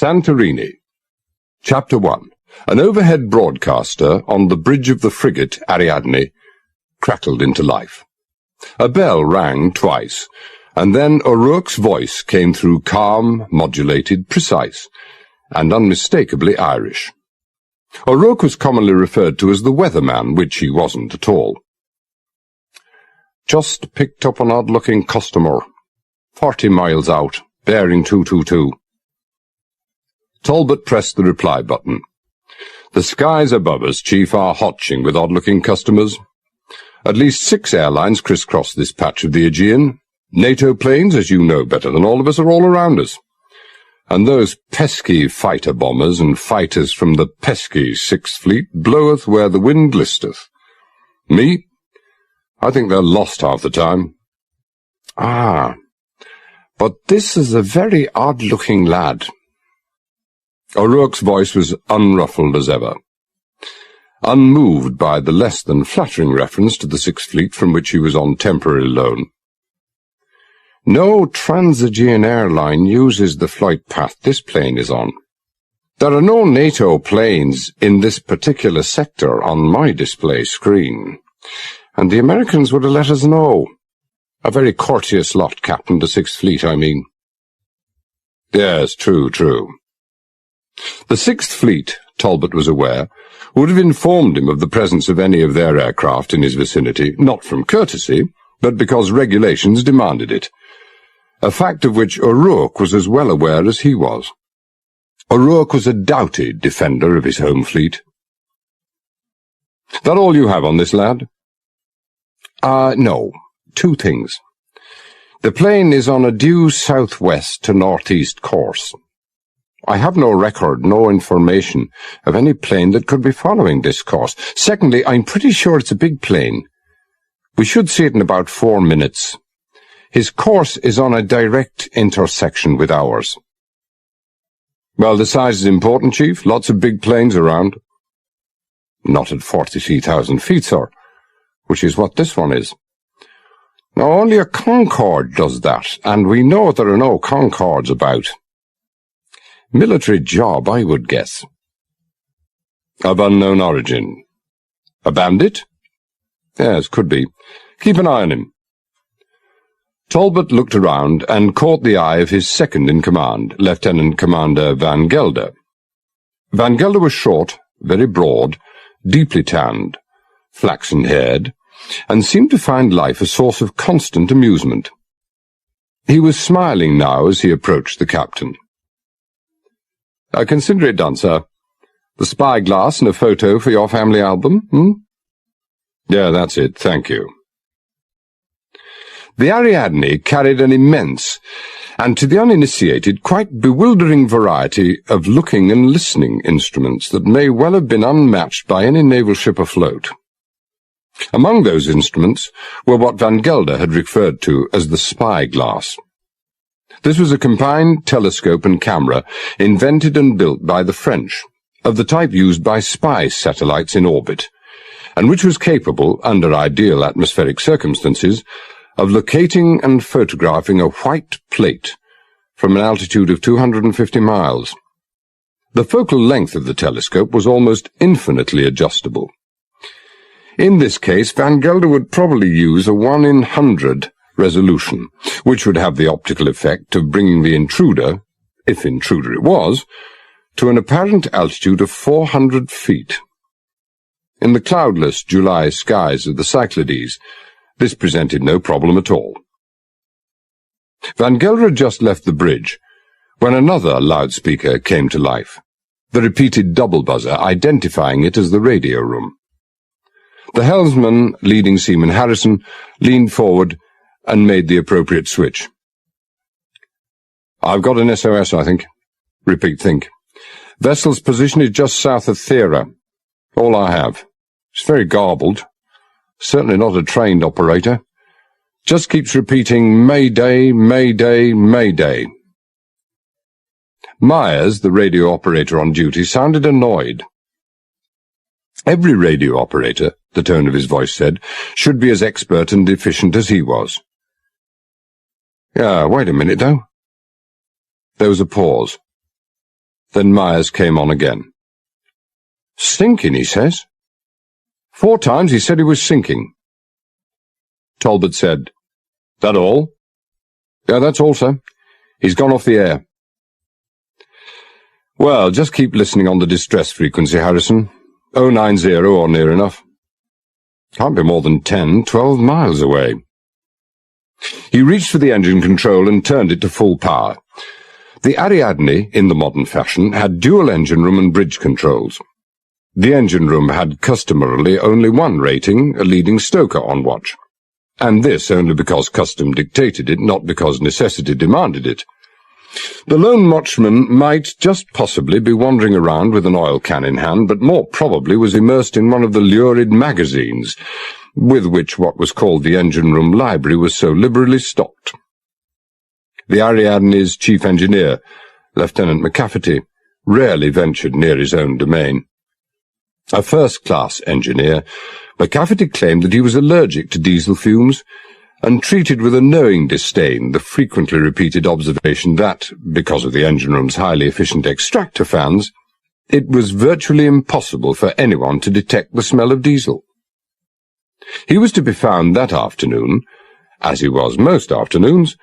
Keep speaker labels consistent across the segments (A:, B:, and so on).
A: Santorini. Chapter 1. An overhead broadcaster on the bridge of the frigate Ariadne crackled into life. A bell rang twice, and then O'Rourke's voice came through calm, modulated, precise, and unmistakably Irish. O'Rourke was commonly referred to as the weatherman, which he wasn't at all. "Just picked up an odd-looking customer. 40 miles out, bearing 222. Talbot pressed the reply button. "The skies above us, Chief, are hotching with odd-looking customers. At least 6 airlines crisscross this patch of the Aegean. NATO planes, as you know better than all of us, are all around us. And those pesky fighter-bombers and fighters from the pesky Sixth Fleet bloweth where the wind listeth. Me? I think they're lost half the time." "Ah, but this is a very odd-looking lad." O'Rourke's voice was unruffled as ever, unmoved by the less-than-flattering reference to the Sixth Fleet from which he was on temporary loan. "No Transaegean airline uses the flight path this plane is on. There are no NATO planes in this particular sector on my display screen, and the Americans would have let us know. A very courteous lot, Captain, the Sixth Fleet, I mean." "Yes, true. The Sixth Fleet," Talbot was aware, would have informed him of the presence of any of their aircraft in his vicinity, not from courtesy, but because regulations demanded it, a fact of which O'Rourke was as well aware as he was. O'Rourke was a doughty defender of his home fleet. "That all you have on this lad?" No. 2 things. The plane is on a due southwest to northeast course. I have no record, no information of any plane that could be following this course. Secondly, I'm pretty sure it's a big plane. We should see it in about 4 minutes. His course is on a direct intersection with ours." "Well, the size is important, Chief. Lots of big planes around." "Not at 43,000 feet, sir, which is what this one is. Now, only a Concorde does that, and we know there are no Concordes about. Military job, I would guess." "Of unknown origin. A bandit?" "Yes, could be. Keep an eye on him." Talbot looked around and caught the eye of his second-in-command, Lieutenant Commander Van Gelder. Van Gelder was short, very broad, deeply tanned, flaxen-haired, and seemed to find life a source of constant amusement. He was smiling now as he approached the captain. "I consider it done, sir. The spyglass and a photo for your family album, "Yeah, that's it, thank you." The Ariadne carried an immense, and to the uninitiated, quite bewildering variety of looking and listening instruments that may well have been unmatched by any naval ship afloat. Among those instruments were what Van Gelder had referred to as the spyglass. This was a combined telescope and camera invented and built by the French, of the type used by spy satellites in orbit, and which was capable, under ideal atmospheric circumstances, of locating and photographing a white plate from an altitude of 250 miles. The focal length of the telescope was almost infinitely adjustable. In this case, Van Gelder would probably use a 1 in 100 resolution, which would have the optical effect of bringing the intruder, if intruder it was, to an apparent altitude of 400 feet. In the cloudless July skies of the Cyclades, this presented no problem at all. Van Gelder had just left the bridge when another loudspeaker came to life, the repeated double buzzer identifying it as the radio room. The helmsman, leading Seaman Harrison, leaned forward and made the appropriate switch. "I've got an SOS, I think." "Repeat, think." "Vessel's position is just south of Thera. All I have. It's very garbled. Certainly not a trained operator. Just keeps repeating, 'Mayday, Mayday, Mayday.'" Myers, the radio operator on duty, sounded annoyed. Every radio operator, the tone of his voice said, should be as expert and efficient as he was. "Yeah, wait a minute, though." There was a pause. Then Myers came on again. "Sinking, he says. 4 times he said he was sinking." Talbot said, "That all?" "Yeah, that's all, sir. He's gone off the air." "Well, just keep listening on the distress frequency, Harrison. 090 or near enough. Can't be more than 10, 12 miles away." He reached for the engine control and turned it to full power. The Ariadne, in the modern fashion, had dual engine room and bridge controls. The engine room had customarily only one rating, a leading stoker on watch, and this only because custom dictated it, not because necessity demanded it. The lone watchman might just possibly be wandering around with an oil can in hand, but more probably was immersed in one of the lurid magazines, with which what was called the engine-room library was so liberally stocked. The Ariadne's chief engineer, Lieutenant McCafferty, rarely ventured near his own domain. A first-class engineer, McCafferty claimed that he was allergic to diesel fumes, and treated with a knowing disdain the frequently repeated observation that, because of the engine-room's highly efficient extractor fans, it was virtually impossible for anyone to detect the smell of diesel. He was to be found that afternoon, as he was most afternoons,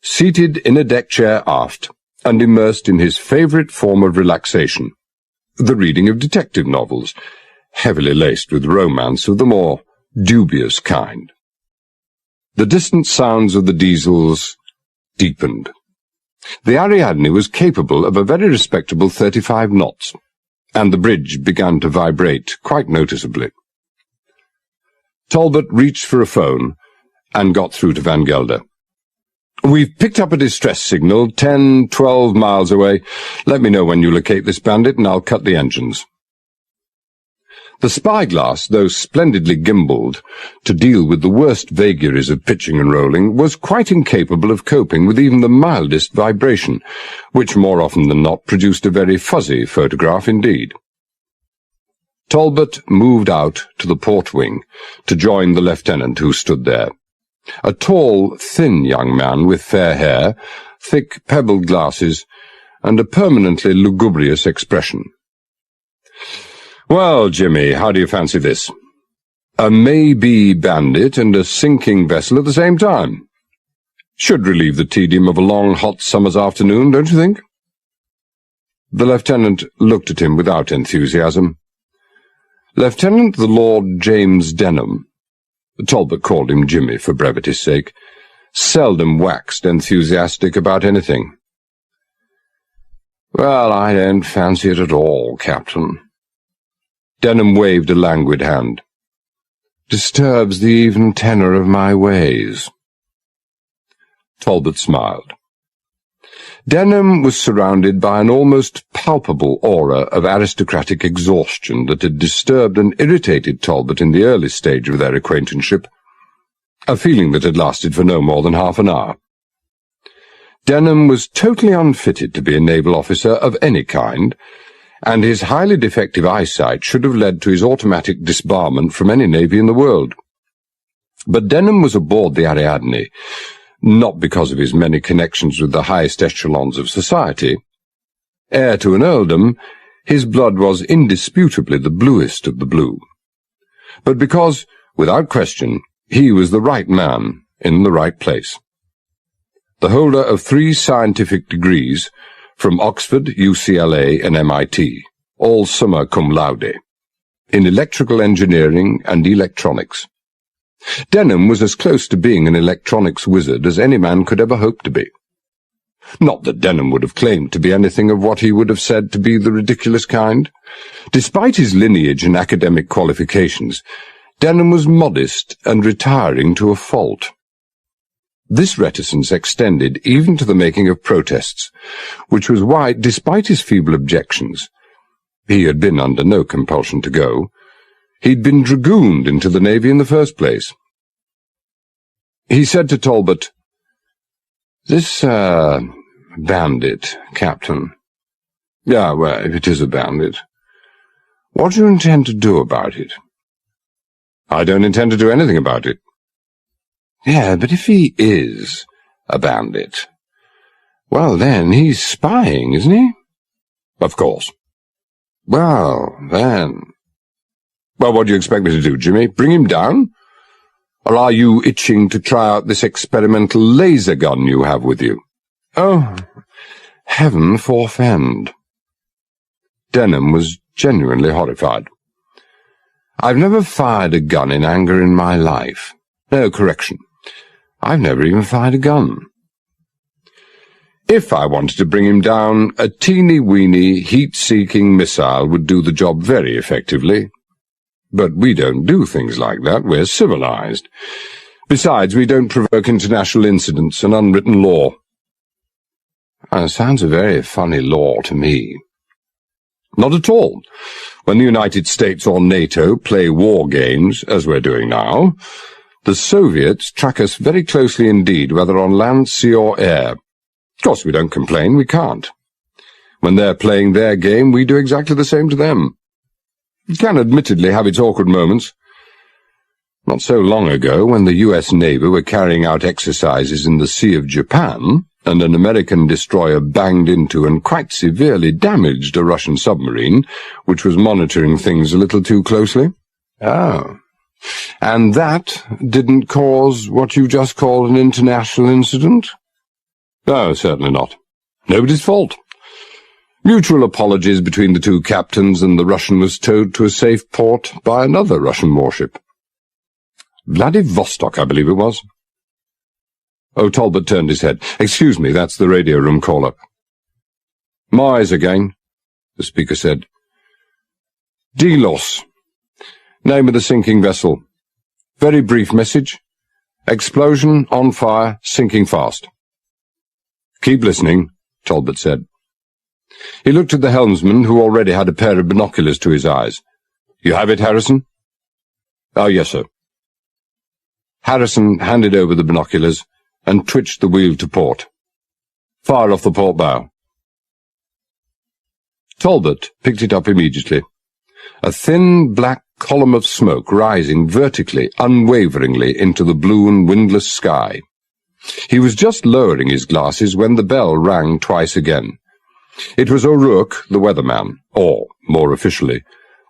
A: seated in a deck chair aft, and immersed in his favourite form of relaxation, the reading of detective novels, heavily laced with romance of the more dubious kind. The distant sounds of the diesels deepened. The Ariadne was capable of a very respectable 35 knots, and the bridge began to vibrate quite noticeably. Talbot reached for a phone and got through to Van Gelder. "We've picked up a distress signal 10, 12 miles away. Let me know when you locate this bandit and I'll cut the engines." The spyglass, though splendidly gimbaled to deal with the worst vagaries of pitching and rolling, was quite incapable of coping with even the mildest vibration, which more often than not produced a very fuzzy photograph indeed. Talbot moved out to the port wing to join the lieutenant who stood there, a tall, thin young man with fair hair, thick pebbled glasses, and a permanently lugubrious expression. "Well, Jimmy, how do you fancy this? A may-be bandit and a sinking vessel at the same time. Should relieve the tedium of a long, hot summer's afternoon, don't you think?" The lieutenant looked at him without enthusiasm. Lieutenant the Lord James Denham, Talbot called him Jimmy for brevity's sake, seldom waxed enthusiastic about anything. "Well, I don't fancy it at all, Captain." Denham waved a languid hand. "Disturbs the even tenor of my ways." Talbot smiled. Denham was surrounded by an almost palpable aura of aristocratic exhaustion that had disturbed and irritated Talbot in the early stage of their acquaintanceship, a feeling that had lasted for no more than half an hour. Denham was totally unfitted to be a naval officer of any kind, and his highly defective eyesight should have led to his automatic disbarment from any navy in the world. But Denham was aboard the Ariadne, not because of his many connections with the highest echelons of society. Heir to an earldom, his blood was indisputably the bluest of the blue, but because, without question, he was the right man in the right place. The holder of 3 scientific degrees from Oxford, UCLA, and MIT, all summa cum laude, in electrical engineering and electronics. Denham was as close to being an electronics wizard as any man could ever hope to be. Not that Denham would have claimed to be anything of what he would have said to be the ridiculous kind. Despite his lineage and academic qualifications, Denham was modest and retiring to a fault. This reticence extended even to the making of protests, which was why, despite his feeble objections, he had been under no compulsion to go, he'd been dragooned into the Navy in the first place. He said to Talbot, "This, bandit, Captain." "Yeah, well, if it is a bandit. What do you intend to do about it?" "I don't intend to do anything about it." "Yeah, but if he is a bandit, well then, he's spying, isn't he?" Of course. Well, then... Well, what do you expect me to do, Jimmy? Bring him down? Or are you itching to try out this experimental laser gun you have with you? Oh, heaven forfend. Denham was genuinely horrified. I've never fired a gun in anger in my life. No, correction. I've never even fired a gun. If I wanted to bring him down, a teeny-weeny, heat-seeking missile would do the job very effectively. But we don't do things like that. We're civilized. Besides, we don't provoke international incidents and unwritten law. Sounds a very funny law to me. Not at all. When the United States or NATO play war games, as we're doing now, the Soviets track us very closely indeed, whether on land, sea, or air. Of course, we don't complain. We can't. When they're playing their game, we do exactly the same to them. It can admittedly have its awkward moments. Not so long ago, when the U.S. Navy were carrying out exercises in the Sea of Japan, and an American destroyer banged into and quite severely damaged a Russian submarine, which was monitoring things a little too closely. Oh. And that didn't cause what you just called an international incident? No, certainly not. Nobody's fault. Mutual apologies between the two captains, and the Russian was towed to a safe port by another Russian warship. Vladivostok, I believe it was. Oh, Talbot turned his head. Excuse me, that's the radio room call-up. Mars again, the speaker said. Delos. Name of the sinking vessel. Very brief message. Explosion, on fire, sinking fast. Keep listening, Talbot said. He looked at the helmsman, who already had a pair of binoculars to his eyes. You have it, Harrison? Oh, yes, sir. Harrison handed over the binoculars and twitched the wheel to port. Fire off the port bow. Talbot picked it up immediately. A thin, black column of smoke rising vertically, unwaveringly into the blue and windless sky. He was just lowering his glasses when the bell rang twice again. It was O'Rourke, the weatherman, or, more officially,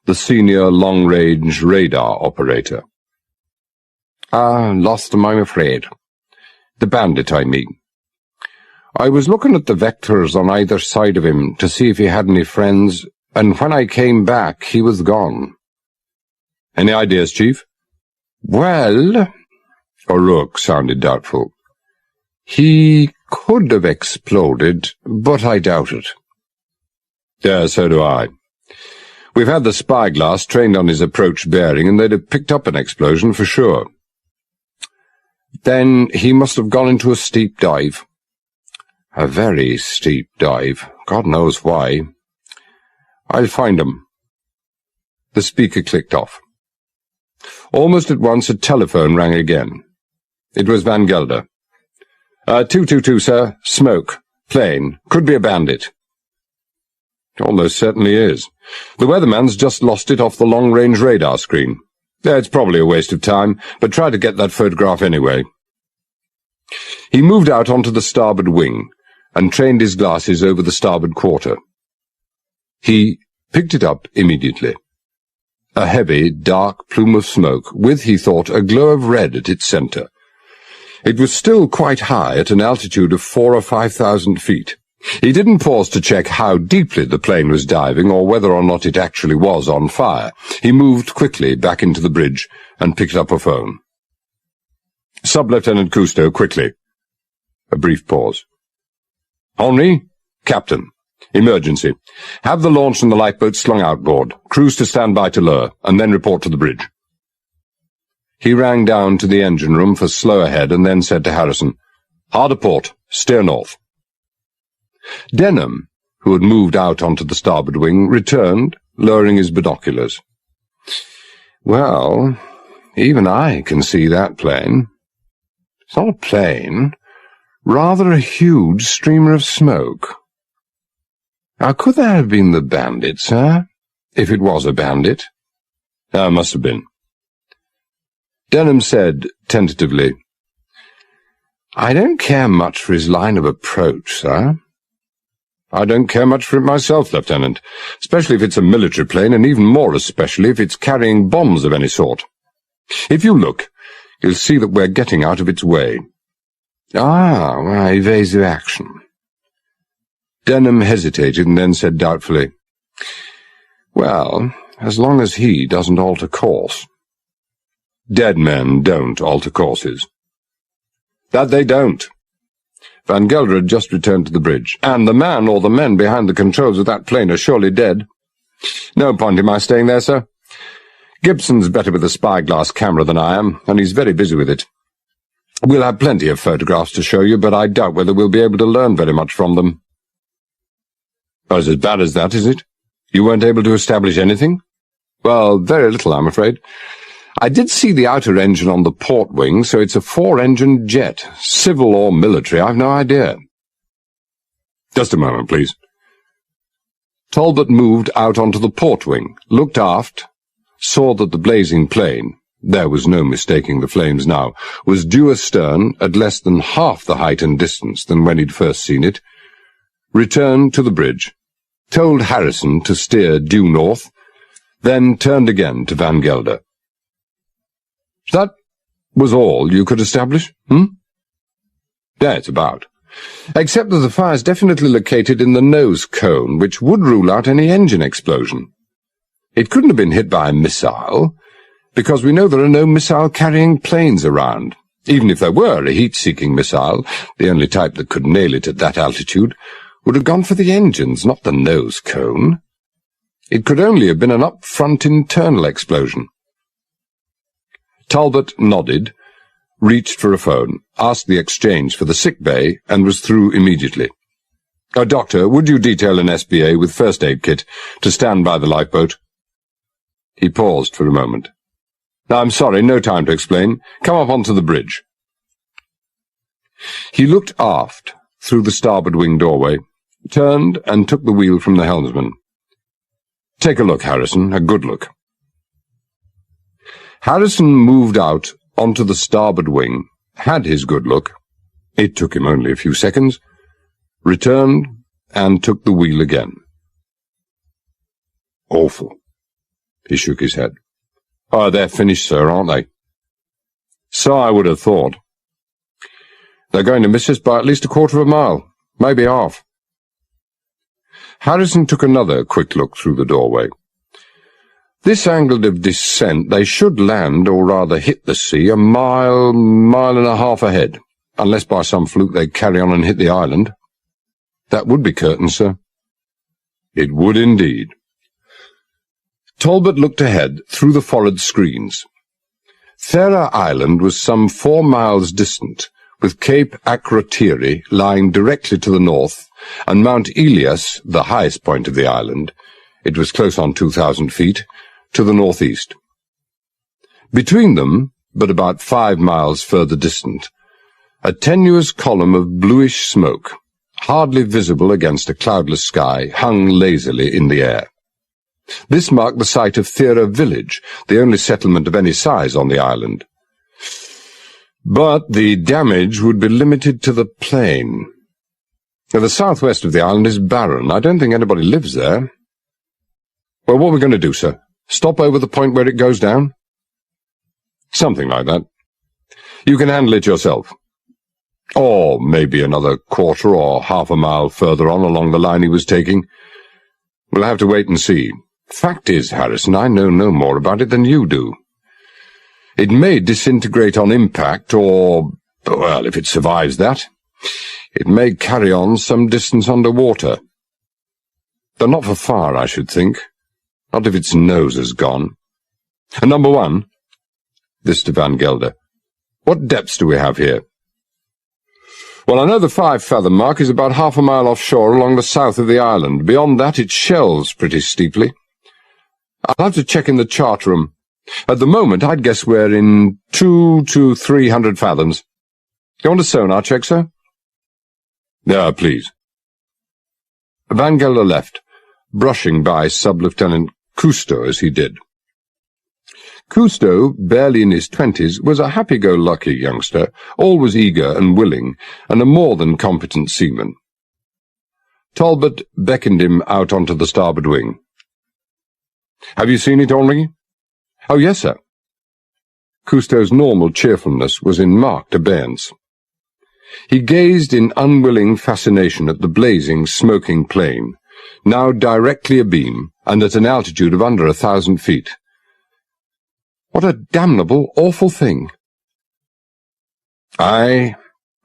A: the senior long-range radar operator. Lost him, I'm afraid. The bandit, I mean. I was looking at the vectors on either side of him to see if he had any friends, and when I came back, he was gone. Any ideas, Chief? Well, O'Rourke sounded doubtful. He could have exploded, but I doubt it. Yeah, so do I. We've had the spyglass trained on his approach bearing, and they'd have picked up an explosion for sure. Then he must have gone into a steep dive. A very steep dive. God knows why. I'll find him. The speaker clicked off. Almost at once a telephone rang again. It was Van Gelder. 222, sir. Smoke. Plane. Could be a bandit. Almost certainly is. The weatherman's just lost it off the long-range radar screen. It's probably a waste of time, but try to get that photograph anyway. He moved out onto the starboard wing and trained his glasses over the starboard quarter. He picked it up immediately. A heavy, dark plume of smoke, with, he thought, a glow of red at its centre. It was still quite high, at an altitude of 4,000 or 5,000 feet. He didn't pause to check how deeply the plane was diving or whether or not it actually was on fire. He moved quickly back into the bridge and picked up a phone. Sub-Lieutenant Cousteau, quickly. A brief pause. Henri? Captain. Emergency. Have the launch and the lifeboat slung outboard. Crews to stand by to lower, and then report to the bridge. He rang down to the engine room for slow ahead and then said to Harrison, Hard a port. Steer north. Denham, who had moved out onto the starboard wing, returned, lowering his binoculars. Well, even I can see that plane. It's not a plane, rather a huge streamer of smoke. Now, could that have been the bandit, sir? If it was a bandit? Must have been. Denham said, tentatively, I don't care much for his line of approach, sir. I don't care much for it myself, Lieutenant, especially if it's a military plane, and even more especially if it's carrying bombs of any sort. If you look, you'll see that we're getting out of its way. Evasive action. Denham hesitated and then said doubtfully, Well, as long as he doesn't alter course. Dead men don't alter courses. That they don't. Van Gelder had just returned to the bridge, and the man or the men behind the controls of that plane are surely dead. No point in my staying there, sir. Gibson's better with a spyglass camera than I am, and he's very busy with it. We'll have plenty of photographs to show you, but I doubt whether we'll be able to learn very much from them. Oh, it's as bad as that, is it? You weren't able to establish anything? Well, very little, I'm afraid. I did see the outer engine on the port wing, so it's a 4-engine jet. Civil or military, I've no idea. Just a moment, please. Talbot moved out onto the port wing, looked aft, saw that the blazing plane, there was no mistaking the flames now, was due astern at less than half the height and distance than when he'd first seen it, returned to the bridge, told Harrison to steer due north, then turned again to Van Gelder. That was all you could establish, Yeah, it's about. Except that the fire's definitely located in the nose cone, which would rule out any engine explosion. It couldn't have been hit by a missile, because we know there are no missile-carrying planes around. Even if there were a heat-seeking missile, the only type that could nail it at that altitude, would have gone for the engines, not the nose cone. It could only have been an up-front internal explosion. Talbot nodded, reached for a phone, asked the exchange for the sick bay, and was through immediately. Doctor, would you detail an SBA with first aid kit to stand by the lifeboat? He paused for a moment. I'm sorry, no time to explain. Come up onto the bridge. He looked aft, through the starboard wing doorway, turned and took the wheel from the helmsman. Take a look, Harrison, a good look. Harrison moved out onto the starboard wing, had his good look. It took him only a few seconds, returned, and took the wheel again. Awful. He shook his head. Oh, they're finished, sir, aren't they? So I would have thought. They're going to miss us by at least a quarter of a mile, maybe half. Harrison took another quick look through the doorway. This angle of descent, they should land, or rather hit the sea, a mile and a half ahead, unless by some fluke they carry on and hit the island. That would be curtain, sir. It would indeed. Talbot looked ahead through the forward screens. Thera Island was some 4 miles distant, with Cape Akrotiri lying directly to the north, and Mount Elias, the highest point of the island, it was close on 2,000 feet, to the northeast. Between them, but about 5 miles further distant, a tenuous column of bluish smoke, hardly visible against a cloudless sky, hung lazily in the air. This marked the site of Thera Village, the only settlement of any size on the island. But the damage would be limited to the plain. The southwest of the island is barren. I don't think anybody lives there. Well, what are we going to do, sir? Stop over the point where it goes down? Something like that. You can handle it yourself. Or maybe another quarter or half a mile further on along the line he was taking. We'll have to wait and see. Fact is, Harrison, I know no more about it than you do. It may disintegrate on impact, or, well, if it survives that, it may carry on some distance underwater. Though not for far, I should think. Not if its nose has gone. And number one, this to Van Gelder, what depths do we have here? Well, I know the 5-fathom mark is about half a mile offshore along the south of the island. Beyond that, it shelves pretty steeply. I'll have to check in the chart room. At the moment, I'd guess we're in 200 to 300 fathoms. You want a sonar check, sir? Yeah, please. Van Gelder left, brushing by Sub-Lieutenant Cousteau as he did. Cousteau, barely in his 20s, was a happy-go-lucky youngster, always eager and willing, and a more than competent seaman. Talbot beckoned him out onto the starboard wing. "Have you seen it, Henri?" "Oh, yes, sir." Cousteau's normal cheerfulness was in marked abeyance. He gazed in unwilling fascination at the blazing, smoking plane, now directly abeam and at an altitude of under 1,000 feet. What a damnable, awful thing. "Aye,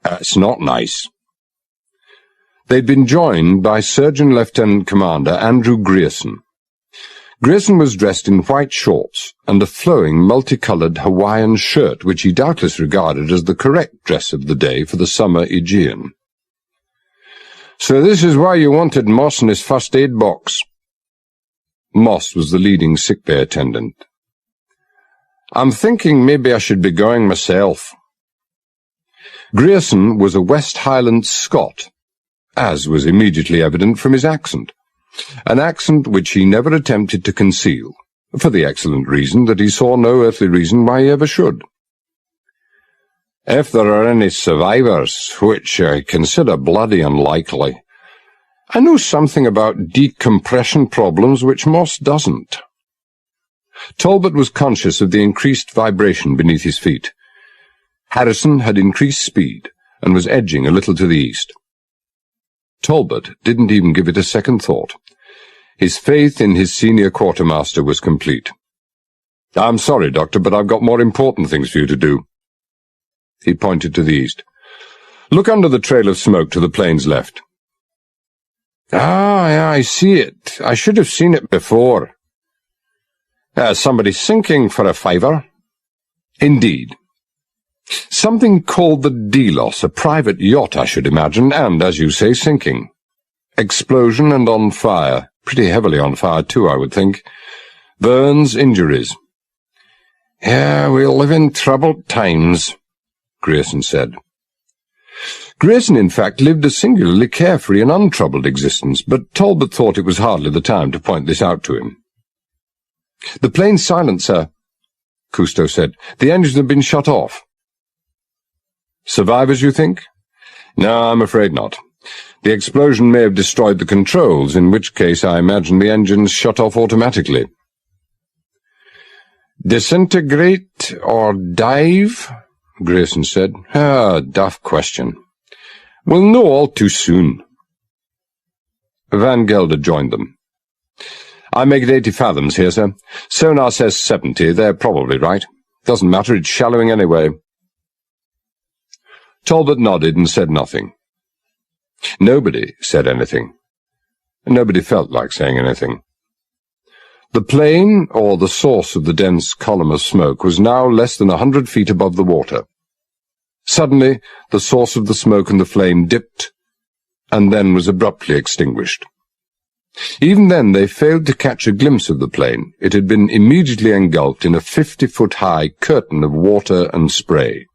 A: it's not nice." They'd been joined by Surgeon Lieutenant Commander Andrew Grierson. Grierson was dressed in white shorts and a flowing, multicoloured Hawaiian shirt, which he doubtless regarded as the correct dress of the day for the summer Aegean. "So this is why you wanted Moss in his first aid box." Moss was the leading sickbay attendant. "I'm thinking maybe I should be going myself." Grierson was a West Highland Scot, as was immediately evident from his accent, an accent which he never attempted to conceal, for the excellent reason that he saw no earthly reason why he ever should. "If there are any survivors, which I consider bloody unlikely, I know something about decompression problems which Moss doesn't." Talbot was conscious of the increased vibration beneath his feet. Harrison had increased speed and was edging a little to the east. Talbot didn't even give it a second thought. His faith in his senior quartermaster was complete. "I'm sorry, Doctor, but I've got more important things for you to do." He pointed to the east. "Look under the trail of smoke to the plane's left." "Ah, I see it. I should have seen it before." Somebody sinking for a fiver?" "Indeed. Something called the Delos, a private yacht, I should imagine, and, as you say, sinking. Explosion and on fire. Pretty heavily on fire, too, I would think. Burns, injuries." "Yeah, we'll live in troubled times," Grierson said. Grierson, in fact, lived a singularly carefree and untroubled existence, but Talbot thought it was hardly the time to point this out to him. "The plane's silent, sir," Cousteau said. "The engines have been shut off." "Survivors, you think?" "No, I'm afraid not. The explosion may have destroyed the controls, in which case I imagine the engines shut off automatically." "Disintegrate or dive?" Grierson said. Daft question. "We'll know all too soon." Van Gelder joined them. "I make it 80 fathoms here, sir. Sonar says 70. They're probably right. Doesn't matter, it's shallowing anyway." Talbot nodded and said nothing. Nobody said anything. Nobody felt like saying anything. The plane, or the source of the dense column of smoke, was now less than 100 feet above the water. Suddenly, the source of the smoke and the flame dipped, and then was abruptly extinguished. Even then they failed to catch a glimpse of the plane. It had been immediately engulfed in a 50-foot-high curtain of water and spray.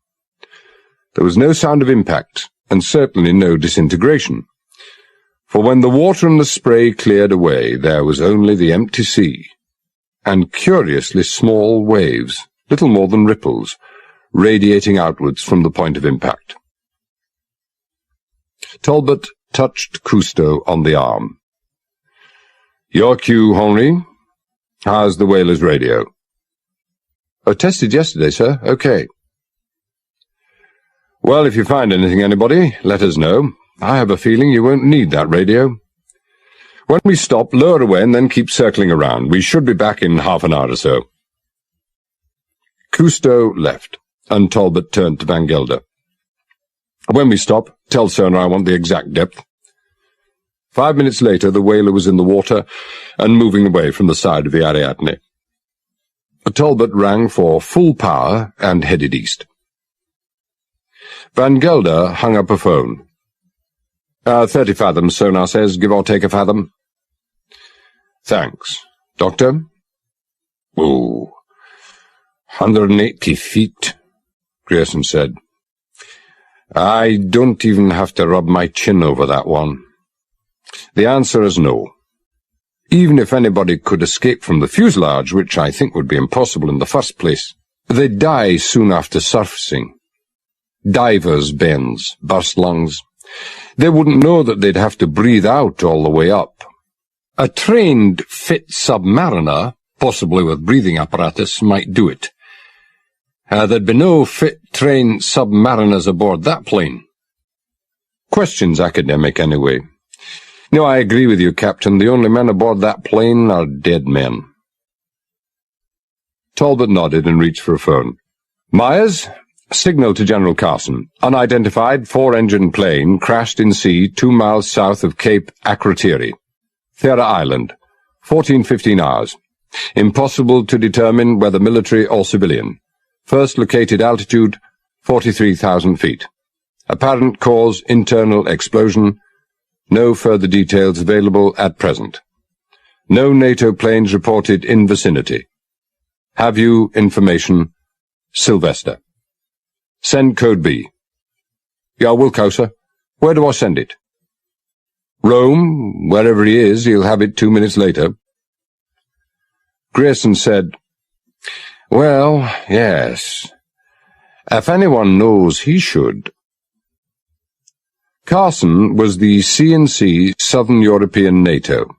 A: There was no sound of impact, and certainly no disintegration, for when the water and the spray cleared away, there was only the empty sea, and curiously small waves, little more than ripples, radiating outwards from the point of impact. Talbot touched Cousteau on the arm. "Your cue, Henri. How's the whaler's radio?" "Tested yesterday, sir. Okay." "Well, if you find anything, anybody, let us know. I have a feeling you won't need that radio. When we stop, lower away and then keep circling around. We should be back in half an hour or so." Cousteau left, and Talbot turned to Van Gelder. "When we stop, tell Sonar I want the exact depth." 5 minutes later, the whaler was in the water and moving away from the side of the Ariadne. Talbot rang for full power and headed east. Van Gelder hung up a phone. 30 fathoms, Sonar says, give or take a fathom." "Thanks. Doctor?" "Oh, 180 feet, Grierson said. "I don't even have to rub my chin over that one. The answer is no. Even if anybody could escape from the fuselage, which I think would be impossible in the first place, they'd die soon after surfacing. Divers' bends, burst lungs. They wouldn't know that they'd have to breathe out all the way up. A trained, fit submariner, possibly with breathing apparatus, might do it. There'd be no fit, trained submariners aboard that plane. Questions academic, anyway. No, I agree with you, Captain. The only men aboard that plane are dead men. Talbot nodded and reached for a phone. Myers, signal to General Carson. Unidentified 4-engine plane crashed in sea 2 miles south of Cape Akrotiri, Thera Island, 14-15 hours. Impossible to determine whether military or civilian. First located altitude, 43,000 feet. Apparent cause, internal explosion. No further details available at present. No NATO planes reported in vicinity. Have you information? Sylvester. Send code B. Yeah, Wilcosa. Where do I send it? Rome. Wherever he is, he'll have it 2 minutes later. Grayson said, Well, yes. If anyone knows, he should. Carson was the CNC Southern European NATO.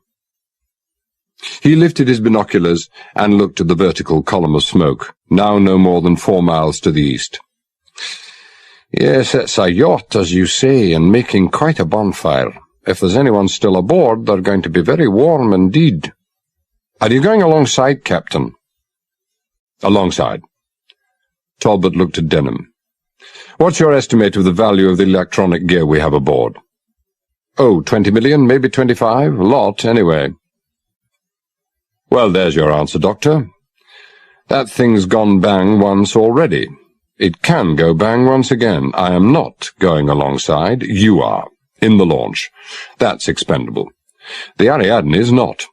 A: He lifted his binoculars and looked at the vertical column of smoke, now no more than 4 miles to the east. Yes, it's a yacht, as you say, and making quite a bonfire. If there's anyone still aboard, they're going to be very warm indeed. Are you going alongside, Captain? Alongside. Talbot looked at Denham. What's your estimate of the value of the electronic gear we have aboard? Oh, 20 million, maybe 25, a lot, anyway. Well, there's your answer, Doctor. That thing's gone bang once already. It can go bang once again. I am not going alongside. You are, in the launch. That's expendable. The Ariadne is not.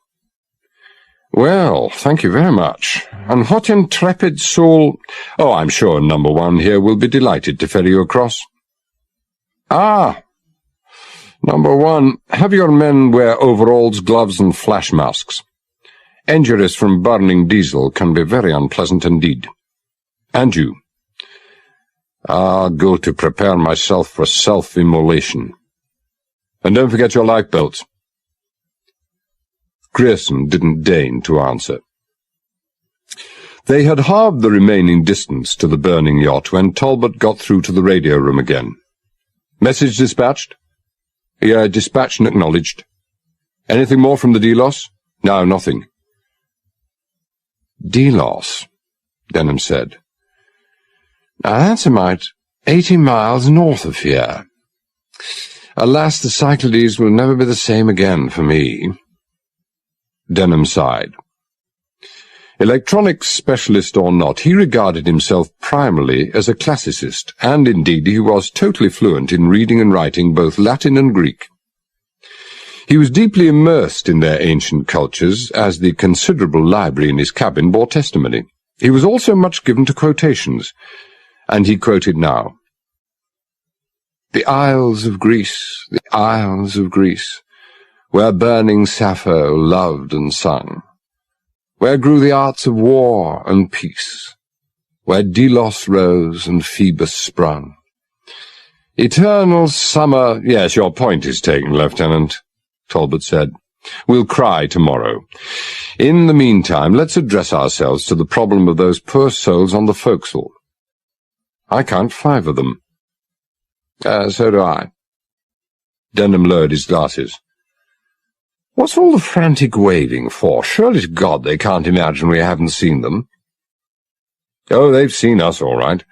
A: Well, thank you very much. And what intrepid soul— Oh, I'm sure number 1 here will be delighted to ferry you across. Ah! Number 1, have your men wear overalls, gloves, and flash masks. Injuries from burning diesel can be very unpleasant indeed. And you? I'll go to prepare myself for self-immolation. And don't forget your lifebelts. Grayson didn't deign to answer. They had halved the remaining distance to the burning yacht when Talbot got through to the radio room again. Message dispatched? Yeah, dispatched and acknowledged. Anything more from the Delos? No, nothing. Delos, Denham said. Now that's about 80 miles north of here. Alas, the Cyclades will never be the same again for me. Denham sighed. Electronics specialist or not, he regarded himself primarily as a classicist, and indeed he was totally fluent in reading and writing both Latin and Greek. He was deeply immersed in their ancient cultures, as the considerable library in his cabin bore testimony. He was also much given to quotations, and he quoted now. The Isles of Greece, the Isles of Greece, where burning Sappho loved and sung, where grew the arts of war and peace, where Delos rose and Phoebus sprung. Eternal summer— Yes, your point is taken, Lieutenant, Talbot said. We'll cry tomorrow. In the meantime, let's address ourselves to the problem of those poor souls on the forecastle. I count 5 of them. So do I. Denham lowered his glasses. What's all the frantic waving for? Surely to God they can't imagine we haven't seen them. Oh, they've seen us, all right.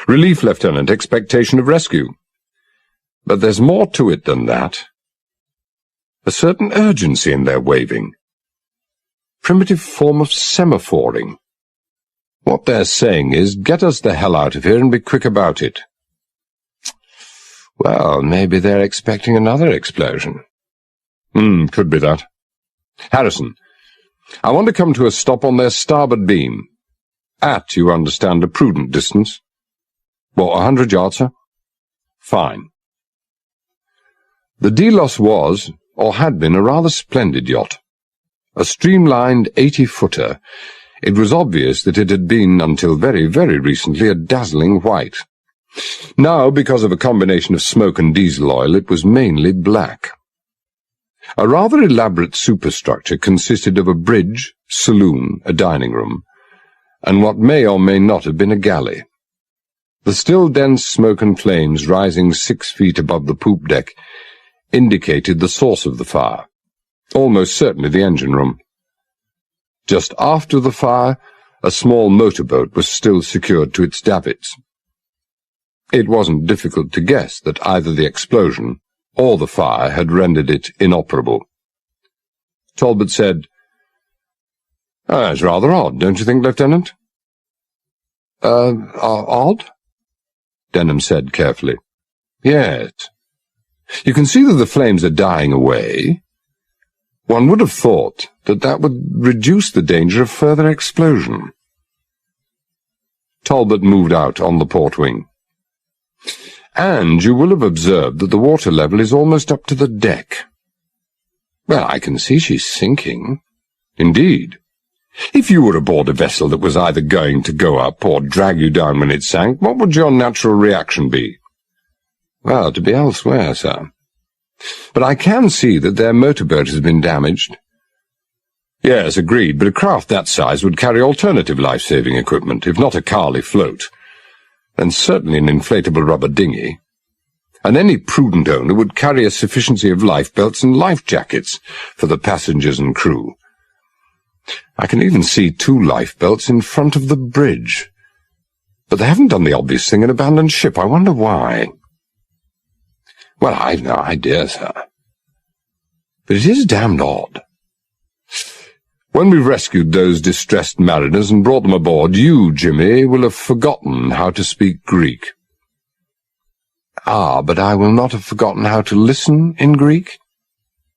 A: Relief, Lieutenant, expectation of rescue. But there's more to it than that. A certain urgency in their waving. Primitive form of semaphoring. What they're saying is, get us the hell out of here and be quick about it. Well, maybe they're expecting another explosion. Could be that. Harrison, I want to come to a stop on their starboard beam. At, you understand, a prudent distance. What, 100 yards, sir? Fine. The Delos was, or had been, a rather splendid yacht. A streamlined 80-footer, it was obvious that it had been, until very, very recently, a dazzling white. Now, because of a combination of smoke and diesel oil, it was mainly black. A rather elaborate superstructure consisted of a bridge, saloon, a dining room, and what may or may not have been a galley. The still dense smoke and flames rising 6 feet above the poop deck indicated the source of the fire, almost certainly the engine room. Just after the fire, a small motorboat was still secured to its davits. It wasn't difficult to guess that either the explosion or the fire had rendered it inoperable. Talbot said, "That's rather odd, don't you think, Lieutenant?" Odd?" Denham said carefully. "Yes. You can see that the flames are dying away. One would have thought that that would reduce the danger of further explosion." Talbot moved out on the port wing. "And you will have observed that the water level is almost up to the deck." "Well, I can see she's sinking." "Indeed. If you were aboard a vessel that was either going to go up or drag you down when it sank, what would your natural reaction be?" "Well, to be elsewhere, sir. But I can see that their motorboat has been damaged." "Yes, agreed, but a craft that size would carry alternative life-saving equipment, if not a Carley float, and certainly an inflatable rubber dinghy. And any prudent owner would carry a sufficiency of lifebelts and life jackets for the passengers and crew. I can even see 2 lifebelts in front of the bridge. But they haven't done the obvious thing and abandoned ship. I wonder why." "Well, I've no idea, sir. But it is damned odd. When we've rescued those distressed mariners and brought them aboard, you, Jimmy, will have forgotten how to speak Greek." "Ah, but I will not have forgotten how to listen in Greek?"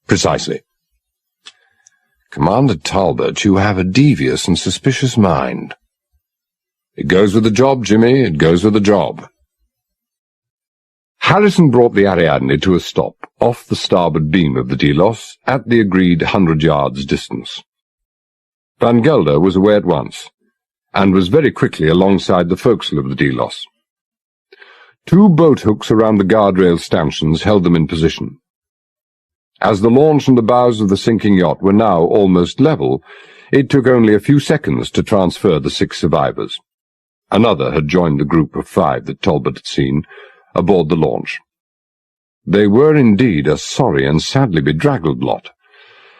A: "Precisely." "Commander Talbot, you have a devious and suspicious mind." "It goes with the job, Jimmy, it goes with the job." Harrison brought the Ariadne to a stop, off the starboard beam of the Delos, at the agreed 100 yards distance. Van Gelder was away at once, and was very quickly alongside the forecastle of the Delos. 2 boat hooks around the guardrail stanchions held them in position. As the launch and the bows of the sinking yacht were now almost level, it took only a few seconds to transfer the 6 survivors. Another had joined the group of 5 that Talbot had seen, aboard the launch. They were indeed a sorry and sadly bedraggled lot,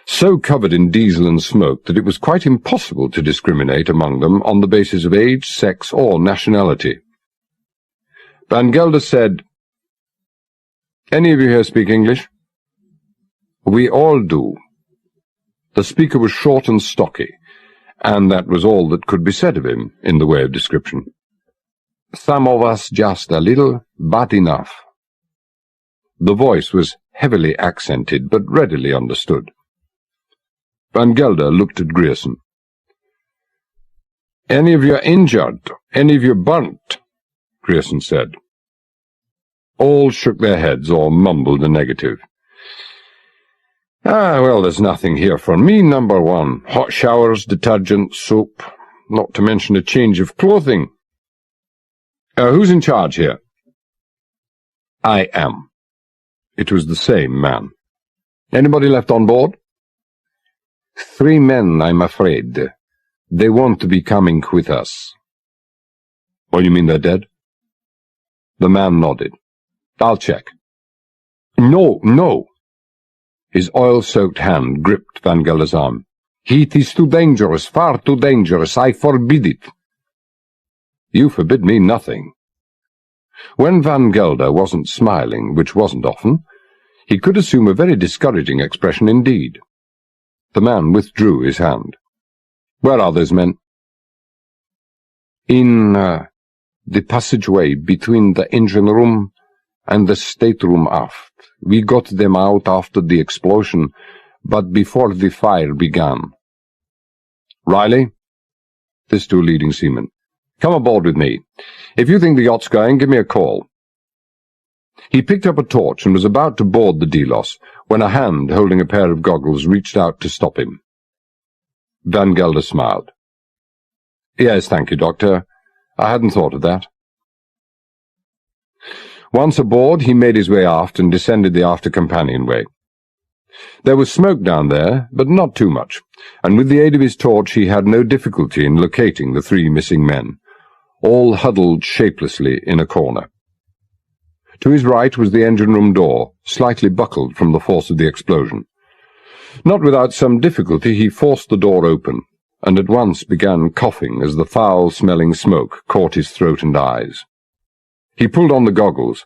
A: so covered in diesel and smoke that it was quite impossible to discriminate among them on the basis of age, sex, or nationality. Van Gelder said, "Any of you here speak English?" "We all do." The speaker was short and stocky, and that was all that could be said of him in the way of description. "Some of us just a little, but enough." The voice was heavily accented, but readily understood. Van Gelder looked at Grierson. "Any of you injured? Any of you burnt?" Grierson said. All shook their heads or mumbled a negative. Well, there's nothing here for me, number 1. Hot showers, detergent, soap, not to mention a change of clothing." Who's in charge here?" "I am." It was the same man. "Anybody left on board?" 3 men, I'm afraid. They won't be coming with us." "Oh, you mean they're dead?" The man nodded. "I'll check." "No, no." His oil-soaked hand gripped Van Gelder's arm. "It is too dangerous, far too dangerous. I forbid it." "You forbid me nothing." When Van Gelder wasn't smiling, which wasn't often, he could assume a very discouraging expression indeed. The man withdrew his hand. "Where are those men?" "In the passageway between the engine room and the stateroom aft. We got them out after the explosion, but before the fire began." "Riley?" This to a leading seaman. "Come aboard with me. If you think the yacht's going, give me a call." He picked up a torch and was about to board the Delos when a hand holding a pair of goggles reached out to stop him. Van Gelder smiled. "Yes, thank you, Doctor. I hadn't thought of that." Once aboard, he made his way aft and descended the after companionway. There was smoke down there, but not too much, and with the aid of his torch he had no difficulty in locating the 3 missing men, all huddled shapelessly in a corner. To his right was the engine-room door, slightly buckled from the force of the explosion. Not without some difficulty he forced the door open, and at once began coughing as the foul-smelling smoke caught his throat and eyes. He pulled on the goggles,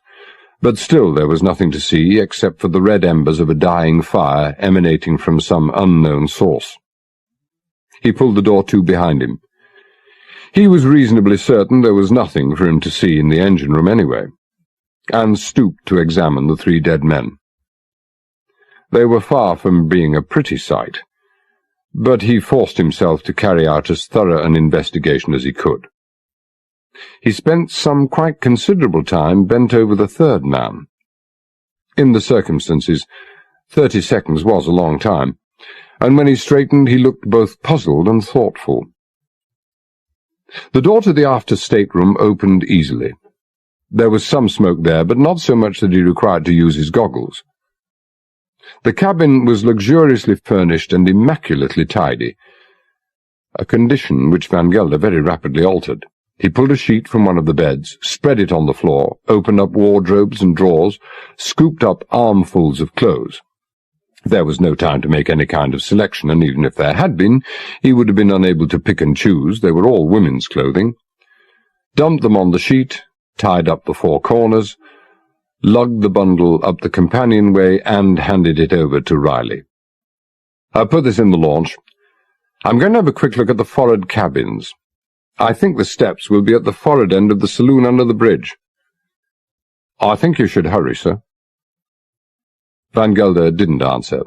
A: but still there was nothing to see except for the red embers of a dying fire emanating from some unknown source. He pulled the door to behind him. He was reasonably certain there was nothing for him to see in the engine-room anyway, and stooped to examine the 3 dead men. They were far from being a pretty sight, but he forced himself to carry out as thorough an investigation as he could. He spent some quite considerable time bent over the 3rd man. In the circumstances, 30 seconds was a long time, and when he straightened he looked both puzzled and thoughtful. The door to the after stateroom opened easily. There was some smoke there, but not so much that he required to use his goggles. The cabin was luxuriously furnished and immaculately tidy, a condition which Van Gelder very rapidly altered. He pulled a sheet from one of the beds, spread it on the floor, opened up wardrobes and drawers, scooped up armfuls of clothes. There was no time to make any kind of selection, and even if there had been, he would have been unable to pick and choose. They were all women's clothing. Dumped them on the sheet, tied up the 4 corners, lugged the bundle up the companionway, and handed it over to Riley. "I'll put this in the launch. I'm going to have a quick look at the forward cabins. I think the steps will be at the forward end of the saloon under the bridge." "I think you should hurry, sir." Van Gelder didn't answer.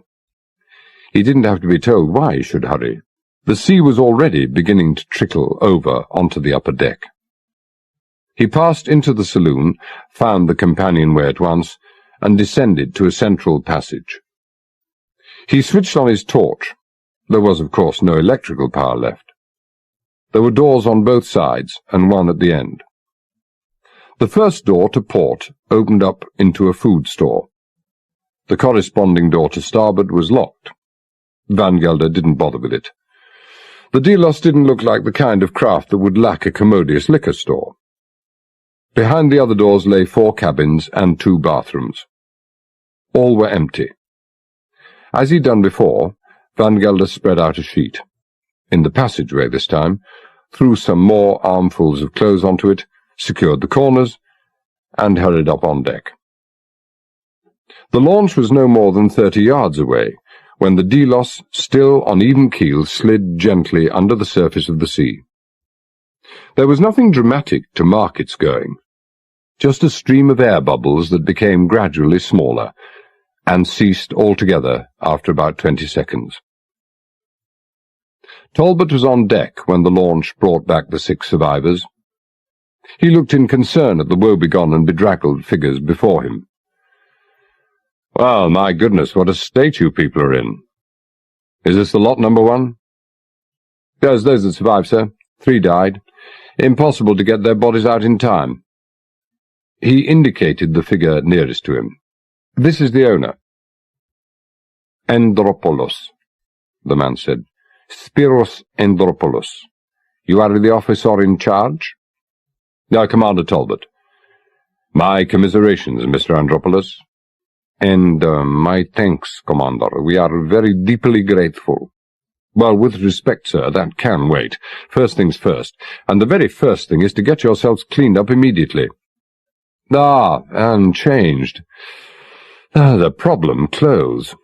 A: He didn't have to be told why he should hurry. The sea was already beginning to trickle over onto the upper deck. He passed into the saloon, found the companionway at once, and descended to a central passage. He switched on his torch. There was, of course, no electrical power left. There were doors on both sides, and one at the end. The first door to port opened up into a food store. The corresponding door to starboard was locked. Van Gelder didn't bother with it. The Delos didn't look like the kind of craft that would lack a commodious liquor store. Behind the other doors lay 4 cabins and 2 bathrooms. All were empty. As he'd done before, Van Gelder spread out a sheet. In the passageway this time, threw some more armfuls of clothes onto it, secured the corners, and hurried up on deck. The launch was no more than 30 yards away, when the Delos, still on even keel, slid gently under the surface of the sea. There was nothing dramatic to mark its going, just a stream of air bubbles that became gradually smaller, and ceased altogether after about 20 seconds. Talbot was on deck when the launch brought back the 6 survivors. He looked in concern at the woebegone and bedraggled figures before him. "Well, my goodness, what a state you people are in. Is this the lot, number 1? "Yes, those that survived, sir. 3 died. Impossible to get their bodies out in time." He indicated the figure nearest to him. "This is the owner." "Andropoulos," the man said. "Spiros Andropoulos. You are the officer in charge?" "Commander Talbot." "My commiserations, Mr. Andropoulos." "And my thanks, Commander. We are very deeply grateful." "Well, with respect, sir, that can wait. First things first, and the very first thing is to get yourselves cleaned up immediately." And changed. The problem, clothes.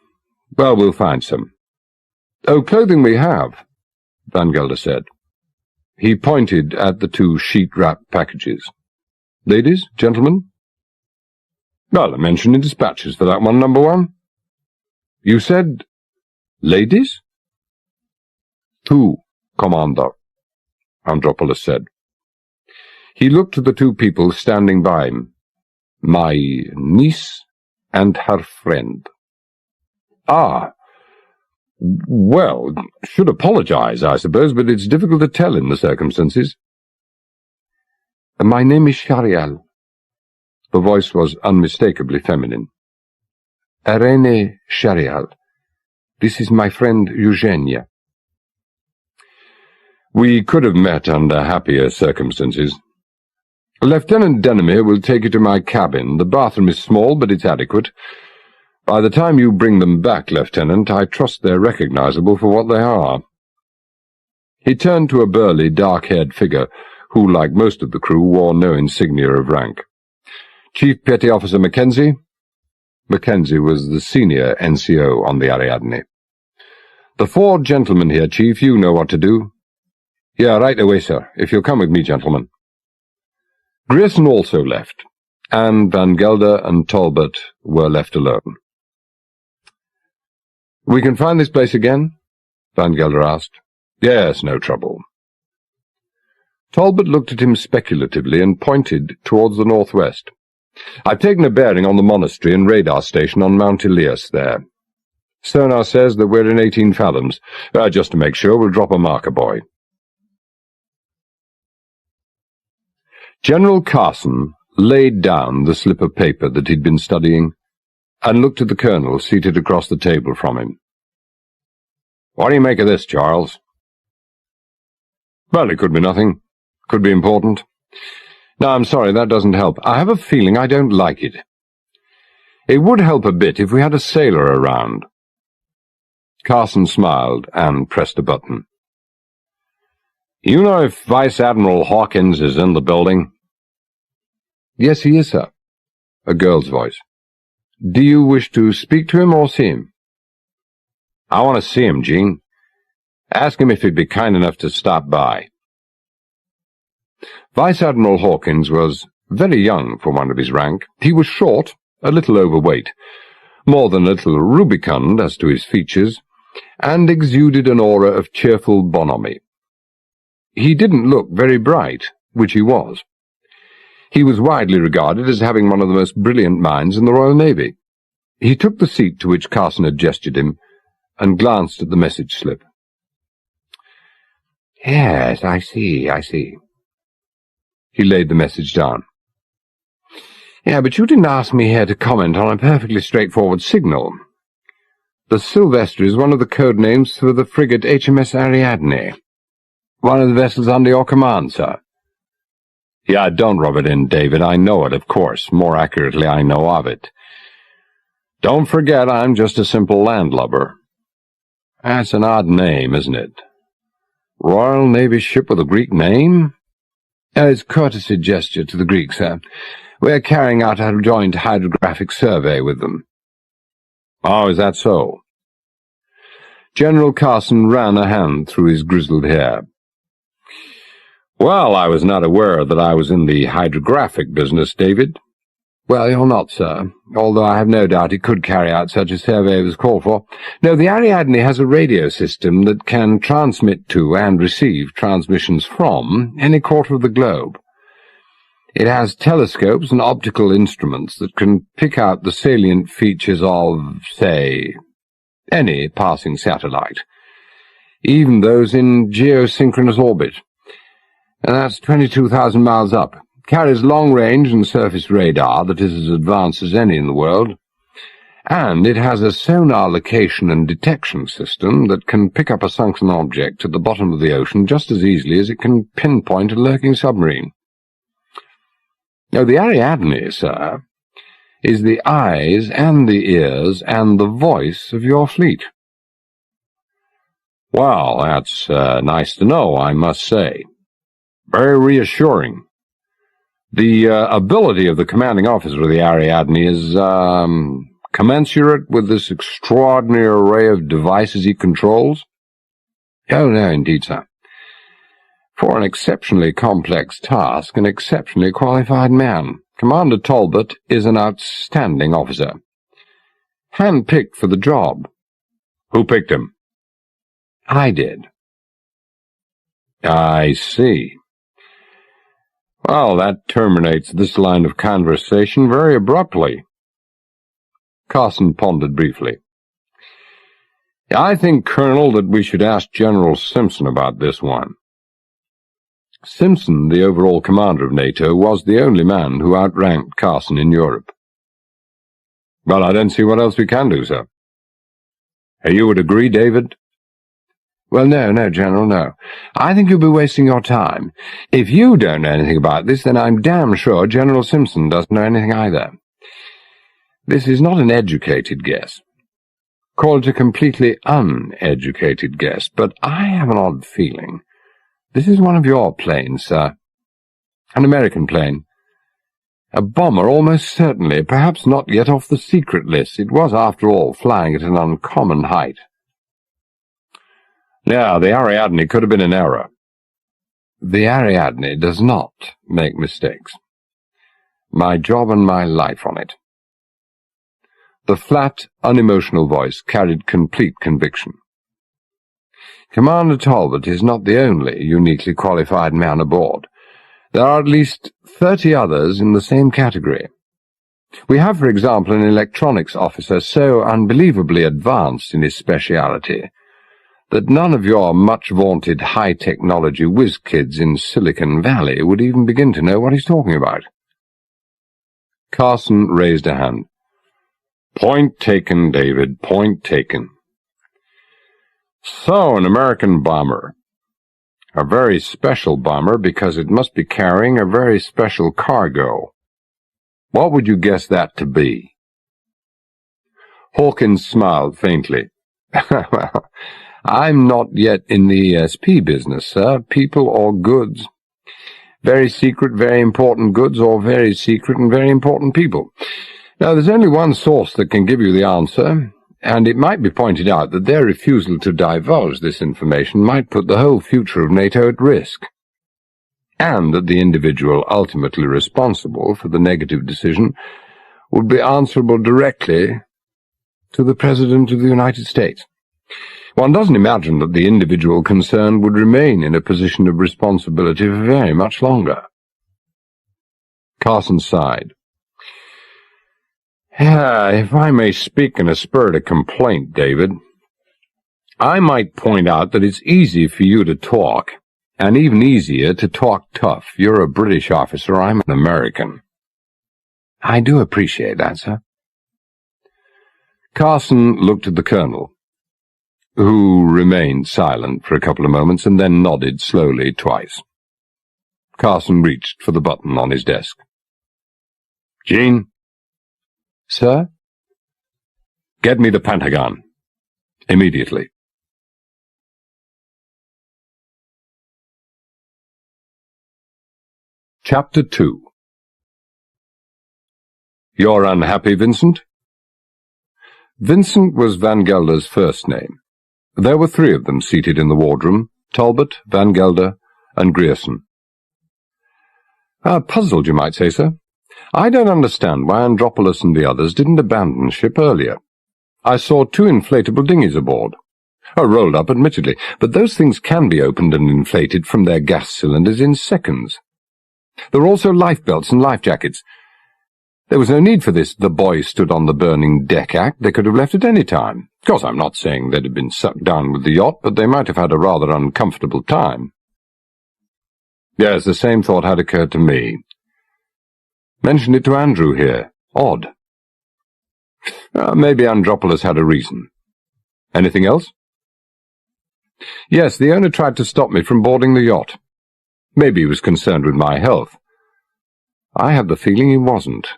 A: Well, we'll find some." "Oh, clothing we have," Van Gelder said. He pointed at the 2 sheet-wrapped packages. "Ladies, gentlemen?" "Well, I mentioned in dispatches for that one, number 1. "You said ladies?" "2, Commander," Andropoulos said. He looked at the 2 people standing by him. "My niece and her friend." Well, should apologize, I suppose, but it's difficult to tell in the circumstances." "My name is Shariel." The voice was unmistakably feminine. Irene Sharial. This is my friend Eugenia. We could have met under happier circumstances. Lieutenant Denomere will take you to my cabin. The bathroom is small, but it's adequate. By the time you bring them back, Lieutenant, I trust they're recognizable for what they are. He turned to a burly, dark-haired figure who, like most of the crew, wore no insignia of rank. Chief Petty Officer Mackenzie? Mackenzie was the senior NCO on the Ariadne. The 4 gentlemen here, Chief, you know what to do. Yeah, right away, sir, if you'll come with me, gentlemen. Grierson also left, and Van Gelder and Talbot were left alone. We can find this place again? Van Gelder asked. Yes, no trouble. Talbot looked at him speculatively and pointed towards the northwest. I've taken a bearing on the monastery and radar station on Mount Elias there. Sonar says that we're in 18 fathoms. Just to make sure, we'll drop a marker buoy. General Carson laid down the slip of paper that he'd been studying and looked at the colonel seated across the table from him. What do you make of this, Charles? Well, it could be nothing. Could be important. No, I'm sorry, that doesn't help. I have a feeling I don't like it. It would help a bit if we had a sailor around. Carson smiled and pressed a button. You know if Vice Admiral Hawkins is in the building? Yes, he is, sir. A girl's voice. Do you wish to speak to him or see him? I want to see him, Jean. Ask him if he'd be kind enough to stop by. Vice Admiral Hawkins was very young for one of his rank. He was short, a little overweight, more than a little rubicund as to his features, and exuded an aura of cheerful bonhomie. He didn't look very bright, which he was. He was widely regarded as having one of the most brilliant minds in the Royal Navy. He took the seat to which Carson had gestured him, and glanced at the message slip. Yes, I see. He laid the message down. Yeah, but you didn't ask me here to comment on a perfectly straightforward signal. The Sylvester is one of the code names for the frigate HMS Ariadne. One of the vessels under your command, sir. Yeah, don't rub it in, David. I know it, of course. More accurately, I know of it. Don't forget I'm just a simple landlubber. That's an odd name, isn't it? Royal Navy ship with a Greek name? It's a courtesy gesture to the Greeks, sir. We're carrying out a joint hydrographic survey with them. Oh, is that so? General Carson ran a hand through his grizzled hair. Well, I was not aware that I was in the hydrographic business, David. Well, you're not, sir, although I have no doubt it could carry out such a survey as called for. No, the Ariadne has a radio system that can transmit to and receive transmissions from any quarter of the globe. It has telescopes and optical instruments that can pick out the salient features of, say, any passing satellite, even those in geosynchronous orbit. And that's 22,000 miles up. Carries long-range and surface radar that is as advanced as any in the world, and it has a sonar location and detection system that can pick up a sunken object at the bottom of the ocean just as easily as it can pinpoint a lurking submarine. Now, the Ariadne, sir, is the eyes and the ears and the voice of your fleet. Well, that's nice to know, I must say. Very reassuring. The ability of the commanding officer of the Ariadne is commensurate with this extraordinary array of devices he controls? Oh, no, indeed, sir. For an exceptionally complex task, an exceptionally qualified man. Commander Talbot is an outstanding officer. Hand-picked for the job. Who picked him? I did. I see. Well, that terminates this line of conversation very abruptly. Carson pondered briefly. I think, Colonel, that we should ask General Simpson about this one. Simpson, the overall commander of NATO, was the only man who outranked Carson in Europe. Well, I don't see what else we can do, sir. You would agree, David? Well, no, General, no. I think you'll be wasting your time. If you don't know anything about this, then I'm damn sure General Simpson doesn't know anything either. This is not an educated guess. Call it a completely uneducated guess, but I have an odd feeling. This is one of your planes, sir. An American plane. A bomber, almost certainly, perhaps not yet off the secret list. It was, after all, flying at an uncommon height. Yeah, the Ariadne could have been an error. The Ariadne does not make mistakes. My job and my life on it. The flat, unemotional voice carried complete conviction. Commander Talbot is not the only uniquely qualified man aboard. There are at least 30 others in the same category. We have, for example, an electronics officer so unbelievably advanced in his speciality that none of your much-vaunted high-technology whiz-kids in Silicon Valley would even begin to know what he's talking about. Carson raised a hand. Point taken, David, point taken. So, an American bomber. A very special bomber because it must be carrying a very special cargo. What would you guess that to be? Hawkins smiled faintly. Well, I'm not yet in the ESP business, sir. People or goods. Very secret, very important goods, or very secret and very important people. Now, there's only one source that can give you the answer, and it might be pointed out that their refusal to divulge this information might put the whole future of NATO at risk, and that the individual ultimately responsible for the negative decision would be answerable directly to the President of the United States. One doesn't imagine that the individual concerned would remain in a position of responsibility for very much longer. Carson sighed. If I may speak in a spirit of complaint, David, I might point out that it's easy for you to talk, and even easier to talk tough. You're a British officer, I'm an American. I do appreciate that, sir. Carson looked at the colonel, who remained silent for a couple of moments and then nodded slowly twice. Carson reached for the button on his desk. Jean? Sir? Get me the Pentagon. Immediately. Chapter 2. You're unhappy, Vincent? Vincent was Van Gelder's first name. There were 3 of them seated in the wardroom, Talbot, Van Gelder, and Grierson. Puzzled, you might say, sir. I don't understand why Andropolis and the others didn't abandon ship earlier. I saw 2 inflatable dinghies aboard. Rolled up, admittedly, but those things can be opened and inflated from their gas cylinders in seconds. There were also life belts and life jackets. There was no need for this "the boy stood on the burning deck" act. They could have left at any time. Of course, I'm not saying they'd have been sucked down with the yacht, but they might have had a rather uncomfortable time. Yes, the same thought had occurred to me. Mentioned it to Andrew here. Odd. Maybe Andropolis had a reason. Anything else? Yes, the owner tried to stop me from boarding the yacht. Maybe he was concerned with my health. I have the feeling he wasn't.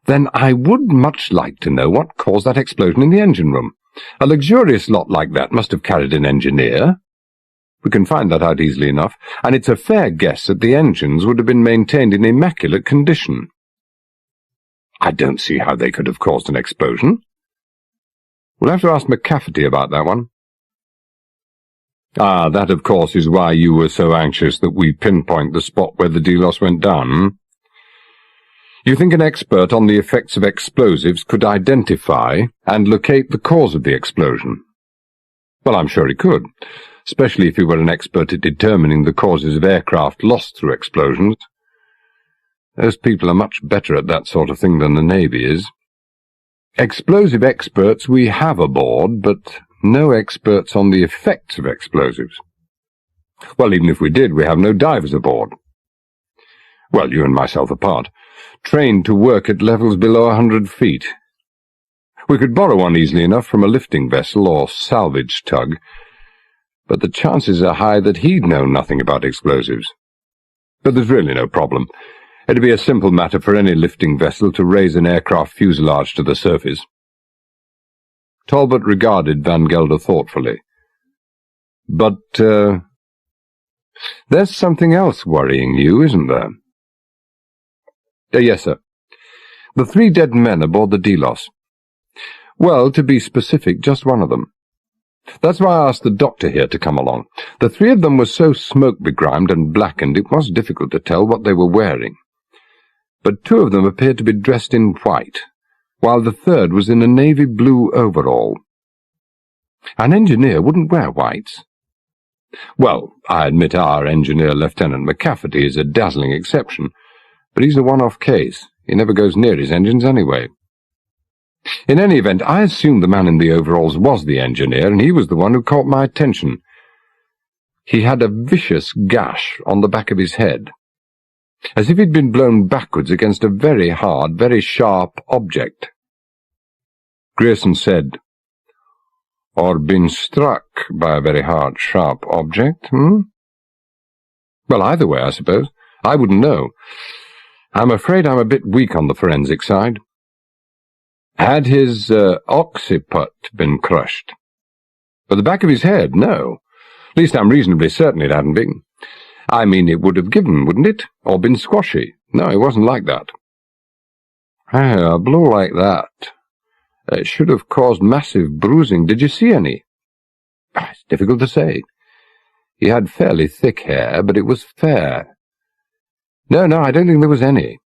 A: Then I would much like to know what caused that explosion in the engine room. A luxurious lot like that must have carried an engineer. We can find that out easily enough, and it's a fair guess that the engines would have been maintained in immaculate condition. I don't see how they could have caused an explosion. We'll have to ask McCafferty about that one. That, of course, is why you were so anxious that we pinpoint the spot where the Delos went down. You think an expert on the effects of explosives could identify and locate the cause of the explosion? Well, I'm sure he could, especially if he were an expert at determining the causes of aircraft lost through explosions. Those people are much better at that sort of thing than the Navy is. Explosive experts we have aboard, but no experts on the effects of explosives. Well, even if we did, we have no divers aboard. Well, you and myself apart, trained to work at levels below 100 feet. We could borrow one easily enough from a lifting vessel or salvage tug, but the chances are high that he'd know nothing about explosives. But there's really no problem. It'd be a simple matter for any lifting vessel to raise an aircraft fuselage to the surface. Talbot regarded Van Gelder thoughtfully. But, there's something else worrying you, isn't there? Yes, sir. The 3 dead men aboard the Delos. Well, to be specific, just one of them. That's why I asked the doctor here to come along. The 3 of them were so smoke-begrimed and blackened it was difficult to tell what they were wearing. But 2 of them appeared to be dressed in white, while the 3rd was in a navy blue overall. An engineer wouldn't wear whites. Well, I admit our engineer, Lieutenant McCafferty, is a dazzling exception, but he's a one-off case. He never goes near his engines anyway. In any event, I assumed the man in the overalls was the engineer, and he was the one who caught my attention. He had a vicious gash on the back of his head, as if he'd been blown backwards against a very hard, very sharp object. Grayson said, "Or been struck by a very hard, sharp object, Well, either way, I suppose. I wouldn't know. I'm afraid I'm a bit weak on the forensic side." Had his occiput been crushed? But the back of his head, no. At least I'm reasonably certain it hadn't been. I mean, it would have given, wouldn't it? Or been squashy. No, it wasn't like that. A blow like that. It should have caused massive bruising. Did you see any? It's difficult to say. He had fairly thick hair, but it was fair. No, I don't think there was any.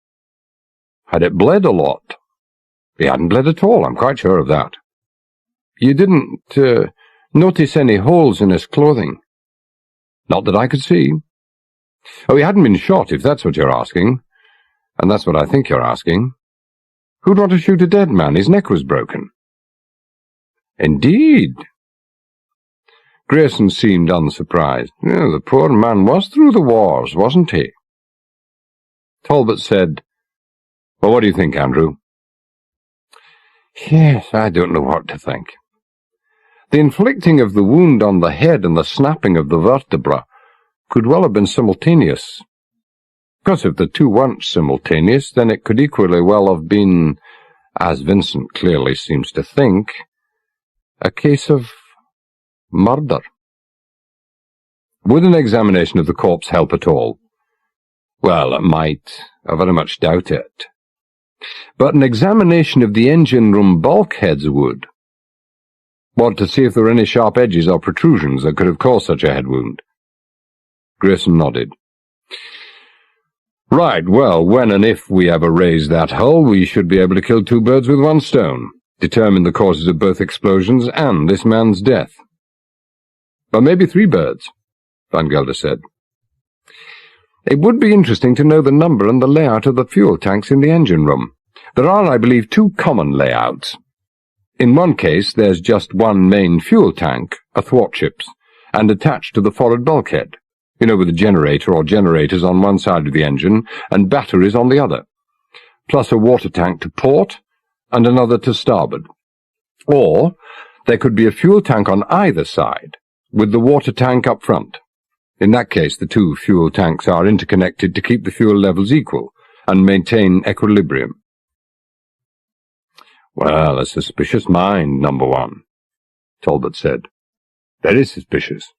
A: Had it bled a lot? He hadn't bled at all, I'm quite sure of that. You didn't notice any holes in his clothing? Not that I could see. Oh, he hadn't been shot, if that's what you're asking. And that's what I think you're asking. Who'd want to shoot a dead man? His neck was broken. Indeed. Grayson seemed unsurprised. Oh, the poor man was through the wars, wasn't he? Talbot said, "Well, what do you think, Andrew?" Yes, I don't know what to think. The inflicting of the wound on the head and the snapping of the vertebra could well have been simultaneous. Because if the 2 weren't simultaneous, then it could equally well have been, as Vincent clearly seems to think, a case of murder. Would an examination of the corpse help at all? Well, it might. I very much doubt it. But an examination of the engine room bulkheads would. What, to see if there were any sharp edges or protrusions that could have caused such a head wound? Grayson nodded. Right, well, when and if we ever raise that hull, we should be able to kill 2 birds with 1 stone, determine the causes of both explosions and this man's death. But maybe 3 birds, Van Gelder said. It would be interesting to know the number and the layout of the fuel tanks in the engine room. There are, I believe, 2 common layouts. In one case, there's just one main fuel tank, athwartships, and attached to the forward bulkhead, with a generator or generators on one side of the engine and batteries on the other, plus a water tank to port and another to starboard. Or there could be a fuel tank on either side, with the water tank up front. In that case, the 2 fuel tanks are interconnected to keep the fuel levels equal and maintain equilibrium. Well, a suspicious mind, number 1, Talbot said. Very suspicious.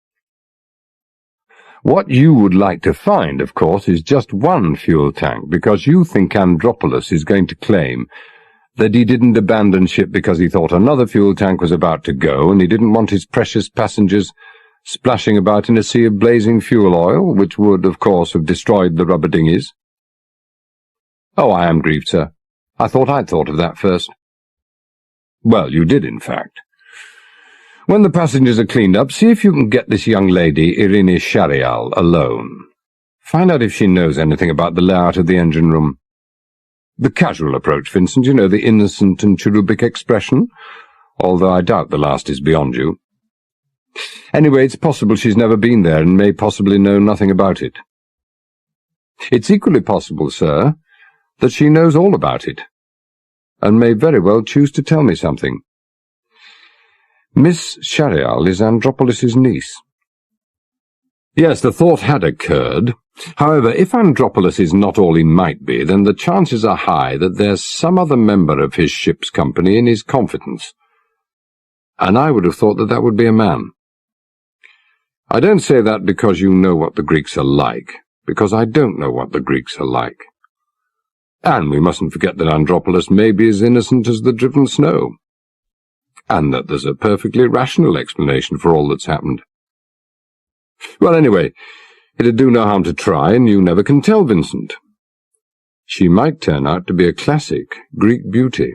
A: What you would like to find, of course, is just one fuel tank, because you think Andropolis is going to claim that he didn't abandon ship because he thought another fuel tank was about to go, and he didn't want his precious passengers splashing about in a sea of blazing fuel oil, which would, of course, have destroyed the rubber dinghies. Oh, I am grieved, sir. I thought I'd thought of that first. Well, you did, in fact. When the passengers are cleaned up, see if you can get this young lady, Irini Sharial, alone. Find out if she knows anything about the layout of the engine room. The casual approach, Vincent, the innocent and cherubic expression, although I doubt the last is beyond you. Anyway, it's possible she's never been there and may possibly know nothing about it. It's equally possible, sir, that she knows all about it, and may very well choose to tell me something. Miss Sharial is Andropolis's niece. Yes, the thought had occurred. However, if Andropolis is not all he might be, then the chances are high that there's some other member of his ship's company in his confidence. And I would have thought that that would be a man. I don't say that because you know what the Greeks are like, because I don't know what the Greeks are like. And we mustn't forget that Andropolis may be as innocent as the driven snow, and that there's a perfectly rational explanation for all that's happened. Well, anyway, it'd do no harm to try, and you never can tell, Vincent. She might turn out to be a classic Greek beauty.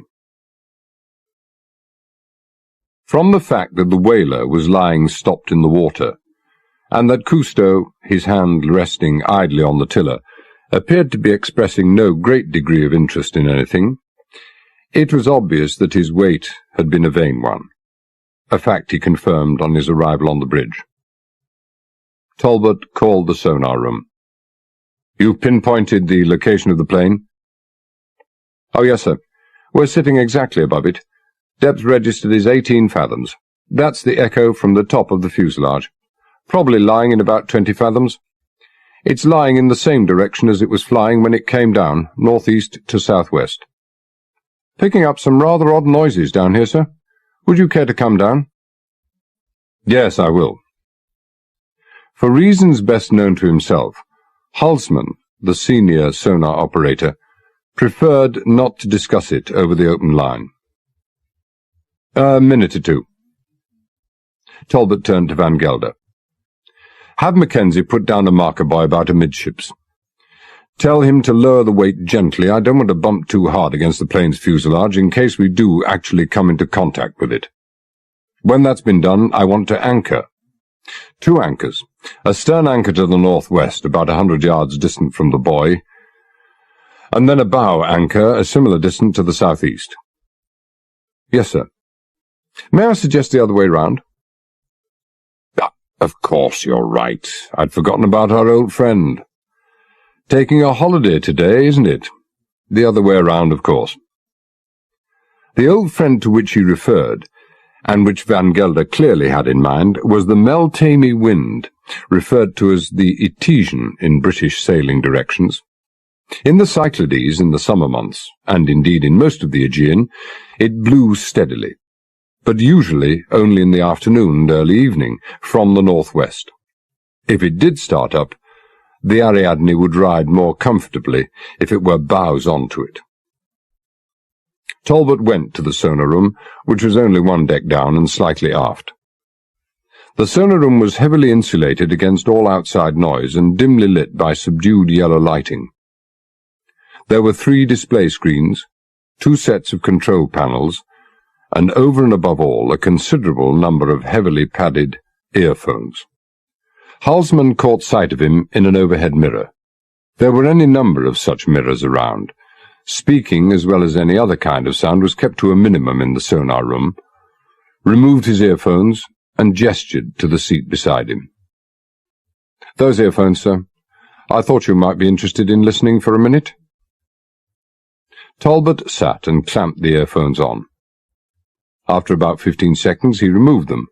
A: From the fact that the whaler was lying stopped in the water, and that Cousteau, his hand resting idly on the tiller, appeared to be expressing no great degree of interest in anything, it was obvious that his wait had been a vain one, a fact he confirmed on his arrival on the bridge. Talbot called the sonar room. "You've pinpointed the location of the plane?" "Oh, yes, sir. We're sitting exactly above it. Depth registered is 18 fathoms. That's the echo from the top of the fuselage. Probably lying in about 20 fathoms. It's lying in the same direction as it was flying when it came down, northeast to southwest. Picking up some rather odd noises down here, sir. Would you care to come down?" "Yes, I will." For reasons best known to himself, Halsman, the senior sonar operator, preferred not to discuss it over the open line. "A minute or two." Talbot turned to Van Gelder. "Have Mackenzie put down a marker buoy about amidships. Tell him to lower the weight gently. I don't want to bump too hard against the plane's fuselage in case we do actually come into contact with it. When that's been done, I want to anchor. 2 anchors. A stern anchor to the northwest, about 100 yards distant from the buoy, and then a bow anchor a similar distance to the southeast." "Yes, sir. May I suggest the other way round?" "Of course you're right. I'd forgotten about our old friend. Taking a holiday today, isn't it? The other way round, of course." The old friend to which he referred, and which Van Gelder clearly had in mind, was the Meltemi wind, referred to as the Etesian in British sailing directions. In the Cyclades in the summer months, and indeed in most of the Aegean, it blew steadily, but usually only in the afternoon and early evening, from the northwest. If it did start up, the Ariadne would ride more comfortably if it were bows on to it. Talbot went to the sonar room, which was only 1 deck down and slightly aft. The sonar room was heavily insulated against all outside noise and dimly lit by subdued yellow lighting. There were 3 display screens, 2 sets of control panels, and over and above all a considerable number of heavily padded earphones. Halsman caught sight of him in an overhead mirror. There were any number of such mirrors around. Speaking, as well as any other kind of sound, was kept to a minimum in the sonar room, removed his earphones, and gestured to the seat beside him. "Those earphones, sir. I thought you might be interested in listening for a minute." Talbot sat and clamped the earphones on. After about 15 seconds he removed them,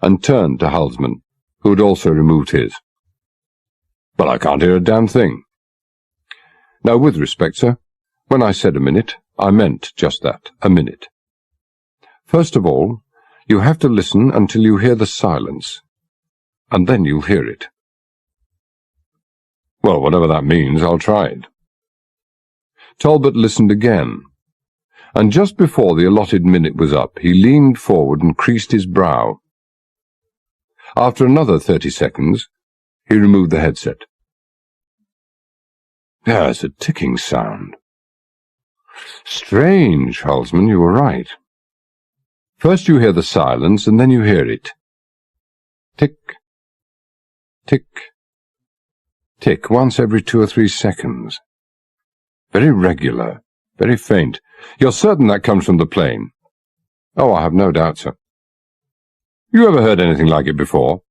A: and turned to Halsman, who had also removed his. "But I can't hear a damn thing." "Now, with respect, sir, when I said a minute, I meant just that, a minute. First of all, you have to listen until you hear the silence, and then you'll hear it." "Well, whatever that means, I'll try it." Talbot listened again, and just before the allotted minute was up, he leaned forward and creased his brow. After another 30 seconds, he removed the headset. "There's a ticking sound." "Strange, Halsman, you were right. First you hear the silence, and then you hear it. Tick, tick, tick, once every 2 or 3 seconds. Very regular, very faint. You're certain that comes from the plane?" "Oh, I have no doubt, sir." You ever heard anything like it before?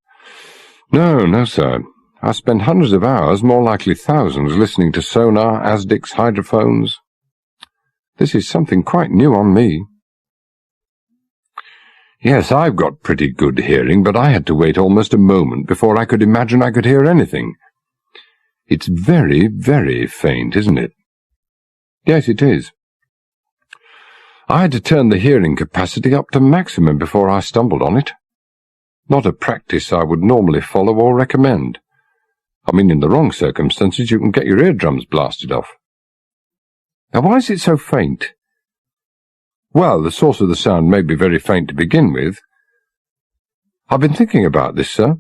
A: No, sir. I spent hundreds of hours, more likely thousands, listening to sonar, ASDICs, hydrophones. This is something quite new on me. Yes, I've got pretty good hearing, but I had to wait almost a moment before I could imagine I could hear anything. It's very, very faint, isn't it? Yes, it is. I had to turn the hearing capacity up to maximum before I stumbled on it. Not a practice I would normally follow or recommend. I mean, in the wrong circumstances, you can get your eardrums blasted off. Now, why is it so faint? Well, the source of the sound may be very faint to begin with. I've been thinking about this, sir.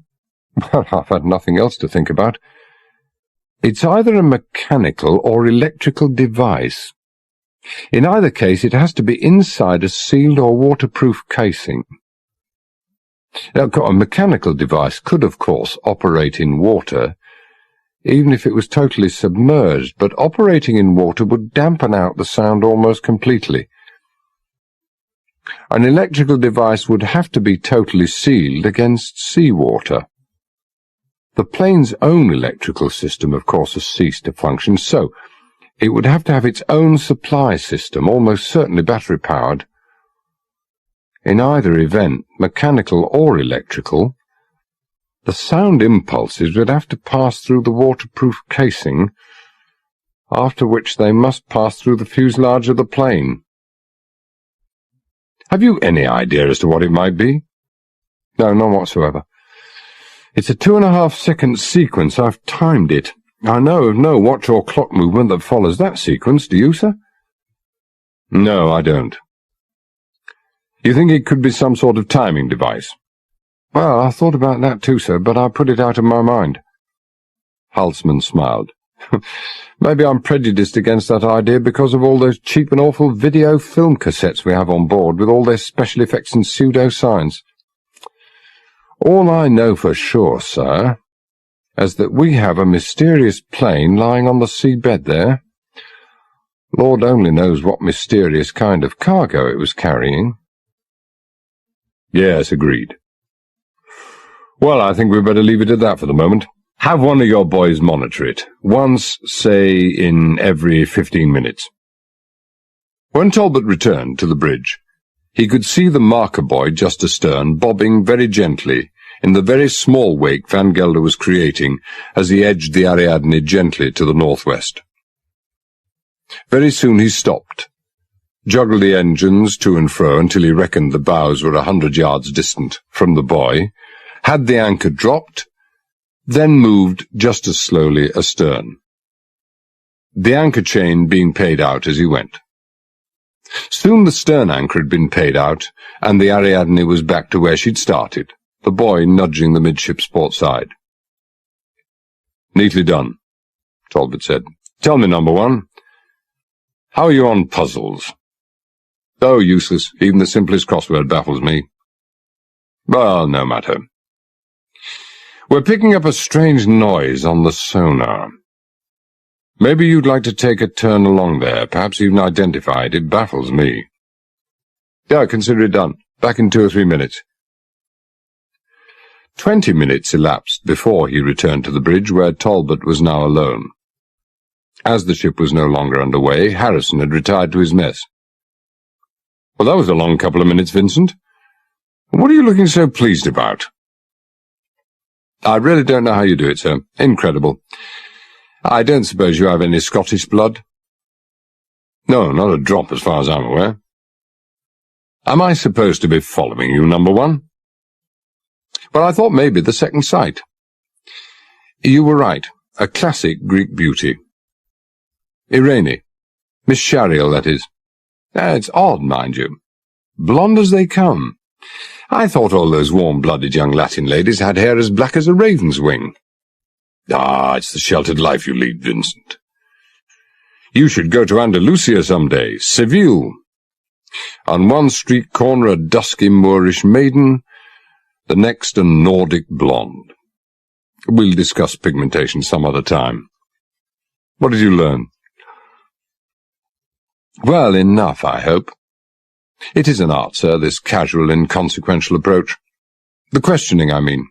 A: Well, I've had nothing else to think about. It's either a mechanical or electrical device. In either case, it has to be inside a sealed or waterproof casing. Now, a mechanical device could, of course, operate in water, even if it was totally submerged, but operating in water would dampen out the sound almost completely. An electrical device would have to be totally sealed against seawater. The plane's own electrical system, of course, has ceased to function, so it would have to have its own supply system, almost certainly battery-powered. In either event, mechanical or electrical, the sound impulses would have to pass through the waterproof casing, after which they must pass through the fuselage of the plane. Have you any idea as to what it might be? No, none whatsoever. It's a 2.5-second sequence. I've timed it. I know of no watch or clock movement that follows that sequence. Do you, sir? No, I don't. You think it could be some sort of timing device? Well, I thought about that too, sir, but I put it out of my mind. Halsman smiled. Maybe I'm prejudiced against that idea because of all those cheap and awful video film cassettes we have on board with all their special effects and pseudo-science. All I know for sure, sir, is that we have a mysterious plane lying on the seabed there. Lord only knows what mysterious kind of cargo it was carrying. Yes, agreed. Well, I think we'd better leave it at that for the moment. Have one of your boys monitor it, once, say, in every 15 minutes. When Talbot returned to the bridge, he could see the marker buoy just astern bobbing very gently in the very small wake Van Gelder was creating as he edged the Ariadne gently to the northwest. Very soon he stopped, juggled the engines to and fro until he reckoned the bows were 100 yards distant from the buoy, had the anchor dropped, then moved just as slowly astern, the anchor chain being paid out as he went. Soon the stern anchor had been paid out, and the Ariadne was back to where she'd started, the buoy nudging the midship's port side. Neatly done, Talbot said. Tell me, number one, how are you on puzzles? Oh, useless. Even the simplest crossword baffles me. Well, no matter. We're picking up a strange noise on the sonar. Maybe you'd like to take a turn along there, perhaps even identify it. It baffles me. Yeah, consider it done. Back in 2 or 3 minutes. 20 minutes elapsed before he returned to the bridge, where Talbot was now alone. As the ship was no longer under way, Harrison had retired to his mess. Well, that was a long couple of minutes, Vincent. What are you looking so pleased about? I really don't know how you do it, sir. Incredible. I don't suppose you have any Scottish blood? No, not a drop as far as I'm aware. Am I supposed to be following you, number one? Well, I thought maybe the second sight. You were right. A classic Greek beauty. Irene. Miss Shariel, that is. It's odd, mind you. Blonde as they come. I thought all those warm-blooded young Latin ladies had hair as black as a raven's wing. Ah, it's the sheltered life you lead, Vincent. You should go to Andalusia some day, Seville. On one street corner a dusky Moorish maiden, the next a Nordic blonde. We'll discuss pigmentation some other time. What did you learn? Well, enough, I hope. It is an art, sir, this casual, inconsequential approach. The questioning, I mean.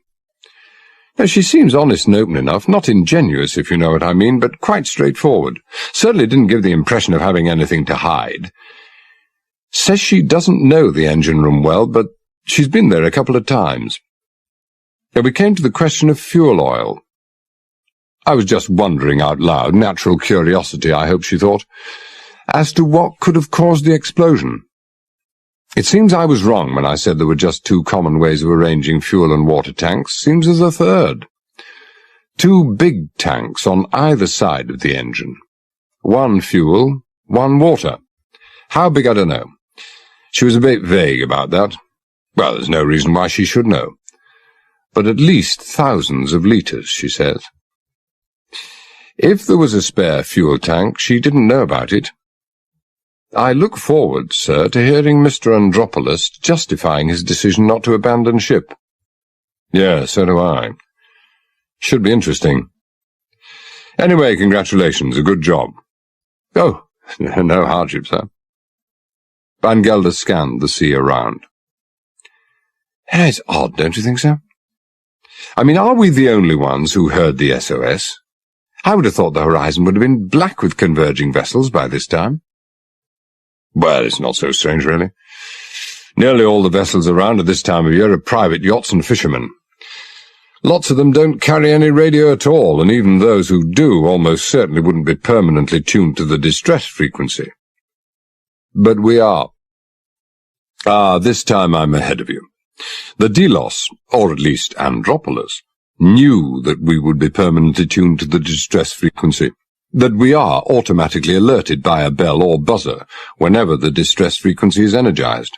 A: Now, she seems honest and open enough, not ingenuous, if you know what I mean, but quite straightforward. Certainly didn't give the impression of having anything to hide. Says she doesn't know the engine room well, but she's been there a couple of times. Now, we came to the question of fuel oil. I was just wondering out loud, natural curiosity, I hope she thought, as to what could have caused the explosion. It seems I was wrong when I said there were just two common ways of arranging fuel and water tanks. Seems there's a third. Two big tanks on either side of the engine. One fuel, one water. How big, I don't know. She was a bit vague about that. Well, there's no reason why she should know. But at least thousands of litres, she says. If there was a spare fuel tank, she didn't know about it. I look forward, sir, to hearing Mr. Andropoulos justifying his decision not to abandon ship. Yes, so do I. Should be interesting. Anyway, congratulations, a good job. Oh, no hardship, sir. Van Gelder scanned the sea around. It's odd, don't you think so? I mean, are we the only ones who heard the SOS? I would have thought the horizon would have been black with converging vessels by this time. Well, it's not so strange, really. Nearly all the vessels around at this time of year are private yachts and fishermen. Lots of them don't carry any radio at all, and even those who do almost certainly wouldn't be permanently tuned to the distress frequency. But we are. This time I'm ahead of you. The Delos, or at least Andropoulos, knew that we would be permanently tuned to the distress frequency. That we are automatically alerted by a bell or buzzer whenever the distress frequency is energized.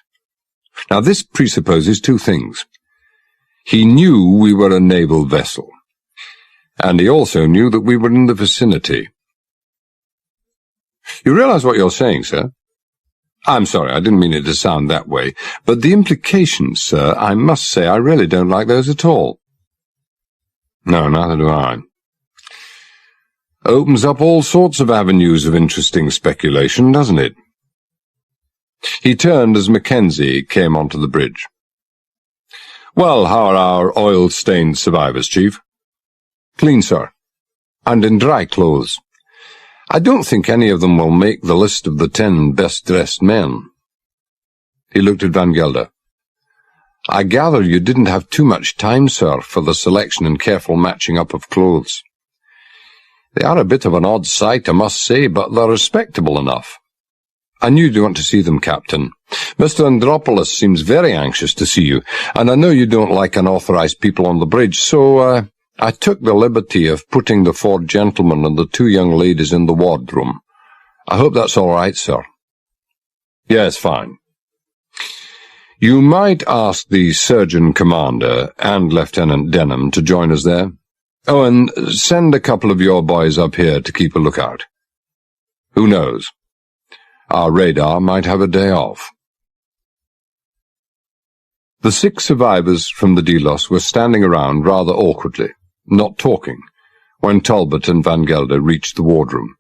A: Now, this presupposes two things. He knew we were a naval vessel, and he also knew that we were in the vicinity. You realize what you're saying, sir? I'm sorry, I didn't mean it to sound that way, but the implications, sir, I must say I really don't like those at all. No, neither do I. Opens up all sorts of avenues of interesting speculation, doesn't it? He turned as Mackenzie came onto the bridge. Well, how are our oil-stained survivors, Chief? Clean, sir, and in dry clothes. I don't think any of them will make the list of the 10 best-dressed men. He looked at Van Gelder. I gather you didn't have too much time, sir, for the selection and careful matching up of clothes. They are a bit of an odd sight, I must say, but they're respectable enough. I knew you'd want to see them, Captain. Mr. Andropoulos seems very anxious to see you, and I know you don't like unauthorized people on the bridge, so, I took the liberty of putting the 4 gentlemen and the 2 young ladies in the wardroom. I hope that's all right, sir. Yes, fine. You might ask the Surgeon Commander and Lieutenant Denham to join us there. Oh, and send a couple of your boys up here to keep a lookout. Who knows? Our radar might have a day off. The 6 survivors from the Delos were standing around rather awkwardly, not talking, when Talbot and Van Gelder reached the wardroom.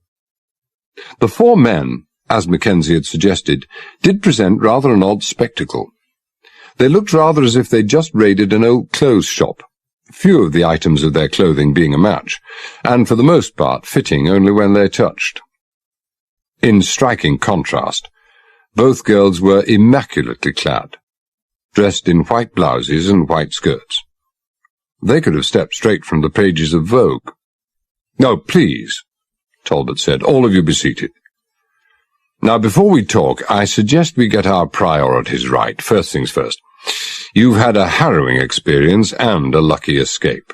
A: The 4 men, as Mackenzie had suggested, did present rather an odd spectacle. They looked rather as if they'd just raided an old clothes shop, few of the items of their clothing being a match, and for the most part fitting only when they touched. In striking contrast, both girls were immaculately clad, dressed in white blouses and white skirts. They could have stepped straight from the pages of Vogue. "No, please," Talbot said. "All of you be seated. Now, before we talk, I suggest we get our priorities right. First things first. You've had a harrowing experience and a lucky escape.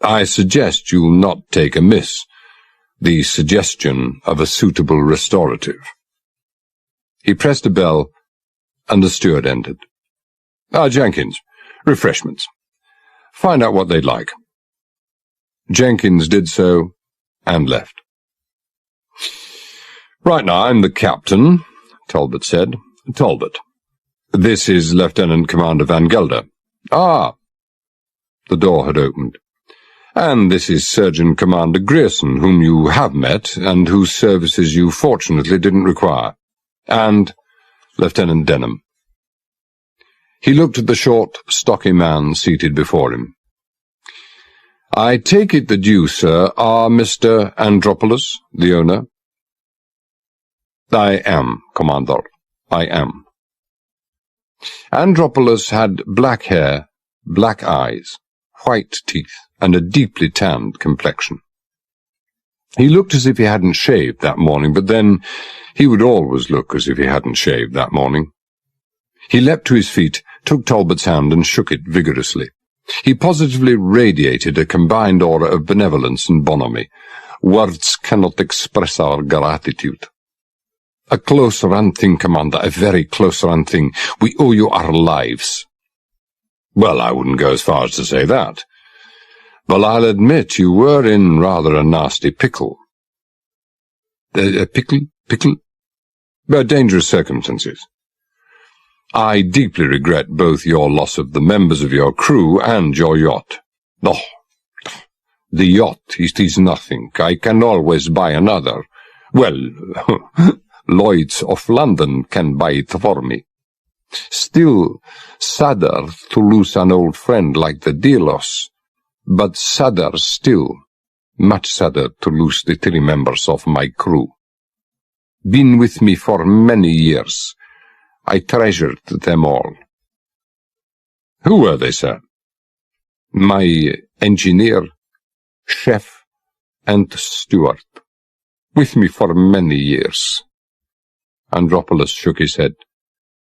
A: I suggest you'll not take amiss the suggestion of a suitable restorative." He pressed a bell, and the steward entered. Jenkins, refreshments. Find out what they'd like." Jenkins did so, and left. "Right now, I'm the captain," Talbot said. "Talbot. This is Lieutenant Commander Van Gelder." "Ah." The door had opened. "And this is Surgeon Commander Grierson, whom you have met, and whose services you fortunately didn't require. And Lieutenant Denham." He looked at the short, stocky man seated before him. "I take it that you, sir, are Mr. Andropoulos, the owner?" "I am, Commander, I am." Andropoulos had black hair, black eyes, white teeth, and a deeply tanned complexion. He looked as if he hadn't shaved that morning, but then he would always look as if he hadn't shaved that morning. He leapt to his feet, took Talbot's hand, and shook it vigorously. He positively radiated a combined aura of benevolence and bonhomie. Words cannot express our gratitude. "A close run thing, Commander, a very close run thing. We owe you our lives." "Well, I wouldn't go as far as to say that. But I'll admit you were in rather a nasty pickle." A pickle? Dangerous circumstances. "I deeply regret both your loss of the members of your crew and your yacht." "Oh, the yacht, it is nothing. I can always buy another. Well, Lloyd's of London can buy it for me. Still sadder to lose an old friend like the Delos, but sadder still, much sadder to lose the 3 members of my crew. Been with me for many years. I treasured them all." "Who were they, sir?" "My engineer, chef, and steward. With me for many years." Andropoulos shook his head.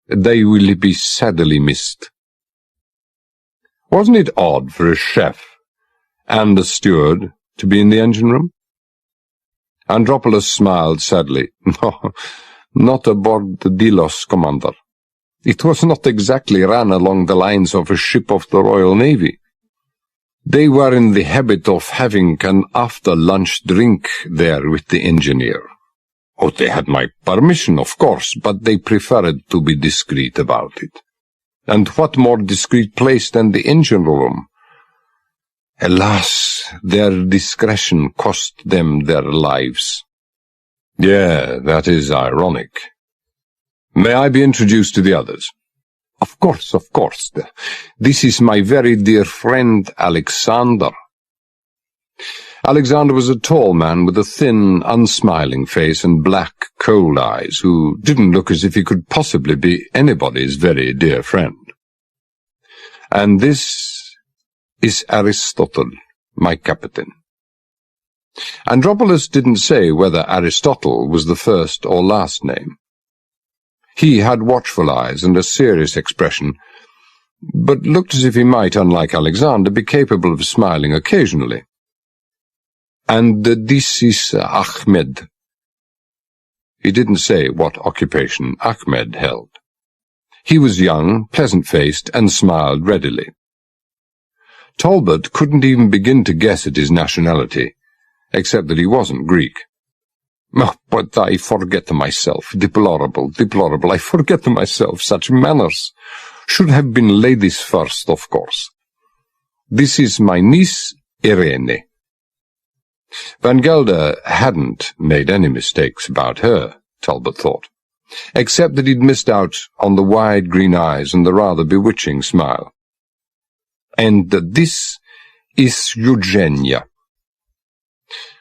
A: "They will be sadly missed." "Wasn't it odd for a chef and a steward to be in the engine-room?" Andropoulos smiled sadly. "No, not aboard the Delos, Commander. It was not exactly run along the lines of a ship of the Royal Navy. They were in the habit of having an after-lunch drink there with the engineer. Oh, they had my permission, of course, but they preferred to be discreet about it. And what more discreet place than the engine-room? Alas, their discretion cost them their lives." "Yeah, that is ironic. May I be introduced to the others?" Of course. This is my very dear friend, Alexander." Alexander was a tall man with a thin, unsmiling face and black, cold eyes, who didn't look as if he could possibly be anybody's very dear friend. "And this is Aristotle, my captain." Andropoulos didn't say whether Aristotle was the first or last name. He had watchful eyes and a serious expression, but looked as if he might, unlike Alexander, be capable of smiling occasionally. "And this is Ahmed." He didn't say what occupation Ahmed held. He was young, pleasant-faced, and smiled readily. Talbot couldn't even begin to guess at his nationality, except that he wasn't Greek. "Oh, but I forget myself. Deplorable. I forget myself. Such manners. Should have been ladies first, of course. This is my niece, Irene." Van Gelder hadn't made any mistakes about her, Talbot thought, except that he'd missed out on the wide green eyes and the rather bewitching smile. "And this is Eugenia."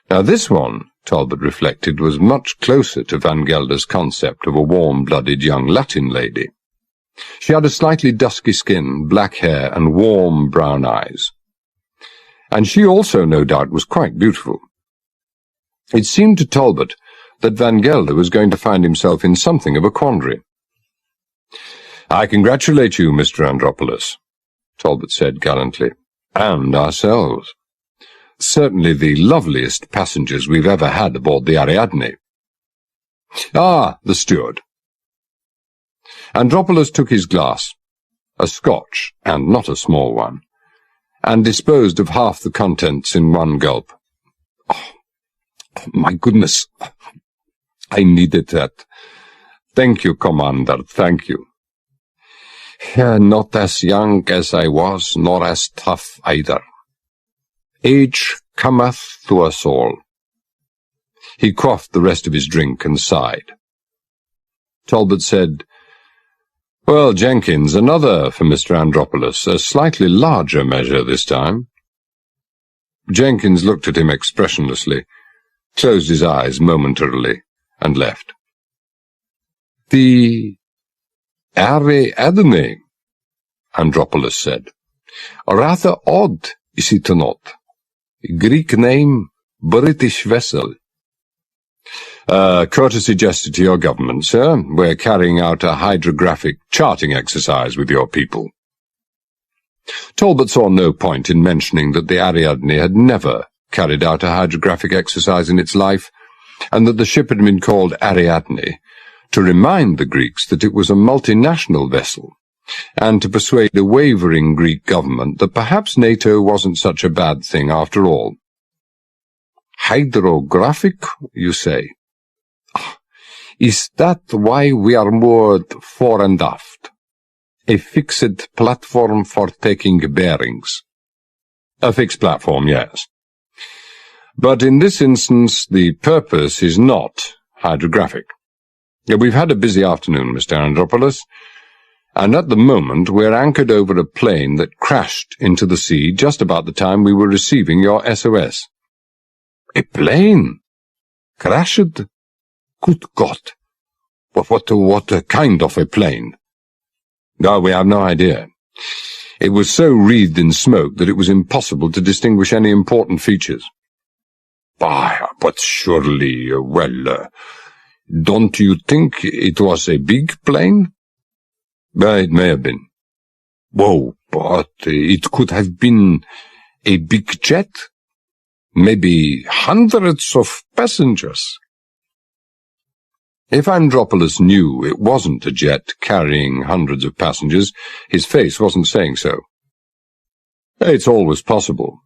A: Now this one, Talbot reflected, was much closer to Van Gelder's concept of a warm-blooded young Latin lady. She had a slightly dusky skin, black hair, and warm brown eyes. And she also, no doubt, was quite beautiful. It seemed to Talbot that Van Gelder was going to find himself in something of a quandary. "I congratulate you, Mr. Andropoulos," Talbot said gallantly, "and ourselves. Certainly the loveliest passengers we've ever had aboard the Ariadne." "Ah, the steward." Andropoulos took his glass, a Scotch, and not a small one, and disposed of half the contents in one gulp. "Oh, my goodness, I needed that. Thank you, Commander, thank you. Not as young as I was, nor as tough either. Age cometh to us all." He quaffed the rest of his drink and sighed. Talbot said, Well, Jenkins, another for Mr. Andropoulos, a slightly larger measure this time. Jenkins looked at him expressionlessly, closed his eyes momentarily, and left. The Ariadne, Andropoulos said. Rather odd, is it not? Greek name, British vessel. Courtesy gesture to your government, sir. We're carrying out a hydrographic charting exercise with your people. Talbot saw no point in mentioning that the Ariadne had never carried out a hydrographic exercise in its life, and that the ship had been called Ariadne to remind the Greeks that it was a multinational vessel, and to persuade a wavering Greek government that perhaps NATO wasn't such a bad thing after all. Hydrographic, you say? Is that why we are moored fore and aft? A fixed platform for taking bearings? A fixed platform, yes. But in this instance, the purpose is not hydrographic. We've had a busy afternoon, Mr. Andropoulos, and at the moment we're anchored over a plane that crashed into the sea just about the time we were receiving your SOS. A plane? Crashed? Good God! What kind of a plane? Oh, we have no idea. It was so wreathed in smoke that it was impossible to distinguish any important features. But surely, don't you think it was a big plane? It may have been. Whoa, but it could have been a big jet. Maybe hundreds of passengers. If Andropoulos knew it wasn't a jet carrying hundreds of passengers, his face wasn't saying so. It's always possible.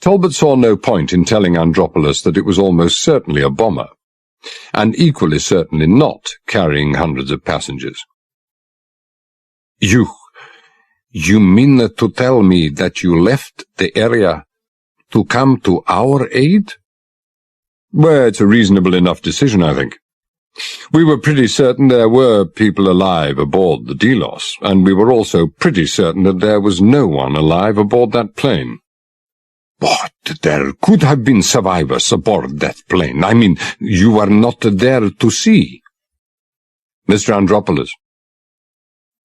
A: Talbot saw no point in telling Andropoulos that it was almost certainly a bomber, and equally certainly not carrying hundreds of passengers. You mean to tell me that you left the area to come to our aid? Well, it's a reasonable enough decision, I think. We were pretty certain there were people alive aboard the Delos, and we were also pretty certain that there was no one alive aboard that plane. But there could have been survivors aboard that plane. I mean, you were not there to see. Mr. Andropoulos.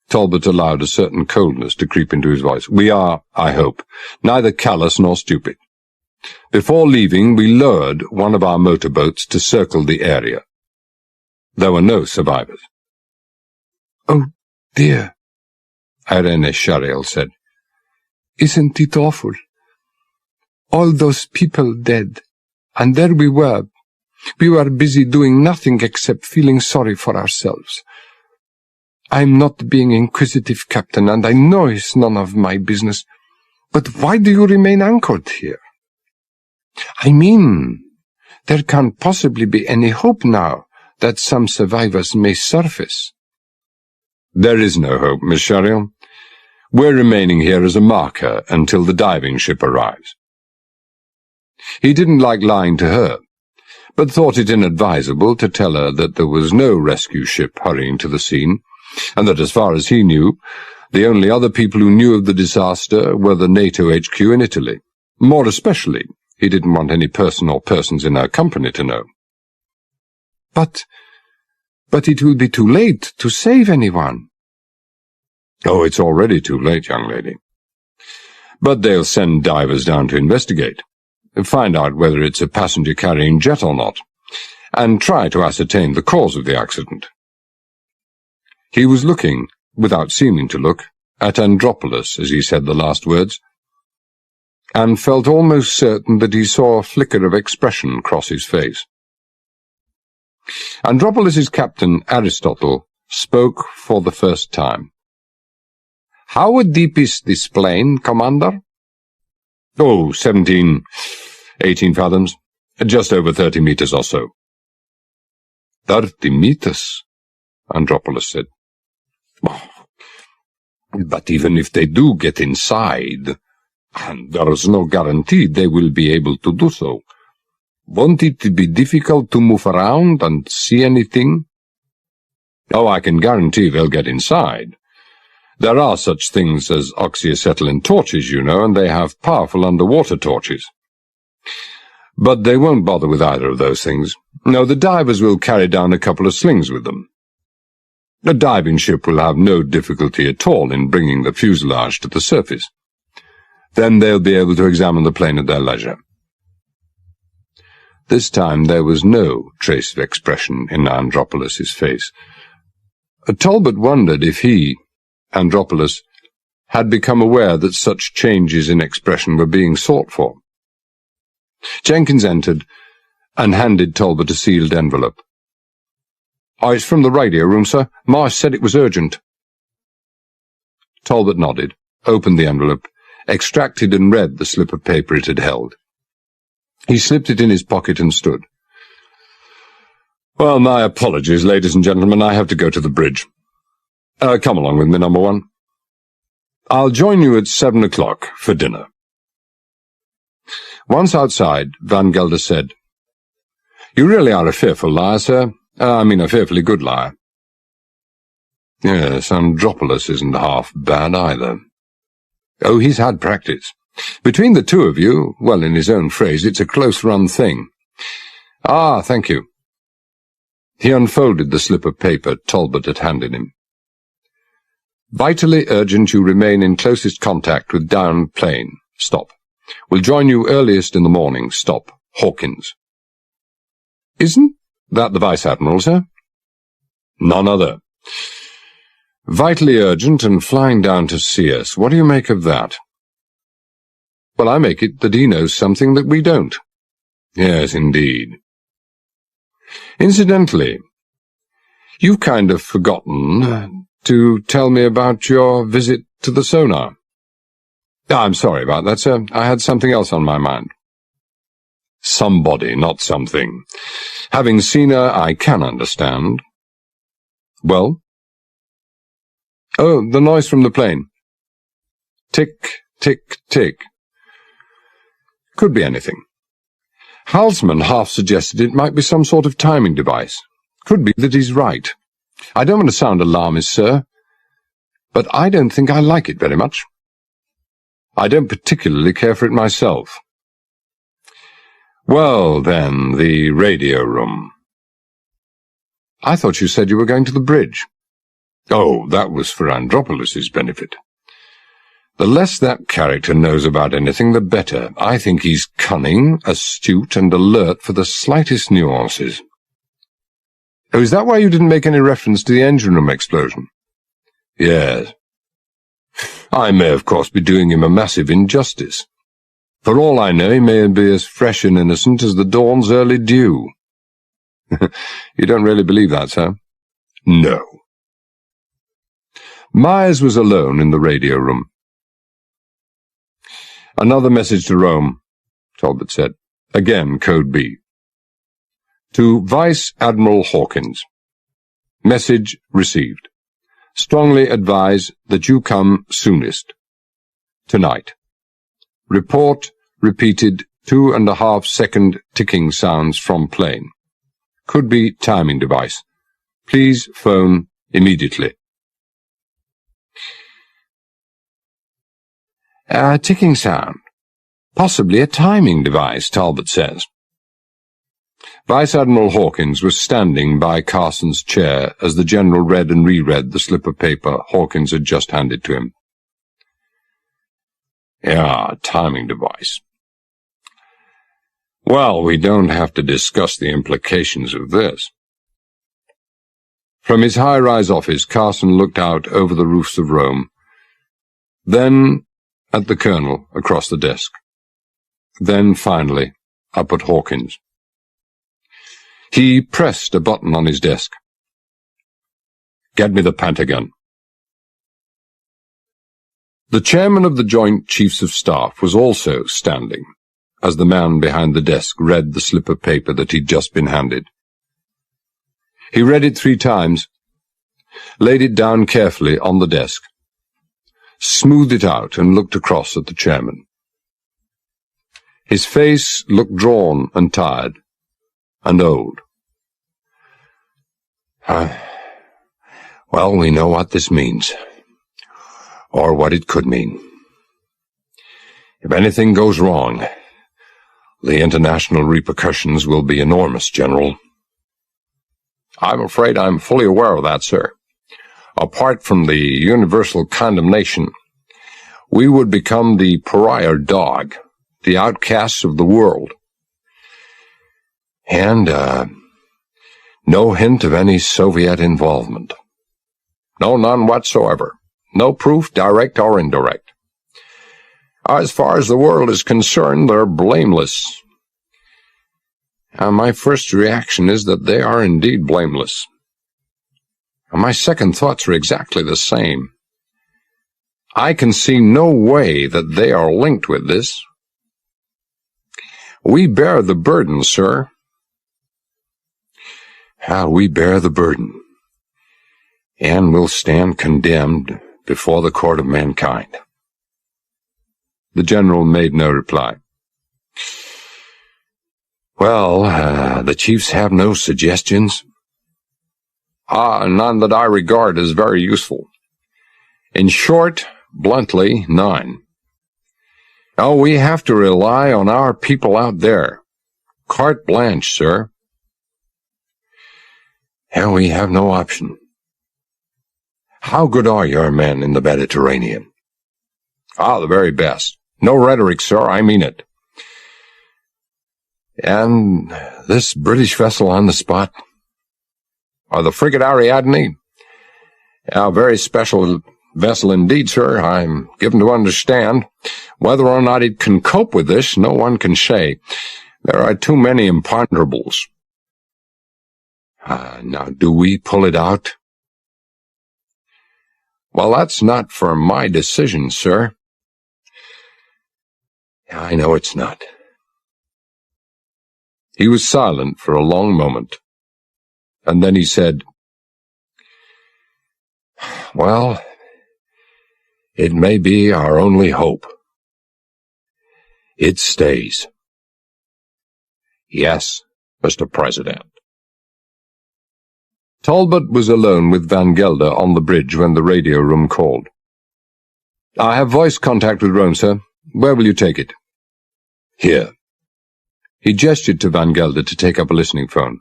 A: Talbot allowed a certain coldness to creep into his voice. We are, I hope, neither callous nor stupid. Before leaving, we lowered one of our motorboats to circle the area. There were no survivors. Oh, dear, Irene Shariel said. Isn't it awful? All those people dead, and there we were. We were busy doing nothing except feeling sorry for ourselves. I'm not being inquisitive, Captain, and I know it's none of my business. But why do you remain anchored here? I mean, there can't possibly be any hope now that some survivors may surface. There is no hope, Miss Shariel. We're remaining here as a marker until the diving ship arrives. He didn't like lying to her, but thought it inadvisable to tell her that there was no rescue ship hurrying to the scene, and that as far as he knew, the only other people who knew of the disaster were the NATO HQ in Italy. More especially, he didn't want any person or persons in her company to know. But it will be too late to save anyone. Oh, it's already too late, young lady. But they'll send divers down to investigate, find out whether it's a passenger-carrying jet or not, and try to ascertain the cause of the accident. He was looking, without seeming to look, at Andropoulos as he said the last words, and felt almost certain that he saw a flicker of expression cross his face. Andropoulos's captain, Aristotle, spoke for the first time. How deep is this plane, Commander? Oh, 17, 18 fathoms. Just over 30 meters or so. 30 meters, Andropoulos said. Oh, but even if they do get inside, and there's no guarantee they will be able to do so, won't it be difficult to move around and see anything? Oh, I can guarantee they'll get inside. There are such things as oxyacetylene torches, you know, and they have powerful underwater torches. But they won't bother with either of those things. No, the divers will carry down a couple of slings with them. A diving ship will have no difficulty at all in bringing the fuselage to the surface. Then they'll be able to examine the plane at their leisure. This time there was no trace of expression in Andropolis's face. Talbot wondered if he, Andropolis, had become aware that such changes in expression were being sought for. Jenkins entered and handed Talbot a sealed envelope. "Oh, it's from the radio room, sir. Marsh said it was urgent." Talbot nodded, opened the envelope, extracted and read the slip of paper it had held. He slipped it in his pocket and stood. "Well, my apologies, ladies and gentlemen. I have to go to the bridge. Come along with me, number one. I'll join you at 7 o'clock for dinner." Once outside, Van Gelder said, "You really are a fearful liar, sir. I mean a fearfully good liar." "Yes, Andropolis isn't half bad either." "Oh, he's had practice. Between the two of you, well, in his own phrase, it's a close-run thing." "Ah, thank you." He unfolded the slip of paper Talbot had handed him. "Vitally urgent you remain in closest contact with downed plane. Stop. Will join you earliest in the morning. Stop. Hawkins." "Isn't that the Vice-Admiral, sir?" "None other. Vitally urgent and flying down to see us. What do you make of that?" "Well, I make it that he knows something that we don't." "Yes, indeed." "Incidentally, you've kind of forgotten to tell me about your visit to the sonar." "I'm sorry about that, sir. I had something else on my mind." "Somebody, not something. Having seen her, I can understand." "Well?" "Oh, the noise from the plane. Tick, tick, tick. Could be anything. Halsman half suggested it might be some sort of timing device. Could be that he's right. I don't want to sound alarmist, sir, but I don't think I like it very much. I don't particularly care for it myself." "Well, then, the radio room." "I thought you said you were going to the bridge." "Oh, that was for Andropolis's benefit. The less that character knows about anything, the better. I think he's cunning, astute, and alert for the slightest nuances." "Oh, is that why you didn't make any reference to the engine room explosion?" "Yes. I may, of course, be doing him a massive injustice. For all I know, he may be as fresh and innocent as the dawn's early dew." "You don't really believe that, sir?" "No." Myers was alone in the radio room. "Another message to Rome," Talbot said. Again, Code B. "To Vice Admiral Hawkins. Message received. Strongly advise that you come soonest. Tonight. Report repeated 2.5-second ticking sounds from plane. Could be timing device. Please phone immediately." "A ticking sound. Possibly a timing device," Talbot says. Vice Admiral Hawkins was standing by Carson's chair as the General read and reread the slip of paper Hawkins had just handed to him. "Yeah, timing device. Well, we don't have to discuss the implications of this." From his high-rise office, Carson looked out over the roofs of Rome, then at the Colonel across the desk, then finally up at Hawkins. He pressed a button on his desk. "Get me the Pentagon." The chairman of the Joint Chiefs of Staff was also standing, as the man behind the desk read the slip of paper that he'd just been handed. He read it 3 times, laid it down carefully on the desk, smoothed it out and looked across at the chairman. His face looked drawn and tired, and old. Well, we know what this means, or what it could mean. If anything goes wrong, the international repercussions will be enormous, General. I'm afraid I'm fully aware of that, sir. Apart from the universal condemnation, we would become the pariah dog, the outcasts of the world. And, no hint of any Soviet involvement. No, none whatsoever. No proof, direct or indirect. As far as the world is concerned, they're blameless. My first reaction is that they are indeed blameless. My second thoughts are exactly the same. I can see no way that they are linked with this. We bear the burden, sir. We bear the burden, and will stand condemned before the court of mankind. The general made no reply. Well, the chiefs have no suggestions? None that I regard as very useful. In short, bluntly, none. We have to rely on our people out there. Carte blanche, sir. We have no option. How good are your men in the Mediterranean? The very best. No rhetoric, sir, I mean it. And this British vessel on the spot? The frigate Ariadne? A very special vessel indeed, sir, I'm given to understand. Whether or not it can cope with this, no one can say. There are too many imponderables. Now, do we pull it out? Well, that's not for my decision, sir. I know it's not. He was silent for a long moment, and then he said, Well, it may be our only hope. It stays. Yes, Mr. President. Talbot was alone with Van Gelder on the bridge when the radio room called. I have voice contact with Rome, sir. Where will you take it? Here. He gestured to Van Gelder to take up a listening phone.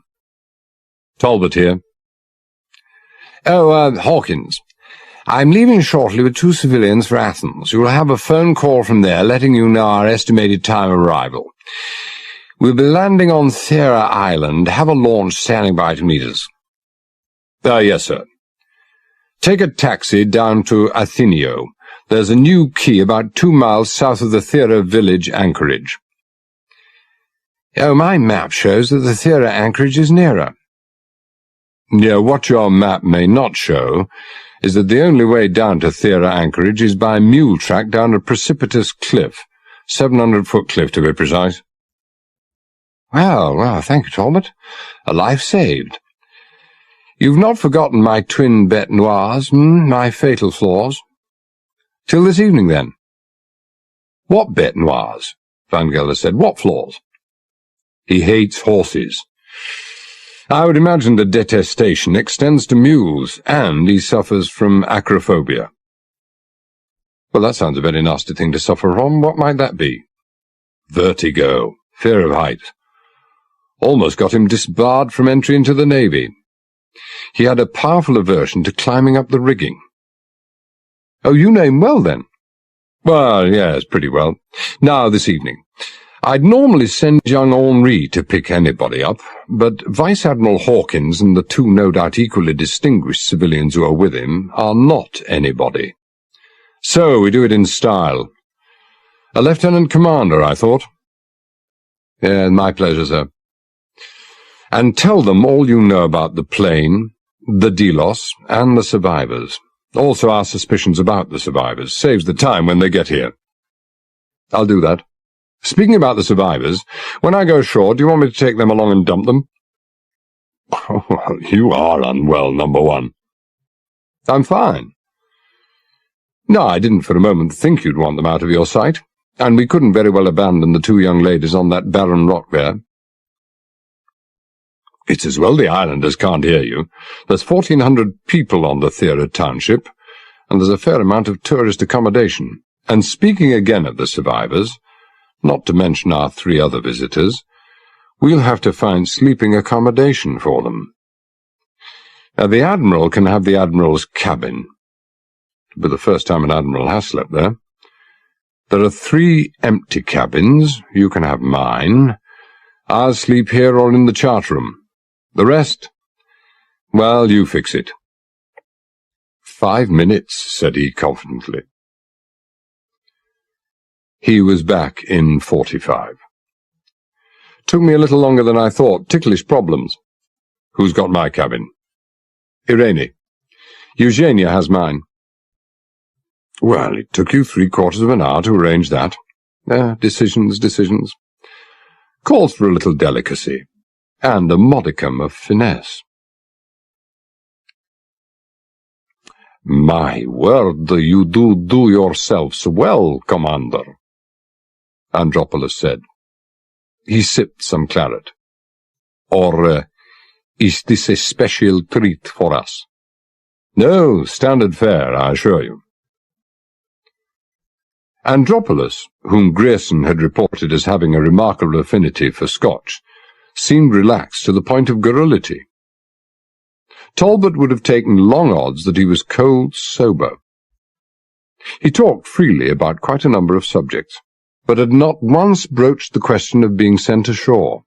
A: Talbot here. Hawkins. I'm leaving shortly with 2 civilians for Athens. You will have a phone call from there letting you know our estimated time of arrival. We'll be landing on Thera Island. Have a launch standing by to meet us. Yes, sir. Take a taxi down to Athenio. There's a new quay about 2 miles south of the Thera village anchorage. My map shows that the Thera anchorage is nearer. Yeah, what your map may not show is that the only way down to Thera anchorage is by mule track down a precipitous cliff, 700-foot cliff to be precise. Well, thank you, Talbot. A life saved. You've not forgotten my twin bêtes noires, my fatal flaws. Till this evening, then. What bêtes noires? Van Gelder said. What flaws? He hates horses. I would imagine the detestation extends to mules, and he suffers from acrophobia. Well, that sounds a very nasty thing to suffer from. What might that be? Vertigo. Fear of heights. Almost got him disbarred from entry into the Navy. He had a powerful aversion to climbing up the rigging. You know him well, then? Well, yes, pretty well. Now, this evening. I'd normally send young Henri to pick anybody up, but Vice Admiral Hawkins and the 2 no doubt equally distinguished civilians who are with him are not anybody. So we do it in style. A lieutenant commander, I thought. My pleasure, sir. And tell them all you know about the plane, the Delos, and the survivors. Also our suspicions about the survivors. Saves the time when they get here. I'll do that. Speaking about the survivors, when I go ashore, do you want me to take them along and dump them? You are unwell, number 1. I'm fine. No, I didn't for a moment think you'd want them out of your sight, and we couldn't very well abandon the 2 young ladies on that barren rock there. It's as well the islanders can't hear you. There's 1,400 people on the Thera township, and there's a fair amount of tourist accommodation. And speaking again of the survivors, not to mention our 3 other visitors, we'll have to find sleeping accommodation for them. Now, the Admiral can have the Admiral's cabin. It'll be the first time an Admiral has slept there. There are 3 empty cabins. You can have mine. I'll sleep here or in the chart room. The rest? Well, you fix it. 5 minutes, said he confidently. He was back in 45. Took me a little longer than I thought. Ticklish problems. Who's got my cabin? Irene. Eugenia has mine. Well, it took you 3/4 of an hour to arrange that. Decisions. Calls for a little delicacy, and a modicum of finesse. My word, you do yourselves well, Commander, Andropolis said. He sipped some claret. Or, is this a special treat for us? No, standard fare, I assure you. Andropolis, whom Grayson had reported as having a remarkable affinity for Scotch, seemed relaxed to the point of garrulity. Talbot would have taken long odds that he was cold sober. He talked freely about quite a number of subjects, but had not once broached the question of being sent ashore.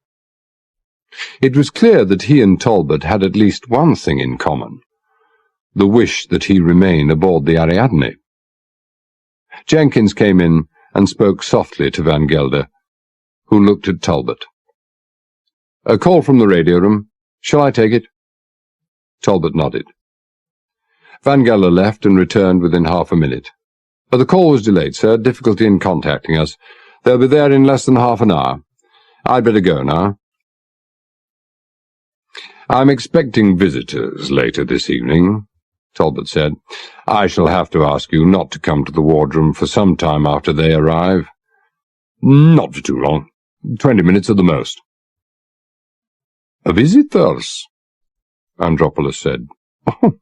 A: It was clear that he and Talbot had at least one thing in common, the wish that he remain aboard the Ariadne. Jenkins came in and spoke softly to Van Gelder, who looked at Talbot. A call from the radio room. Shall I take it? Talbot nodded. Van Gelder left and returned within half a minute. But the call was delayed, sir. Difficulty in contacting us. They'll be there in less than half an hour. I'd better go now. I'm expecting visitors later this evening, Talbot said. I shall have to ask you not to come to the wardroom for some time after they arrive. Not for too long. 20 minutes at the most. Visitors, Andropolis said. Oh,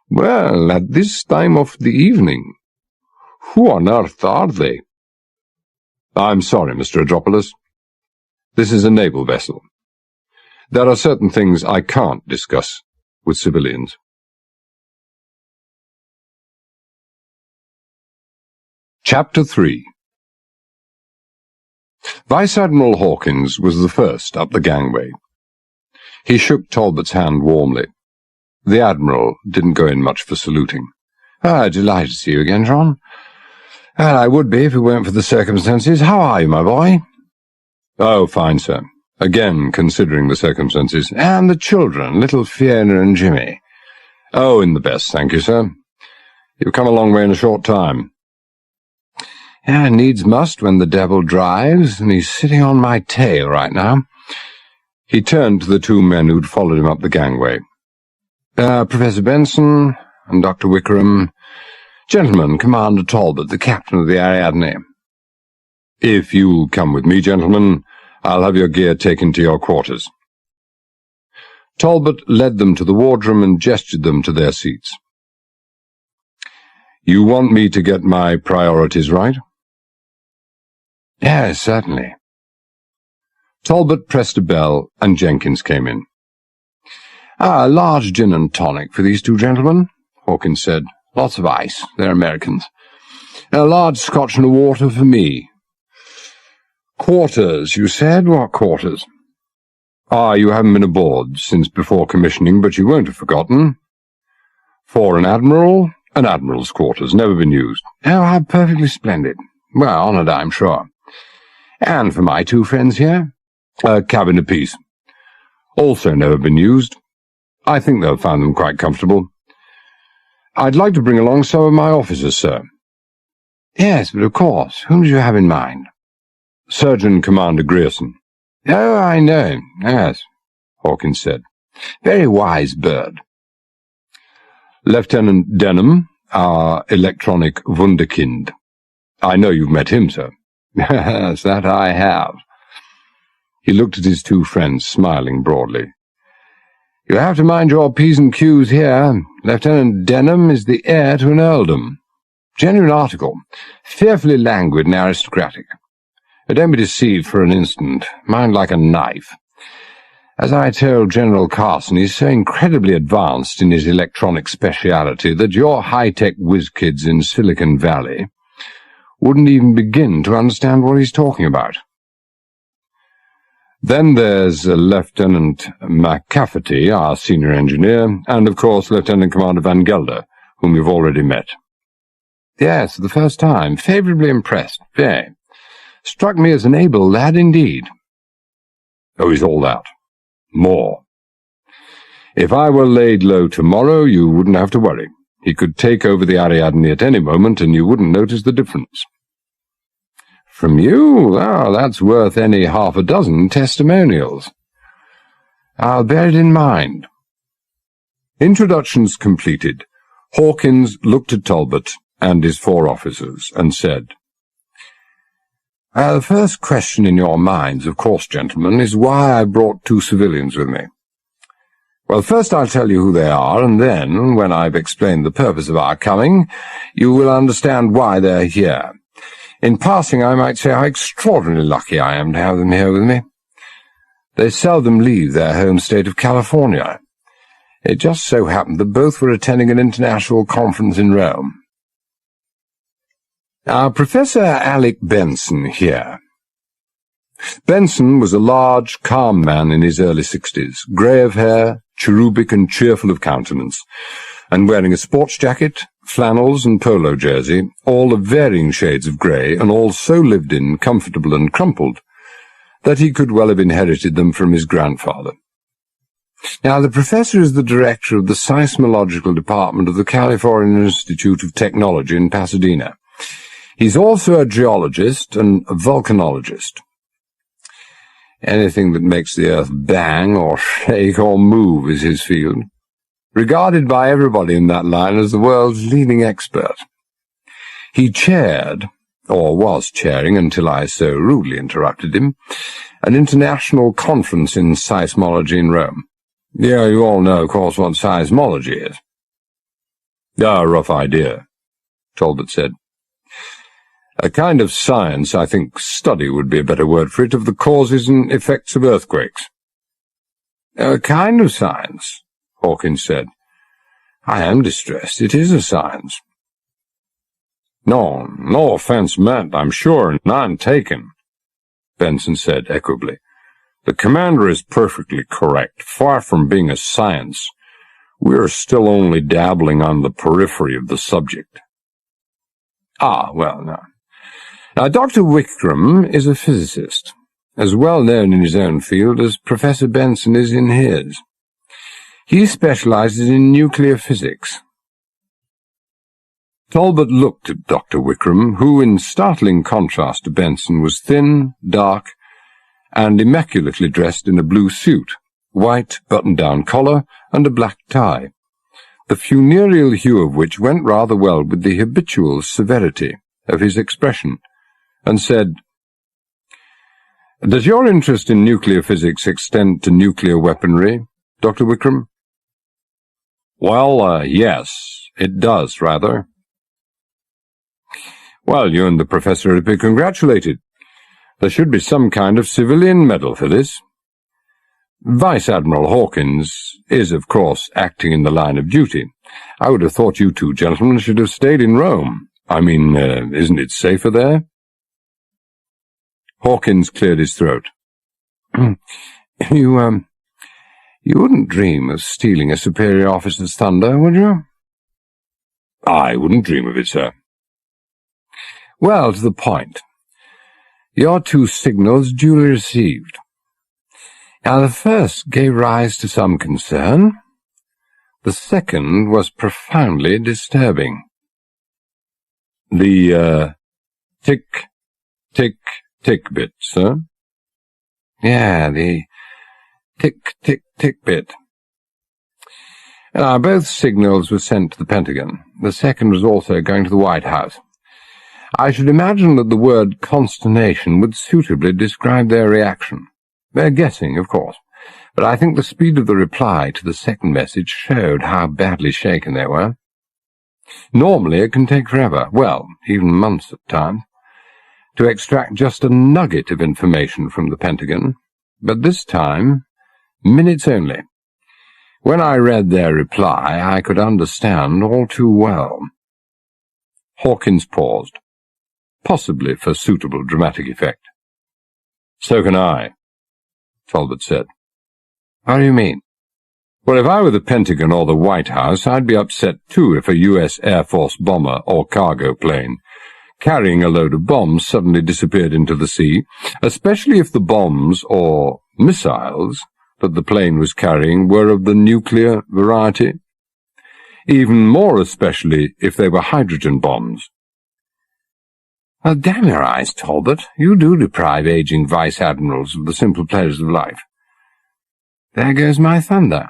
A: well, at this time of the evening. Who on earth are they? I'm sorry, Mr. Andropolis. This is a naval vessel. There are certain things I can't discuss with civilians. Chapter 3. Vice Admiral Hawkins was the first up the gangway. He shook Talbot's hand warmly. The Admiral didn't go in much for saluting. Delighted to see you again, John. Well, I would be if it weren't for the circumstances. How are you, my boy? Oh, fine, sir. Again, considering the circumstances. And the children, little Fiona and Jimmy. Oh, in the best, thank you, sir. You've come a long way in a short time. Needs must when the devil drives, and he's sitting on my tail right now. He turned to the 2 men who'd followed him up the gangway. Professor Benson and Dr. Wickerham. Gentlemen, Commander Talbot, the captain of the Ariadne. If you'll come with me, gentlemen, I'll have your gear taken to your quarters. Talbot led them to the wardroom and gestured them to their seats. You want me to get my priorities right? Yes, certainly. Talbot pressed a bell, and Jenkins came in. A large gin and tonic for these 2 gentlemen, Hawkins said. Lots of ice. They're Americans. A large Scotch and a water for me. Quarters, you said? What quarters? You haven't been aboard since before commissioning, but you won't have forgotten. For an admiral's quarters, never been used. Oh, how perfectly splendid. Well, honoured, I'm sure. And for my 2 friends here? A cabin apiece. Also never been used. I think they'll find them quite comfortable. I'd like to bring along some of my officers, sir. Yes, but of course. Whom do you have in mind? Surgeon Commander Grierson. Oh, I know. Yes, Hawkins said. Very wise bird. Lieutenant Denham, our electronic wunderkind. I know you've met him, sir. Yes, that I have. He looked at his 2 friends, smiling broadly. You have to mind your P's and Q's here. Lieutenant Denham is the heir to an earldom. Genuine article, fearfully languid and aristocratic. Don't be deceived for an instant. Mind like a knife. As I told General Carson, he's so incredibly advanced in his electronic speciality that your high-tech whiz-kids in Silicon Valley wouldn't even begin to understand what he's talking about. Then there's Lieutenant McCafferty, our senior engineer, and, of course, Lieutenant Commander Van Gelder, whom you've already met. Yes, for the first time. Favourably impressed. Very. Struck me as an able lad indeed. Oh, he's all that. More. If I were laid low tomorrow, you wouldn't have to worry. He could take over the Ariadne at any moment, and you wouldn't notice the difference. From you? Oh, that's worth any half a dozen testimonials. I'll bear it in mind. Introductions completed, Hawkins looked at Talbot and his 4 officers, and said, The first question in your minds, of course, gentlemen, is why I brought 2 civilians with me. Well, first I'll tell you who they are, and then, when I've explained the purpose of our coming, you will understand why they're here. In passing, I might say how extraordinarily lucky I am to have them here with me. They seldom leave their home state of California. It just so happened that both were attending an international conference in Rome. Now, Professor Alec Benson here. Benson was a large, calm man in his early 60s, grey of hair, cherubic and cheerful of countenance, and wearing a sports jacket, flannels and polo jersey, all of varying shades of grey, and all so lived in, comfortable and crumpled, that he could well have inherited them from his grandfather. Now, the professor is the director of the seismological department of the California Institute of Technology in Pasadena. He's also a geologist and a volcanologist. Anything that makes the earth bang or shake or move is his field, regarded by everybody in that line as the world's leading expert. He chaired, or was chairing until I so rudely interrupted him, an international conference in seismology in Rome. Yeah, you all know, of course, what seismology is. A rough idea, Talbot said. A kind of science, I think study would be a better word for it, of the causes and effects of earthquakes. A kind of science, Hawkins said. I am distressed. It is a science. No offence meant, I'm sure, none taken, Benson said equably. The commander is perfectly correct. Far from being a science, we are still only dabbling on the periphery of the subject. Well, no. Now, Dr. Wickram is a physicist, as well known in his own field as Professor Benson is in his. He specializes in nuclear physics. Talbot looked at Dr. Wickram, who, in startling contrast to Benson, was thin, dark, and immaculately dressed in a blue suit, white button-down collar, and a black tie, the funereal hue of which went rather well with the habitual severity of his expression, and said, Does your interest in nuclear physics extend to nuclear weaponry, Dr. Wickram? Well, yes, it does, rather. Well, you and the professor are to be congratulated. There should be some kind of civilian medal for this. Vice Admiral Hawkins is, of course, acting in the line of duty. I would have thought you 2 gentlemen should have stayed in Rome. I mean, isn't it safer there? Hawkins cleared his throat. You wouldn't dream of stealing a superior officer's thunder, would you? I wouldn't dream of it, sir. Well, to the point. Your 2 signals duly received. Now, the first gave rise to some concern. The second was profoundly disturbing. The, tick, tick, tick bit, sir? Yeah, the tick, tick, tick bit. Now, both signals were sent to the Pentagon. The second was also going to the White House. I should imagine that the word consternation would suitably describe their reaction. They're guessing, of course. but I think the speed of the reply to the second message showed how badly shaken they were. Normally it can take forever, well, even months at times, to extract just a nugget of information from the Pentagon, but this time, minutes only. When I read their reply, I could understand all too well. Hawkins paused, possibly for suitable dramatic effect. "So can I," Talbot said. "How do you mean?" "Well, if I were the Pentagon or the White House, I'd be upset too if a U.S. Air Force bomber or cargo plane carrying a load of bombs suddenly disappeared into the sea, especially if the bombs or missiles that the plane was carrying were of the nuclear variety. Even more especially if they were hydrogen bombs." "Well, damn your eyes, Talbot, you do deprive aging vice-admirals of the simple pleasures of life. There goes my thunder."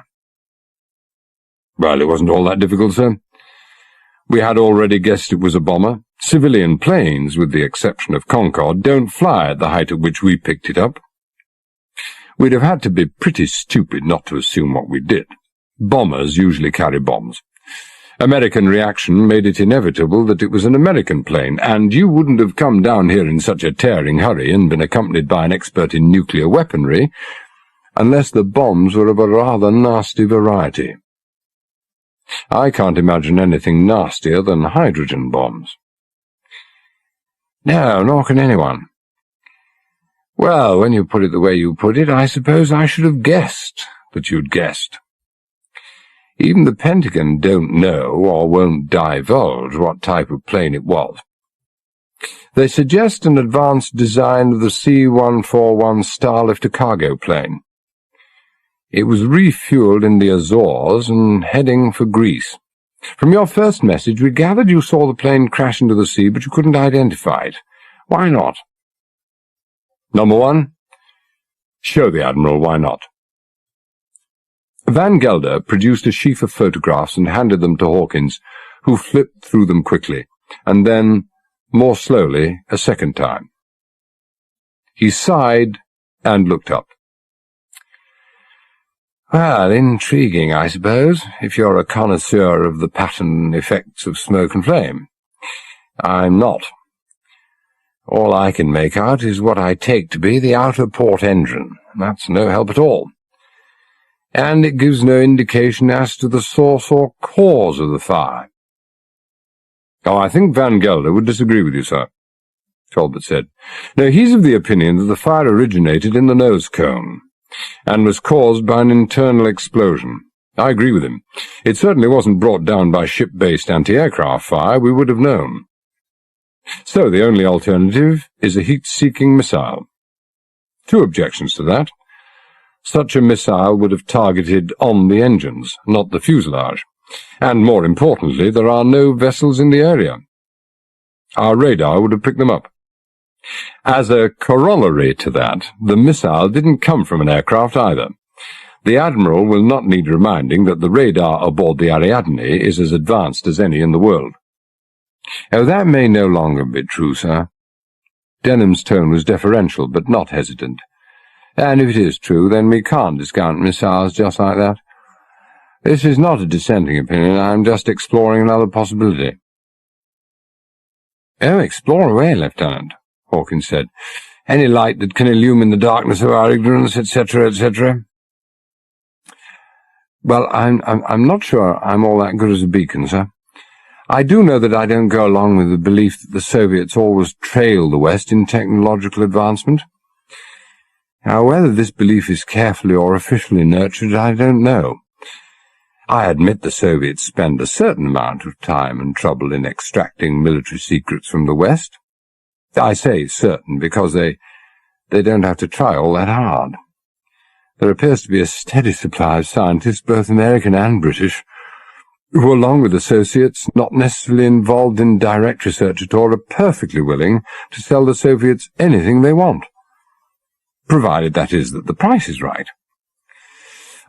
A: "Well, it wasn't all that difficult, sir. We had already guessed it was a bomber. Civilian planes, with the exception of Concorde, don't fly at the height at which we picked it up. We'd have had to be pretty stupid not to assume what we did. Bombers usually carry bombs. American reaction made it inevitable that it was an American plane, and you wouldn't have come down here in such a tearing hurry and been accompanied by an expert in nuclear weaponry unless the bombs were of a rather nasty variety. I can't imagine anything nastier than hydrogen bombs." "No, nor can anyone." "Well, when you put it the way you put it, I suppose I should have guessed that you'd guessed. Even the Pentagon don't know or won't divulge what type of plane it was. They suggest an advanced design of the C-141 Starlifter cargo plane. It was refueled in the Azores and heading for Greece. From your first message, we gathered you saw the plane crash into the sea, but you couldn't identify it. Why not?" "Number one, show the Admiral why not." Van Gelder produced a sheaf of photographs and handed them to Hawkins, who flipped through them quickly, and then, more slowly, a second time. He sighed and looked up. "Well, intriguing, I suppose, if you're a connoisseur of the pattern effects of smoke and flame. I'm not. All I can make out is what I take to be the outer port engine. That's no help at all. And it gives no indication as to the source or cause of the fire." "Oh, I think Van Gelder would disagree with you, sir," Talbot said. "No, he's of the opinion that the fire originated in the nose cone and was caused by an internal explosion. I agree with him. It certainly wasn't brought down by ship-based anti-aircraft fire, we would have known. So the only alternative is a heat-seeking missile. Two objections to that. Such a missile would have targeted on the engines, not the fuselage. And more importantly, there are no vessels in the area. Our radar would have picked them up. As a corollary to that, the missile didn't come from an aircraft either. The Admiral will not need reminding that the radar aboard the Ariadne is as advanced as any in the world." "Oh, that may no longer be true, sir." Denham's tone was deferential, but not hesitant. "And if it is true, then we can't discount missiles just like that. This is not a dissenting opinion. I'm just exploring another possibility." "Oh, explore away, Lieutenant," Hawkins said. "Any light that can illumine the darkness of our ignorance, etc., etc." "Well, I'm not sure I'm all that good as a beacon, sir. I do know that I don't go along with the belief that the Soviets always trail the West in technological advancement. Now, whether this belief is carefully or officially nurtured, I don't know. I admit the Soviets spend a certain amount of time and trouble in extracting military secrets from the West. I say certain because they don't have to try all that hard. There appears to be a steady supply of scientists, both American and British, who, along with associates not necessarily involved in direct research at all, are perfectly willing to sell the Soviets anything they want, provided, that is, that the price is right.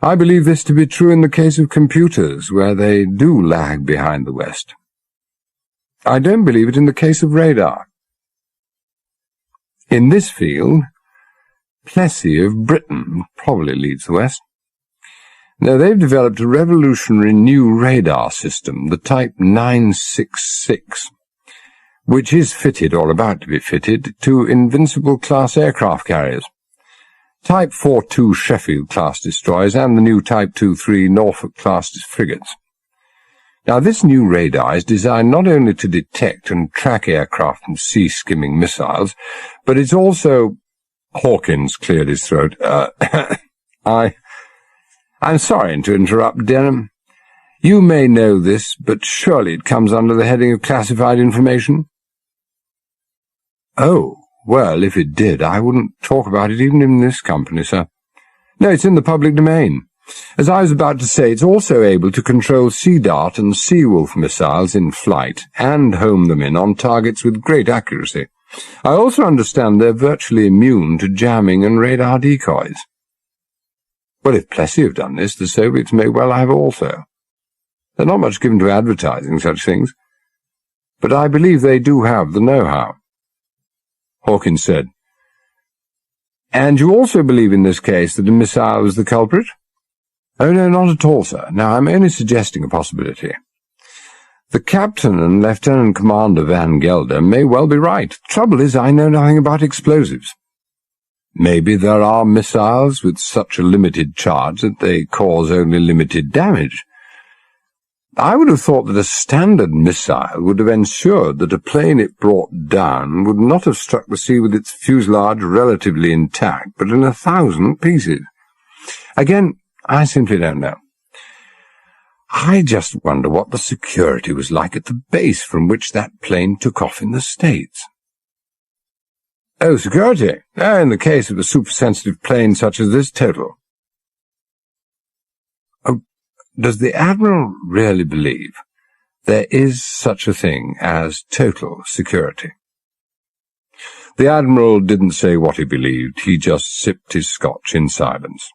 A: I believe this to be true in the case of computers, where they do lag behind the West. I don't believe it in the case of radar. In this field, Plessy of Britain probably leads the West. Now, they've developed a revolutionary new radar system, the Type 966, which is fitted, or about to be fitted, to Invincible-class aircraft carriers, Type 42 Sheffield-class destroyers, and the new Type 23 Norfolk-class frigates. Now, this new radar is designed not only to detect and track aircraft and sea-skimming missiles, but it's also— Hawkins cleared his throat. I'm sorry to interrupt, Denham. You may know this, but surely it comes under the heading of classified information? Oh, well, if it did, I wouldn't talk about it even in this company, sir. No, it's in the public domain. As I was about to say, it's also able to control Sea Dart and Sea Wolf missiles in flight and home them in on targets with great accuracy. I also understand they're virtually immune to jamming and radar decoys. Well, if Plessy have done this, the Soviets may well have also. They're not much given to advertising such things, but I believe they do have the know-how. Hawkins said, And you also believe in this case that the missile was the culprit? Oh, no, not at all, sir. Now, I'm only suggesting a possibility. The captain and lieutenant commander Van Gelder may well be right. The trouble is, I know nothing about explosives. Maybe there are missiles with such a limited charge that they cause only limited damage. I would have thought that a standard missile would have ensured that a plane it brought down would not have struck the sea with its fuselage relatively intact, but in 1,000 pieces. Again, I simply don't know. I just wonder what the security was like at the base from which that plane took off in the States. Oh, security? In the case of a supersensitive plane such as this, total. Oh, does the Admiral really believe there is such a thing as total security? The Admiral didn't say what he believed. He just sipped his scotch in silence.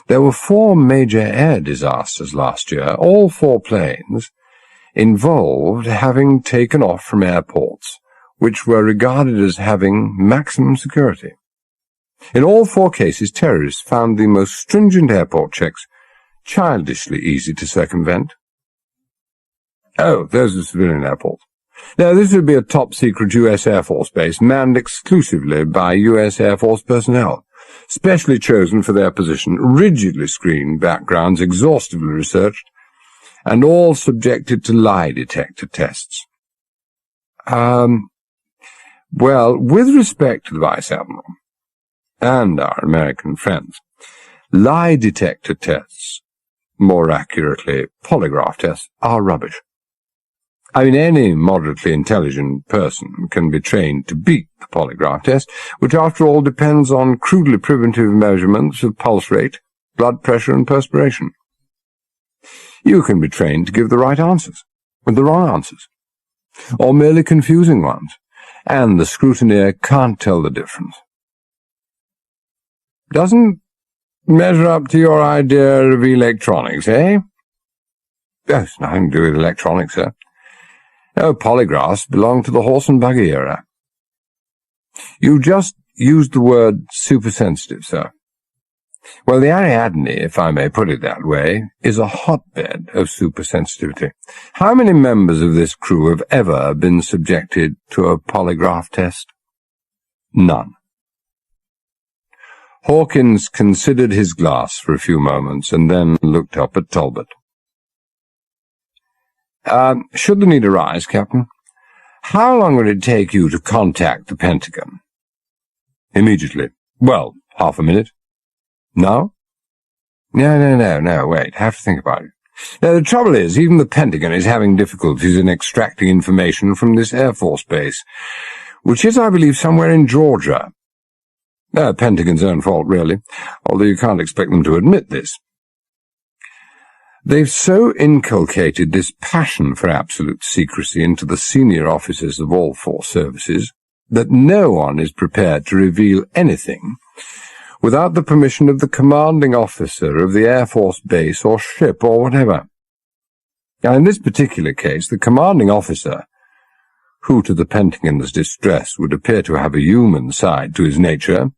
A: There were 4 major air disasters last year, all 4 planes involved having taken off from airports which were regarded as having maximum security. In all 4 cases, terrorists found the most stringent airport checks childishly easy to circumvent. Oh, those are civilian airports. Now, this would be a top-secret U.S. Air Force base manned exclusively by U.S. Air Force personnel, specially chosen for their position, rigidly screened backgrounds, exhaustively researched, and all subjected to lie detector tests. Well, with respect to the Vice Admiral and our American friends, lie detector tests, more accurately, polygraph tests, are rubbish. I mean, any moderately intelligent person can be trained to beat the polygraph test, which after all depends on crudely primitive measurements of pulse rate, blood pressure, and perspiration. You can be trained to give the right answers, with the wrong answers, or merely confusing ones, and the scrutineer can't tell the difference. Doesn't measure up to your idea of electronics, eh? It's nothing to do with electronics, sir. No, polygraphs belong to the horse and buggy era. You just used the word supersensitive, sir. Well, the Ariadne, if I may put it that way, is a hotbed of supersensitivity. How many members of this crew have ever been subjected to a polygraph test? None. Hawkins considered his glass for a few moments and then looked up at Talbot. Should the need arise, Captain, how long would it take you to contact the Pentagon? Immediately. Well, half a minute. No? No, wait, have to think about it. Now, the trouble is, even the Pentagon is having difficulties in extracting information from this Air Force base, which is, I believe, somewhere in Georgia. Pentagon's own fault, really, although you can't expect them to admit this. They've so inculcated this passion for absolute secrecy into the senior officers of all 4 services that no one is prepared to reveal anything without the permission of the commanding officer of the Air Force base or ship or whatever. Now, in this particular case, the commanding officer who to the Pentagon's distress would appear to have a human side to his nature,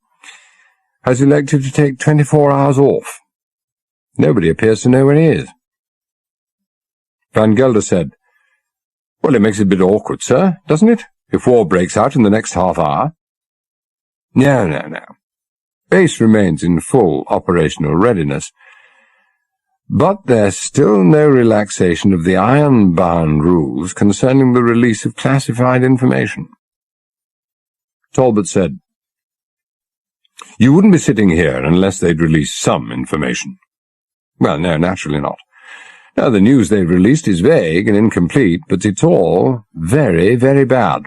A: has elected to take 24 hours off. Nobody appears to know where he is. Van Gelder said, "Well, it makes it a bit awkward, sir, doesn't it, if war breaks out in the next half hour?" No. Base remains in full operational readiness, but there's still no relaxation of the iron-bound rules concerning the release of classified information. Talbot said, "You wouldn't be sitting here unless they'd released some information." "Well, no, naturally not. Now, the news they've released is vague and incomplete, but it's all very, very bad.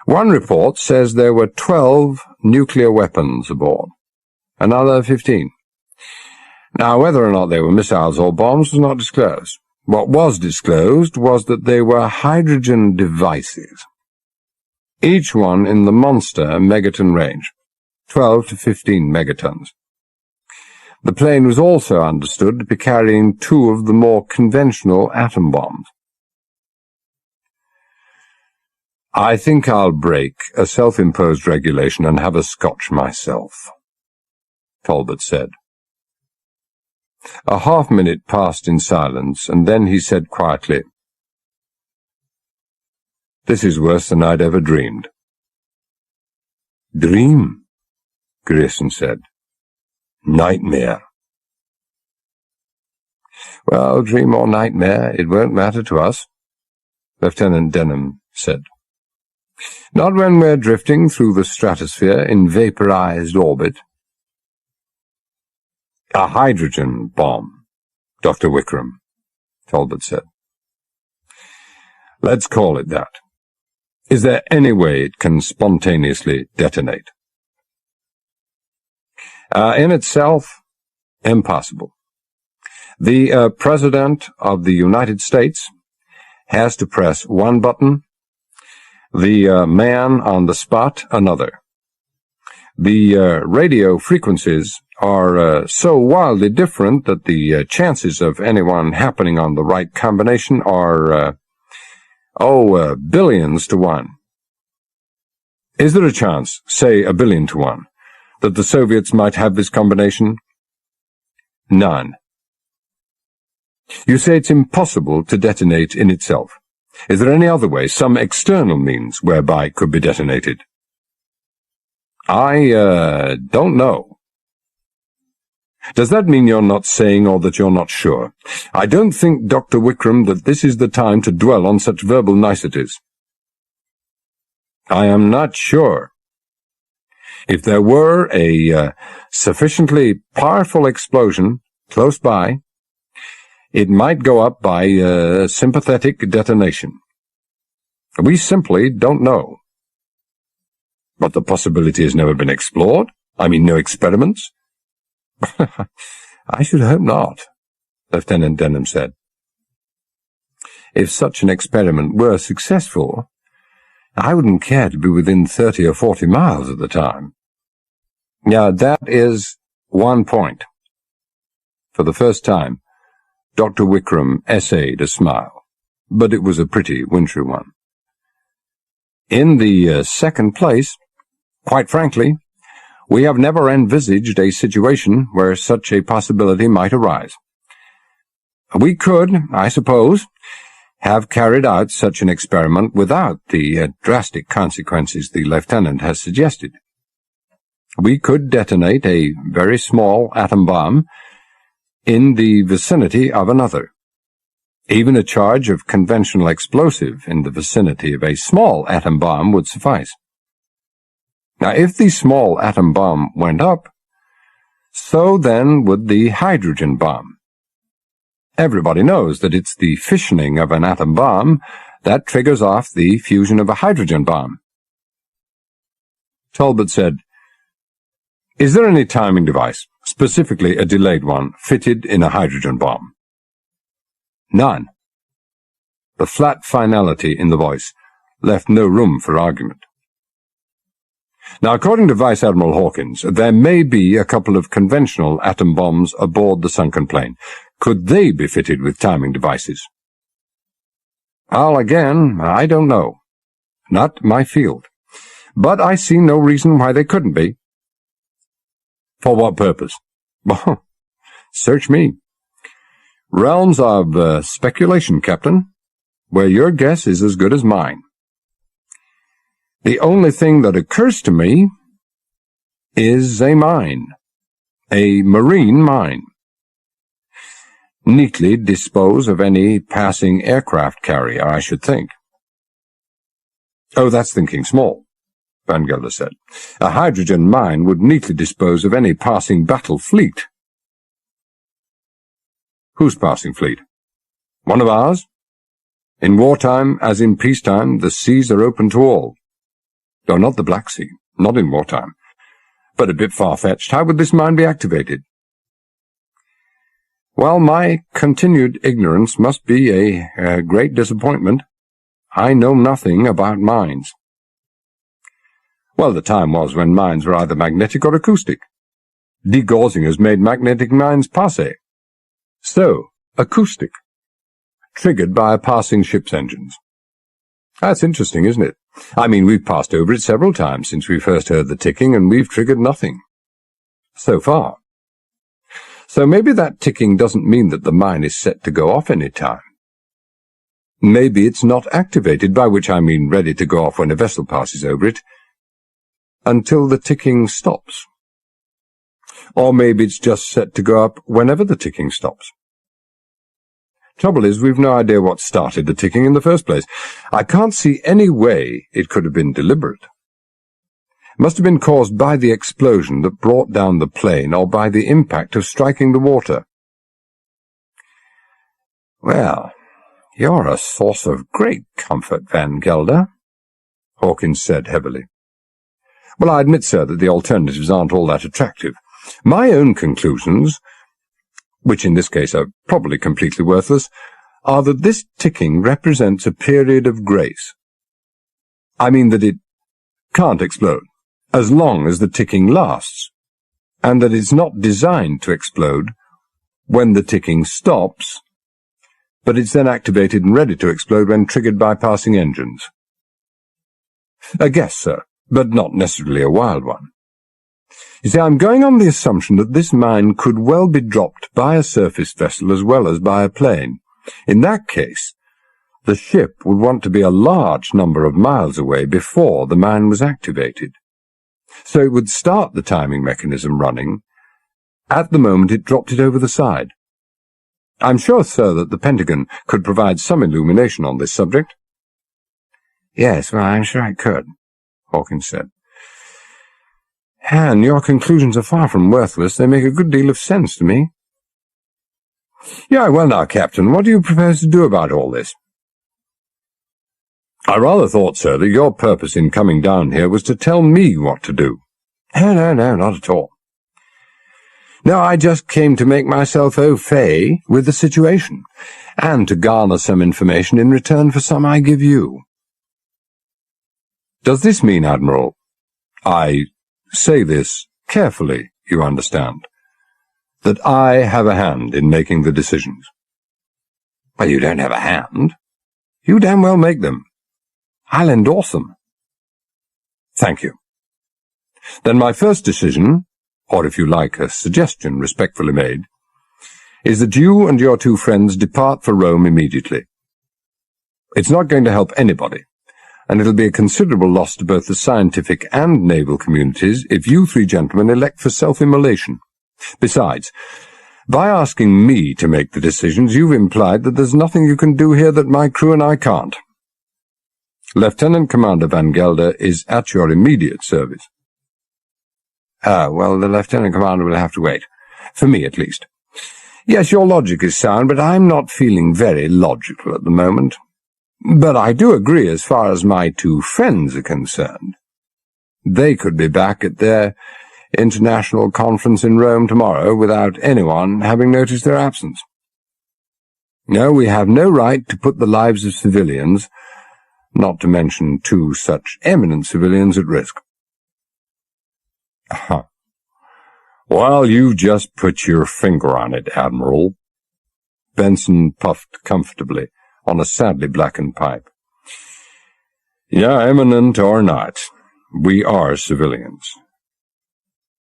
A: One report says there were 12 nuclear weapons aboard, another 15. Now, whether or not they were missiles or bombs was not disclosed. What was disclosed was that they were hydrogen devices, each one in the monster megaton range, 12 to 15 megatons. The plane was also understood to be carrying 2 of the more conventional atom bombs. "I think I'll break a self-imposed regulation and have a scotch myself," Talbot said. A half-minute passed in silence, and then he said quietly, "This is worse than I'd ever dreamed." "Dream?" Grierson said. "Nightmare." "Well, dream or nightmare, it won't matter to us," Lieutenant Denham said. "Not when we're drifting through the stratosphere in vaporized orbit." "A hydrogen bomb, Dr. Wickram," Talbot said. "Let's call it that. Is there any way it can spontaneously detonate?" In itself, impossible. The President of the United States has to press one button, the man on the spot another. The radio frequencies are so wildly different that the chances of anyone happening on the right combination are, billions to 1. Is there a chance, say 1 billion to 1, that the Soviets might have this combination? None. You say it's impossible to detonate in itself. Is there any other way, some external means whereby it could be detonated? I don't know. Does that mean you're not saying or that you're not sure? I don't think, Dr. Wickram, that this is the time to dwell on such verbal niceties. I am not sure. If there were a sufficiently powerful explosion close by, it might go up by sympathetic detonation. We simply don't know. But the possibility has never been explored? I mean, no experiments? I should hope not, Lieutenant Denham said. If such an experiment were successful, I wouldn't care to be within 30 or 40 miles at the time. Now, that is one point. For the first time, Dr. Wickram essayed a smile, but it was a pretty wintry one. In the second place, quite frankly, we have never envisaged a situation where such a possibility might arise. We could, I suppose, have carried out such an experiment without the drastic consequences the lieutenant has suggested. We could detonate a very small atom bomb in the vicinity of another. Even a charge of conventional explosive in the vicinity of a small atom bomb would suffice. Now, if the small atom bomb went up, so then would the hydrogen bomb. Everybody knows that it's the fissioning of an atom bomb that triggers off the fusion of a hydrogen bomb. Talbot said, "Is there any timing device, specifically a delayed one, fitted in a hydrogen bomb?" None. The flat finality in the voice left no room for argument. Now, according to Vice Admiral Hawkins, there may be a couple of conventional atom bombs aboard the sunken plane. Could they be fitted with timing devices? Well, again, I don't know, Not my field. But I see no reason why they couldn't be. For what purpose? Well, search me. Realms of speculation, Captain, where your guess is as good as mine. The only thing that occurs to me is a mine, a marine mine. Neatly dispose of any passing aircraft carrier, I should think. Oh, that's thinking small, Van Gelder said. A hydrogen mine would neatly dispose of any passing battle fleet. Whose passing fleet? One of ours? In wartime, as in peacetime, the seas are open to all. Though not the Black Sea, not in wartime. But a bit far-fetched. How would this mine be activated? Well, my continued ignorance must be a great disappointment. I know nothing about mines. Well, the time was when mines were either magnetic or acoustic. Degaussing has made magnetic mines passé. So, acoustic. Triggered by a passing ship's engines. That's interesting, isn't it? I mean, we've passed over it several times since we first heard the ticking, and we've triggered nothing. So far. So maybe that ticking doesn't mean that the mine is set to go off any time. Maybe it's not activated, by which I mean ready to go off when a vessel passes over it, until the ticking stops. Or maybe it's just set to go up whenever the ticking stops. Trouble is, we've no idea what started the ticking in the first place. I can't see any way it could have been deliberate. It must have been caused by the explosion that brought down the plane, or by the impact of striking the water. Well, you're a source of great comfort, Van Gelder, Hawkins said heavily. Well, I admit, sir, that the alternatives aren't all that attractive. My own conclusions, which in this case are probably completely worthless, are that this ticking represents a period of grace. I mean that it can't explode, as long as the ticking lasts, and that it's not designed to explode when the ticking stops, but it's then activated and ready to explode when triggered by passing engines. A guess, sir, but not necessarily a wild one. You see, I'm going on the assumption that this mine could well be dropped by a surface vessel as well as by a plane. In that case, the ship would want to be a large number of miles away before the mine was activated. So it would start the timing mechanism running at the moment it dropped it over the side. I'm sure, sir, that the Pentagon could provide some illumination on this subject. Yes, well, I'm sure it could, Hawkins said. And your conclusions are far from worthless. They make a good deal of sense to me. Yeah, well now, Captain, what do you propose to do about all this? I rather thought, sir, that your purpose in coming down here was to tell me what to do. No, not at all. No, I just came to make myself au fait with the situation, and to garner some information in return for some I give you. Does this mean, Admiral, I say this carefully, you understand, that I have a hand in making the decisions? Well, you don't have a hand. You damn well make them. I'll endorse them. Thank you. Then my first decision, or if you like, a suggestion respectfully made, is that you and your two friends depart for Rome immediately. It's not going to help anybody, and it'll be a considerable loss to both the scientific and naval communities if you three gentlemen elect for self-immolation. Besides, by asking me to make the decisions, you've implied that there's nothing you can do here that my crew and I can't. Lieutenant Commander Van Gelder is at your immediate service. Well, the Lieutenant Commander will have to wait. For me, at least. Yes, your logic is sound, but I'm not feeling very logical at the moment. But I do agree as far as my two friends are concerned. They could be back at their international conference in Rome tomorrow without anyone having noticed their absence. No, we have no right to put the lives of civilians, not to mention two such eminent civilians, at risk. Well, you just put your finger on it, Admiral. Benson puffed comfortably on a sadly blackened pipe. Yeah, eminent or not, we are civilians.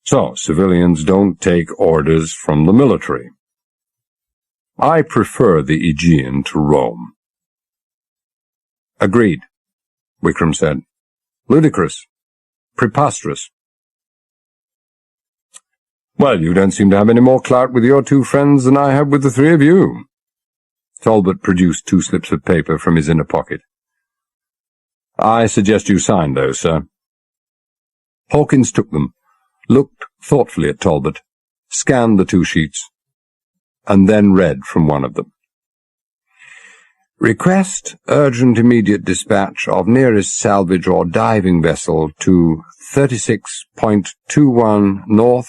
A: So, civilians don't take orders from the military. I prefer the Aegean to Rome. Agreed, Wickham said. Ludicrous. Preposterous. Well, you don't seem to have any more clout with your two friends than I have with the three of you. Talbot produced 2 slips of paper from his inner pocket. I suggest you sign those, sir. Hawkins took them, looked thoughtfully at Talbot, scanned the 2 sheets, and then read from one of them. Request urgent immediate dispatch of nearest salvage or diving vessel to 36.21 north,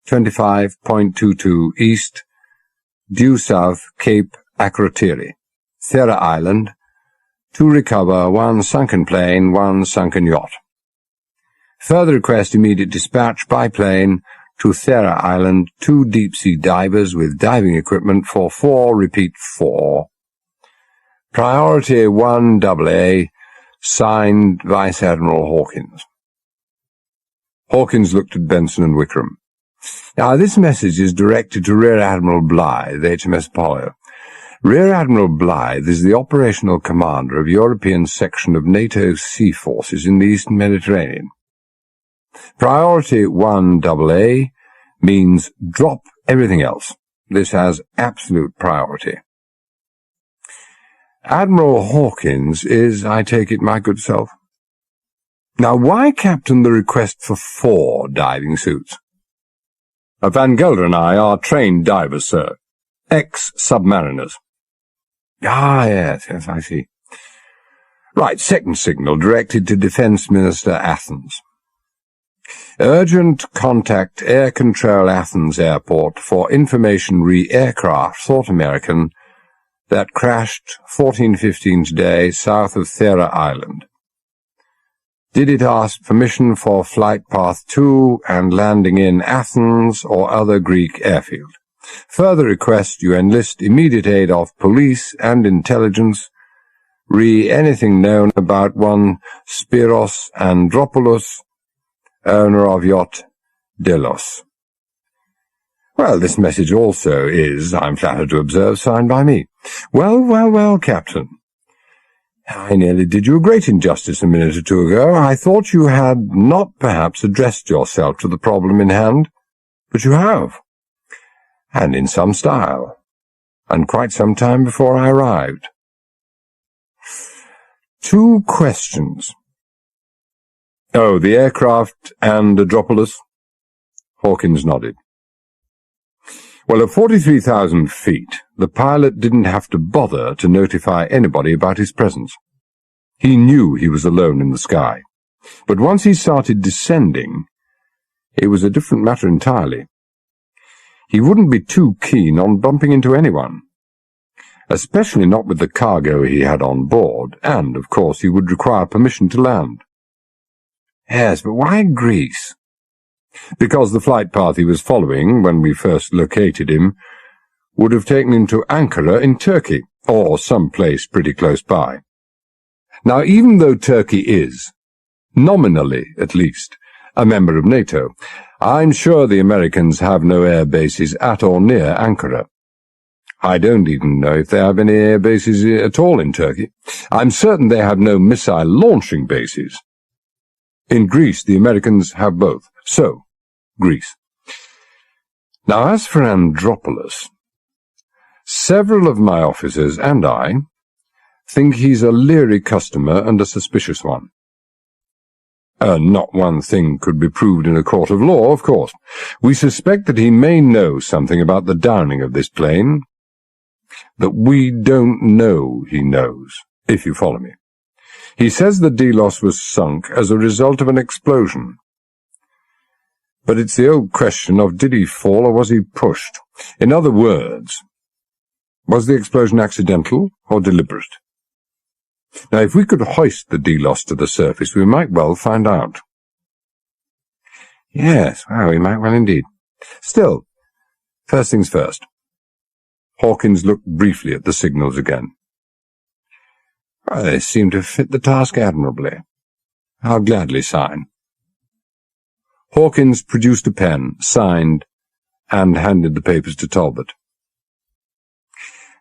A: 25.22 east, due south Cape Akrotiri, Thera Island, to recover 1 sunken plane, 1 sunken yacht. Further request immediate dispatch by plane to Thera Island, 2 deep-sea divers with diving equipment for 4, repeat 4. Priority 1AA, signed Vice Admiral Hawkins. Hawkins looked at Benson and Wickham. Now, this message is directed to Rear Admiral Blythe, HMS Apollo. Rear Admiral Blythe is the operational commander of European section of NATO sea forces in the Eastern Mediterranean. Priority 1AA means drop everything else. This has absolute priority. Admiral Hawkins is, I take it, my good self. Now, why, Captain, the request for 4 diving suits? Van Gelder and I are trained divers, sir. Ex-submariners. Ah, yes, I see. Right, second signal directed to Defence Minister Athens. Urgent contact Air Control Athens Airport for information re-aircraft, thought American, that crashed 14:15 today south of Thera Island. Did it ask permission for flight path to and landing in Athens or other Greek airfield? Further request you enlist immediate aid of police and intelligence, anything known about one Spiros Andropoulos, owner of yacht Delos. Well, this message also is, I'm flattered to observe, signed by me. Well, Captain. I nearly did you a great injustice a minute or 2 ago. I thought you had not perhaps addressed yourself to the problem in hand, but you have, and in some style, and quite some time before I arrived. 2 questions. Oh, the aircraft and Andropoulos? Hawkins nodded. Well, at 43,000 feet, the pilot didn't have to bother to notify anybody about his presence. He knew he was alone in the sky. But once he started descending, it was a different matter entirely. He wouldn't be too keen on bumping into anyone, especially not with the cargo he had on board, and, of course, he would require permission to land. Yes, but why Greece? Because the flight path he was following, when we first located him, would have taken him to Ankara in Turkey, or some place pretty close by. Now, even though Turkey is, nominally at least, a member of NATO, I'm sure the Americans have no air bases at or near Ankara. I don't even know if they have any air bases at all in Turkey. I'm certain they have no missile launching bases. In Greece, the Americans have both. So, Greece. Now, as for Andropoulos, several of my officers and I think he's a leery customer and a suspicious one. Not one thing could be proved in a court of law, of course. We suspect that he may know something about the downing of this plane that we don't know he knows, if you follow me. He says the Delos was sunk as a result of an explosion. But it's the old question of did he fall or was he pushed? In other words, was the explosion accidental or deliberate? Now, if we could hoist the Delos to the surface, we might well find out. Yes, well, we might well indeed. Still, first things first. Hawkins looked briefly at the signals again. They seem to fit the task admirably. I'll gladly sign. Hawkins produced a pen, signed, and handed the papers to Talbot.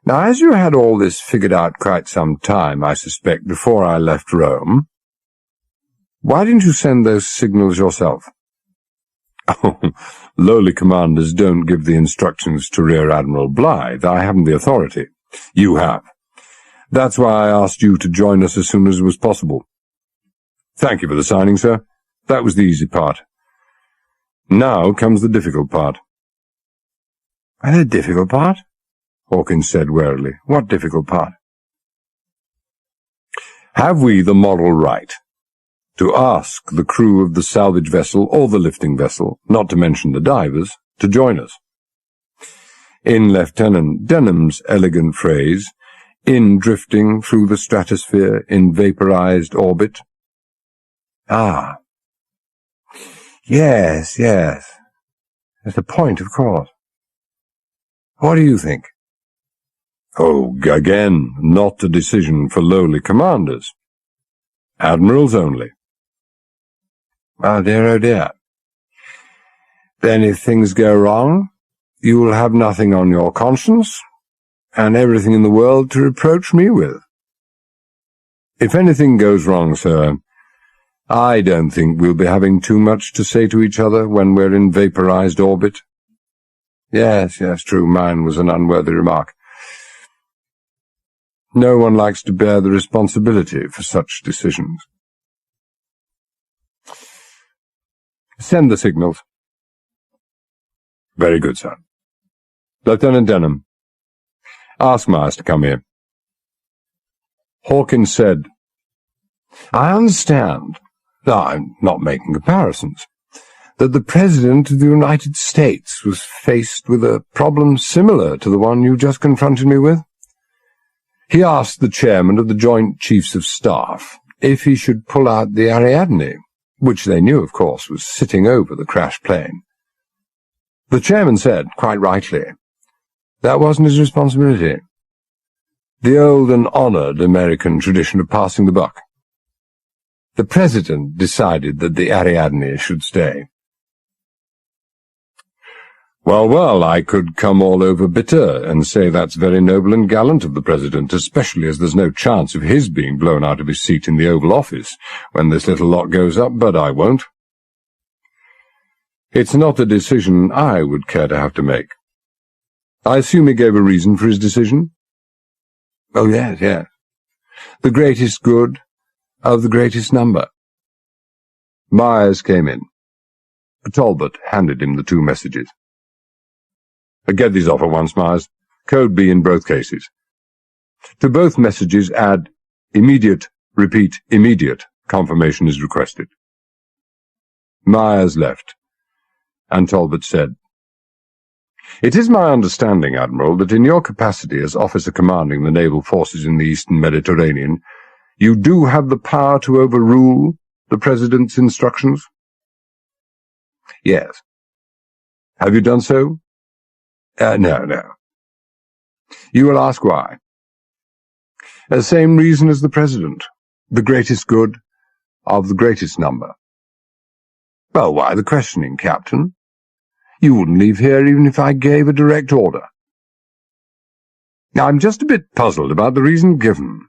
A: Now, as you had all this figured out quite some time, I suspect, before I left Rome, why didn't you send those signals yourself? Oh, lowly commanders don't give the instructions to Rear Admiral Blythe. I haven't the authority. You have. That's why I asked you to join us as soon as it was possible. Thank you for the signing, sir. That was the easy part. Now comes the difficult part. The difficult part? Hawkins said warily. What difficult part? Have we the moral right to ask the crew of the salvage vessel or the lifting vessel, not to mention the divers, to join us? In Lieutenant Denham's elegant phrase, in drifting through the stratosphere in vaporized orbit. Ah. Yes. That's the point, of course. What do you think? Oh, again, not a decision for lowly commanders. Admirals only. Oh dear. Then if things go wrong, you will have nothing on your conscience, and everything in the world to reproach me with. If anything goes wrong, sir, I don't think we'll be having too much to say to each other when we're in vaporized orbit. Yes, true, mine was an unworthy remark. No one likes to bear the responsibility for such decisions. Send the signals. Very good, sir. Lieutenant Denham, ask Myers to come here. Hawkins said, I understand, I'm not making comparisons, that the President of the United States was faced with a problem similar to the one you just confronted me with. He asked the chairman of the Joint Chiefs of Staff if he should pull out the Ariadne, which they knew, of course, was sitting over the crashed plane. The chairman said, quite rightly, that wasn't his responsibility. The old and honored American tradition of passing the buck. The President decided that the Ariadne should stay. Well, I could come all over bitter and say that's very noble and gallant of the President, especially as there's no chance of his being blown out of his seat in the Oval Office when this little lot goes up, but I won't. It's not a decision I would care to have to make. I assume he gave a reason for his decision? Oh, yes. The greatest good of the greatest number. Myers came in. Talbot handed him the two messages. Get these off at once, Myers. Code B in both cases. To both messages add immediate, repeat, immediate confirmation is requested. Myers left, and Talbot said, It is my understanding, Admiral, that in your capacity as officer commanding the naval forces in the Eastern Mediterranean, you do have the power to overrule the President's instructions? Yes. Have you done so? No. You will ask why. The same reason as the President. The greatest good of the greatest number. Well, why the questioning, Captain? You wouldn't leave here even if I gave a direct order. Now, I'm just a bit puzzled about the reason given.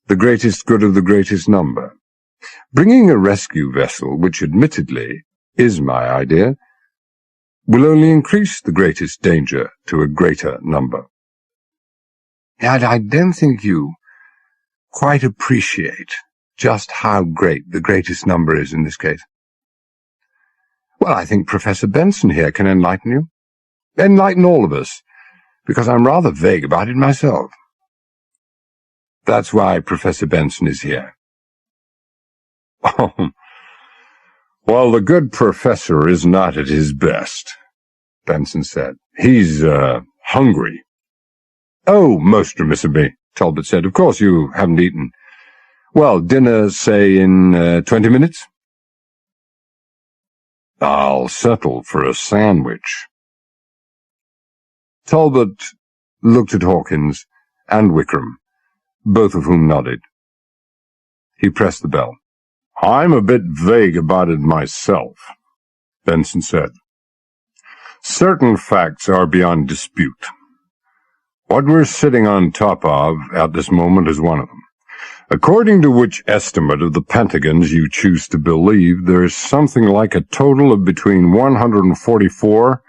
A: The greatest good of the greatest number. Bringing a rescue vessel, which admittedly is my idea, will only increase the greatest danger to a greater number. And I don't think you quite appreciate just how great the greatest number is in this case. Well, I think Professor Benson here can enlighten you. Enlighten all of us, because I'm rather vague about it myself. That's why Professor Benson is here. Oh, well, the good professor is not at his best, Benson said. He's, hungry. Oh, most remiss of me, Talbot said. Of course you haven't eaten. Well, dinner, say, in 20 minutes? I'll settle for a sandwich. Talbot looked at Hawkins and Wickham, both of whom nodded. He pressed the bell. "I'm a bit vague about it myself," Benson said. "Certain facts are beyond dispute. What we're sitting on top of at this moment is one of them. According to which estimate of the Pentagons you choose to believe, there's something like a total of between 144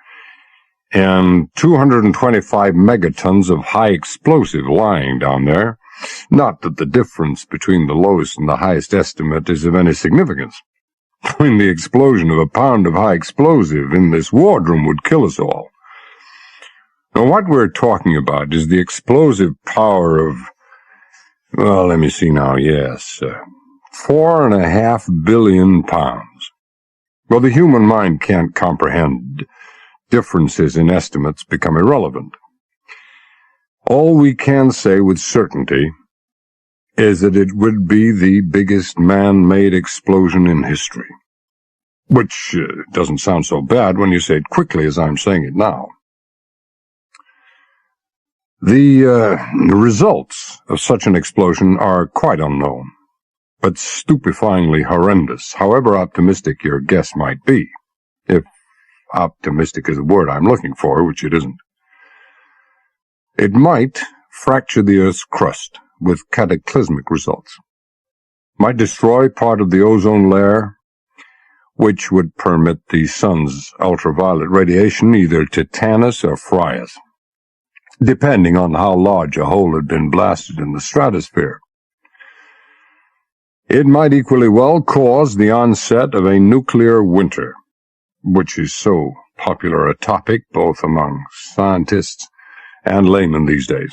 A: and 225 megatons of high explosive lying down there. Not that the difference between the lowest and the highest estimate is of any significance. I mean, the explosion of a pound of high explosive in this wardroom would kill us all. Now, what we're talking about is the explosive power of, well, let me see now, yes, 4.5 billion pounds. Well, the human mind can't comprehend. Differences in estimates become irrelevant. All we can say with certainty is that it would be the biggest man-made explosion in history. Which doesn't sound so bad when you say it quickly as I'm saying it now. The results of such an explosion are quite unknown, but stupefyingly horrendous, however optimistic your guess might be, if optimistic is the word I'm looking for, which it isn't. It might fracture the Earth's crust with cataclysmic results, might destroy part of the ozone layer, which would permit the sun's ultraviolet radiation either to tan us or fry us, depending on how large a hole had been blasted in the stratosphere. It might equally well cause the onset of a nuclear winter, which is so popular a topic both among scientists and laymen these days.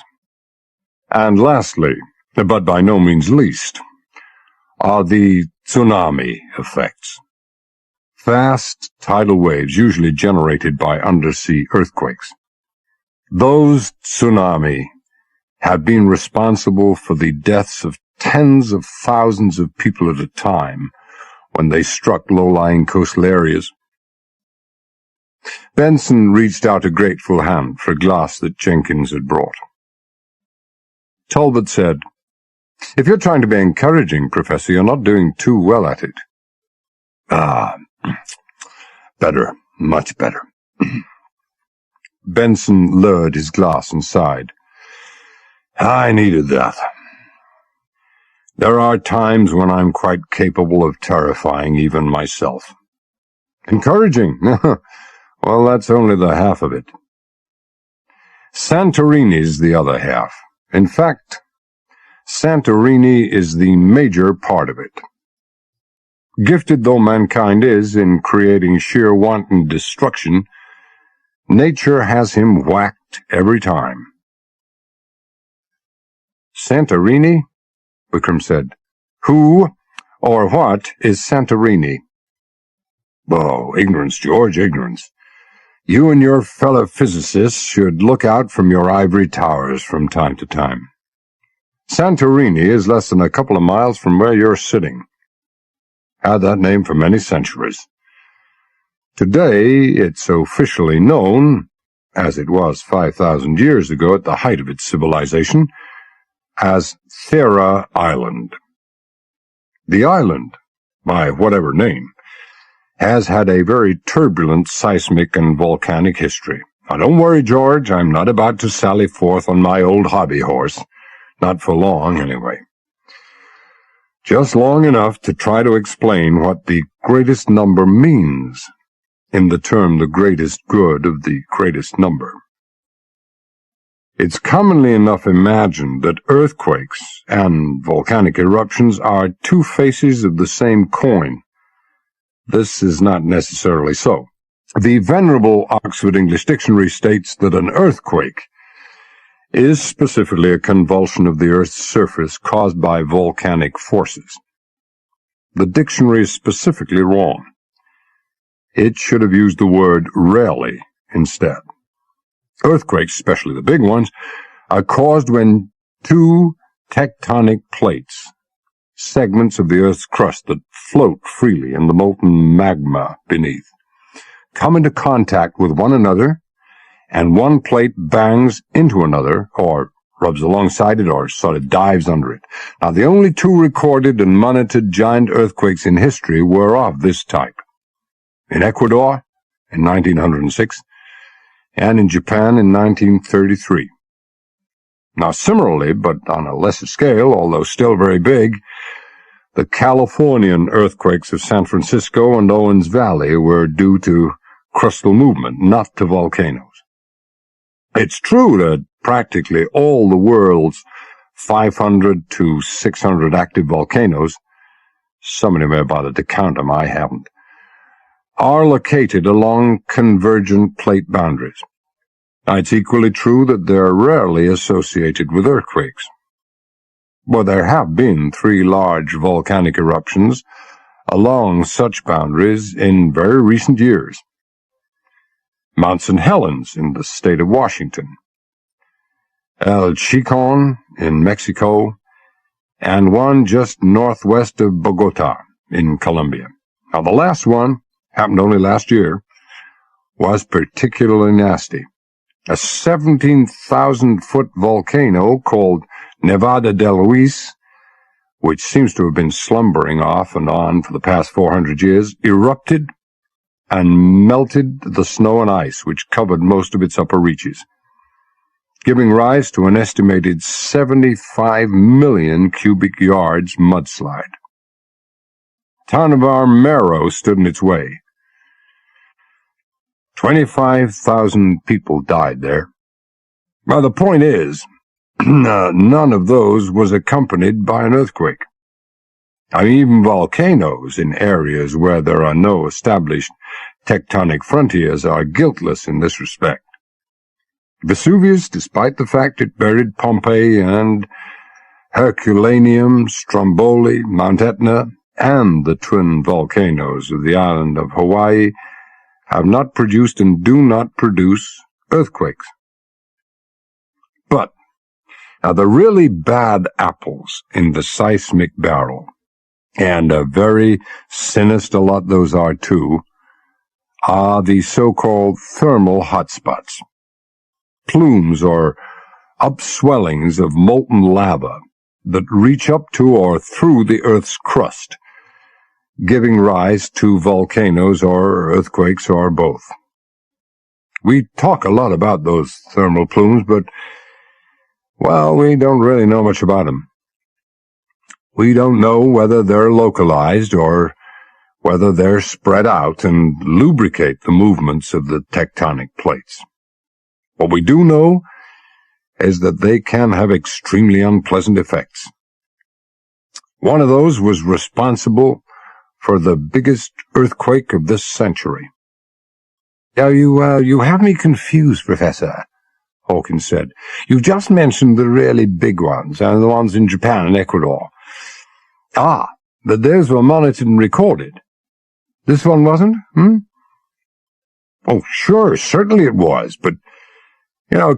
A: And lastly, but by no means least, are the tsunami effects. Fast tidal waves usually generated by undersea earthquakes. Those tsunami have been responsible for the deaths of tens of thousands of people at a time when they struck low-lying coastal areas. Benson reached out a grateful hand for a glass that Jenkins had brought. Talbot said, "If you're trying to be encouraging, Professor, you're not doing too well at it." "Ah, better, much better." Benson lowered his glass and sighed. "I needed that. There are times when I'm quite capable of terrifying even myself." "Encouraging? Well, that's only the half of it. Santorini's the other half. In fact, Santorini is the major part of it. Gifted though mankind is in creating sheer wanton destruction, nature has him whacked every time." "Santorini?" Vikram said. "Who or what is Santorini?" "Oh, ignorance, George, ignorance. You and your fellow physicists should look out from your ivory towers from time to time. Santorini is less than a couple of miles from where you're sitting. Had that name for many centuries. Today it's officially known, as it was 5,000 years ago at the height of its civilization, as Thera Island. The island, by whatever name, has had a very turbulent seismic and volcanic history. Now, don't worry, George, I'm not about to sally forth on my old hobby horse. Not for long, anyway. Just long enough to try to explain what the greatest number means in the term the greatest good of the greatest number. It's commonly enough imagined that earthquakes and volcanic eruptions are two faces of the same coin. This is not necessarily so. The venerable Oxford English Dictionary states that an earthquake is specifically a convulsion of the Earth's surface caused by volcanic forces. The dictionary is specifically wrong. It should have used the word rarely instead. Earthquakes, especially the big ones, are caused when two tectonic plates, segments of the Earth's crust that float freely in the molten magma beneath, come into contact with one another, and one plate bangs into another, or rubs alongside it or sort of dives under it. Now, the only two recorded and monitored giant earthquakes in history were of this type. In Ecuador in 1906 and in Japan in 1933. Now, similarly, but on a lesser scale, although still very big, the Californian earthquakes of San Francisco and Owens Valley were due to crustal movement, not to volcanoes. It's true that practically all the world's 500 to 600 active volcanoes, some of you may have bothered to count them, I haven't, are located along convergent plate boundaries. Now, it's equally true that they're rarely associated with earthquakes. But there have been 3 large volcanic eruptions along such boundaries in very recent years. Mount St. Helens in the state of Washington, El Chicon in Mexico, and one just northwest of Bogota in Colombia. Now, the last one happened only last year, was particularly nasty. A 17,000-foot volcano called Nevada del Ruiz, which seems to have been slumbering off and on for the past 400 years, erupted and melted the snow and ice which covered most of its upper reaches, giving rise to an estimated 75 million cubic yards mudslide. The town of Armero stood in its way. 25,000 people died there. Well, the point is, none of those was accompanied by an earthquake. I mean, even volcanoes in areas where there are no established tectonic frontiers are guiltless in this respect. Vesuvius, despite the fact it buried Pompeii and Herculaneum, Stromboli, Mount Etna, and the twin volcanoes of the island of Hawaii, have not produced and do not produce earthquakes. But now the really bad apples in the seismic barrel, and a very sinister lot those are too, are the so-called thermal hotspots, plumes or upswellings of molten lava that reach up to or through the Earth's crust, giving rise to volcanoes or earthquakes or both. We talk a lot about those thermal plumes, but, well, we don't really know much about them. We don't know whether they're localized or whether they're spread out and lubricate the movements of the tectonic plates. What we do know is that they can have extremely unpleasant effects. One of those was responsible for the biggest earthquake of this century. Now, you have me confused, Professor, Hawkins said. You just mentioned the really big ones, and the ones in Japan and Ecuador. Ah, but those were monitored and recorded. This one wasn't, Oh, sure, certainly it was, but,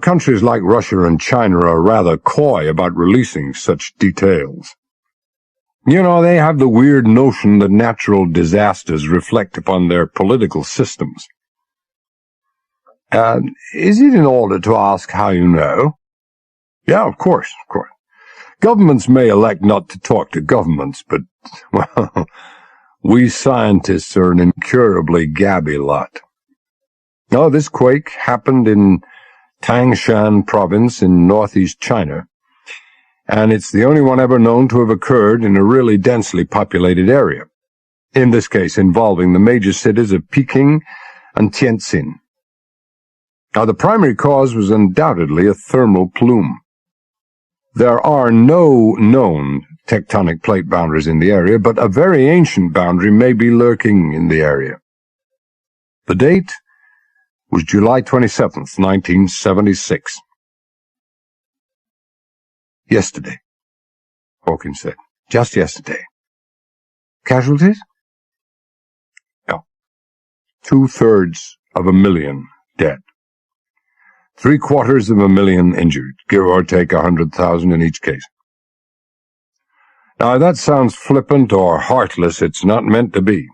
A: countries like Russia and China are rather coy about releasing such details. They have the weird notion that natural disasters reflect upon their political systems. Is it in order to ask how you know? Yeah, of course. Governments may elect not to talk to governments, but, well, we scientists are an incurably gabby lot. Oh, this quake happened in Tangshan province in northeast China, and it's the only one ever known to have occurred in a really densely populated area, in this case involving the major cities of Peking and Tianjin. Now, the primary cause was undoubtedly a thermal plume. There are no known tectonic plate boundaries in the area, but a very ancient boundary may be lurking in the area. The date was July 27th, 1976. Yesterday, Hawkins said. Just yesterday. Casualties? No. 2/3 dead. 750,000 injured, give or take 100,000 in each case. Now, if that sounds flippant or heartless, it's not meant to be.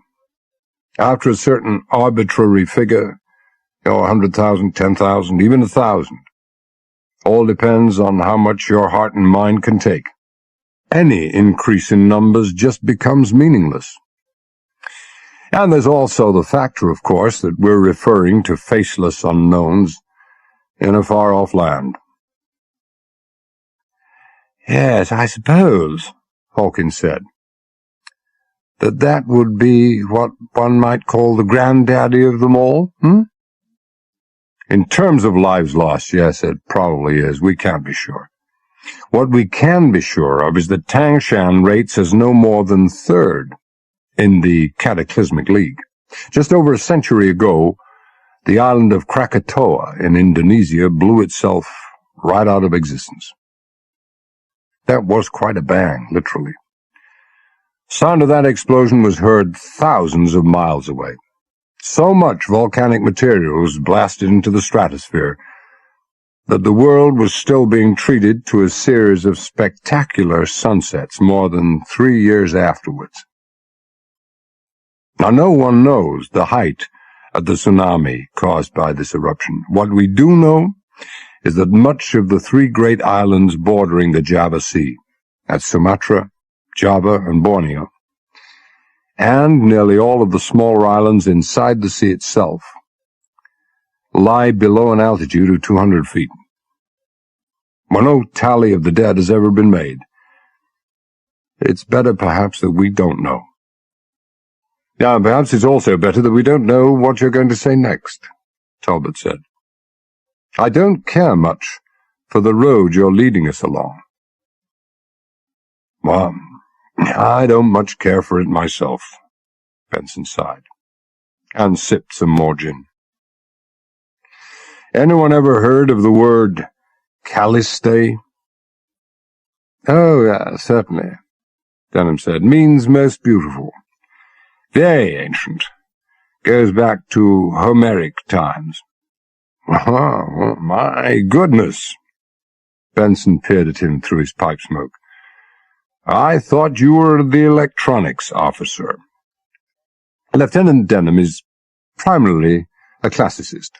A: After a certain arbitrary figure, 100,000, 10,000, even 1,000, All depends on how much your heart and mind can take. Any increase in numbers just becomes meaningless. And there's also the factor, of course, that we're referring to faceless unknowns in a far-off land. Yes, I suppose, Hawkins said, that would be what one might call the granddaddy of them all, In terms of lives lost, yes, it probably is. We can't be sure. What we can be sure of is that Tangshan rates as no more than third in the Cataclysmic League. Just over a century ago, the island of Krakatoa in Indonesia blew itself right out of existence. That was quite a bang, literally. Sound of that explosion was heard thousands of miles away. So much volcanic material was blasted into the stratosphere that the world was still being treated to a series of spectacular sunsets more than 3 years afterwards. Now, no one knows the height of the tsunami caused by this eruption. What we do know is that much of the 3 great islands bordering the Java Sea, that's Sumatra, Java, and Borneo, and nearly all of the smaller islands inside the sea itself, lie below an altitude of 200 feet. Well, no tally of the dead has ever been made. It's better, perhaps, that we don't know. Yeah, perhaps it's also better that we don't know what you're going to say next, Talbot said. I don't care much for the road you're leading us along. Well, I don't much care for it myself, Benson sighed, and sipped some more gin. Anyone ever heard of the word Calliste? Oh, yeah, certainly, Denham said. Means most beautiful. Very ancient. Goes back to Homeric times. Oh, my goodness. Benson peered at him through his pipe smoke. I thought you were the electronics officer. Lieutenant Denham is primarily a classicist,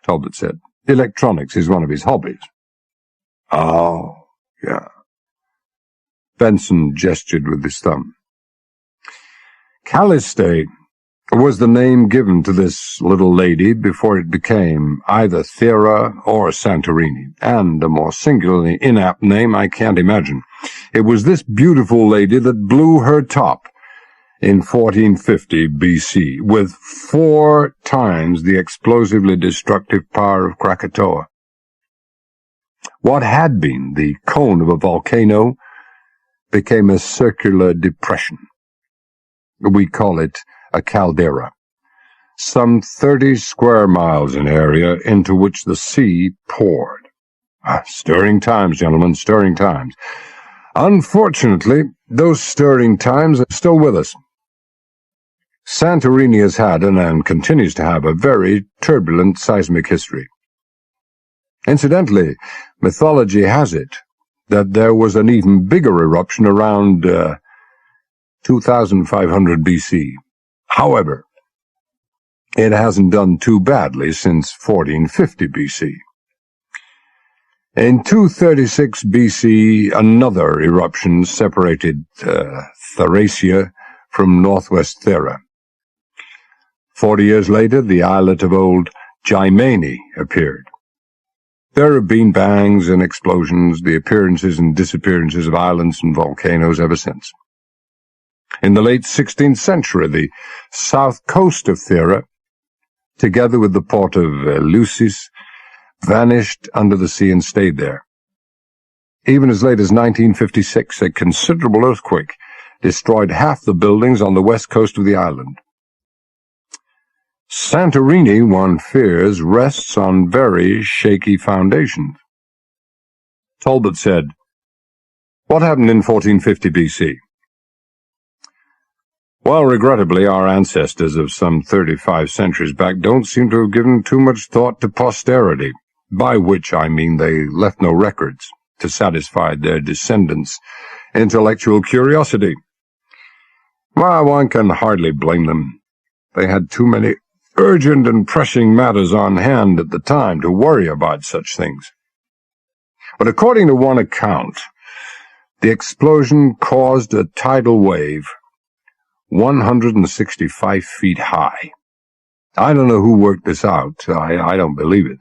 A: Talbot said. Electronics is one of his hobbies. Oh, yeah. Benson gestured with his thumb. Calliste was the name given to this little lady before it became either Thera or Santorini, and a more singularly inapt name I can't imagine. It was this beautiful lady that blew her top in 1450 BC, with 4 times the explosively destructive power of Krakatoa. What had been the cone of a volcano became a circular depression. We call it a caldera, some 30 square miles in area into which the sea poured. Stirring times, gentlemen, stirring times. Unfortunately, those stirring times are still with us. Santorini has had and continues to have a very turbulent seismic history. Incidentally, mythology has it that there was an even bigger eruption around 2500 BC. However, it hasn't done too badly since 1450 BC. In 236 BC, another eruption separated Thracia from northwest Thera. 40 years later, the islet of old Gymene appeared. There have been bangs and explosions, the appearances and disappearances of islands and volcanoes ever since. In the late 16th century, the south coast of Thera, together with the port of Eleusis, vanished under the sea and stayed there. Even as late as 1956, a considerable earthquake destroyed half the buildings on the west coast of the island. Santorini, one fears, rests on very shaky foundations. Talbot said, "What happened in 1450 BC?" Well, regrettably, our ancestors of some 35 centuries back don't seem to have given too much thought to posterity, by which I mean they left no records to satisfy their descendants' intellectual curiosity. Well, one can hardly blame them. They had too many urgent and pressing matters on hand at the time to worry about such things. But according to one account, the explosion caused a tidal wave 165 feet high. I don't know who worked this out. I don't believe it.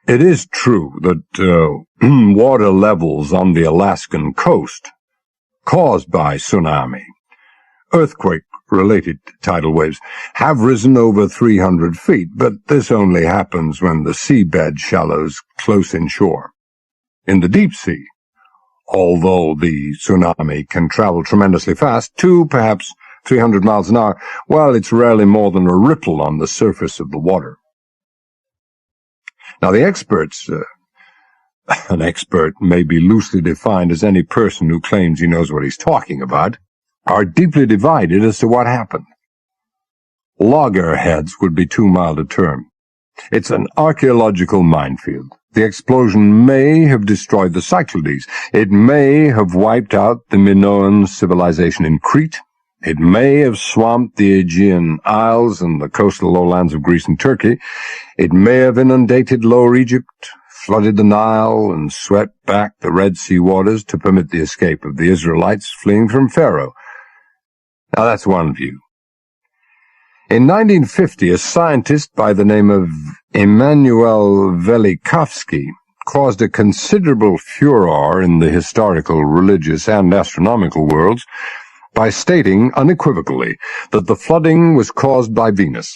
A: It is true that water levels on the Alaskan coast, caused by tsunami, earthquake-related tidal waves, have risen over 300 feet, but this only happens when the seabed shallows close inshore. In the deep sea, although the tsunami can travel tremendously fast, 2, perhaps 300 miles an hour, well, it's rarely more than a ripple on the surface of the water. Now, the experts, an expert may be loosely defined as any person who claims he knows what he's talking about, are deeply divided as to what happened. Loggerheads would be too mild a term. It's an archaeological minefield. The explosion may have destroyed the Cyclades. It may have wiped out the Minoan civilization in Crete. It may have swamped the Aegean Isles and the coastal lowlands of Greece and Turkey. It may have inundated Lower Egypt, flooded the Nile, and swept back the Red Sea waters to permit the escape of the Israelites fleeing from Pharaoh. Now, that's one view. In 1950, a scientist by the name of Emanuel Velikovsky caused a considerable furor in the historical, religious, and astronomical worlds by stating unequivocally that the flooding was caused by Venus,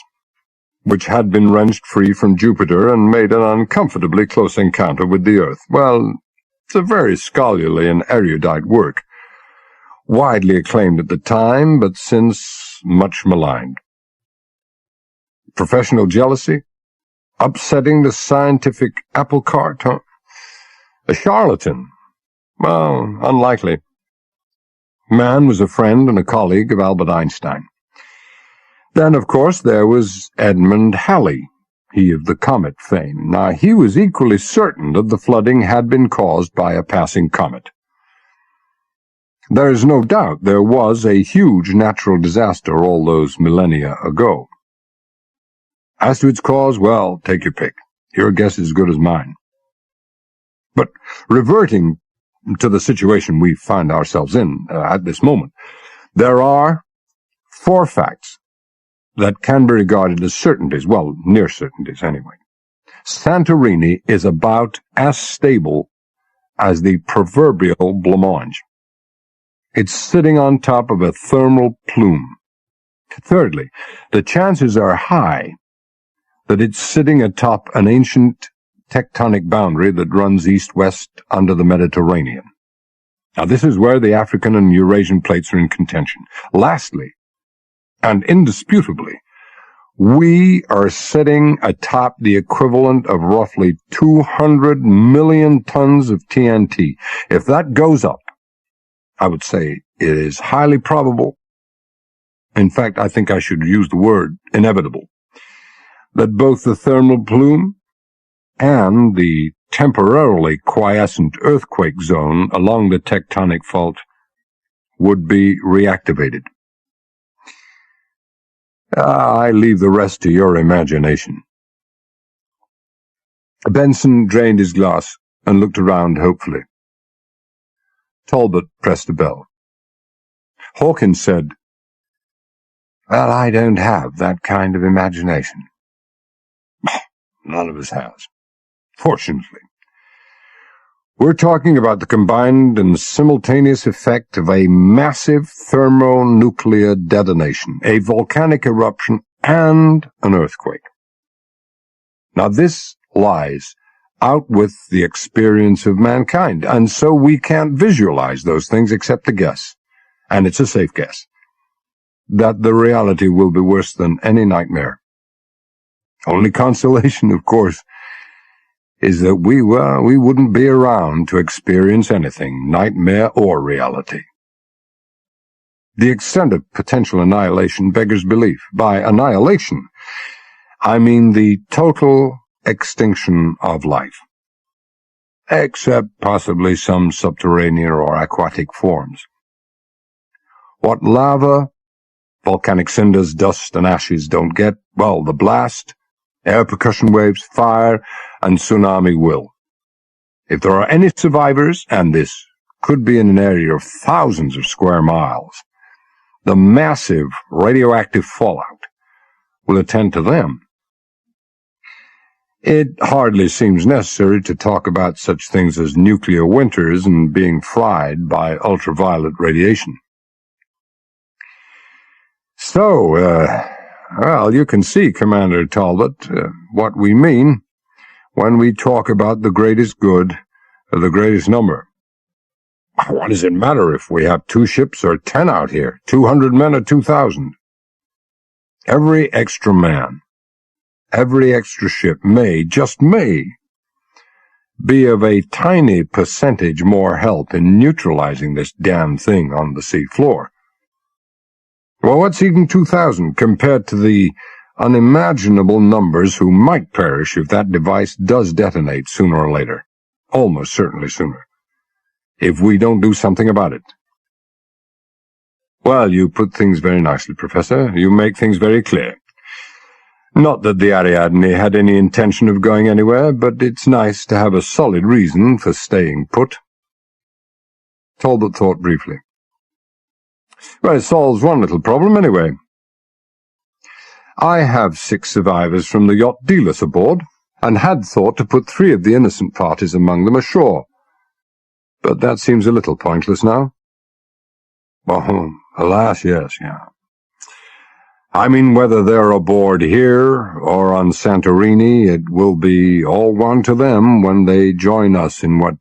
A: which had been wrenched free from Jupiter and made an uncomfortably close encounter with the Earth. Well, it's a very scholarly and erudite work, widely acclaimed at the time, but since much maligned. Professional jealousy? Upsetting the scientific apple cart, huh? A charlatan? Well, unlikely. Man was a friend and a colleague of Albert Einstein. Then, of course, there was Edmund Halley, he of the comet fame. Now, he was equally certain that the flooding had been caused by a passing comet. There is no doubt there was a huge natural disaster all those millennia ago. As to its cause, well, take your pick. Your guess is as good as mine. But reverting to the situation we find ourselves in at this moment, there are 4 facts that can be regarded as certainties, well, near certainties anyway. Santorini is about as stable as the proverbial blancmange. It's sitting on top of a thermal plume. Thirdly, the chances are high that it's sitting atop an ancient tectonic boundary that runs east-west under the Mediterranean. Now, this is where the African and Eurasian plates are in contention. Lastly, and indisputably, we are sitting atop the equivalent of roughly 200 million tons of TNT. If that goes up, I would say it is highly probable, in fact, I think I should use the word inevitable, that both the thermal plume and the temporarily quiescent earthquake zone along the tectonic fault would be reactivated. I leave the rest to your imagination. Benson drained his glass and looked around hopefully. Talbot pressed a bell. Hawkins said, "Well, I don't have that kind of imagination." None of us has, fortunately. We're talking about the combined and simultaneous effect of a massive thermonuclear detonation, a volcanic eruption, and an earthquake. Now, this lies out with the experience of mankind, and so we can't visualize those things except to guess, and it's a safe guess, that the reality will be worse than any nightmare. Only consolation, of course, is that we wouldn't be around to experience anything, nightmare or reality. The extent of potential annihilation beggars belief. By annihilation, I mean the total extinction of life, except possibly some subterranean or aquatic forms. What lava, volcanic cinders, dust, and ashes don't get, well, the blast, air percussion waves, fire, and tsunami will. If there are any survivors, and this could be in an area of thousands of square miles, the massive radioactive fallout will attend to them. It hardly seems necessary to talk about such things as nuclear winters and being fried by ultraviolet radiation. So, well, you can see, Commander Talbot, what we mean when we talk about the greatest good of the greatest number. What does it matter if we have 2 ships or 10 out here, 200 men or 2,000? Every extra man, every extra ship may, just may, be of a tiny percentage more help in neutralizing this damn thing on the sea floor. Well, what's even 2,000 compared to the unimaginable numbers who might perish if that device does detonate sooner or later? Almost certainly sooner, if we don't do something about it. Well, you put things very nicely, Professor. You make things very clear. Not that the Ariadne had any intention of going anywhere, but it's nice to have a solid reason for staying put. Talbot thought briefly. Well, it solves one little problem, anyway. I have 6 survivors from the yacht Delos aboard, and had thought to put 3 of the innocent parties among them ashore. But that seems a little pointless now. Oh, alas, yes, yeah. I mean, whether they're aboard here or on Santorini, it will be all one to them when they join us in what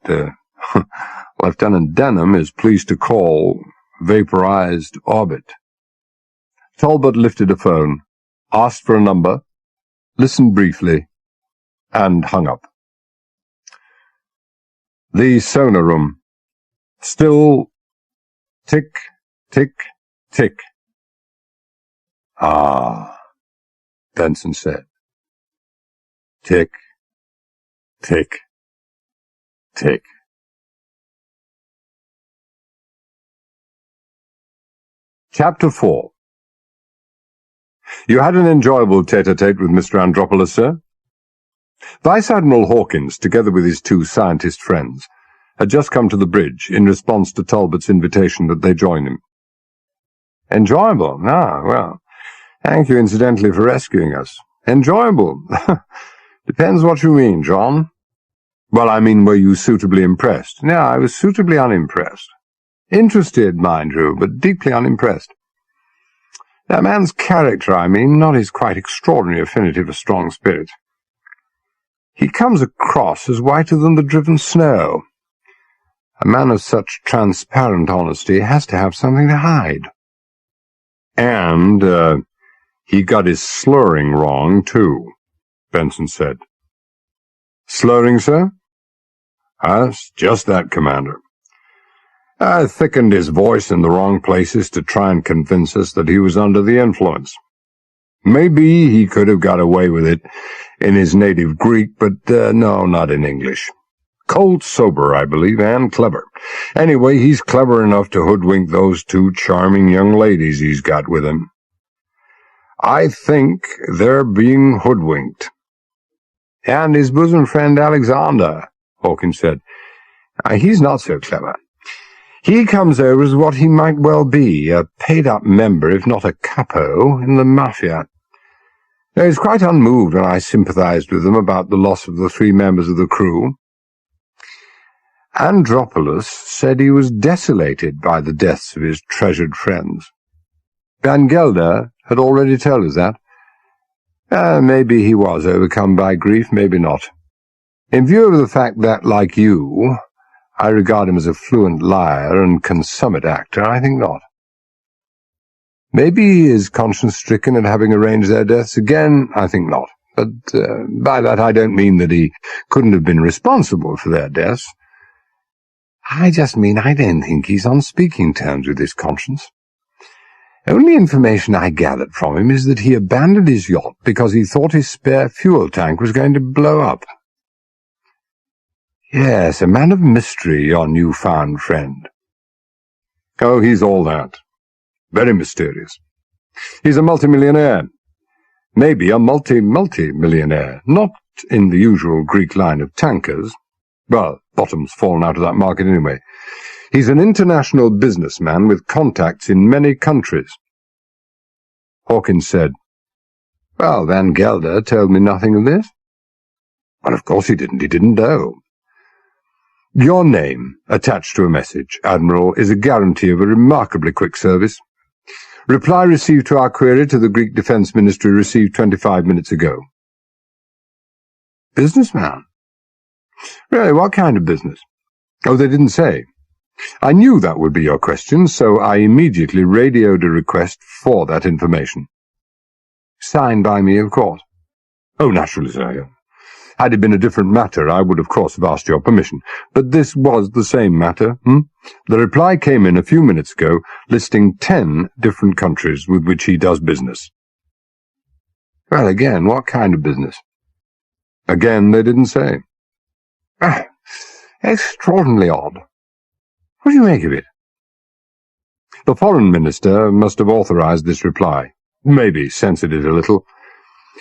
A: Lieutenant Denham is pleased to call vaporized orbit. Talbot lifted a phone, asked for a number, listened briefly, and hung up. The sonar room. Still tick, tick, tick. Ah, Benson said. Tick, tick, tick. Chapter 4. You had an enjoyable tete-a-tete with Mr. Andropoulos, sir? Vice Admiral Hawkins, together with his 2 scientist friends, had just come to the bridge in response to Talbot's invitation that they join him. Enjoyable? Ah, well, thank you incidentally for rescuing us. Enjoyable? Depends what you mean, John. Well, I mean, were you suitably impressed? No, I was suitably unimpressed. Interested, mind you, but deeply unimpressed. That man's character, I mean, not his quite extraordinary affinity for strong spirit. He comes across as whiter than the driven snow. A man of such transparent honesty has to have something to hide. And, he got his slurring wrong, too, Benson said. Slurring, sir? It's just that, Commander. I thickened his voice in the wrong places to try and convince us that he was under the influence. Maybe he could have got away with it in his native Greek, but no, not in English. Cold sober, I believe, and clever. Anyway, he's clever enough to hoodwink those 2 charming young ladies he's got with him. I think they're being hoodwinked. And his bosom friend Alexander, Hawkins said. He's not so clever. He comes over as what he might well be, a paid-up member, if not a capo, in the Mafia. He was quite unmoved when I sympathized with him about the loss of the 3 members of the crew. Andropoulos said he was desolated by the deaths of his treasured friends. Van Gelder had already told us that. Maybe he was overcome by grief, maybe not. In view of the fact that, like you, I regard him as a fluent liar and consummate actor, I think not. Maybe he is conscience-stricken at having arranged their deaths again, I think not. But by that I don't mean that he couldn't have been responsible for their deaths. I just mean I don't think he's on speaking terms with his conscience. Only information I gathered from him is that he abandoned his yacht because he thought his spare fuel tank was going to blow up. Yes, a man of mystery, your newfound friend. Oh, he's all that. Very mysterious. He's a multimillionaire. Maybe a multi-millionaire. Not in the usual Greek line of tankers. Well, Bottom's fallen out of that market anyway. He's an international businessman with contacts in many countries. Hawkins said, Well, Van Gelder told me nothing of this. Well, of course he didn't. He didn't know. Your name, attached to a message, Admiral, is a guarantee of a remarkably quick service. Reply received to our query to the Greek Defence Ministry received 25 minutes ago. Businessman? Really, what kind of business? Oh, they didn't say. I knew that would be your question, so I immediately radioed a request for that information. Signed by me, of course. Oh, naturally, sir. Had it been a different matter, I would, of course, have asked your permission. But this was the same matter. The reply came in a few minutes ago, listing 10 different countries with which he does business. Well, again, what kind of business? Again, they didn't say. Extraordinarily odd. What do you make of it? The foreign minister must have authorized this reply. Maybe censored it a little.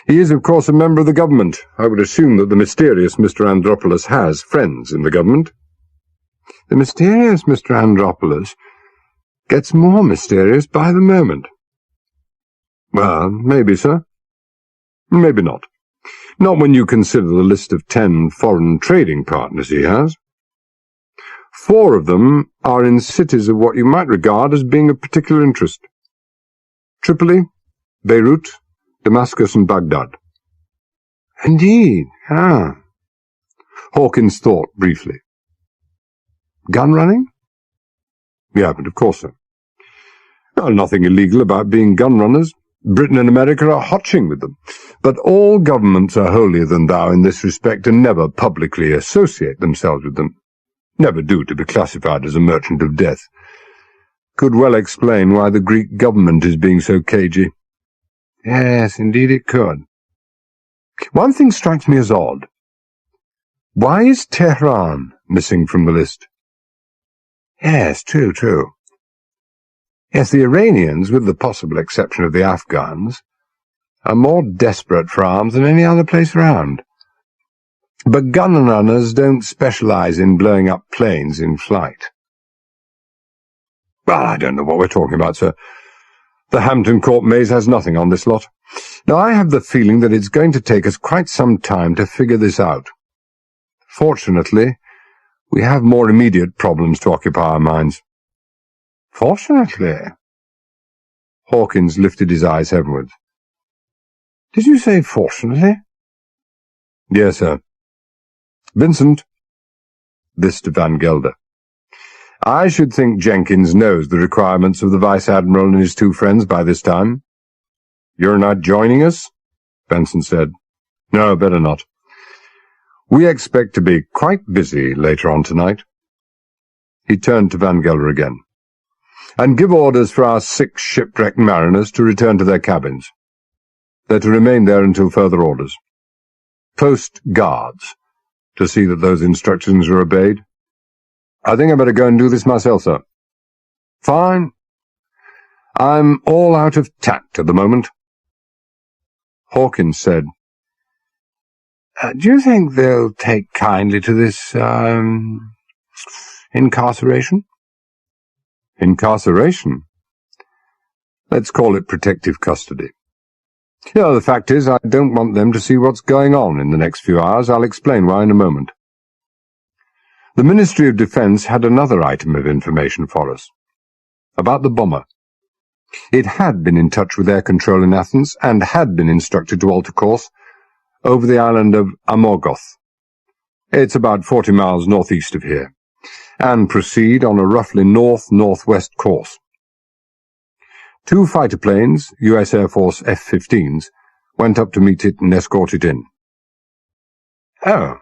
A: He is, of course, a member of the government. I would assume that the mysterious Mr. Andropoulos has friends in the government. The mysterious Mr. Andropoulos gets more mysterious by the moment. Well, maybe, sir. Maybe not. Not when you consider the list of 10 foreign trading partners he has. 4 of them are in cities of what you might regard as being of particular interest. Tripoli, Beirut, Damascus and Baghdad. Indeed, Hawkins thought briefly. Gun running? Yeah, but of course so. Well, nothing illegal about being gun runners. Britain and America are hotching with them. But all governments are holier than thou in this respect and never publicly associate themselves with them. Never do to be classified as a merchant of death. Could well explain why the Greek government is being so cagey. Yes, indeed it could. One thing strikes me as odd. Why is Tehran missing from the list? Yes, true. Yes, the Iranians, with the possible exception of the Afghans, are more desperate for arms than any other place around. But gun runners don't specialize in blowing up planes in flight. Well, I don't know what we're talking about, sir. The Hampton Court maze has nothing on this lot. Now, I have the feeling that it's going to take us quite some time to figure this out. Fortunately, we have more immediate problems to occupy our minds. Fortunately? Hawkins lifted his eyes heavenwards. Did you say fortunately? Yes, sir. Vincent. This to Van Gelder. I should think Jenkins knows the requirements of the Vice-Admiral and his 2 friends by this time. You're not joining us? Benson said. No, better not. We expect to be quite busy later on tonight. He turned to Van Gelder again. And give orders for our 6 shipwrecked mariners to return to their cabins. They're to remain there until further orders. Post guards to see that those instructions are obeyed. I think I better go and do this myself, sir. Fine. I'm all out of tact at the moment. Hawkins said, Do you think they'll take kindly to this, incarceration? Incarceration? Let's call it protective custody. The fact is, I don't want them to see what's going on in the next few hours. I'll explain why in a moment. The Ministry of Defence had another item of information for us. About the bomber. It had been in touch with air control in Athens and had been instructed to alter course over the island of Amorgoth. It's about 40 miles northeast of here, and proceed on a roughly north-northwest course. 2 fighter planes, US Air Force F-15s, went up to meet it and escort it in. Oh.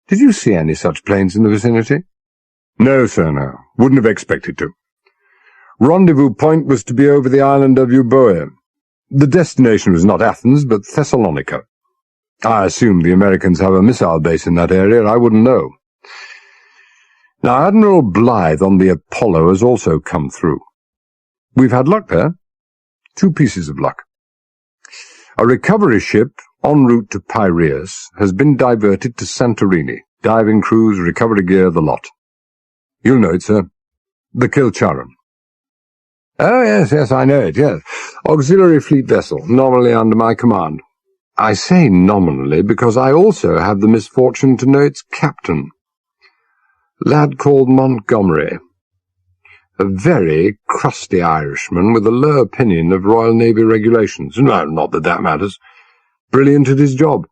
A: Did you see any such planes in the vicinity? No, sir, no. Wouldn't have expected to. Rendezvous point was to be over the island of Euboea. The destination was not Athens, but Thessalonica. I assume the Americans have a missile base in that area. I wouldn't know. Now, Admiral Blythe on the Apollo has also come through. We've had luck there. 2 pieces of luck. A recovery ship en route to Piraeus has been diverted to Santorini, diving crews, recovery gear, the lot. You'll know it, sir. The Kilcharan. Oh, yes, I know it, yes. Auxiliary fleet vessel, nominally under my command. I say nominally because I also have the misfortune to know its captain. Lad called Montgomery. A very crusty Irishman with a low opinion of Royal Navy regulations. No, not that that matters. Brilliant at his job.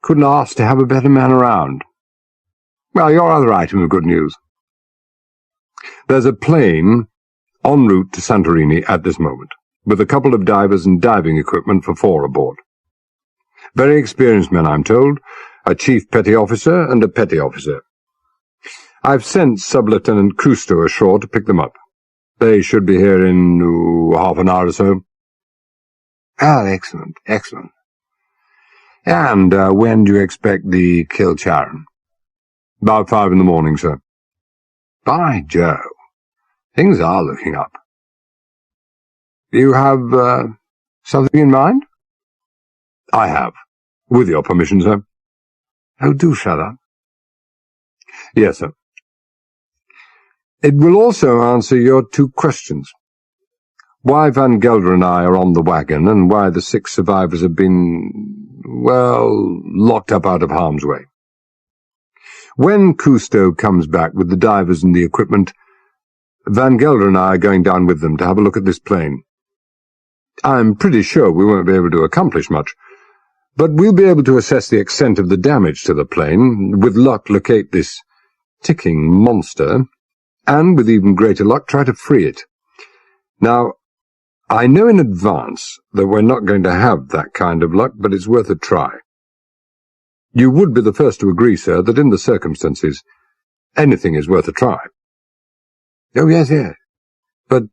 A: Couldn't ask to have a better man around. Well, your other item of good news. There's a plane en route to Santorini at this moment, with a couple of divers and diving equipment for 4 aboard. Very experienced men, I'm told, a chief petty officer and a petty officer. I've sent Sub-Lieutenant Cousteau ashore to pick them up. They should be here in half an hour or so. Ah, excellent, excellent. And when do you expect the Kilcharan? About 5 in the morning, sir. By Joe, things are looking up. You have something in mind? I have. With your permission, sir. Oh, do shut up. Yes, sir. It will also answer your 2 questions. Why Van Gelder and I are on the wagon, and why the 6 survivors have been, well, locked up out of harm's way. When Cousteau comes back with the divers and the equipment, Van Gelder and I are going down with them to have a look at this plane. I'm pretty sure we won't be able to accomplish much, but we'll be able to assess the extent of the damage to the plane, with luck locate this ticking monster, and with even greater luck try to free it. Now, I know in advance that we're not going to have that kind of luck, but it's worth a try. You would be the first to agree, sir, that in the circumstances, anything is worth a try. Oh, yes. But,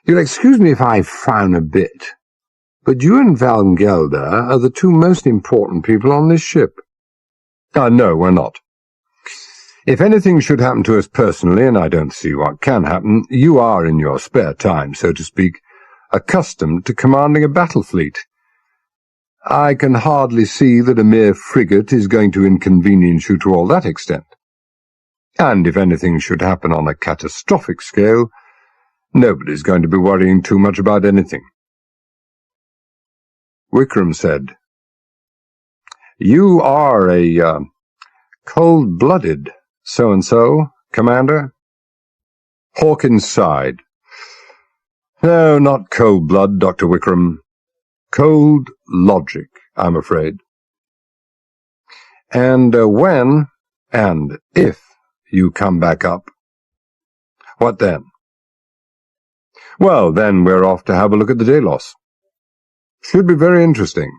A: you'll excuse me if I frown a bit, but you and Van Gelder are the 2 most important people on this ship. No, we're not. If anything should happen to us personally, and I don't see what can happen, you are, in your spare time, so to speak, accustomed to commanding a battle fleet. I can hardly see that a mere frigate is going to inconvenience you to all that extent. And if anything should happen on a catastrophic scale, nobody's going to be worrying too much about anything. Wickham said, You are a cold-blooded so-and-so, Commander? Hawkins sighed. No, not cold blood, Dr. Wickham. Cold logic, I'm afraid. And when, and if, you come back up, what then? Well, then we're off to have a look at the Delos. Should be very interesting.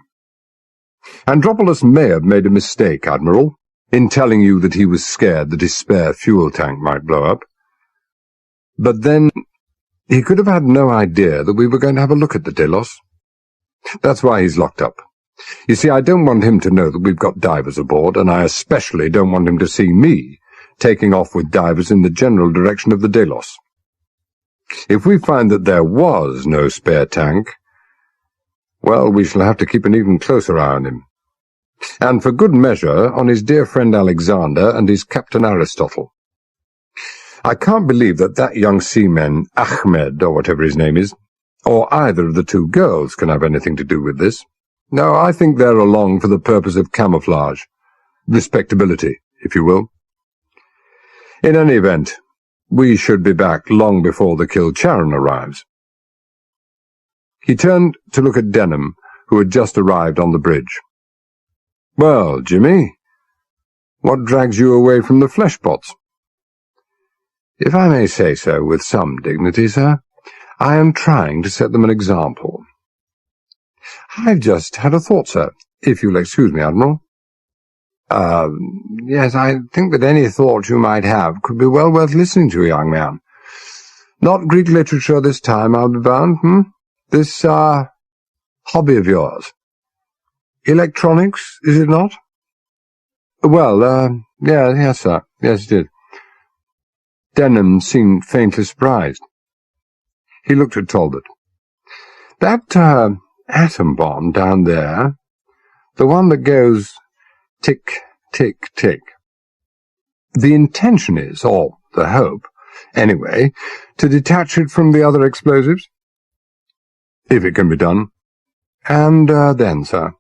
A: Andropoulos may have made a mistake, Admiral, in telling you that he was scared that his spare fuel tank might blow up. But then he could have had no idea that we were going to have a look at the Delos. That's why he's locked up. You see, I don't want him to know that we've got divers aboard, and I especially don't want him to see me taking off with divers in the general direction of the Delos. If we find that there was no spare tank, well, we shall have to keep an even closer eye on him. And for good measure, on his dear friend Alexander and his Captain Aristotle. I can't believe that young seaman, Ahmed, or whatever his name is, or either of the 2 girls can have anything to do with this. No, I think they're along for the purpose of camouflage. Respectability, if you will. In any event, we should be back long before the Kilcharan arrives. He turned to look at Denham, who had just arrived on the bridge. Well, Jimmy, what drags you away from the flesh-pots? If I may say so with some dignity, sir, I am trying to set them an example. I've just had a thought, sir, if you'll excuse me, Admiral. Yes, I think that any thought you might have could be well worth listening to, young man. Not Greek literature this time, I'll be bound, This, hobby of yours. Electronics, is it not? Well, yes, sir. Yes, it is. Denham seemed faintly surprised. He looked at Talbot. That, atom bomb down there, The one that goes tick, tick, tick. The intention is, or the hope, anyway, to detach it from the other explosives, if it can be done. And then, sir.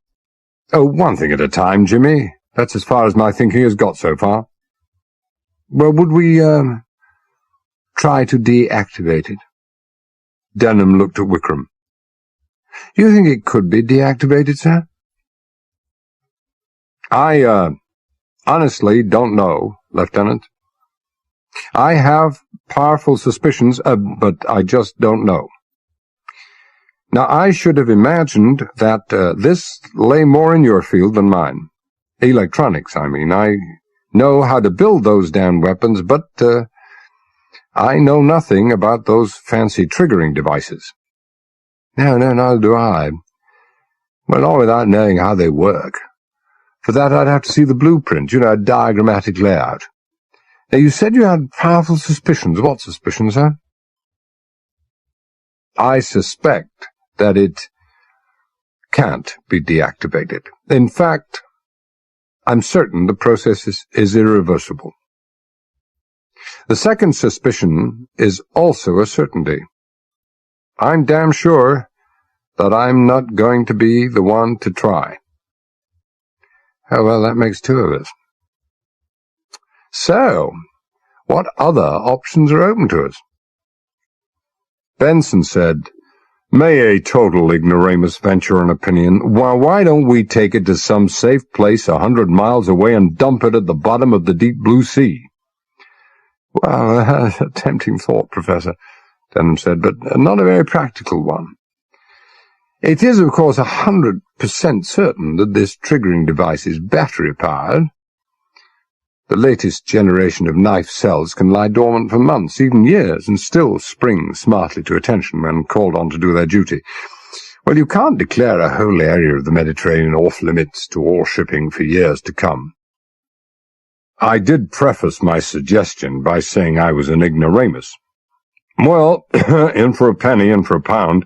A: Oh, one thing at a time, Jimmy. That's as far as my thinking has got so far. Well, would we, try to deactivate it? Denham looked at Wickham. Do you think it could be deactivated, sir? I, honestly don't know, Lieutenant. I have powerful suspicions, but I just don't know. Now, I should have imagined that this lay more in your field than mine. Electronics, I mean. I know how to build those damn weapons, but I know nothing about those fancy triggering devices. No, neither do I. Well, not without knowing how they work. For that, I'd have to see the blueprint, a diagrammatic layout. Now, you said you had powerful suspicions. What suspicions, sir? I suspect that it can't be deactivated. In fact, I'm certain the process is irreversible. The second suspicion is also a certainty. I'm damn sure that I'm not going to be the one to try. Oh, well, that makes two of us. So, what other options are open to us? Benson said, "May a total ignoramus venture an opinion? Why don't we take it to some safe place 100 miles away and dump it at the bottom of the deep blue sea?" "Well, that's a tempting thought, Professor," Denham said, "but not a very practical one. It is, of course, 100% certain that this triggering device is battery-powered. The latest generation of knife cells can lie dormant for months, even years, and still spring smartly to attention when called on to do their duty. Well, you can't declare a whole area of the Mediterranean off-limits to all shipping for years to come. I did preface my suggestion by saying I was an ignoramus. Well, in for a penny, in for a pound.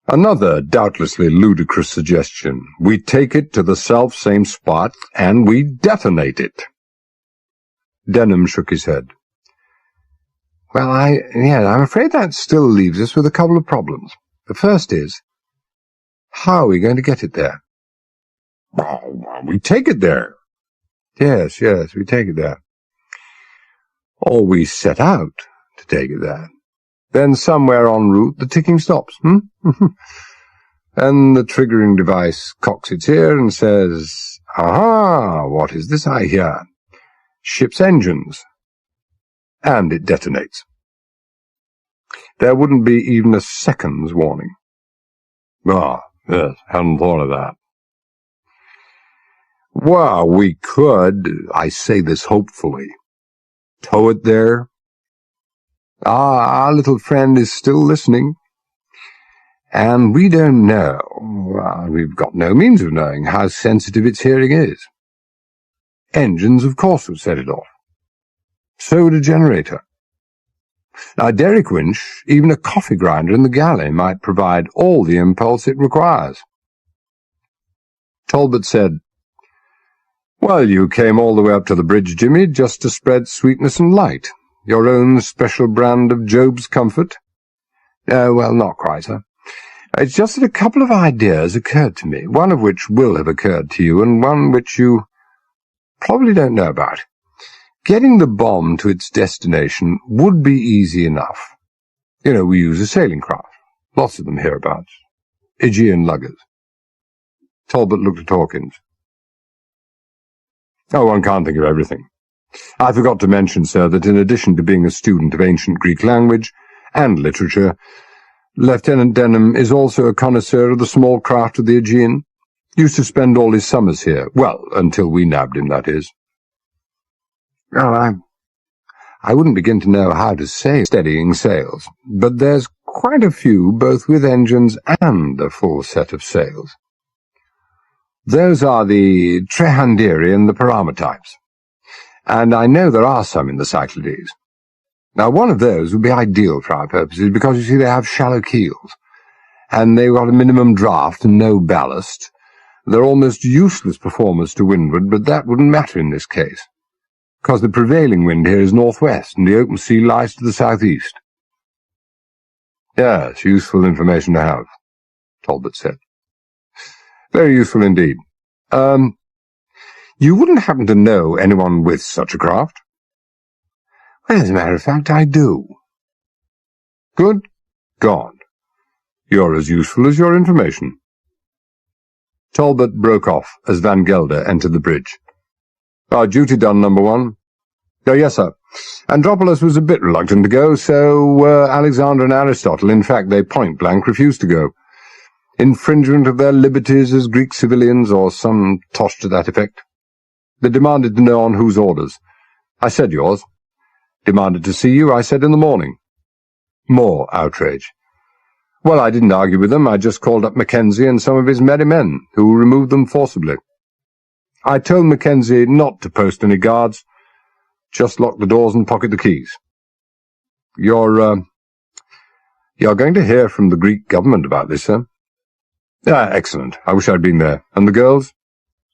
A: Another doubtlessly ludicrous suggestion. We take it to the self-same spot, and we detonate it. Denham shook his head. Well, I'm afraid that still leaves us with a couple of problems. The first is, how are we going to get it there? Well, we take it there. Yes, we take it there. Or we set out to take it there. Then somewhere en route the ticking stops, And the triggering device cocks its ear and says, "Aha, what is this I hear? Ship's engines." And it detonates. There wouldn't be even a second's warning. Ah, yes, hadn't thought of that. Well, we could, I say this hopefully, tow it there. Our little friend is still listening. And we don't know, we've got no means of knowing how sensitive its hearing is. Engines, of course, would set it off. So would a generator. Now, a derrick winch, even a coffee grinder in the galley, might provide all the impulse it requires. Talbot said, "Well, you came all the way up to the bridge, Jimmy, just to spread sweetness and light. Your own special brand of Job's comfort?" Well, not quite, sir. It's just that a couple of ideas occurred to me, one of which will have occurred to you, and one which you probably don't know about. Getting the bomb to its destination would be easy enough. We use a sailing craft. Lots of them hereabouts. Aegean luggers. Talbot looked at Hawkins. Oh, one can't think of everything. I forgot to mention, sir, that in addition to being a student of ancient Greek language and literature, Lieutenant Denham is also a connoisseur of the small craft of the Aegean. Used to spend all his summers here. Well, until we nabbed him, that is. Well, I wouldn't begin to know how to say steadying sails, but there's quite a few, both with engines and a full set of sails. Those are the Trehandiri and the Parama types, and I know there are some in the Cyclades. Now, one of those would be ideal for our purposes, because, you see, they have shallow keels, and they've got a minimum draft and no ballast, They're almost useless performers to windward, but that wouldn't matter in this case, because the prevailing wind here is northwest, and the open sea lies to the southeast. Yes, useful information to have, Talbot said. Very useful indeed. You wouldn't happen to know anyone with such a craft? Well, as a matter of fact, I do. Good God. You're as useful as your information. Talbot broke off as Van Gelder entered the bridge. Our duty done, number one. Oh, yes, sir. Andropolis was a bit reluctant to go, so were Alexander and Aristotle. In fact, they point-blank refused to go. Infringement of their liberties as Greek civilians, or some tosh to that effect. They demanded to know on whose orders. I said yours. Demanded to see you, I said in the morning. More outrage. Well, I didn't argue with them. I just called up Mackenzie and some of his merry men, who removed them forcibly. I told Mackenzie not to post any guards, just lock the doors and pocket the keys. You're going to hear from the Greek government about this, sir? Ah, excellent. I wish I'd been there. And the girls?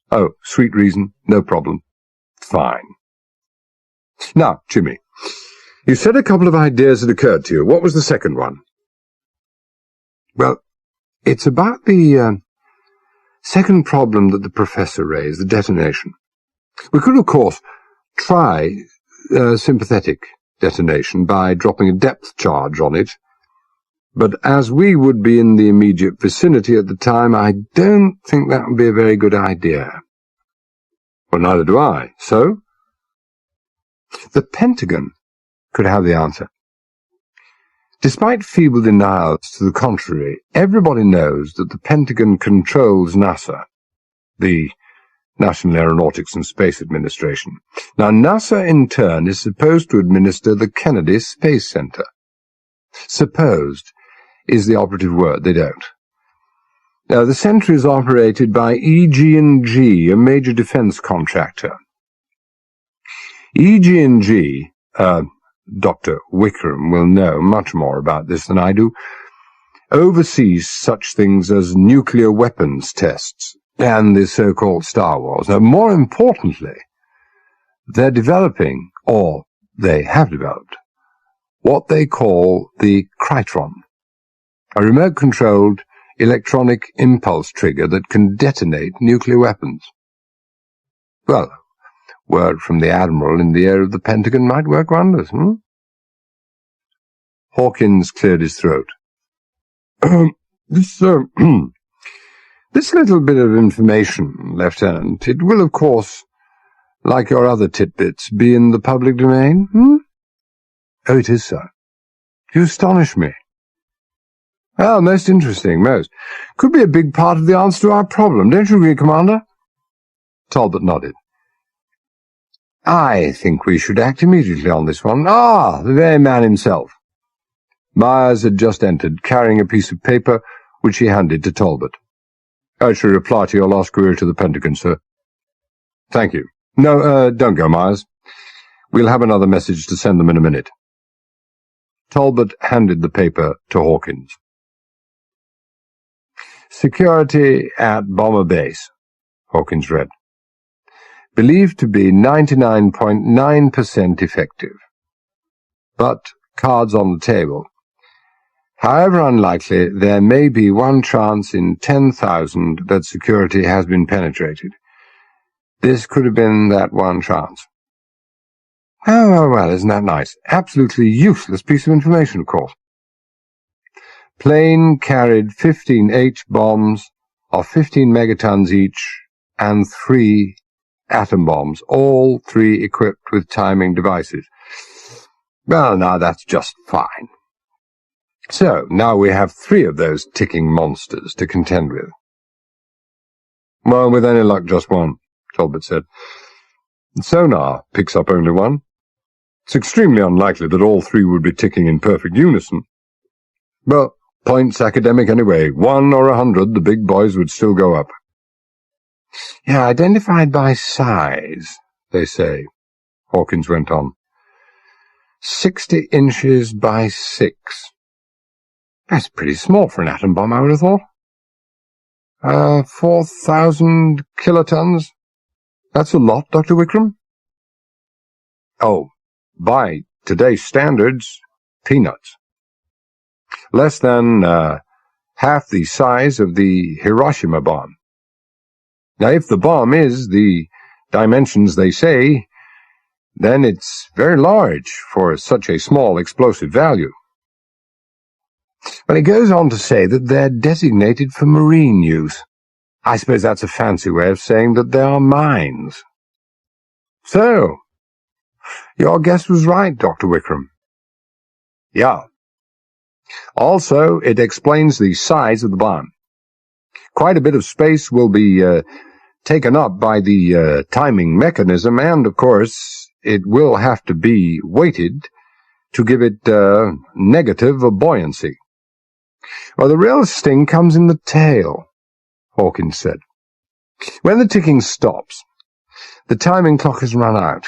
A: Oh, sweet reason. No problem. Fine. Now, Jimmy, you said a couple of ideas had occurred to you. What was the second one? Well, it's about the second problem that the professor raised, the detonation. We could, of course, try sympathetic detonation by dropping a depth charge on it, but as we would be in the immediate vicinity at the time, I don't think that would be a very good idea. Well, neither do I. So? The Pentagon could have the answer. Despite feeble denials to the contrary, everybody knows that the Pentagon controls NASA, the National Aeronautics and Space Administration. Now, NASA, in turn, is supposed to administer the Kennedy Space Center. Supposed is the operative word. They don't. Now, the center is operated by EG&G, a major defense contractor. EG&G, Dr. Wickham will know much more about this than I do, oversees such things as nuclear weapons tests and the so-called Star Wars. Now, more importantly, they're developing, or they have developed, what they call the Krytron, a remote-controlled electronic impulse trigger that can detonate nuclear weapons. Well, word from the Admiral in the ear of the Pentagon might work wonders, Hawkins cleared his throat. This little bit of information, Lieutenant, it will, of course, like your other tidbits, be in the public domain, Oh, it is, sir. You astonish me. Well, most interesting, most. Could be a big part of the answer to our problem, don't you agree, Commander? Talbot nodded. I think we should act immediately on this one. Ah, the very man himself. Myers had just entered, carrying a piece of paper, which he handed to Talbot. I shall reply to your last query to the Pentagon, sir. Thank you. No, don't go, Myers. We'll have another message to send them in a minute. Talbot handed the paper to Hawkins. Security at Bomber Base, Hawkins read. Believed to be 99.9% effective. But, cards on the table. However unlikely, there may be one chance in 10,000 that security has been penetrated. This could have been that one chance. Oh, well, isn't that nice? Absolutely useless piece of information, of course. Plane carried 15 H-bombs of 15 megatons each and 3 atom bombs, all 3 equipped with timing devices. Well, now that's just fine. So, now we have 3 of those ticking monsters to contend with. Well, with any luck, just one, Talbot said. Sonar picks up only one. It's extremely unlikely that all 3 would be ticking in perfect unison. Well, points academic anyway. 1 or 100, the big boys would still go up. Yeah, identified by size, they say, Hawkins went on. 60 inches by 6. That's pretty small for an atom bomb, I would have thought. 4,000 kilotons. That's a lot, Dr. Wickram. Oh, by today's standards, peanuts. Less than half the size of the Hiroshima bomb. Now, if the bomb is the dimensions they say, then it's very large for such a small explosive value. But it goes on to say that they're designated for marine use. I suppose that's a fancy way of saying that they are mines. So, your guess was right, Dr. Wickram. Yeah. Also, it explains the size of the bomb. Quite a bit of space will be taken up by the timing mechanism, and, of course, it will have to be weighted to give it negative buoyancy. Well, the real sting comes in the tail, Hawkins said. When the ticking stops, the timing clock has run out,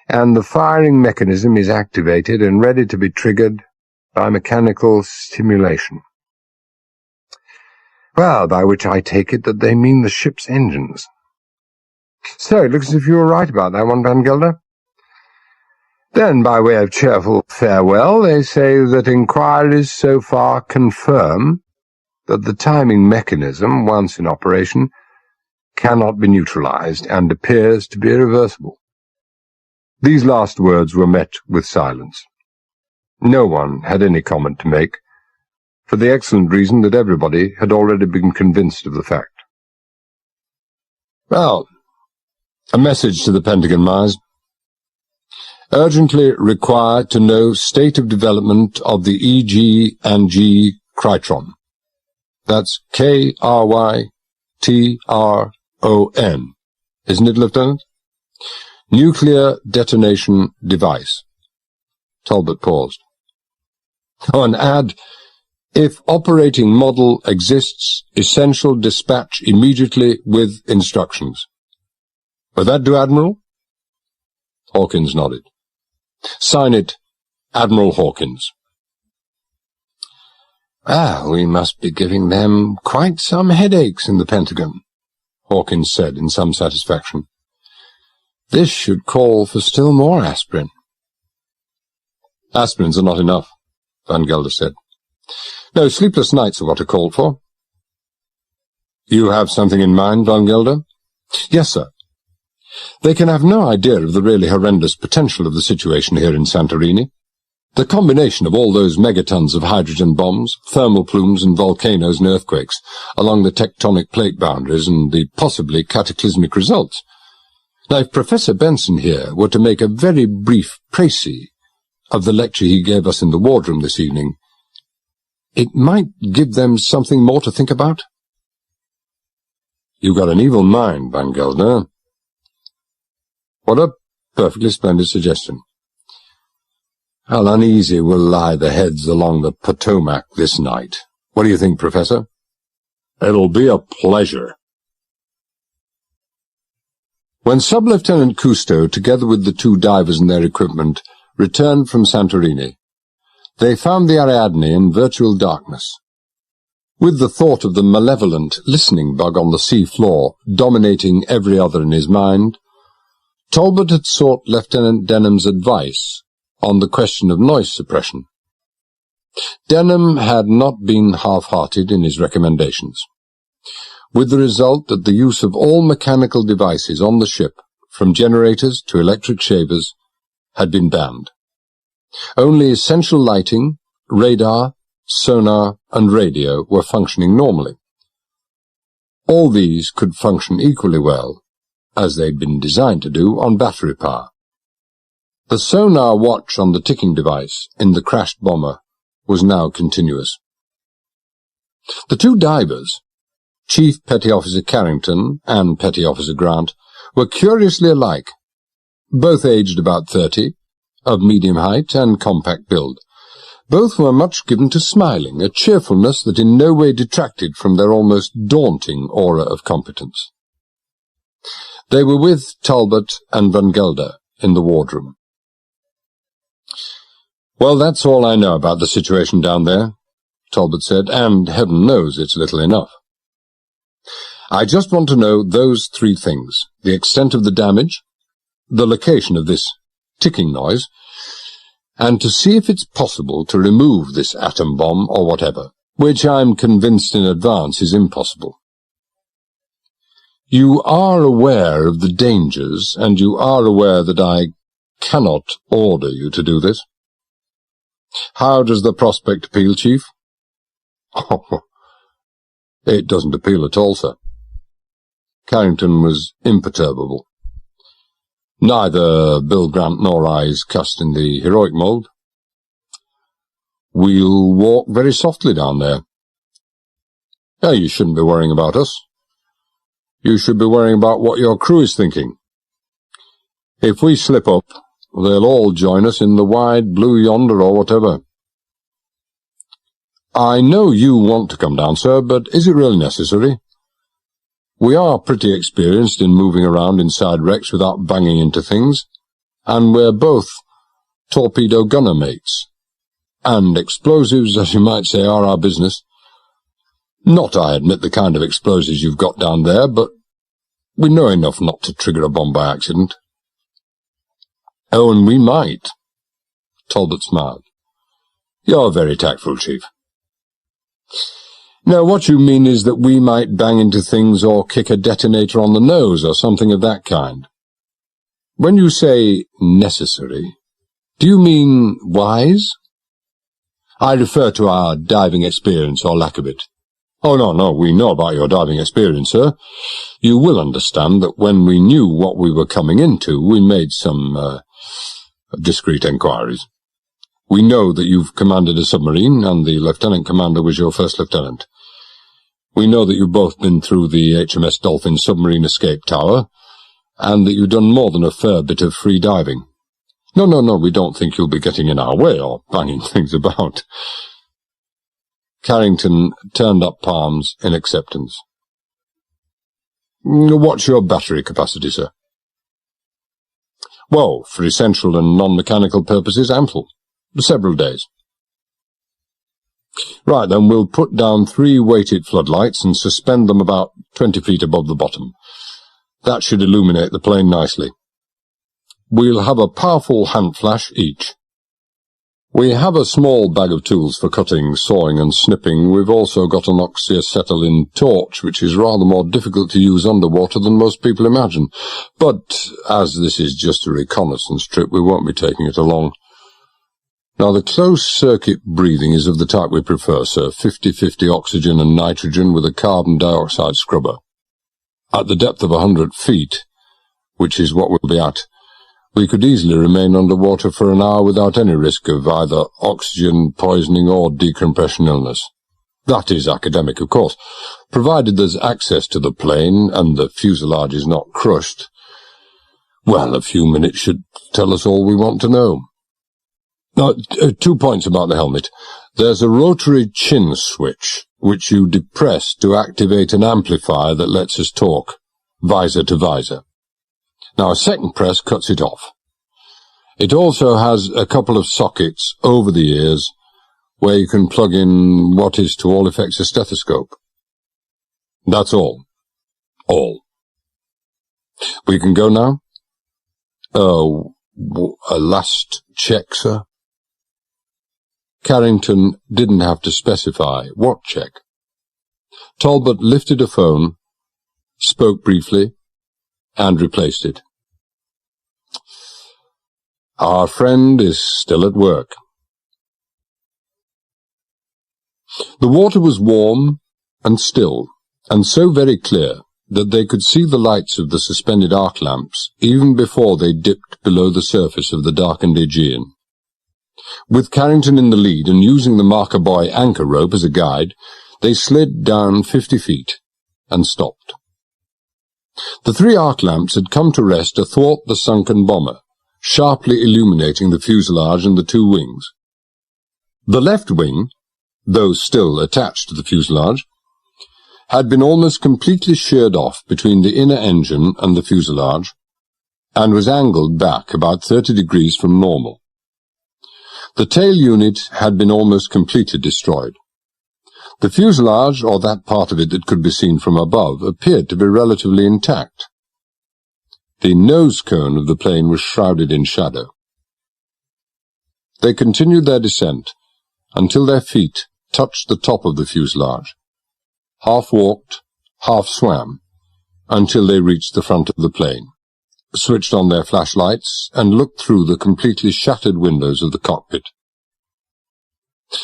A: and the firing mechanism is activated and ready to be triggered by mechanical stimulation. Well, by which I take it that they mean the ship's engines. So, it looks as if you were right about that one, Van Gelder. Then, by way of cheerful farewell, they say that inquiries so far confirm that the timing mechanism, once in operation, cannot be neutralized and appears to be irreversible. These last words were met with silence. No one had any comment to make, for the excellent reason that everybody had already been convinced of the fact. Well, a message to the Pentagon, Myers. Urgently required to know state of development of the EG and G Krytron. That's Krytron, isn't it, Lieutenant? Nuclear detonation device. Talbot paused. Oh, and add, if operating model exists, essential dispatch immediately with instructions. Will that do, Admiral? Hawkins nodded. Sign it, Admiral Hawkins. We must be giving them quite some headaches in the Pentagon, Hawkins said in some satisfaction. This should call for still more aspirin. Aspirins are not enough, Van Gelder said. No, sleepless nights are what are called for. You have something in mind, Van Gelder? Yes, sir. They can have no idea of the really horrendous potential of the situation here in Santorini. The combination of all those megatons of hydrogen bombs, thermal plumes and volcanoes and earthquakes along the tectonic plate boundaries and the possibly cataclysmic results. Now, if Professor Benson here were to make a very brief précis of the lecture he gave us in the wardroom this evening, it might give them something more to think about. You've got an evil mind, Van Gelder. What a perfectly splendid suggestion. How uneasy will lie the heads along the Potomac this night. What do you think, Professor? It'll be a pleasure. When Sub-Lieutenant Cousteau, together with the two divers and their equipment, returned from Santorini, they found the Ariadne in virtual darkness. With the thought of the malevolent listening bug on the sea floor dominating every other in his mind, Talbot had sought Lieutenant Denham's advice on the question of noise suppression. Denham had not been half-hearted in his recommendations, with the result that the use of all mechanical devices on the ship, from generators to electric shavers, had been banned. Only essential lighting, radar, sonar, and radio were functioning normally. All these could function equally well, as they'd been designed to do, on battery power. The sonar watch on the ticking device in the crashed bomber was now continuous. The two divers, Chief Petty Officer Carrington and Petty Officer Grant, were curiously alike, both aged about 30, of medium height and compact build. Both were much given to smiling, a cheerfulness that in no way detracted from their almost daunting aura of competence. They were with Talbot and Van Gelder in the wardroom. Well, that's all I know about the situation down there, Talbot said, and heaven knows it's little enough. I just want to know those three things: the extent of the damage, the location of this ticking noise, and to see if it's possible to remove this atom bomb or whatever, which I'm convinced in advance is impossible. You are aware of the dangers, and you are aware that I cannot order you to do this. How does the prospect appeal, Chief? Oh, it doesn't appeal at all, sir. Carrington was imperturbable. Neither Bill Grant nor I is cast in the heroic mould. We'll walk very softly down there. Yeah, you shouldn't be worrying about us. You should be worrying about what your crew is thinking. If we slip up, they'll all join us in the wide blue yonder or whatever. I know you want to come down, sir, but is it really necessary? We are pretty experienced in moving around inside wrecks without banging into things, and we're both torpedo gunner mates. And explosives, as you might say, are our business. Not, I admit, the kind of explosives you've got down there, but we know enough not to trigger a bomb by accident. Oh, and we might. Talbot smiled. You're very tactful, Chief. Now, what you mean is that we might bang into things or kick a detonator on the nose or something of that kind. When you say necessary, do you mean wise? I refer to our diving experience or lack of it. Oh, no, we know about your diving experience, sir. You will understand that when we knew what we were coming into, we made some discreet enquiries. We know that you've commanded a submarine, and the lieutenant commander was your first lieutenant. We know that you've both been through the HMS Dolphin submarine escape tower, and that you've done more than a fair bit of free diving. No, we don't think you'll be getting in our way or banging things about. Carrington turned up palms in acceptance. What's your battery capacity, sir? Well, for essential and non-mechanical purposes, ample. Several days. Right, then we'll put down 3 weighted floodlights and suspend them about 20 feet above the bottom. That should illuminate the plane nicely. We'll have a powerful hand flash each. We have a small bag of tools for cutting, sawing and snipping. We've also got an oxyacetylene torch, which is rather more difficult to use underwater than most people imagine. But as this is just a reconnaissance trip, we won't be taking it along. Now, the closed-circuit breathing is of the type we prefer, sir, 50-50 oxygen and nitrogen with a carbon dioxide scrubber. At the depth of 100 feet, which is what we'll be at, we could easily remain underwater for an hour without any risk of either oxygen poisoning or decompression illness. That is academic, of course. Provided there's access to the plane and the fuselage is not crushed, well, a few minutes should tell us all we want to know. Now, 2 points about the helmet. There's a rotary chin switch, which you depress to activate an amplifier that lets us talk, visor to visor. Now, a second press cuts it off. It also has a couple of sockets over the ears where you can plug in what is to all effects a stethoscope. That's all. All. We can go now? A last check, sir? Carrington didn't have to specify what check. Talbot lifted a phone, spoke briefly, and replaced it. Our friend is still at work. The water was warm and still, and so very clear that they could see the lights of the suspended arc lamps even before they dipped below the surface of the darkened Aegean. With Carrington in the lead and using the marker buoy anchor rope as a guide, they slid down 50 feet and stopped. The 3 arc lamps had come to rest athwart the sunken bomber, sharply illuminating the fuselage and the 2 wings. The left wing, though still attached to the fuselage, had been almost completely sheared off between the inner engine and the fuselage, and was angled back about 30 degrees from normal. The tail unit had been almost completely destroyed. The fuselage, or that part of it that could be seen from above, appeared to be relatively intact. The nose cone of the plane was shrouded in shadow. They continued their descent until their feet touched the top of the fuselage, half walked, half swam, until they reached the front of the plane, switched on their flashlights, and looked through the completely shattered windows of the cockpit.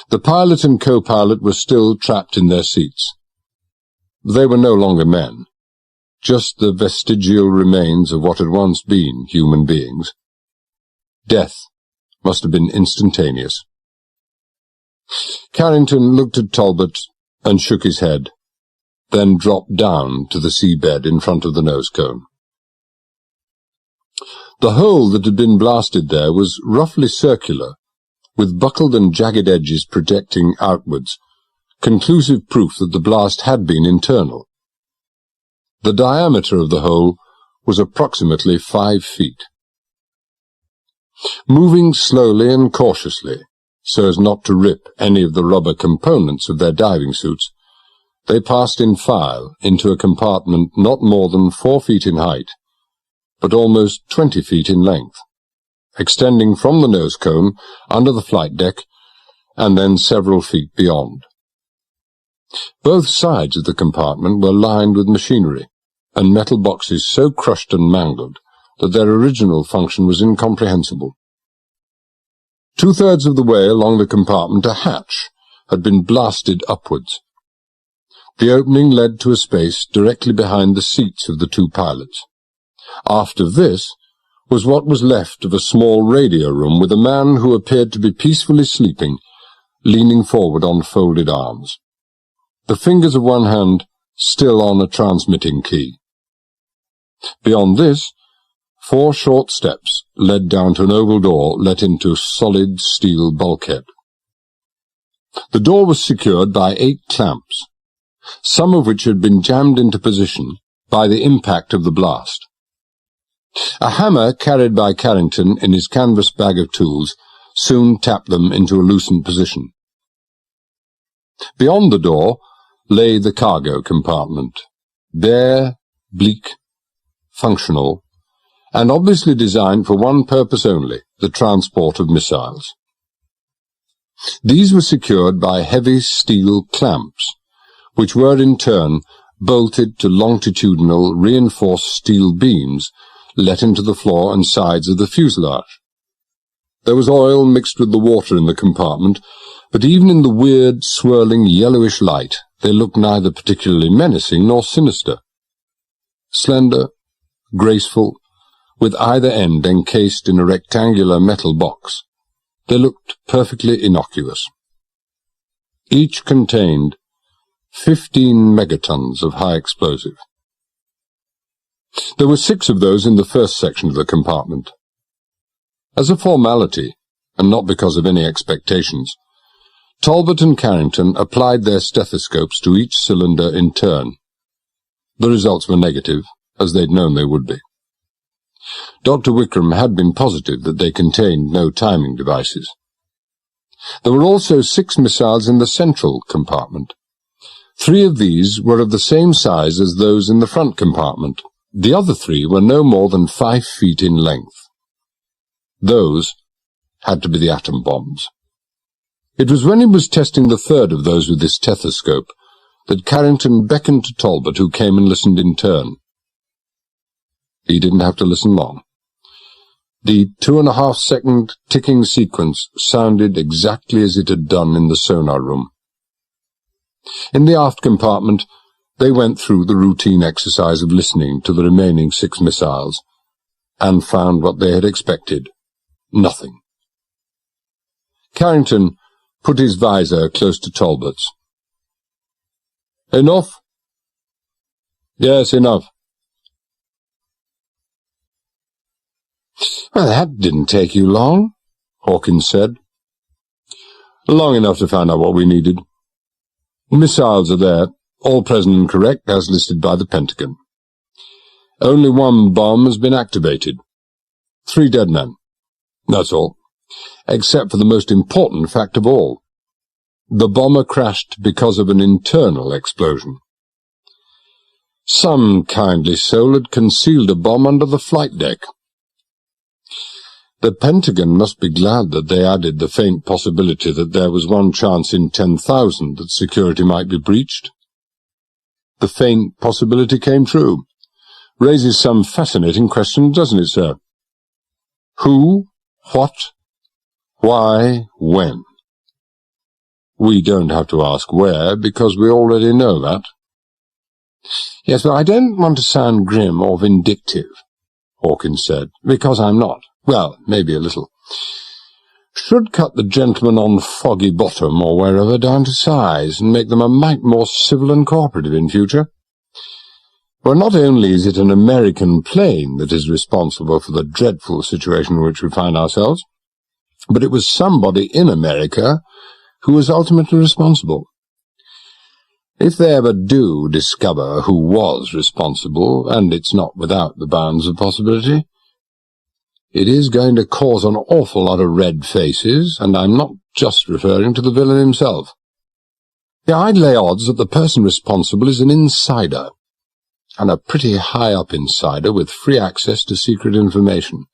A: The pilot and co-pilot were still trapped in their seats. They were no longer men, just the vestigial remains of what had once been human beings. Death must have been instantaneous. Carrington looked at Talbot and shook his head, then dropped down to the seabed in front of the nose cone. The hole that had been blasted there was roughly circular, with buckled and jagged edges projecting outwards, conclusive proof that the blast had been internal. The diameter of the hole was approximately 5 feet. Moving slowly and cautiously, so as not to rip any of the rubber components of their diving suits, they passed in file into a compartment not more than 4 feet in height, but almost 20 feet in length, extending from the nose cone under the flight deck and then several feet beyond. Both sides of the compartment were lined with machinery and metal boxes so crushed and mangled that their original function was incomprehensible. 2/3 of the way along the compartment a hatch had been blasted upwards. The opening led to a space directly behind the seats of the 2 pilots. After this was what was left of a small radio room with a man who appeared to be peacefully sleeping, leaning forward on folded arms, the fingers of one hand still on a transmitting key. Beyond this, 4 short steps led down to an oval door let into solid steel bulkhead. The door was secured by 8 clamps, some of which had been jammed into position by the impact of the blast. A hammer carried by Carrington in his canvas bag of tools soon tapped them into a loosened position. Beyond the door lay the cargo compartment, bare, bleak, functional, and obviously designed for one purpose only, the transport of missiles. These were secured by heavy steel clamps, which were in turn bolted to longitudinal reinforced steel beams let into the floor and sides of the fuselage. There was oil mixed with the water in the compartment, but even in the weird, swirling, yellowish light, they looked neither particularly menacing nor sinister. Slender, graceful, with either end encased in a rectangular metal box, they looked perfectly innocuous. Each contained 15 megatons of high explosive. There were 6 of those in the first section of the compartment. As a formality, and not because of any expectations, Talbot and Carrington applied their stethoscopes to each cylinder in turn. The results were negative, as they'd known they would be. Dr. Wickram had been positive that they contained no timing devices. There were also 6 missiles in the central compartment. 3 of these were of the same size as those in the front compartment. The other 3 were no more than 5 feet in length. Those had to be the atom bombs. It was when he was testing the third of those with his stethoscope that Carrington beckoned to Talbot, who came and listened in turn. He didn't have to listen long. The 2.5-second ticking sequence sounded exactly as it had done in the sonar room. In the aft compartment, they went through the routine exercise of listening to the remaining 6 missiles, and found what they had expected: nothing. Carrington put his visor close to Talbot's. "Enough?" "Yes, enough." "Well, that didn't take you long," Hawkins said. "Long enough to find out what we needed. Missiles are there, all present and correct as listed by the Pentagon. Only 1 bomb has been activated. 3 dead men. That's all, except for the most important fact of all. The bomber crashed because of an internal explosion. Some kindly soul had concealed a bomb under the flight deck. The Pentagon must be glad that they added the faint possibility that there was one chance in 10,000 that security might be breached. The faint possibility came true. Raises some fascinating questions, doesn't it, sir? Who, what, why, when? We don't have to ask where, because we already know that. Yes, but I don't want to sound grim or vindictive, Hawkins said, because I'm not. Well, maybe a little. Should cut the gentlemen on Foggy Bottom or wherever down to size and make them a mite more civil and cooperative in future. Well, not only is it an American plane that is responsible for the dreadful situation in which we find ourselves, but it was somebody in America who was ultimately responsible. If they ever do discover who was responsible, and it's not without the bounds of possibility, it is going to cause an awful lot of red faces, and I'm not just referring to the villain himself. Yeah, I'd lay odds that the person responsible is an insider, and a pretty high-up insider with free access to secret information,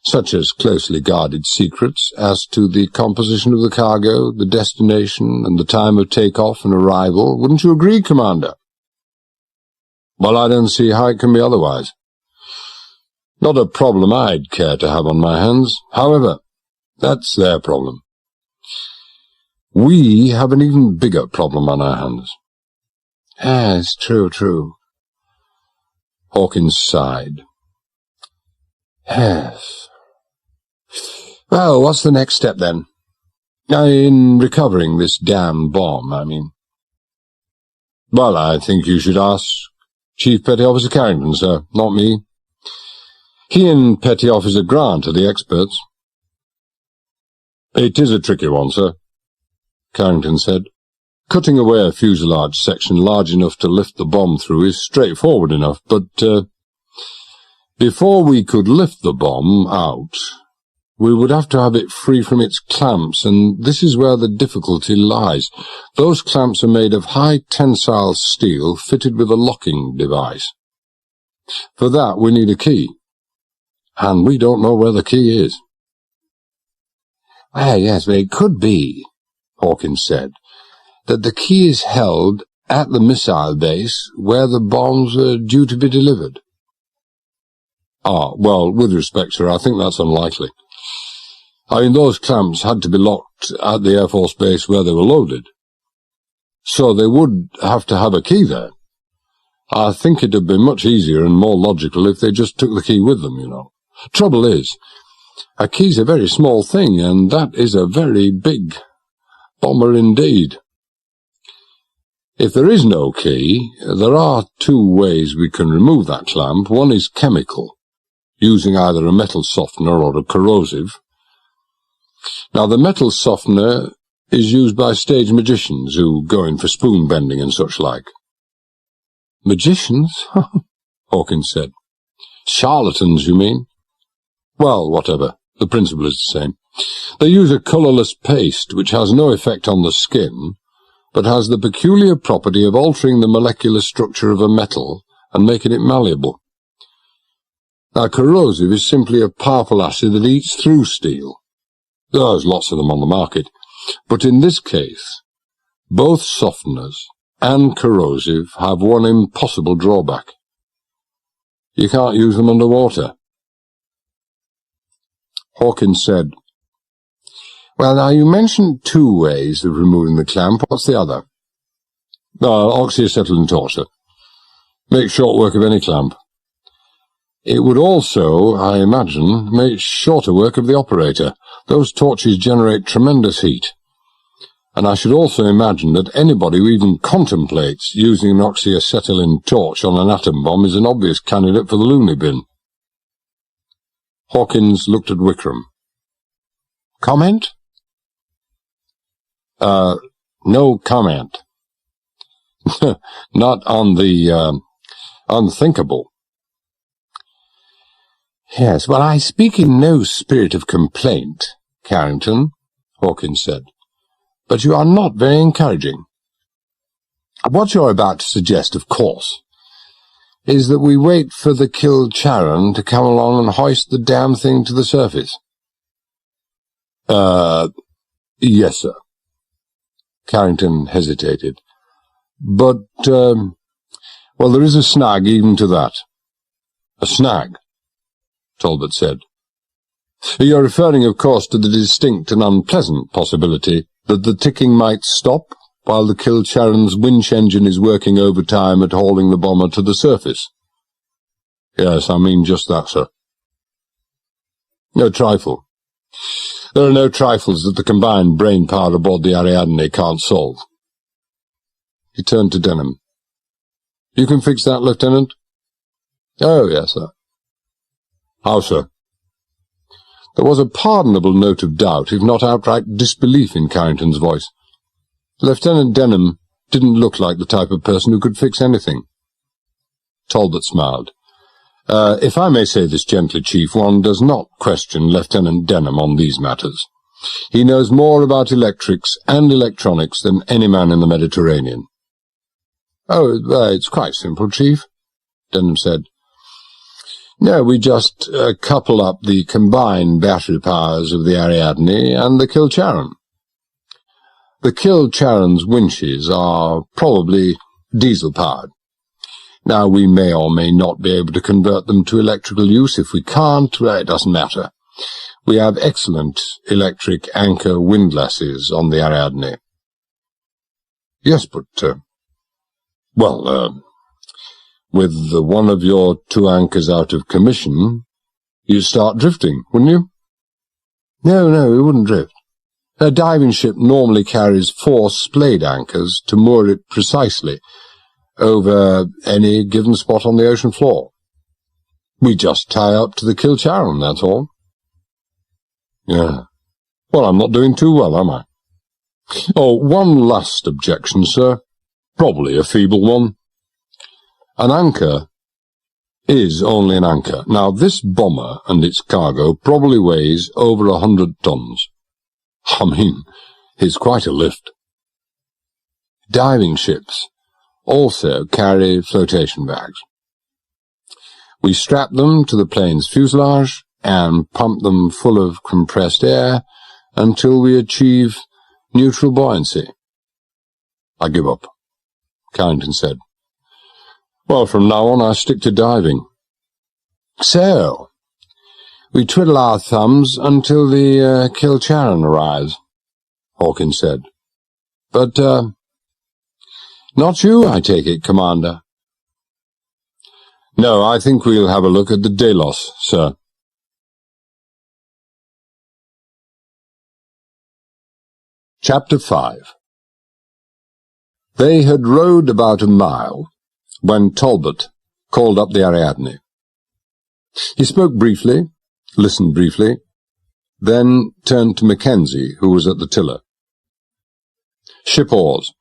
A: such as closely guarded secrets as to the composition of the cargo, the destination, and the time of take-off and arrival. Wouldn't you agree, Commander? Well, I don't see how it can be otherwise. Not a problem I'd care to have on my hands. However, that's their problem. We have an even bigger problem on our hands. Yes, true. Hawkins sighed. Yes. Well, what's the next step, then? In recovering this damned bomb, I mean. Well, I think you should ask Chief Petty Officer Carrington, sir, not me. He and Petty Officer Grant are the experts. It is a tricky one, sir, Carrington said. Cutting away a fuselage section large enough to lift the bomb through is straightforward enough, but before we could lift the bomb out, we would have to have it free from its clamps, and this is where the difficulty lies. Those clamps are made of high tensile steel fitted with a locking device. For that we need a key, and we don't know where the key is. Yes, but it could be, Hawkins said, that the key is held at the missile base where the bombs are due to be delivered. Well, with respect, sir, I think that's unlikely. I mean, those clamps had to be locked at the Air Force base where they were loaded. So they would have to have a key there. I think it'd be much easier and more logical if they just took the key with them, you know. Trouble is, a key's a very small thing, and that is a very big bomber indeed. If there is no key, there are two ways we can remove that clamp. One is chemical, using either a metal softener or a corrosive. Now, the metal softener is used by stage magicians who go in for spoon bending and such like. Magicians? Hawkins said. Charlatans, you mean? Well, whatever. The principle is the same. They use a colourless paste which has no effect on the skin, but has the peculiar property of altering the molecular structure of a metal and making it malleable. Now, corrosive is simply a powerful acid that eats through steel. There's lots of them on the market, but in this case, both softeners and corrosive have one impossible drawback. You can't use them underwater. Hawkins said, Well, now, you mentioned two ways of removing the clamp. What's the other? Oxyacetylene torch, sir. Make short work of any clamp. It would also, I imagine, make shorter work of the operator. Those torches generate tremendous heat. And I should also imagine that anybody who even contemplates using an oxyacetylene torch on an atom bomb is an obvious candidate for the loony bin. Hawkins looked at Wickram. Comment? No comment. Not on the, unthinkable. Yes, well, I speak in no spirit of complaint, Carrington, Hawkins said. but you are not very encouraging. What you're about to suggest, of course, is that we wait for the killed Charon to come along and hoist the damn thing to the surface. Yes, sir. Carrington hesitated. But, well, there is a snag even to that. A snag, Talbot said. You're referring, of course, to the distinct and unpleasant possibility that the ticking might stop while the killed Charon's winch engine is working overtime at hauling the bomber to the surface. Yes, I mean just that, sir. No trifle. There are no trifles that the combined brain power aboard the Ariadne can't solve. He turned to Denham. You can fix that, Lieutenant? Oh, yes, sir. How, sir? There was a pardonable note of doubt, if not outright disbelief, in Carrington's voice. Lieutenant Denham didn't look like the type of person who could fix anything. Talbot smiled. If I may say this gently, Chief, one does not question Lieutenant Denham on these matters. He knows more about electrics and electronics than any man in the Mediterranean. Oh, it's quite simple, Chief, Denham said. No, we just couple up the combined battery powers of the Ariadne and the killed Charon. The killed Charon's winches are probably diesel-powered. Now, we may or may not be able to convert them to electrical use. If we can't, well, it doesn't matter. We have excellent electric anchor windlasses on the Ariadne. Yes, but, with one of your two anchors out of commission, you'd start drifting, wouldn't you? No, we wouldn't drift. A diving ship normally carries 4 splayed anchors to moor it precisely over any given spot on the ocean floor. We just tie up to the killed Charon, that's all. Yeah. Well, I'm not doing too well, am I? Oh, one last objection, sir. Probably a feeble one. An anchor is only an anchor. Now, this bomber and its cargo probably weighs over 100 tons. I mean, it's quite a lift. Diving ships also carry flotation bags. We strap them to the plane's fuselage and pump them full of compressed air until we achieve neutral buoyancy. I give up, Carrington said. Well, from now on I stick to diving. So, we twiddle our thumbs until the killed Charon arrives, Hawkins said. But, not you, I take it, Commander. No, I think we'll have a look at the Delos, sir. Chapter 5. They had rowed about a mile when Talbot called up the Ariadne. He spoke briefly, listened briefly, then turned to Mackenzie, who was at the tiller. Ship oars.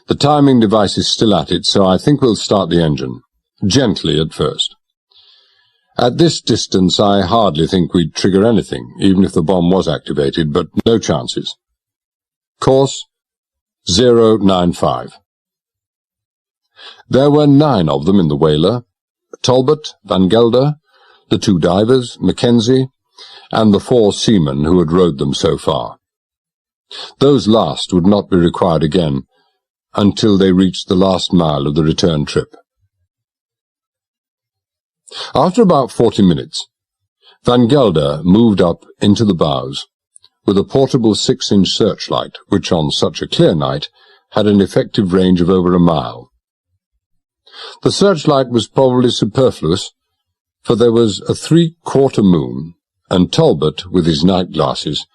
A: The timing device is still at it, so I think we'll start the engine. Gently at first. At this distance, I hardly think we'd trigger anything, even if the bomb was activated, but no chances. Course 095. There were 9 of them in the whaler: Talbot, Van Gelder, the 2 divers, Mackenzie, and the 4 seamen who had rowed them so far. Those last would not be required again until they reached the last mile of the return trip. After about 40 minutes, Van Gelder moved up into the bows with a portable 6-inch searchlight, which on such a clear night had an effective range of over a mile. The searchlight was probably superfluous, for there was a 3/4 moon, and Talbot, with his night glasses,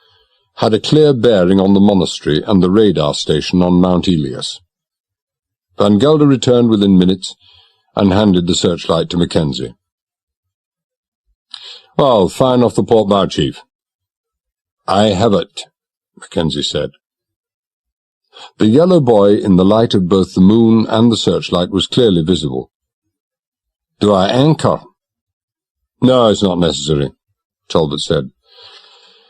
A: had a clear bearing on the monastery and the radar station on Mount Elias. Van Gelder returned within minutes and handed the searchlight to Mackenzie. Well, fine off the port bow, Chief. I have it, Mackenzie said. The yellow buoy in the light of both the moon and the searchlight was clearly visible. Do I anchor? No, it's not necessary, Talbot said.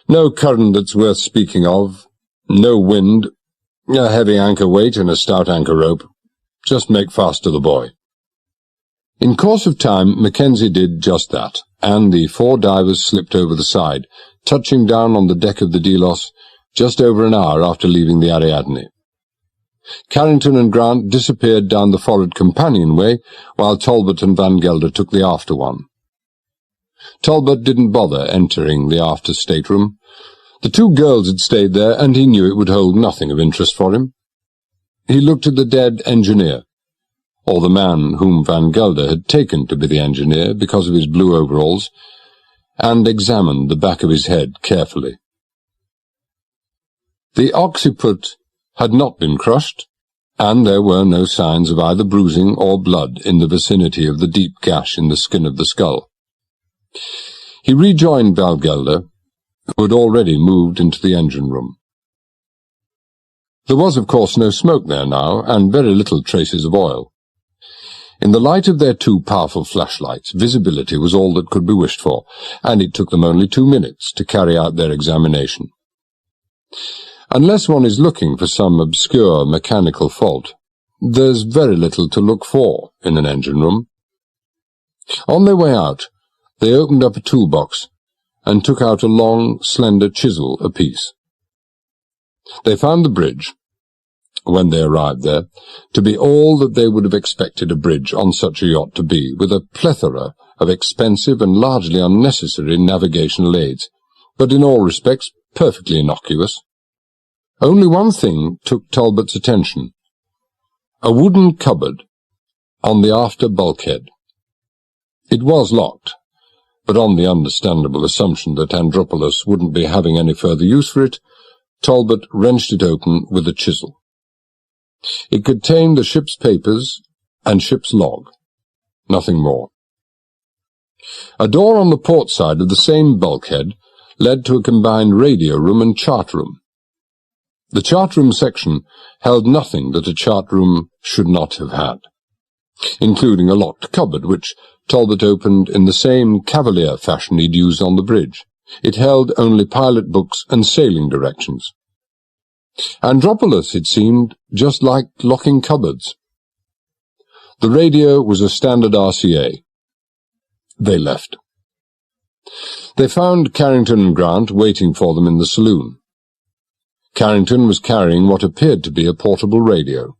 A: No current that's worth speaking of, No wind, a heavy anchor weight and a stout anchor rope. Just make fast to the buoy." In course of time, Mackenzie did just that, and the 4 divers slipped over the side, touching down on the deck of the Delos just over an hour after leaving the Ariadne. Carrington and Grant disappeared down the forward companionway, while Talbot and Van Gelder took the after one. Talbot didn't bother entering the after stateroom. The 2 girls had stayed there, and he knew it would hold nothing of interest for him. He looked at the dead engineer, or the man whom Van Gelder had taken to be the engineer because of his blue overalls, and examined the back of his head carefully. The occiput had not been crushed, and there were no signs of either bruising or blood in the vicinity of the deep gash in the skin of the skull. He rejoined Van Gelder, who had already moved into the engine room. There was, of course, no smoke there now, and very little traces of oil. In the light of their 2 powerful flashlights, visibility was all that could be wished for, and it took them only 2 minutes to carry out their examination. Unless one is looking for some obscure mechanical fault, there's very little to look for in an engine room. On their way out, they opened up a toolbox and took out a long, slender chisel apiece. They found the bridge, when they arrived there, to be all that they would have expected a bridge on such a yacht to be, with a plethora of expensive and largely unnecessary navigational aids, but in all respects perfectly innocuous. Only one thing took Talbot's attention: a wooden cupboard on the after bulkhead. It was locked, but on the understandable assumption that Andropolos wouldn't be having any further use for it, Talbot wrenched it open with a chisel. It contained the ship's papers and ship's log, nothing more. A door on the port side of the same bulkhead led to a combined radio room and chart room. The chart room section held nothing that a chart room should not have had, including a locked cupboard, which Talbot opened in the same cavalier fashion he'd used on the bridge. It held only pilot books and sailing directions. Andropolos, it seemed, just liked locking cupboards. The radio was a standard RCA. They left. They found Carrington and Grant waiting for them in the saloon. Carrington was carrying what appeared to be a portable radio.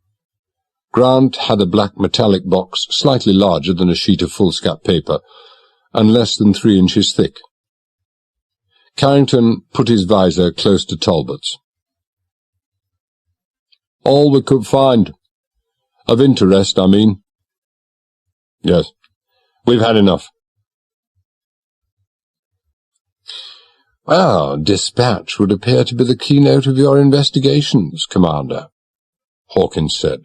A: Grant had a black metallic box slightly larger than a sheet of foolscap paper, and less than 3 inches thick. Carrington put his visor close to Talbot's. "All we could find. Of interest, I mean." "Yes, we've had enough." "Well, dispatch would appear to be the keynote of your investigations, Commander," Hawkins said.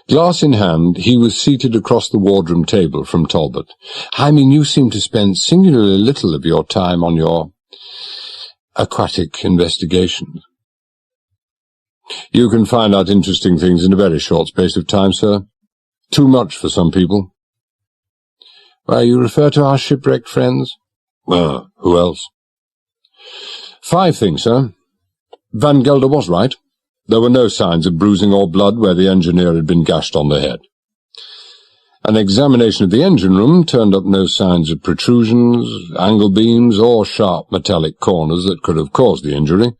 A: Glass in hand, he was seated across the wardroom table from Talbot. "I mean, you seem to spend singularly little of your time on your aquatic investigations." "You can find out interesting things in a very short space of time, sir. Too much for some people." "Well, you refer to our shipwrecked friends?" "Well, who else?" 5 things, sir. Van Gelder was right. There were no signs of bruising or blood where the engineer had been gashed on the head. An examination of the engine room turned up no signs of protrusions, angle beams, or sharp metallic corners that could have caused the injury.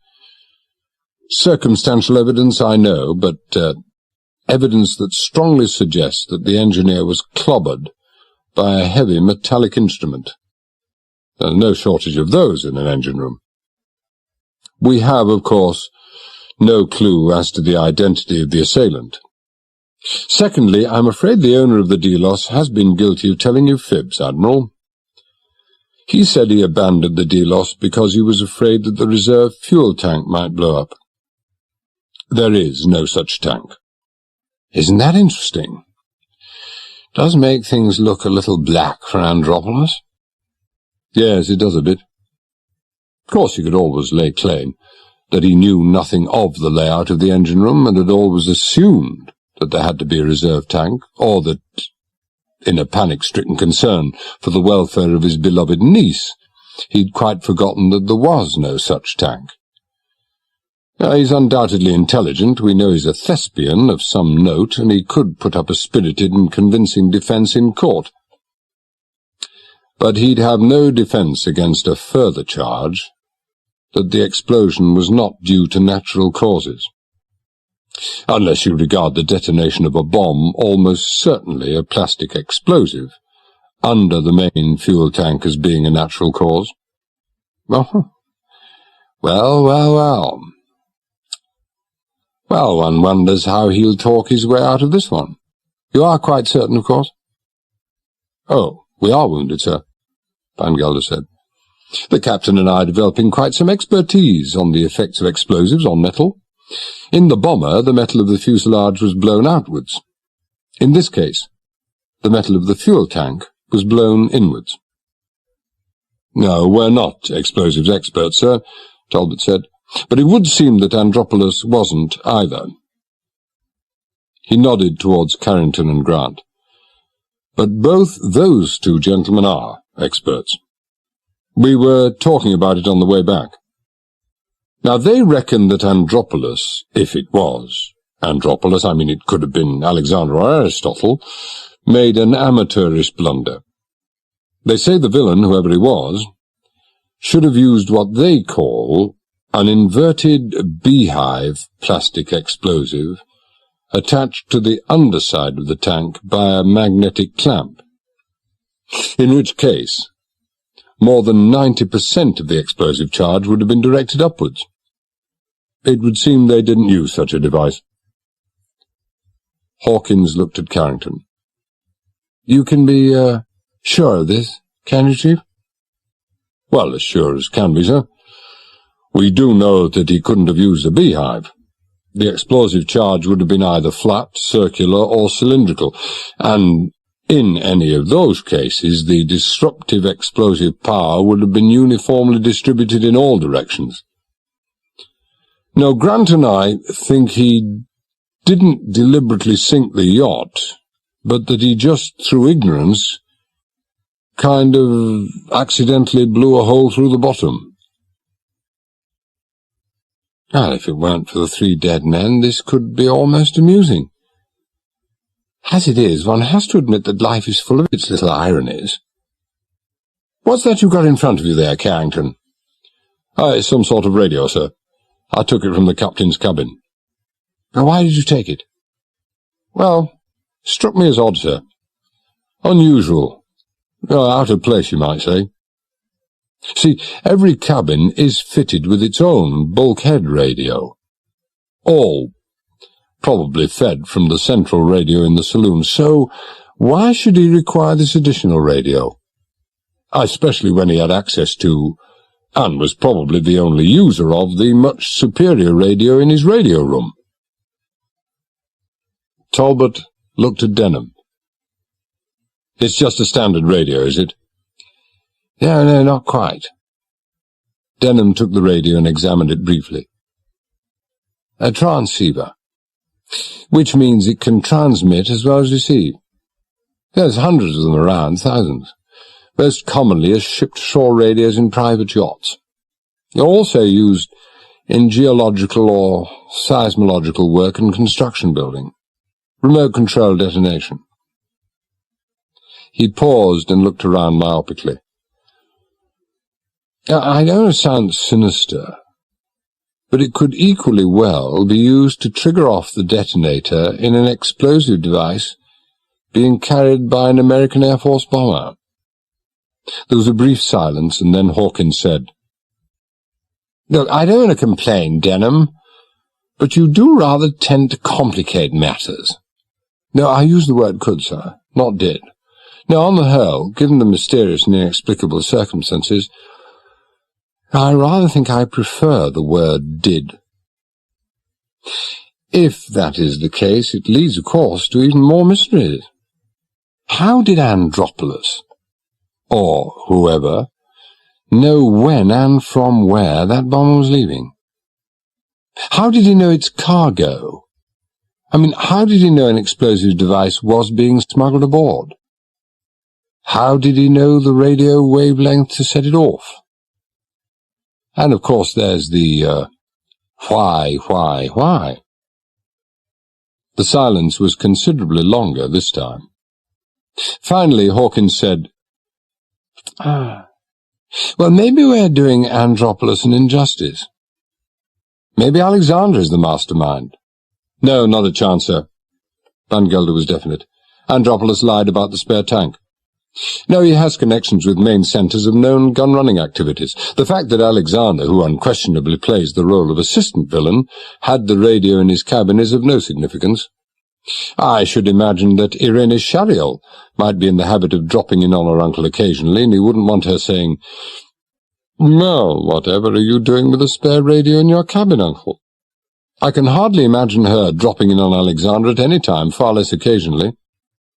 A: Circumstantial evidence, I know, but evidence that strongly suggests that the engineer was clobbered by a heavy metallic instrument. There's no shortage of those in an engine room. We have, of course, no clue as to the identity of the assailant. Secondly, I'm afraid the owner of the Delos has been guilty of telling you fibs, Admiral. He said he abandoned the Delos because he was afraid that the reserve fuel tank might blow up. There is no such tank. Isn't that interesting? Does make things look a little black for Andropolos. Yes, it does a bit. Of course, he could always lay claim that he knew nothing of the layout of the engine room and had always assumed that there had to be a reserve tank, or that, in a panic-stricken concern for the welfare of his beloved niece, he'd quite forgotten that there was no such tank. He's undoubtedly intelligent. We know he's a thespian of some note, and he could put up a spirited and convincing defence in court. But he'd have no defence against a further charge that the explosion was not due to natural causes. Unless you regard the detonation of a bomb almost certainly a plastic explosive, under the main fuel tank as being a natural cause. Well. Well, one wonders how he'll talk his way out of this one. You are quite certain, of course? Oh, we are wounded, sir, Van Gelder said. The captain and I are developing quite some expertise on the effects of explosives on metal. In the bomber, the metal of the fuselage was blown outwards. In this case, the metal of the fuel tank was blown inwards. No, we're not explosives experts, sir, Talbot said, but it would seem that Andropolis wasn't either. He nodded towards Carrington and Grant. But both those two gentlemen are experts. We were talking about it on the way back. Now, they reckon that Andropolis, if it was Andropolis, I mean it could have been Alexander or Aristotle, made an amateurish blunder. They say the villain, whoever he was, should have used what they call an inverted beehive plastic explosive attached to the underside of the tank by a magnetic clamp, in which case more than 90% of the explosive charge would have been directed upwards. It would seem they didn't use such a device. Hawkins looked at Carrington. You can be, sure of this, can you, Chief? Well, as sure as can be, sir. We do know that he couldn't have used a beehive. The explosive charge would have been either flat, circular, or cylindrical, and in any of those cases the disruptive explosive power would have been uniformly distributed in all directions. Now, Grant and I think he didn't deliberately sink the yacht, but that he just, through ignorance, kind of accidentally blew a hole through the bottom. Well, if it weren't for the 3 dead men, this could be almost amusing. As it is, one has to admit that life is full of its little ironies. What's that you've got in front of you there, Carrington? It's some sort of radio, sir. I took it from the captain's cabin. Now, why did you take it? Well, struck me as odd, sir. Unusual. Out of place, you might say. See, every cabin is fitted with its own bulkhead radio. All probably fed from the central radio in the saloon, so why should he require this additional radio? Especially when he had access to, and was probably the only user of, the much superior radio in his radio room. Talbot looked at Denham. It's just a standard radio, is it? No, not quite. Denham took the radio and examined it briefly. A transceiver, which means it can transmit as well as receive. There's hundreds of them around, thousands, most commonly as shipped-ashore radios in private yachts. They're also used in geological or seismological work and construction building, remote control detonation. He paused and looked around myopically. I know it sounds sinister, but it could equally well be used to trigger off the detonator in an explosive device being carried by an American Air Force bomber. There was a brief silence, and then Hawkins said, Look, I don't want to complain, Denham, but you do rather tend to complicate matters. No, I use the word could, sir, not did. Now, on the whole, given the mysterious and inexplicable circumstances, I rather think I prefer the word did. If that is the case, it leads, of course, to even more mysteries. How did Andropolis, or whoever, know when and from where that bomber was leaving? How did he know its cargo? I mean, how did he know an explosive device was being smuggled aboard? How did he know the radio wavelength to set it off? And, of course, there's the Why? The silence was considerably longer this time. Finally, Hawkins said, well, maybe we're doing Andropolis an injustice. Maybe Alexander is the mastermind. No, not a chance, sir. Van Gelder was definite. Andropolis lied about the spare tank. No, he has connections with main centres of known gun-running activities. The fact that Alexander, who unquestionably plays the role of assistant villain, had the radio in his cabin is of no significance. I should imagine that Irene Shariel might be in the habit of dropping in on her uncle occasionally, and he wouldn't want her saying, "Well, whatever are you doing with a spare radio in your cabin, uncle?" I can hardly imagine her dropping in on Alexander at any time, far less occasionally.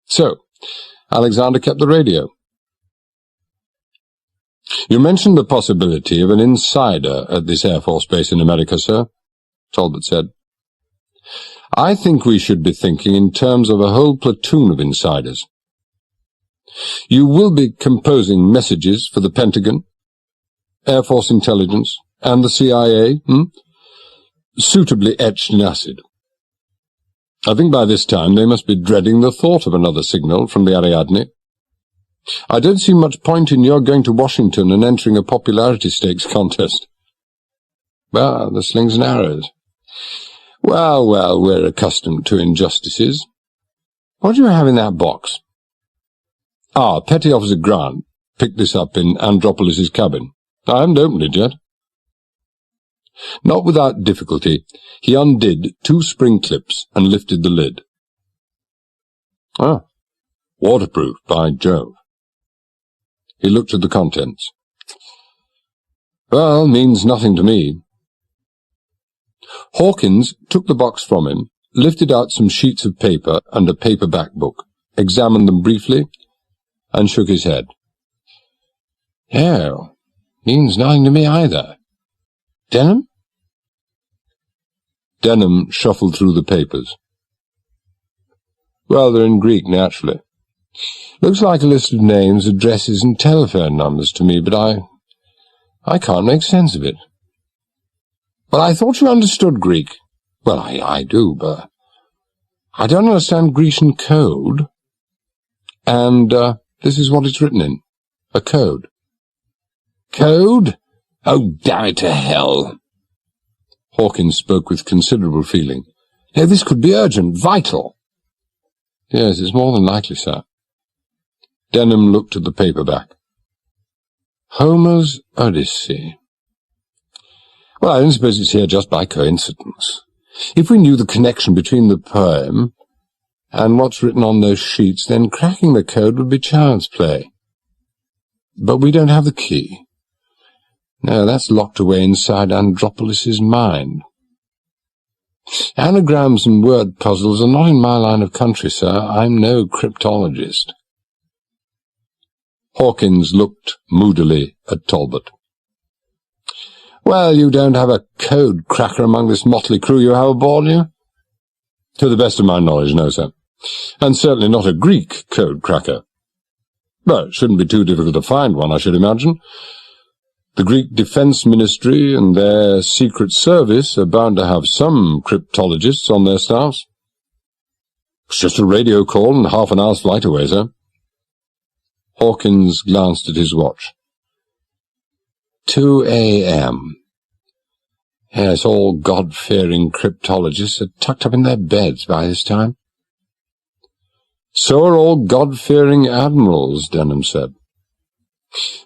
A: So, Alexander kept the radio. You mentioned the possibility of an insider at this Air Force base in America, sir, Talbot said. I think we should be thinking in terms of a whole platoon of insiders. You will be composing messages for the Pentagon, Air Force Intelligence, and the CIA, suitably etched in acid. I think by this time they must be dreading the thought of another signal from the Ariadne. I don't see much point in your going to Washington and entering a popularity stakes contest. Well, the slings and arrows. Well, we're accustomed to injustices. What do you have in that box? Petty Officer Grant picked this up in Andropolis's cabin. I haven't opened it yet. Not without difficulty, he undid 2 spring clips and lifted the lid. Waterproof, by Jove. He looked at the contents. Well, means nothing to me. Hawkins took the box from him, lifted out some sheets of paper and a paperback book, examined them briefly, and shook his head. No, means nothing to me either. Denham? Denham shuffled through the papers. Well, they're in Greek, naturally. Looks like a list of names, addresses, and telephone numbers to me, but I can't make sense of it. Well, I thought you understood Greek. Well, I do, but I don't understand Grecian code. And this is what it's written in. A code. Code? Oh, damn it to hell. Hawkins spoke with considerable feeling. No, this could be urgent, vital. Yes, it's more than likely, sir. Denham looked at the paperback. Homer's Odyssey. Well, I don't suppose it's here just by coincidence. If we knew the connection between the poem and what's written on those sheets, then cracking the code would be child's play. But we don't have the key. No, that's locked away inside Andropolis's mind. Anagrams and word puzzles are not in my line of country, sir. I'm no cryptologist. Hawkins looked moodily at Talbot. Well, you don't have a code cracker among this motley crew you have aboard you? To the best of my knowledge, no, sir. And certainly not a Greek code cracker. But it shouldn't be too difficult to find one, I should imagine. The Greek Defence Ministry and their Secret Service are bound to have some cryptologists on their staffs. It's just a radio call and half an hour's flight away, sir. Hawkins glanced at his watch. 2 a.m. Yes, all God-fearing cryptologists are tucked up in their beds by this time. So are all God-fearing admirals, Denham said.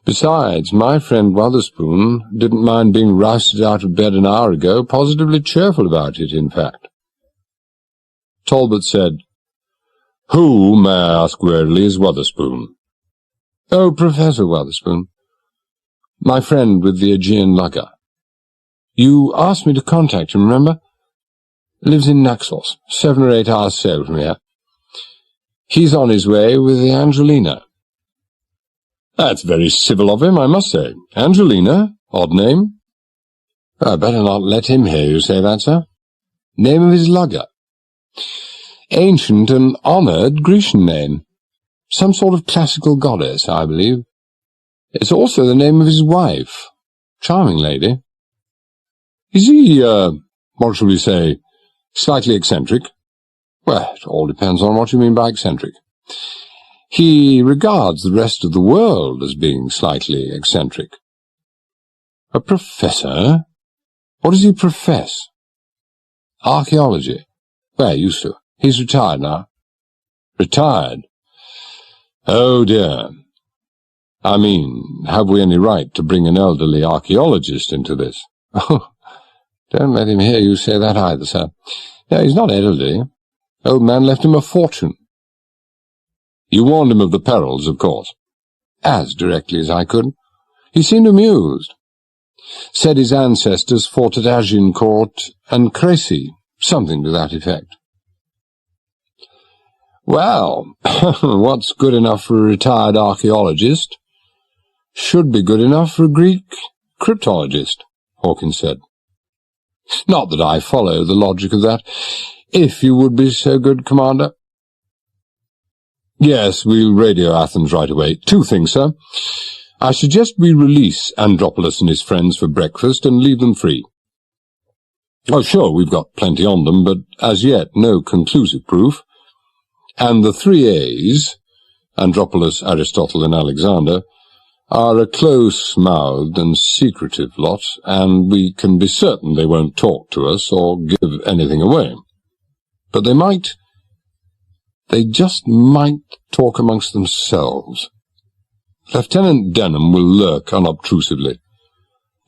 A: Besides, my friend Wotherspoon didn't mind being rousted out of bed an hour ago, positively cheerful about it, in fact. Talbot said, Who, may I ask wearily, is Wotherspoon? Oh, Professor Wotherspoon. My friend with the Aegean lugger. You asked me to contact him, remember? Lives in Naxos, 7 or 8 hours sail from here. He's on his way with the Angelina. That's very civil of him, I must say. Angelina? Odd name. I better not let him hear you say that, sir. Name of his lugger. Ancient and honoured Grecian name. Some sort of classical goddess, I believe. It's also the name of his wife. Charming lady. Is he, what shall we say, slightly eccentric? Well, it all depends on what you mean by eccentric. He regards the rest of the world as being slightly eccentric. A professor? What does he profess? Archaeology. Well, he used to. He's retired now. Retired? Oh, dear. I mean, have we any right to bring an elderly archaeologist into this? Oh, don't let him hear you say that either, sir. No, he's not elderly. Old man left him a fortune. You warned him of the perils, of course. As directly as I could. He seemed amused. Said his ancestors fought at Agincourt and Crécy, something to that effect. Well, what's good enough for a retired archaeologist should be good enough for a Greek cryptologist, Hawkins said. Not that I follow the logic of that. If you would be so good, Commander. Yes, we'll radio Athens right away. 2 things, sir. I suggest we release Andropolis and his friends for breakfast and leave them free. Oh, sure, we've got plenty on them, but as yet no conclusive proof. And the 3 A's, Andropolis, Aristotle, and Alexander, are a close-mouthed and secretive lot, and we can be certain they won't talk to us or give anything away. But they just might talk amongst themselves. Lieutenant Denham will lurk unobtrusively.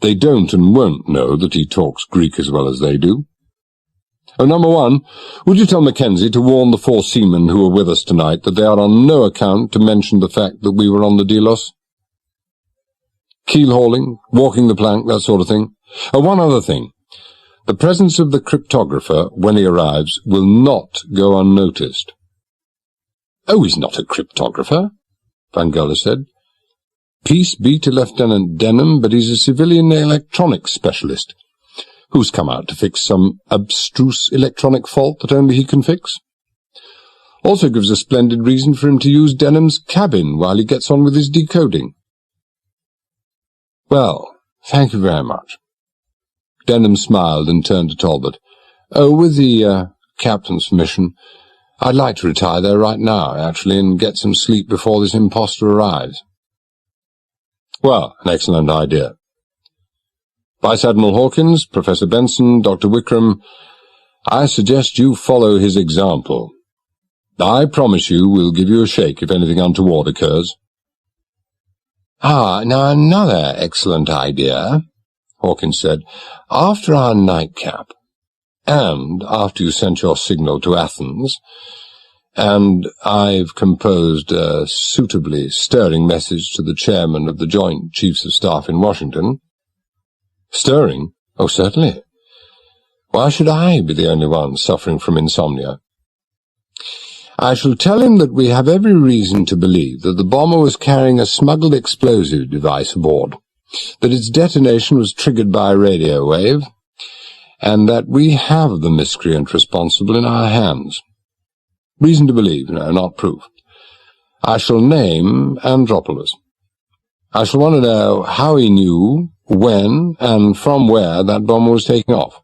A: They don't and won't know that he talks Greek as well as they do. Oh, number 1, would you tell Mackenzie to warn the 4 seamen who are with us tonight that they are on no account to mention the fact that we were on the Delos? Keel-hauling, walking the plank, that sort of thing. Oh, one other thing. The presence of the cryptographer, when he arrives, will not go unnoticed. Oh, he's not a cryptographer, Van Gogh said. Peace be to Lieutenant Denham, but he's a civilian electronics specialist, who's come out to fix some abstruse electronic fault that only he can fix. Also gives a splendid reason for him to use Denham's cabin while he gets on with his decoding. Well, thank you very much. Denham smiled and turned to Talbot. Oh, with the captain's permission, I'd like to retire there right now, actually, and get some sleep before this impostor arrives. Well, an excellent idea. Vice Admiral Hawkins, Professor Benson, Dr. Wickram, I suggest you follow his example. I promise you we'll give you a shake if anything untoward occurs. Ah, now another excellent idea, Hawkins said. After our nightcap, and after you sent your signal to Athens, and I've composed a suitably stirring message to the chairman of the Joint Chiefs of Staff in Washington. Stirring? Oh, certainly. Why should I be the only one suffering from insomnia? I shall tell him that we have every reason to believe that the bomber was carrying a smuggled explosive device aboard, that its detonation was triggered by a radio wave, and that we have the miscreant responsible in our hands. Reason to believe, no, not proof. I shall name Andropolis. I shall want to know how he knew, when, and from where that bomber was taking off.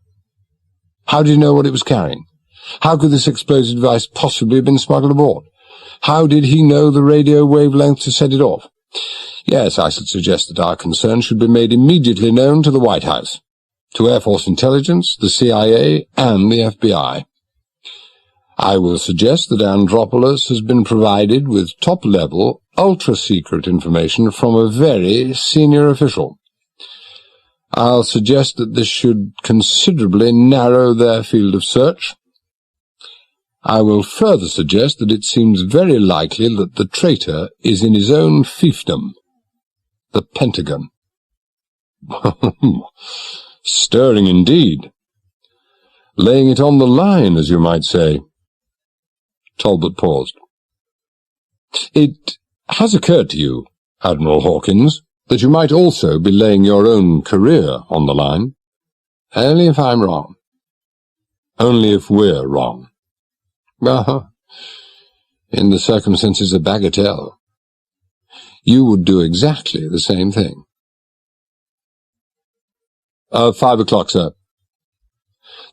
A: How did he know what it was carrying? How could this explosive device possibly have been smuggled aboard? How did he know the radio wavelength to set it off? Yes, I should suggest that our concern should be made immediately known to the White House, to Air Force Intelligence, the CIA, and the FBI. I will suggest that Andropolis has been provided with top-level, ultra-secret information from a very senior official. I'll suggest that this should considerably narrow their field of search. I will further suggest that it seems very likely that the traitor is in his own fiefdom, the Pentagon. Stirring indeed. Laying it on the line, as you might say. Talbot paused. It has occurred to you, Admiral Hawkins, that you might also be laying your own career on the line. Only if I'm wrong. Only if we're wrong. Well, in the circumstances a bagatelle. You would do exactly the same thing. 5 o'clock, sir.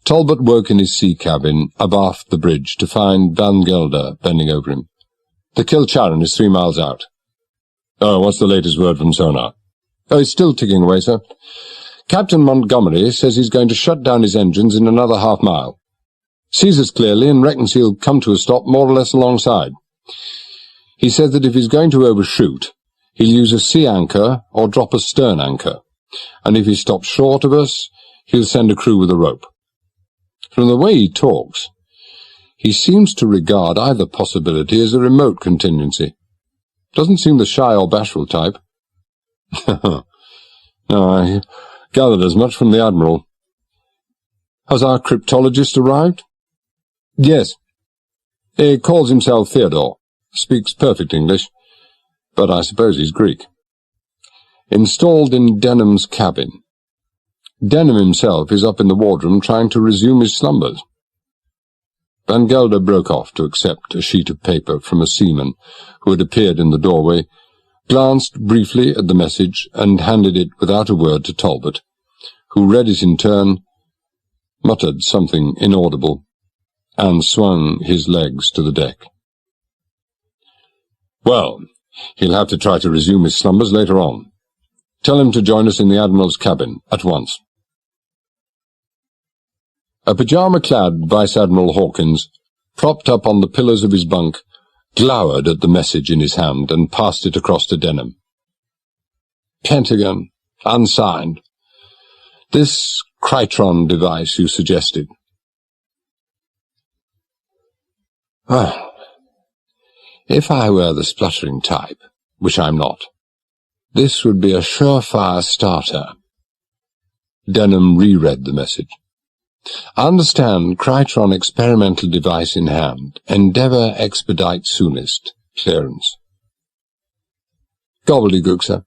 A: Talbot woke in his sea cabin abaft the bridge to find Van Gelder bending over him. "The Kill Charon is 3 miles out." "Oh, what's the latest word from sonar?" "Oh, it's still ticking away, sir. Captain Montgomery says he's going to shut down his engines in another half-mile. Sees us clearly and reckons he'll come to a stop more or less alongside. He said that if he's going to overshoot, he'll use a sea anchor or drop a stern anchor, and if he stops short of us, he'll send a crew with a rope. From the way he talks, he seems to regard either possibility as a remote contingency. Doesn't seem the shy or bashful type." "No, I gathered as much from the Admiral." "Has our cryptologist arrived?" "Yes. He calls himself Theodore. Speaks perfect English, but I suppose he's Greek. Installed in Denham's cabin. Denham himself is up in the wardroom trying to resume his slumbers." Van Gelder broke off to accept a sheet of paper from a seaman who had appeared in the doorway, glanced briefly at the message, and handed it without a word to Talbot, who read it in turn, muttered something inaudible, and swung his legs to the deck. "Well, he'll have to try to resume his slumbers later on. Tell him to join us in the Admiral's cabin at once." A pyjama-clad Vice-Admiral Hawkins, propped up on the pillars of his bunk, glowered at the message in his hand and passed it across to Denham. "Pentagon, unsigned. This Krytron device you suggested." "Well, if I were the spluttering type, which I'm not, this would be a surefire starter." Denham reread the message. "Understand Krytron experimental device in hand. Endeavour expedite soonest. Clearance." "Gobbledygook, sir.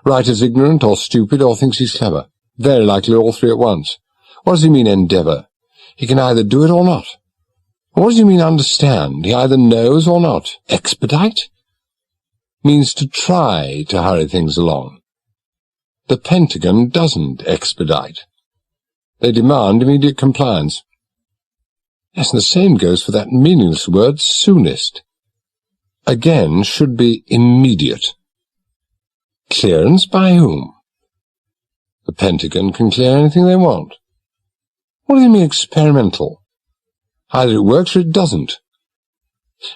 A: Writer's ignorant or stupid or thinks he's clever. Very likely all three at once. What does he mean, endeavour? He can either do it or not. What does he mean, understand? He either knows or not. Expedite? Means to try to hurry things along. The Pentagon doesn't expedite. They demand immediate compliance. Yes, and the same goes for that meaningless word, soonest. Again, should be immediate. Clearance by whom? The Pentagon can clear anything they want. What do they mean experimental? Either it works or it doesn't.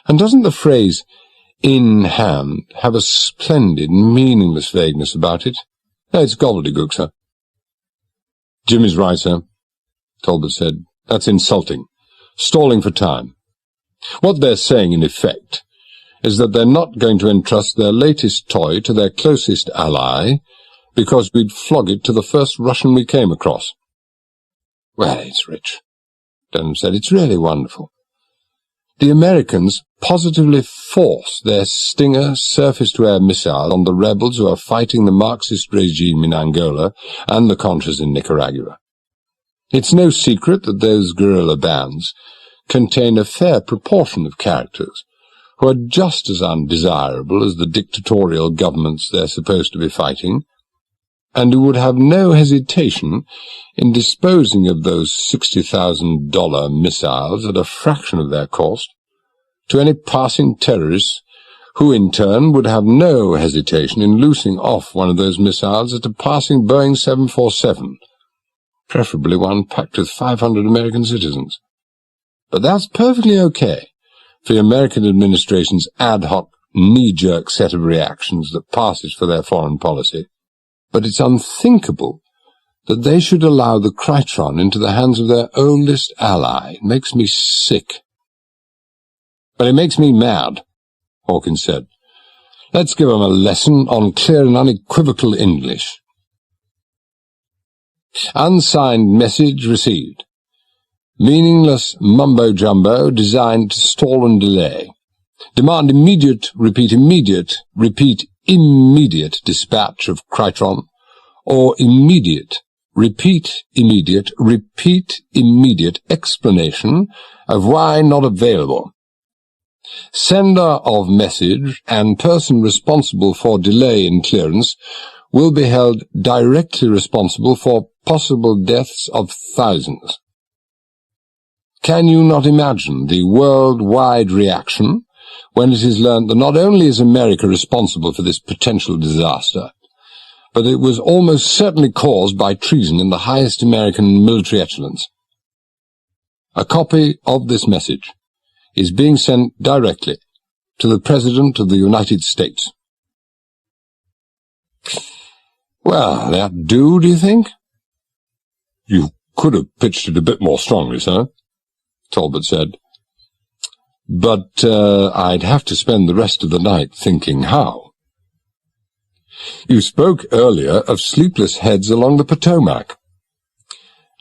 A: And doesn't the phrase in hand have a splendid, meaningless vagueness about it? No, it's gobbledygook, sir. "Jimmy's right, sir," Talbot said. "That's insulting. Stalling for time. What they're saying, in effect, is that they're not going to entrust their latest toy to their closest ally because we'd flog it to the first Russian we came across." "Well, it's rich," Denham said. "It's really wonderful. The Americans positively force their Stinger surface-to-air missile on the rebels who are fighting the Marxist regime in Angola and the Contras in Nicaragua. It's no secret that those guerrilla bands contain a fair proportion of characters who are just as undesirable as the dictatorial governments they're supposed to be fighting, and who would have no hesitation in disposing of those $60,000 missiles at a fraction of their cost to any passing terrorists, who in turn would have no hesitation in loosing off one of those missiles at a passing Boeing 747, preferably one packed with 500 American citizens. But that's perfectly okay for the American administration's ad hoc, knee-jerk set of reactions that passes for their foreign policy. But it's unthinkable that they should allow the Krytron into the hands of their oldest ally. It makes me sick." "But it makes me mad," Hawkins said. "Let's give 'em a lesson on clear and unequivocal English." "Unsigned message received. Meaningless mumbo-jumbo designed to stall and delay. Demand immediate dispatch of Krytron, or immediate explanation of why not available. Sender of message and person responsible for delay in clearance will be held directly responsible for possible deaths of thousands. Can you not imagine the worldwide reaction when it is learnt that not only is America responsible for this potential disaster, but it was almost certainly caused by treason in the highest American military echelons? A copy of this message is being sent directly to the President of the United States. Well, that do you think? You could have pitched it a bit more strongly, sir, Talbot said. But I'd have to spend the rest of the night thinking how. You spoke earlier of sleepless heads along the Potomac.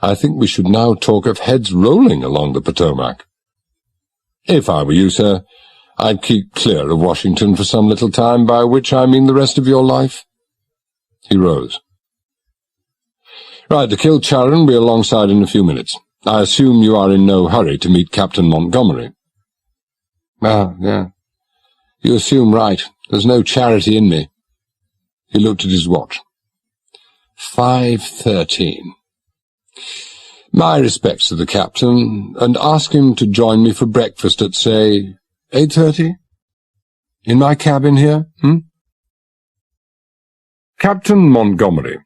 A: I think we should now talk of heads rolling along the Potomac. If I were you, sir, I'd keep clear of Washington for some little time, by which I mean the rest of your life. He rose. Right, the Kilcharan will be alongside in a few minutes. I assume you are in no hurry to meet Captain Montgomery. Ah, yeah. You assume right. There's no charity in me. He looked at his watch. 5:13. My respects to the captain, and ask him to join me for breakfast at, say, 8:30? In my cabin here, Captain Montgomery,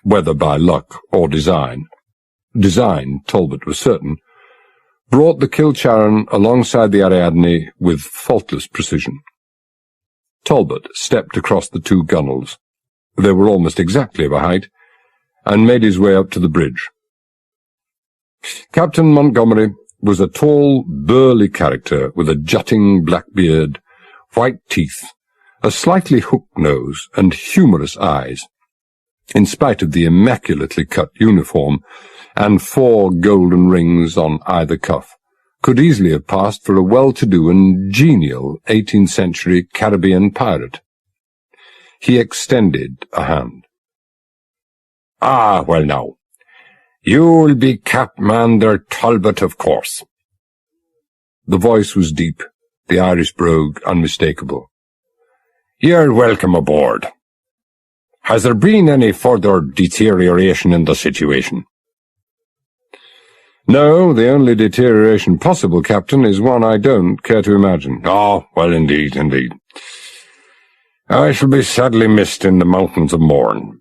A: whether by luck or design, Talbot was certain, brought the Kilcharan alongside the Ariadne with faultless precision. Talbot stepped across the two gunwales. They were almost exactly of a height, and made his way up to the bridge. Captain Montgomery was a tall, burly character with a jutting black beard, white teeth, a slightly hooked nose, and humorous eyes. In spite of the immaculately cut uniform and 4 golden rings on either cuff, could easily have passed for a well-to-do and genial 18th century Caribbean pirate. He extended a hand. Ah, well now, you'll be Capmander Talbot, of course. The voice was deep, the Irish brogue unmistakable. You're welcome aboard. Has there been any further deterioration in the situation? No, the only deterioration possible, Captain, is one I don't care to imagine. Oh, well, indeed, indeed. I shall be sadly missed in the mountains of Mourne.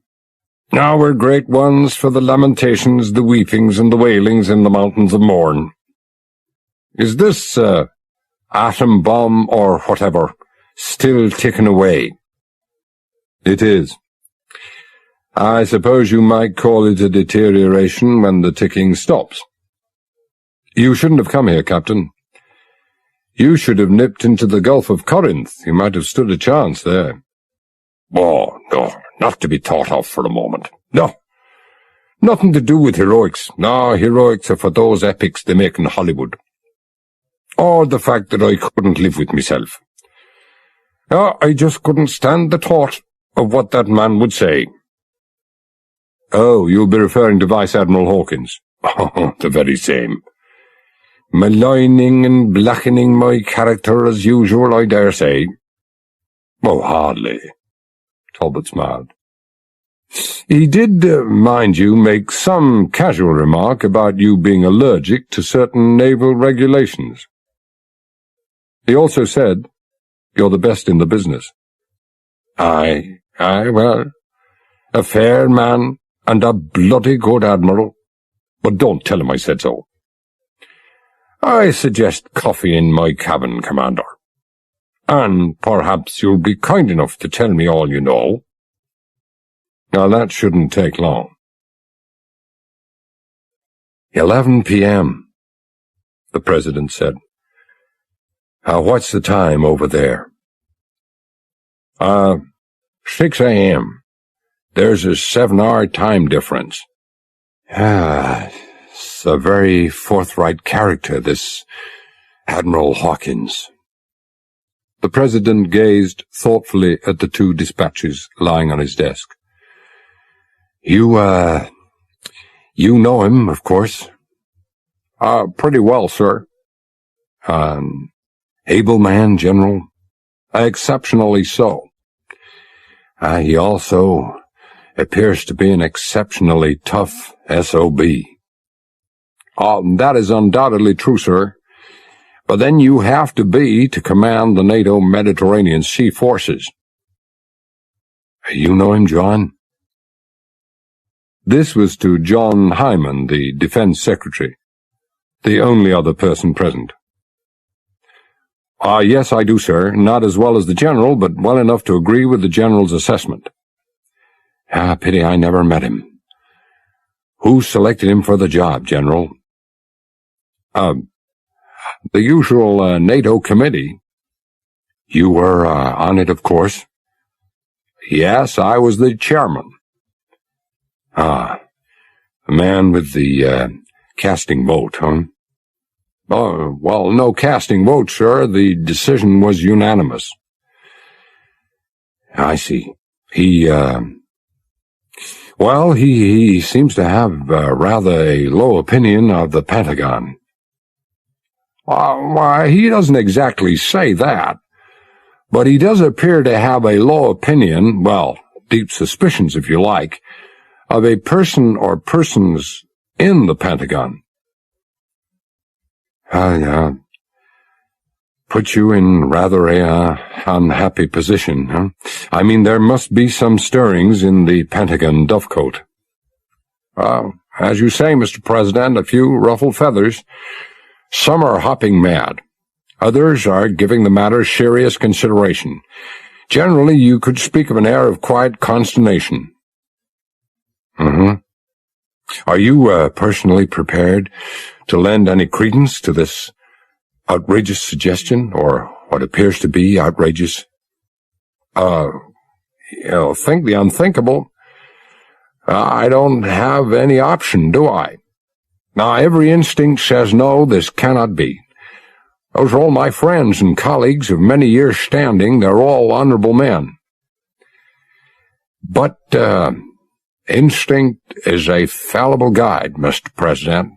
A: Our great ones for the lamentations, the weepings, and the wailings in the mountains of Mourne. Is this, atom bomb or whatever still ticking away? It is. I suppose you might call it a deterioration when the ticking stops. You shouldn't have come here, Captain. You should have nipped into the Gulf of Corinth. You might have stood a chance there. Oh, no, not to be thought of for a moment. No, nothing to do with heroics. No, heroics are for those epics they make in Hollywood. Or the fact that I couldn't live with myself. Oh, I just couldn't stand the thought of what that man would say. Oh, you'll be referring to Vice Admiral Hawkins. Oh, the very same. Maligning and blackening my character as usual, I dare say. Oh, hardly. Talbot smiled. He did, mind you, make some casual remark about you being allergic to certain naval regulations. He also said, you're the best in the business. Aye, well, a fair man and a bloody good admiral. But don't tell him I said so. I suggest coffee in my cabin, Commander. And perhaps you'll be kind enough to tell me all you know. Now that shouldn't take long. 11 p.m., the President said. What's the time over there? 6 a.m. There's a 7-hour time difference. It's a very forthright character, this Admiral Hawkins. The President gazed thoughtfully at the 2 dispatches lying on his desk. You know him, of course. Pretty well, sir. Able man, General. Exceptionally so. He also appears to be an exceptionally tough SOB. That is undoubtedly true, sir. But then you have to be to command the NATO Mediterranean Sea Forces. You know him, John? This was to John Hyman, the Defense Secretary, the only other person present. Yes, I do, sir. Not as well as the General, but well enough to agree with the General's assessment. Pity I never met him. Who selected him for the job, General? The usual NATO committee. You were on it, of course? Yes, I was the chairman. The man with the casting vote, huh? Well, no casting vote, sir. The decision was unanimous. I see. He seems to have rather a low opinion of the Pentagon. Why, he doesn't exactly say that, but he does appear to have a low opinion, well, deep suspicions, if you like, of a person or persons in the Pentagon. Put you in rather a unhappy position, huh? I mean, there must be some stirrings in the Pentagon dovecote. As you say, Mr. President, a few ruffled feathers. Some are hopping mad. Others are giving the matter serious consideration. Generally, you could speak of an air of quiet consternation. Are you personally prepared to lend any credence to this outrageous suggestion, or what appears to be outrageous? Think the unthinkable. I don't have any option, do I? Now, every instinct says no, this cannot be. Those are all my friends and colleagues of many years' standing. They're all honorable men. But, instinct is a fallible guide, Mr. President.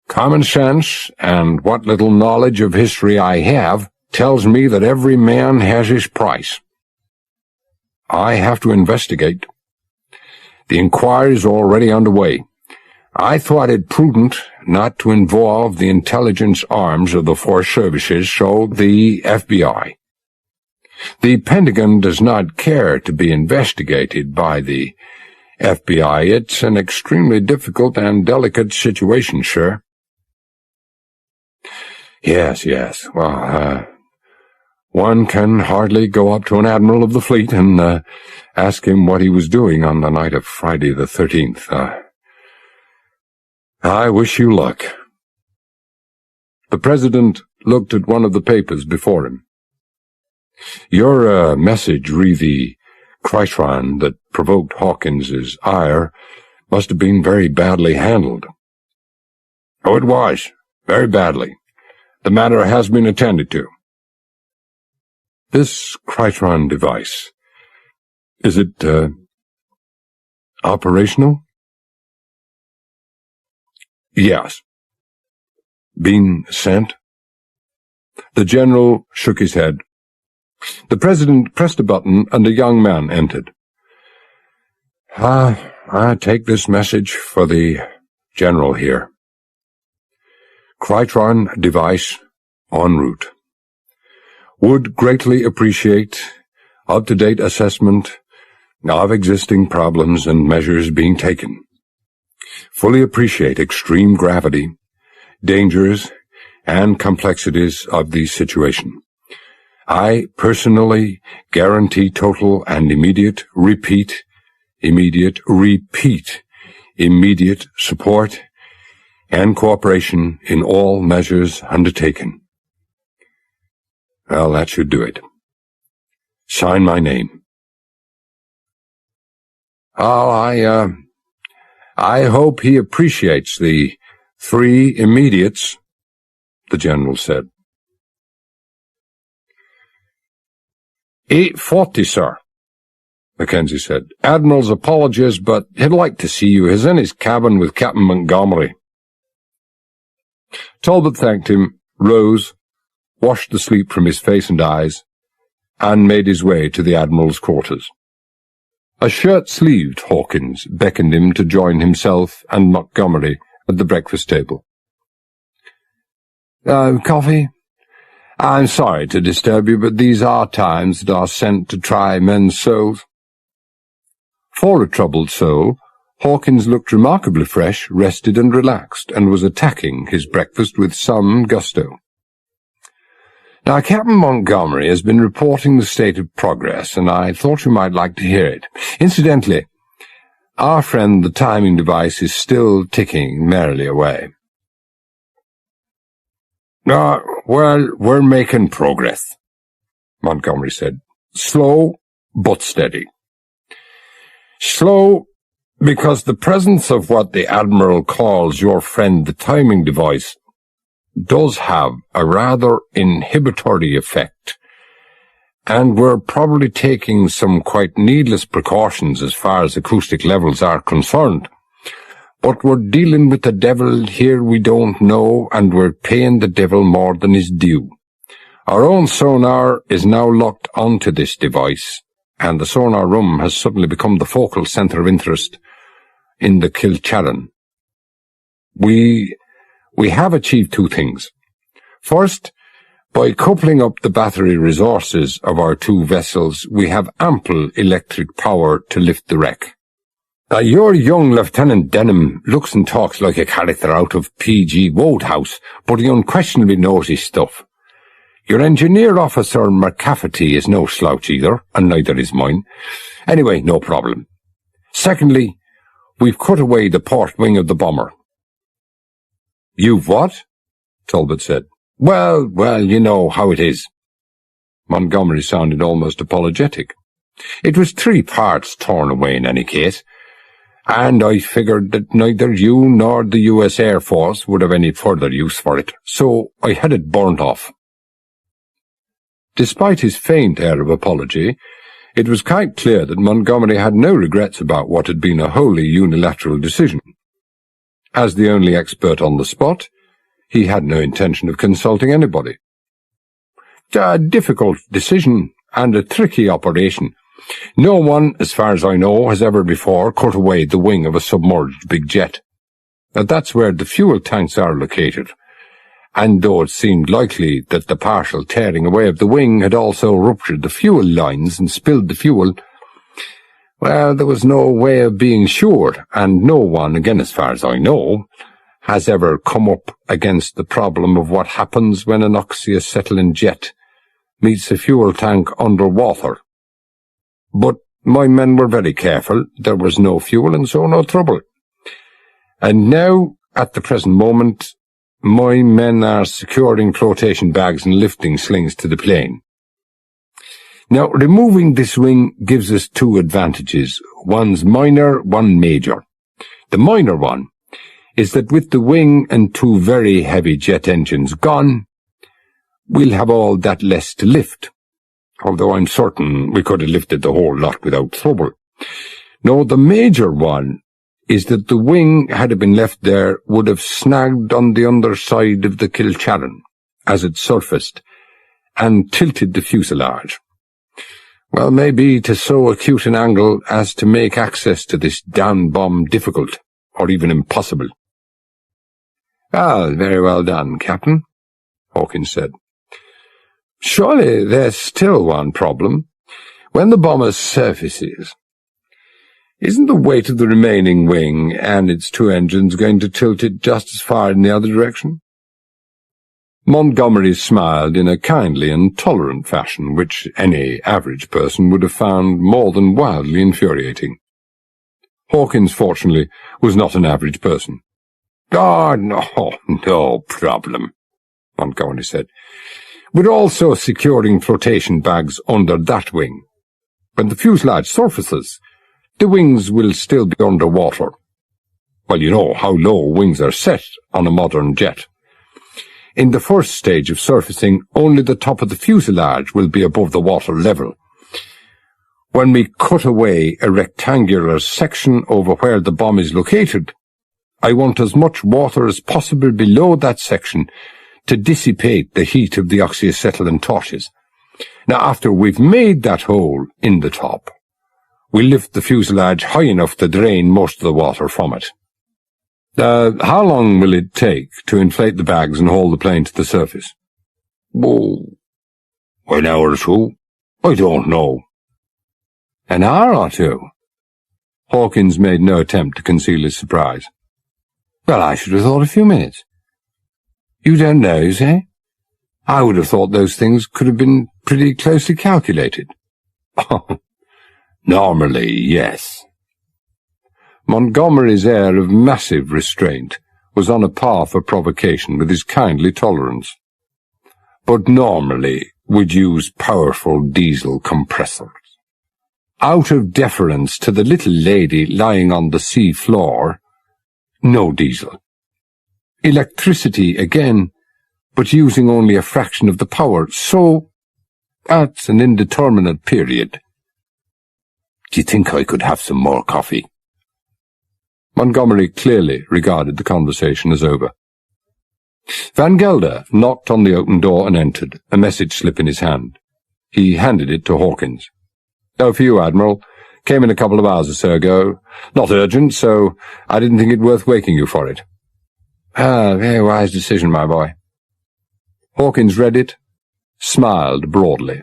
A: Common sense, and what little knowledge of history I have, tells me that every man has his price. I have to investigate. The inquiry is already underway. I thought it prudent not to involve the intelligence arms of the four services, so the FBI. The Pentagon does not care to be investigated by the FBI. It's an extremely difficult and delicate situation, sir. Yes. Well, one can hardly go up to an admiral of the fleet and ask him what he was doing on the night of Friday the 13th. I wish you luck. The President looked at one of the papers before him. Your message re the Krytron that provoked Hawkins's ire must have been very badly handled. Oh, it was. Very badly. The matter has been attended to. This Krytron device, is it, operational? Yes. Been sent? The General shook his head. The President pressed a button, and a young man entered. I take this message for the General here. Krytron device en route. Would greatly appreciate up-to-date assessment of existing problems and measures being taken. Fully appreciate extreme gravity, dangers, and complexities of the situation. I personally guarantee total and immediate support and cooperation in all measures undertaken. Well, that should do it. Sign my name. Oh, I hope he appreciates the 3 immediates, the General said. 8:40, sir, Mackenzie said. Admiral's apologies, but he'd like to see you. He's in his cabin with Captain Montgomery. Talbot thanked him, rose, washed the sleep from his face and eyes, and made his way to the Admiral's quarters. A shirt-sleeved Hawkins beckoned him to join himself and Montgomery at the breakfast table. Coffee? I'm sorry to disturb you, but these are times that are sent to try men's souls. For a troubled soul, Hawkins looked remarkably fresh, rested and relaxed, and was attacking his breakfast with some gusto. Now, Captain Montgomery has been reporting the state of progress, and I thought you might like to hear it. Incidentally, our friend the timing device is still ticking merrily away. Well, we're making progress, Montgomery said. Slow, but steady. Slow, because the presence of what the Admiral calls your friend the timing device does have a rather inhibitory effect, and we're probably taking some quite needless precautions as far as acoustic levels are concerned. But we're dealing with the devil here we don't know, and we're paying the devil more than is due. Our own sonar is now locked onto this device, and the sonar room has suddenly become the focal centre of interest in the Kilcharan. We have achieved two things. First, by coupling up the battery resources of our two vessels, we have ample electric power to lift the wreck. Your young Lieutenant Denham looks and talks like a character out of P.G. Wodehouse, but he unquestionably knows his stuff. Your engineer officer, McCafferty, is no slouch either, and neither is mine. Anyway, no problem. Secondly, we've cut away the port wing of the bomber. You've what? Talbot said. Well, you know how it is. Montgomery sounded almost apologetic. It was 3 parts torn away in any case, and I figured that neither you nor the U.S. Air Force would have any further use for it, so I had it burnt off. Despite his faint air of apology, it was quite clear that Montgomery had no regrets about what had been a wholly unilateral decision. As the only expert on the spot, he had no intention of consulting anybody. A difficult decision and a tricky operation. No one, as far as I know, has ever before cut away the wing of a submerged big jet. That's where the fuel tanks are located, and though it seemed likely that the partial tearing away of the wing had also ruptured the fuel lines and spilled the fuel, well, there was no way of being sure, and no one, again as far as I know, has ever come up against the problem of what happens when an oxyacetylene jet meets a fuel tank underwater. But my men were very careful. There was no fuel and so no trouble. And now, at the present moment, my men are securing flotation bags and lifting slings to the plane. Now, removing this wing gives us 2 advantages. One's minor, one major. The minor one is that with the wing and 2 very heavy jet engines gone, we'll have all that less to lift, although I'm certain we could have lifted the whole lot without trouble. No, the major one is that the wing, had it been left there, would have snagged on the underside of the Kilcharan as it surfaced and tilted the fuselage. Well, maybe to so acute an angle as to make access to this down bomb difficult, or even impossible. Ah, very well done, Captain, Hawkins said. Surely there's still one problem. When the bomber surfaces, isn't the weight of the remaining wing and its 2 engines going to tilt it just as far in the other direction? Montgomery smiled in a kindly and tolerant fashion, which any average person would have found more than wildly infuriating. Hawkins, fortunately, was not an average person. "Oh, no problem," Montgomery said. "We're also securing flotation bags under that wing. When the fuselage surfaces, the wings will still be underwater. Well, you know how low wings are set on a modern jet. In the first stage of surfacing, only the top of the fuselage will be above the water level. When we cut away a rectangular section over where the bomb is located, I want as much water as possible below that section to dissipate the heat of the oxyacetylene torches. Now, after we've made that hole in the top, we'll lift the fuselage high enough to drain most of the water from it." How long will it take to inflate the bags and haul the plane to the surface? Oh, an hour or two. I don't know. An hour or two? Hawkins made no attempt to conceal his surprise. Well, I should have thought a few minutes. You don't know, you say? I would have thought those things could have been pretty closely calculated. Normally, yes. Montgomery's air of massive restraint was on a par for provocation with his kindly tolerance. But normally we'd use powerful diesel compressors. Out of deference to the little lady lying on the sea floor, no diesel. Electricity again, but using only a fraction of the power, so that's an indeterminate period. Do you think I could have some more coffee? Montgomery clearly regarded the conversation as over. Van Gelder knocked on the open door and entered, a message slip in his hand. He handed it to Hawkins. Oh, for you, Admiral. Came in a couple of hours or so ago. Not urgent, so I didn't think it worth waking you for it. Ah, very wise decision, my boy. Hawkins read it, smiled broadly,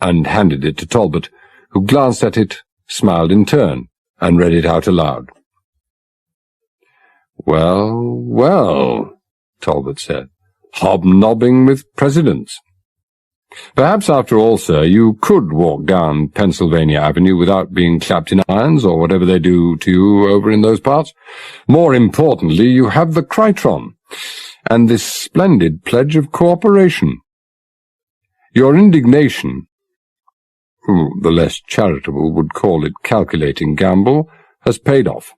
A: and handed it to Talbot, who glanced at it, smiled in turn, and read it out aloud. Well, well, Talbot said, hobnobbing with presidents. Perhaps, after all, sir, you could walk down Pennsylvania Avenue without being clapped in irons, or whatever they do to you over in those parts. More importantly, you have the Crichton, and this splendid pledge of cooperation. Your indignation, the less charitable would call it calculating gamble, has paid off.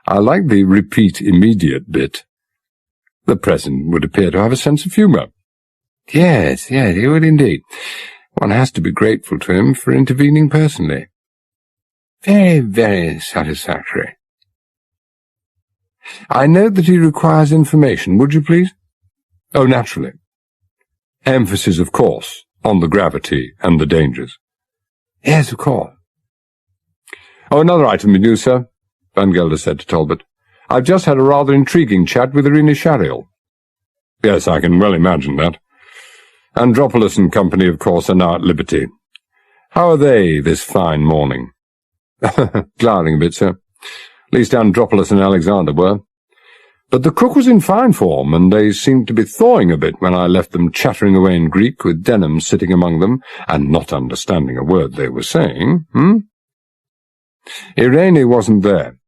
A: I like the repeat immediate bit. The President would appear to have a sense of humour. Yes, he would indeed. One has to be grateful to him for intervening personally. Very, very satisfactory. I note that he requires information, would you please? Oh, naturally. Emphasis, of course, on the gravity and the dangers. Yes, of course. Oh, another item of news, sir, Van Gelder said to Talbot. I've just had a rather intriguing chat with Irina Shariel. Yes, I can well imagine that. Andropoulos and company, of course, are now at liberty. How are they this fine morning? Gliding a bit, sir. At least Andropoulos and Alexander were. But the cook was in fine form, and they seemed to be thawing a bit when I left them chattering away in Greek with Denham sitting among them, and not understanding a word they were saying, Irene wasn't there.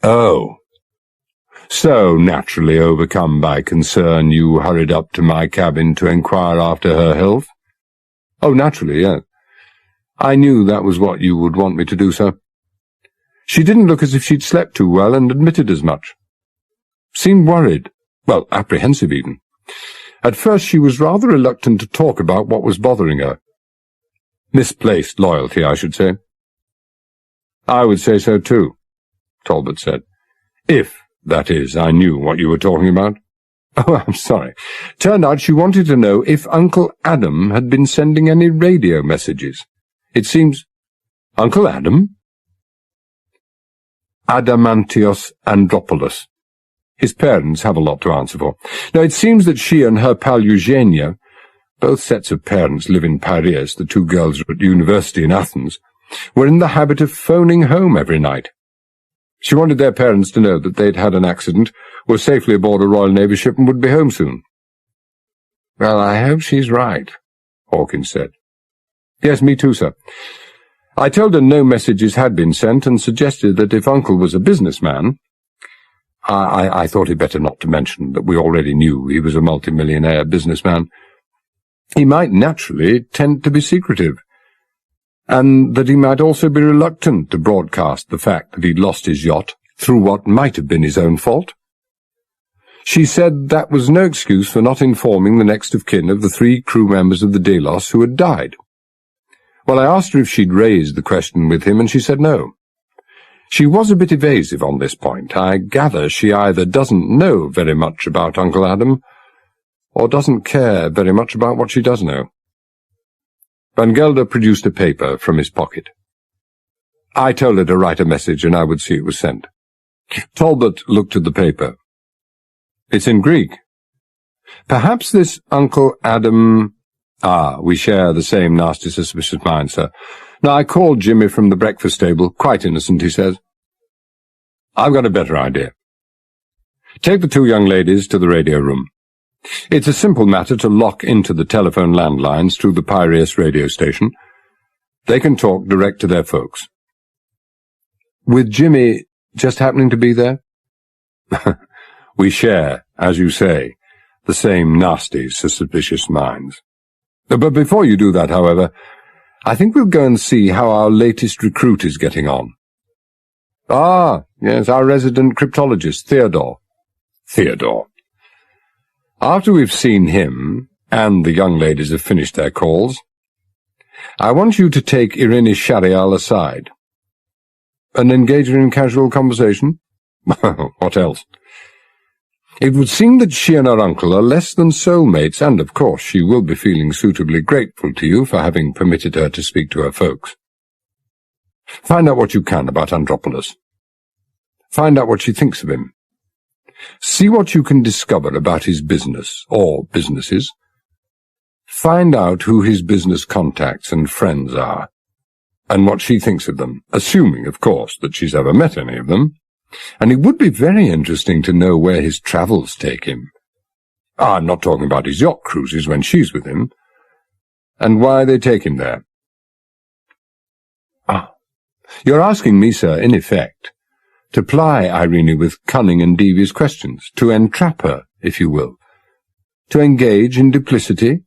A: Oh. So, naturally overcome by concern, you hurried up to my cabin to inquire after her health? Oh, naturally, yes. I knew that was what you would want me to do, sir. She didn't look as if she'd slept too well, and admitted as much. Seemed worried, well, apprehensive even. At first she was rather reluctant to talk about what was bothering her. Misplaced loyalty, I should say. I would say so too, Talbot said. If, that is, I knew what you were talking about. Oh, I'm sorry. Turned out she wanted to know if Uncle Adam had been sending any radio messages. It seems— Uncle Adam? Adamantios Andropoulos. His parents have a lot to answer for. Now, it seems that she and her pal Eugenia, both sets of parents live in Piraeus, the two girls are at university in Athens, were in the habit of phoning home every night. She wanted their parents to know that they'd had an accident, were safely aboard a Royal Navy ship, and would be home soon. Well, I hope she's right, Hawkins said. Yes, me too, sir. I told her no messages had been sent, and suggested that if Uncle was a businessman— I thought it better not to mention that we already knew he was a multimillionaire businessman— he might naturally tend to be secretive, and that he might also be reluctant to broadcast the fact that he'd lost his yacht through what might have been his own fault. She said that was no excuse for not informing the next of kin of the 3 crew members of the Delos who had died. Well, I asked her if she'd raised the question with him, and she said no. She was a bit evasive on this point. I gather she either doesn't know very much about Uncle Adam, or doesn't care very much about what she does know. Van Gelder produced a paper from his pocket. I told her to write a message, and I would see it was sent. Talbot looked at the paper. It's in Greek. Perhaps this Uncle Adam... Ah, we share the same nasty, suspicious mind, sir. Now, I called Jimmy from the breakfast table. Quite innocent, he says. I've got a better idea. Take the two young ladies to the radio room. It's a simple matter to lock into the telephone landlines through the Piraeus radio station. They can talk direct to their folks. With Jimmy just happening to be there? We share, as you say, the same nasty, suspicious minds. But before you do that, however, I think we'll go and see how our latest recruit is getting on. Ah, yes, our resident cryptologist, Theodore. Theodore. After we've seen him, and the young ladies have finished their calls, I want you to take Irene Sharial aside. And engage her in casual conversation? What else? It would seem that she and her uncle are less than soulmates, and of course she will be feeling suitably grateful to you for having permitted her to speak to her folks. Find out what you can about Andropolis. Find out what she thinks of him. See what you can discover about his business, or businesses. Find out who his business contacts and friends are, and what she thinks of them, assuming, of course, that she's ever met any of them. And it would be very interesting to know where his travels take him. I'm not talking about his yacht cruises when she's with him, and why they take him there. Ah, you're asking me, sir, in effect, to ply Irene with cunning and devious questions, to entrap her, if you will, to engage in duplicity,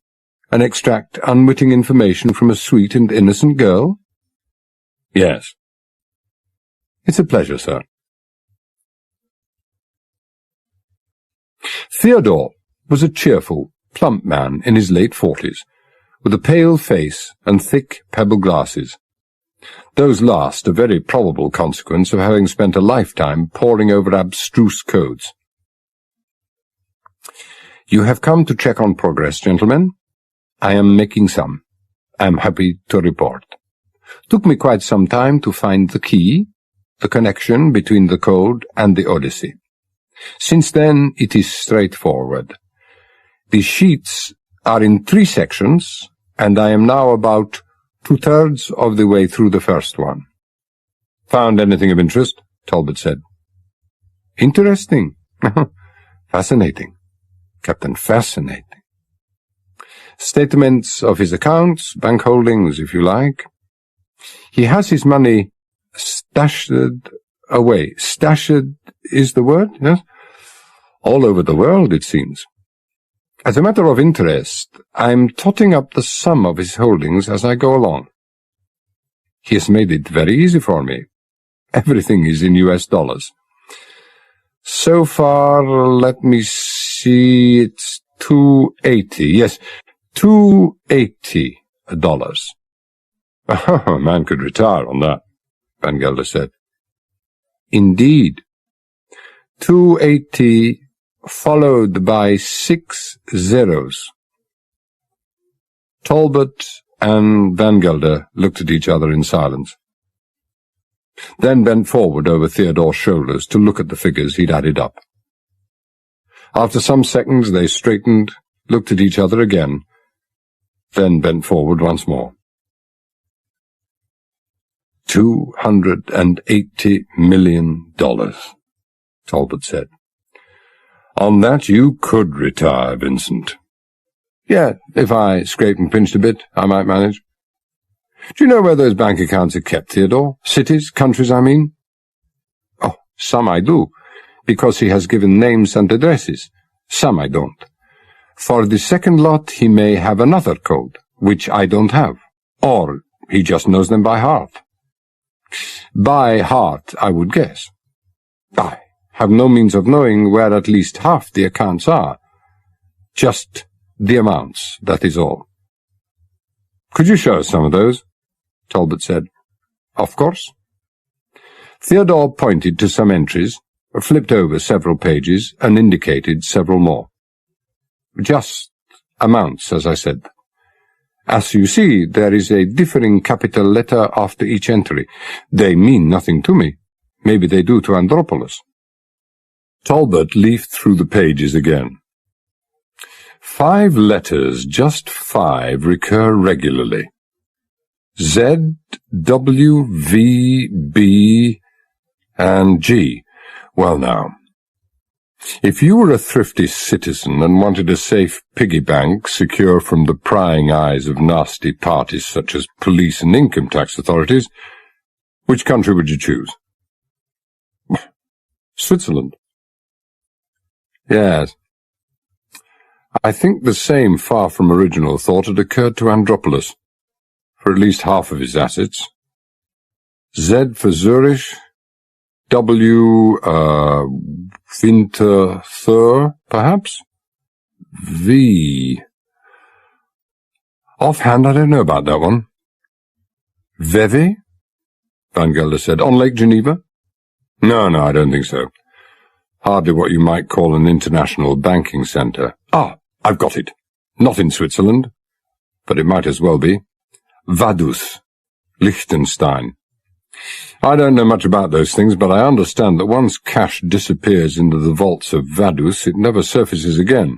A: and extract unwitting information from a sweet and innocent girl? Yes. It's a pleasure, sir. Theodore was a cheerful, plump man in his late 40s, with a pale face and thick pebble glasses. Those last a very probable consequence of having spent a lifetime poring over abstruse codes. You have come to check on progress, gentlemen. I am making some. I am happy to report. Took me quite some time to find the key, the connection between the code and the Odyssey. Since then, it is straightforward. The sheets are in 3 sections, and I am now about 2/3 of the way through the first one. Found anything of interest? Talbot said. Interesting. Fascinating. Captain, fascinating. Statements of his accounts, bank holdings, if you like. He has his money stashed away. Stashed is the word, yes? All over the world, it seems. As a matter of interest, I'm totting up the sum of his holdings as I go along. He has made it very easy for me. Everything is in US dollars. So far, let me see, it's $280. Yes, $280. A man could retire on that, Van Gelder said. Indeed. 280 followed by 6 zeros. Talbot and Van Gelder looked at each other in silence, then bent forward over Theodore's shoulders to look at the figures he'd added up. After some seconds they straightened, looked at each other again, then bent forward once more. $280 million, Talbot said. On that you could retire, Vincent. Yeah, if I scraped and pinched a bit, I might manage. Do you know where those bank accounts are kept, Theodore? Cities, countries, I mean? Oh, some I do, because he has given names and addresses. Some I don't. For the second lot he may have another code, which I don't have. Or he just knows them by heart. By heart, I would guess. I have no means of knowing where at least half the accounts are. Just the amounts, that is all. Could you show us some of those? Talbot said. Of course. Theodore pointed to some entries, flipped over several pages, and indicated several more. Just amounts, as I said. As you see, there is a differing capital letter after each entry. They mean nothing to me. Maybe they do to Andropolis. Talbot leafed through the pages again. 5 letters, just 5, recur regularly. Z, W, V, B, and G. Well now, if you were a thrifty citizen and wanted a safe piggy bank secure from the prying eyes of nasty parties such as police and income tax authorities, which country would you choose? Switzerland. Yes. I think the same far-from original thought had occurred to Andropolis, for at least half of his assets. Z for Zurich, W, Winterthur, perhaps? V. Offhand, I don't know about that one. Vevey? Van Gelder said. On Lake Geneva? No, I don't think so. Hardly what you might call an international banking centre. Ah, I've got it. Not in Switzerland, but it might as well be. Vaduz, Liechtenstein. I don't know much about those things, but I understand that once cash disappears into the vaults of Vaduz, it never surfaces again.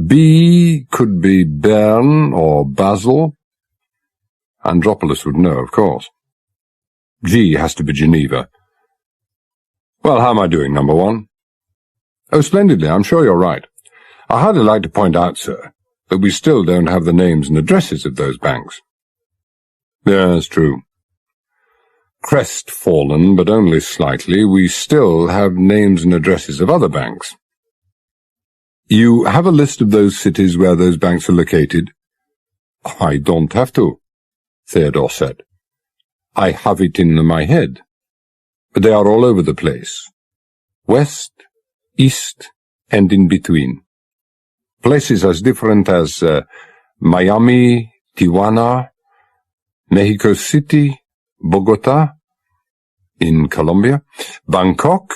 A: B could be Bern or Basel. Andropolis would know, of course. G has to be Geneva. Well, how am I doing, number 1? Oh, splendidly, I'm sure you're right. I'd hardly like to point out, sir, that we still don't have the names and addresses of those banks. Yes, true. Crestfallen, but only slightly, we still have names and addresses of other banks. You have a list of those cities where those banks are located? I don't have to, Theodore said. I have it in my head. They are all over the place. West, east, and in between. Places as different as Miami, Tijuana, Mexico City, Bogota in Colombia, Bangkok,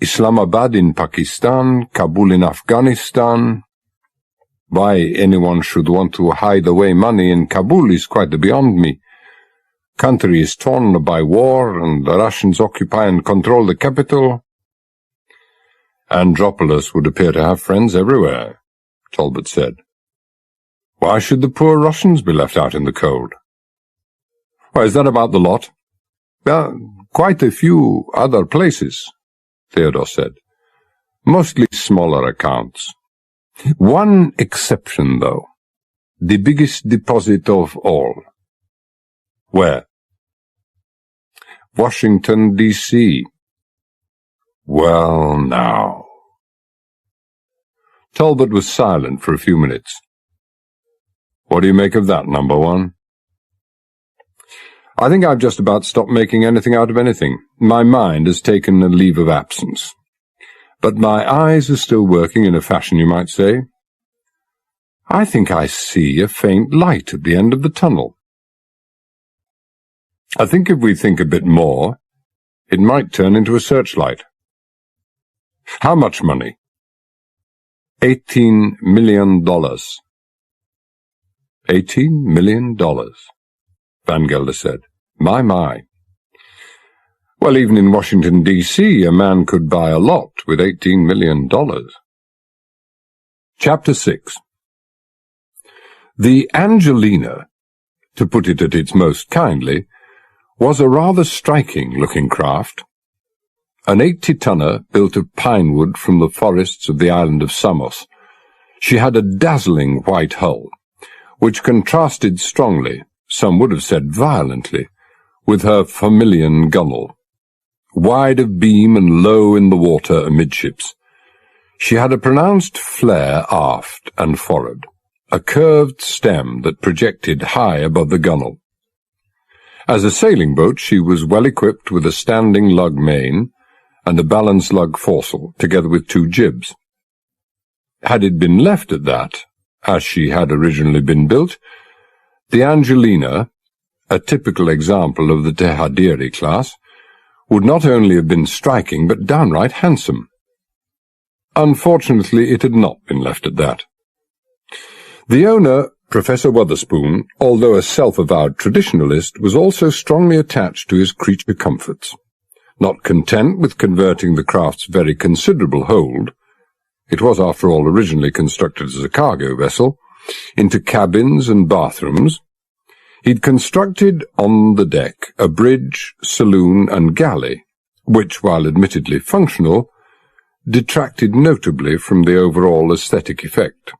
A: Islamabad in Pakistan, Kabul in Afghanistan. Why anyone should want to hide away money in Kabul is quite beyond me. Country is torn by war, and the Russians occupy and control the capital. Andropolis would appear to have friends everywhere, Talbot said. Why should the poor Russians be left out in the cold? Why, is that about the lot? Quite a few other places, Theodore said. Mostly smaller accounts. One exception, though. The biggest deposit of all. Where? Washington, D.C. Well, now. Talbot was silent for a few minutes. What do you make of that, number 1? I think I've just about stopped making anything out of anything. My mind has taken a leave of absence. But my eyes are still working in a fashion, you might say. I think I see a faint light at the end of the tunnel. I think if we think a bit more, it might turn into a searchlight. How much money? $18 million. $18 million, Van Gelder said. My. Well, even in Washington, D.C., a man could buy a lot with $18 million. Chapter 6. The Angelina, to put it at its most kindly, was a rather striking-looking craft. An 80-tonner built of pine wood from the forests of the island of Samos. She had a dazzling white hull, which contrasted strongly, some would have said violently, with her vermilion gunwale. Wide of beam and low in the water amidships. She had a pronounced flare aft and forward, a curved stem that projected high above the gunwale. As a sailing boat, she was well equipped with a standing lug main and a balance lug foresail, together with 2 jibs. Had it been left at that, as she had originally been built, the Angelina, a typical example of the Tehadiri class, would not only have been striking but downright handsome. Unfortunately, it had not been left at that. The owner, Professor Wotherspoon, although a self-avowed traditionalist, was also strongly attached to his creature comforts. Not content with converting the craft's very considerable hold, it was after all originally constructed as a cargo vessel, into cabins and bathrooms, he'd constructed on the deck a bridge, saloon, and galley, which, while admittedly functional, detracted notably from the overall aesthetic effect.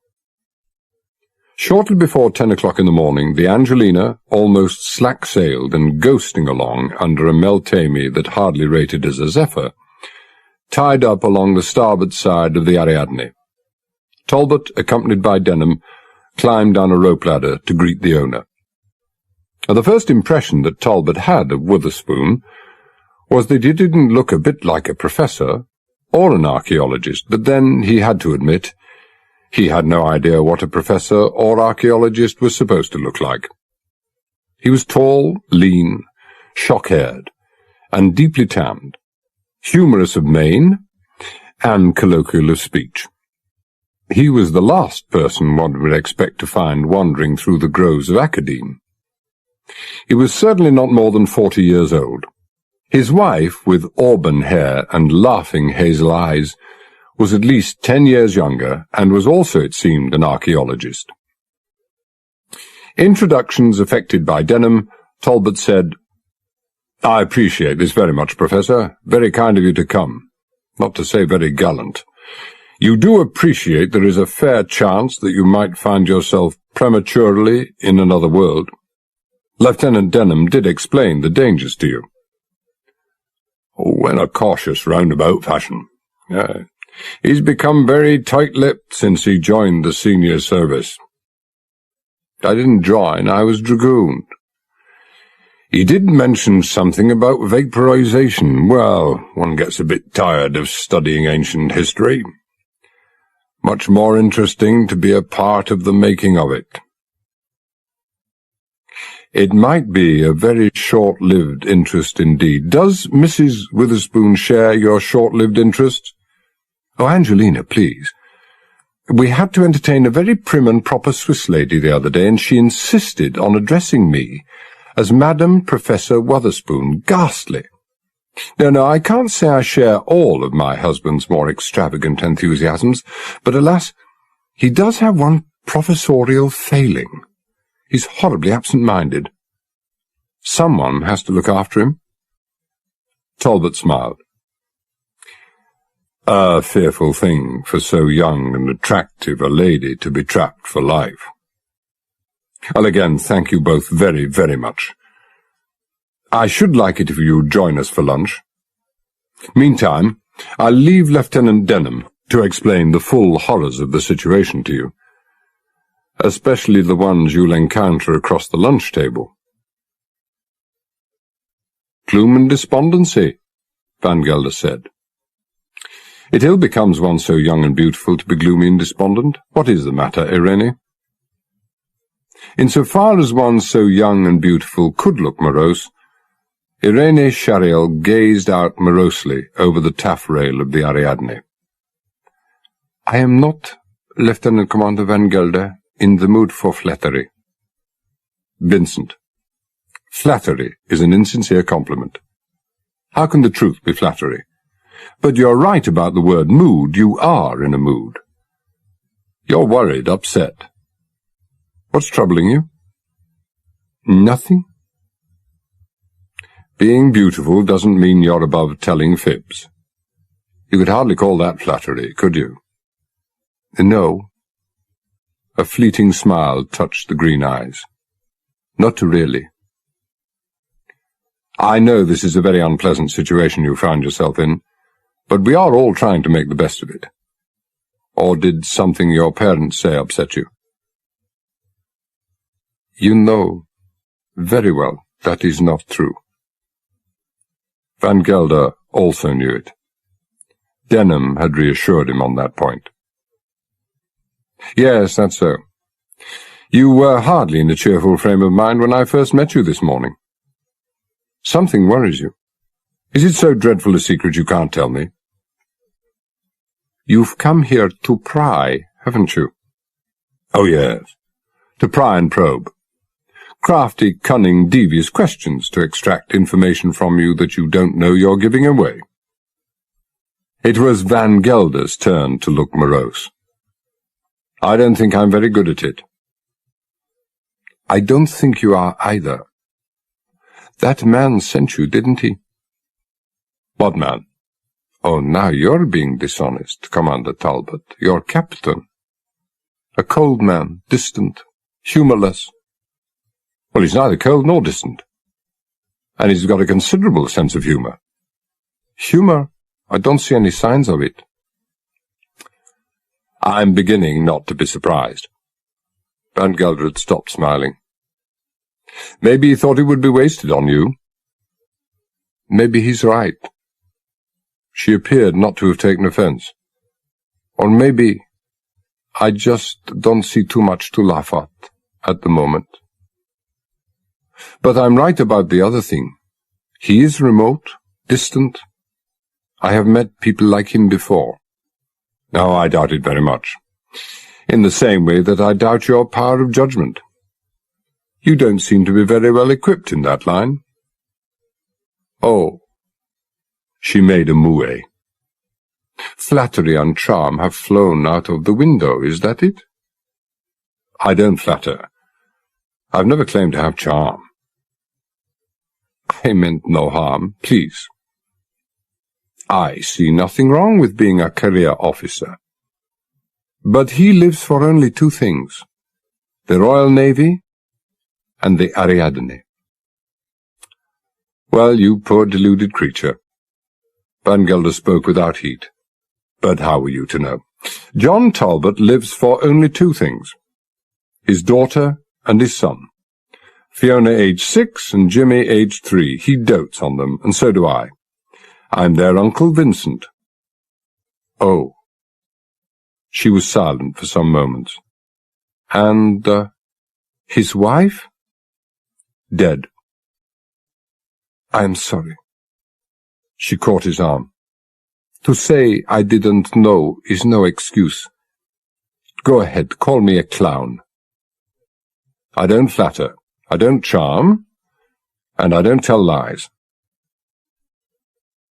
A: Shortly before 10 o'clock in the morning, the Angelina almost slack-sailed and ghosting along under a Meltemi that hardly rated as a Zephyr, tied up along the starboard side of the Ariadne. Talbot, accompanied by Denham, climbed down a rope ladder to greet the owner. The first impression that Talbot had of Witherspoon was that he didn't look a bit like a professor or an archaeologist, but then he had to admit he had no idea what a professor or archaeologist was supposed to look like. He was tall, lean, shock-haired, and deeply tanned, humorous of mien, and colloquial of speech. He was the last person one would expect to find wandering through the groves of Academe. He was certainly not more than 40 years old. His wife, with auburn hair and laughing hazel eyes, was at least 10 years younger, and was also, it seemed, an archaeologist. Introductions effected by Denham, Talbot said, "I appreciate this very much, Professor. Very kind of you to come. Not to say very gallant. You do appreciate there is a fair chance that you might find yourself prematurely in another world. Lieutenant Denham did explain the dangers to you." "Oh, in a cautious, roundabout fashion. He's become very tight-lipped since he joined the senior service." "I didn't join, I was dragooned." "He did mention something about vaporization. Well, one gets a bit tired of studying ancient history. Much more interesting to be a part of the making of it." "It might be a very short-lived interest indeed. Does Mrs. Witherspoon share your short-lived interest?" "Oh, Angelina, please. We had to entertain a very prim and proper Swiss lady the other day, and she insisted on addressing me as Madam Professor Witherspoon. Ghastly. No, I can't say I share all of my husband's more extravagant enthusiasms, but alas, he does have one professorial failing. He's horribly absent-minded. Someone has to look after him." Talbot smiled. "A fearful thing for so young and attractive a lady to be trapped for life. Well, again, thank you both very, very much. I should like it if you'd join us for lunch. Meantime, I'll leave Lieutenant Denham to explain the full horrors of the situation to you, especially the ones you'll encounter across the lunch table." "Gloom and despondency," Van Gelder said. "It ill becomes one so young and beautiful to be gloomy and despondent. What is the matter, Irene?" Insofar as one so young and beautiful could look morose, Irene Shariel gazed out morosely over the taffrail of the Ariadne. "I am not, Lieutenant Commander Van Gelder, in the mood for flattery." "Vincent, flattery is an insincere compliment. How can the truth be flattery? But you're right about the word mood. You are in a mood. You're worried, upset. What's troubling you?" "Nothing." "Being beautiful doesn't mean you're above telling fibs. You could hardly call that flattery, could you?" "No." A fleeting smile touched the green eyes. "Not really." "I know this is a very unpleasant situation you found yourself in, but we are all trying to make the best of it. Or did something your parents say upset you?" "You know very well that is not true." Van Gelder also knew it. Denham had reassured him on that point. "Yes, that's so. You were hardly in a cheerful frame of mind when I first met you this morning. Something worries you. Is it so dreadful a secret you can't tell me?" "You've come here to pry, haven't you?" "Oh, yes. To pry and probe. Crafty, cunning, devious questions to extract information from you that you don't know you're giving away. It was Van Gelder's turn to look morose. I don't think I'm very good at it. I don't think you are either. That man sent you, didn't he? What man? Oh, now you're being dishonest, Commander Talbot. Your captain. A cold man, distant, humourless. Well, he's neither cold nor distant. And he's got a considerable sense of humour. Humour? I don't see any signs of it. I'm beginning not to be surprised. Van Gelder had stopped smiling. Maybe he thought it would be wasted on you. Maybe he's right. She appeared not to have taken offence. Or maybe I just don't see too much to laugh at the moment. But I'm right about the other thing. He is remote, distant. I have met people like him before. No, I doubt it very much. In the same way that I doubt your power of judgment. You don't seem to be very well equipped in that line. Oh. She made a moue. Flattery and charm have flown out of the window, is that it? I don't flatter. I've never claimed to have charm. I meant no harm, please. I see nothing wrong with being a career officer. But he lives for only two things, the Royal Navy and the Ariadne. Well, you poor deluded creature. Van Gelder spoke without heat. But how were you to know? John Talbot lives for only two things, his daughter and his son. Fiona aged 6 and Jimmy aged 3. He dotes on them, and so do I. I'm their Uncle Vincent. Oh. She was silent for some moments. And, his wife? Dead. I am sorry. She caught his arm. To say I didn't know is no excuse. Go ahead, call me a clown. I don't flatter, I don't charm, and I don't tell lies.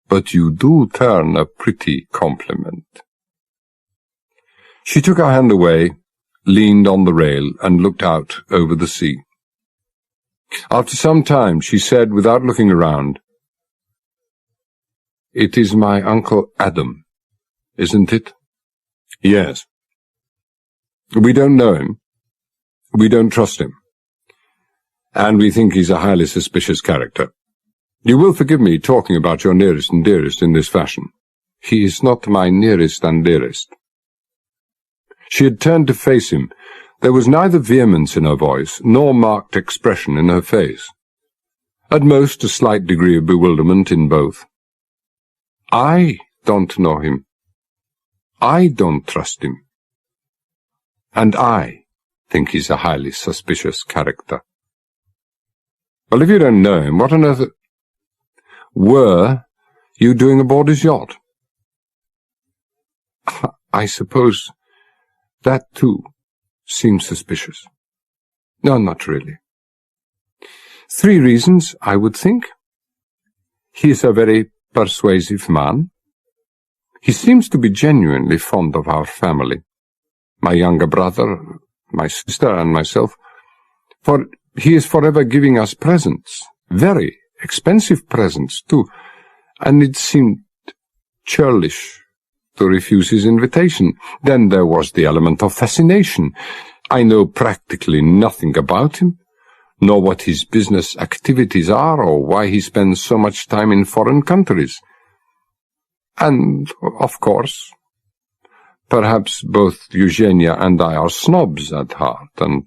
A: But you do turn a pretty compliment. She took her hand away, leaned on the rail, and looked out over the sea. After some time she said, without looking around, "It is my Uncle Adam, isn't it?" "Yes." "We don't know him. We don't trust him. And we think he's a highly suspicious character. You will forgive me talking about your nearest and dearest in this fashion. He is not my nearest and dearest." She had turned to face him. There was neither vehemence in her voice, nor marked expression in her face. At most, a slight degree of bewilderment in both. I don't know him. I don't trust him. And I think he's a highly suspicious character. Well, if you don't know him, what on earth were you doing aboard his yacht? I suppose that, too, seems suspicious. No, not really. 3 reasons, I would think. He is a very persuasive man. He seems to be genuinely fond of our family, my younger brother, my sister, and myself, for he is forever giving us presents, very expensive presents, too, and it seemed churlish to refuse his invitation. Then there was the element of fascination. I know practically nothing about him, nor what his business activities are, or why he spends so much time in foreign countries. And, of course, perhaps both Eugenia and I are snobs at heart, and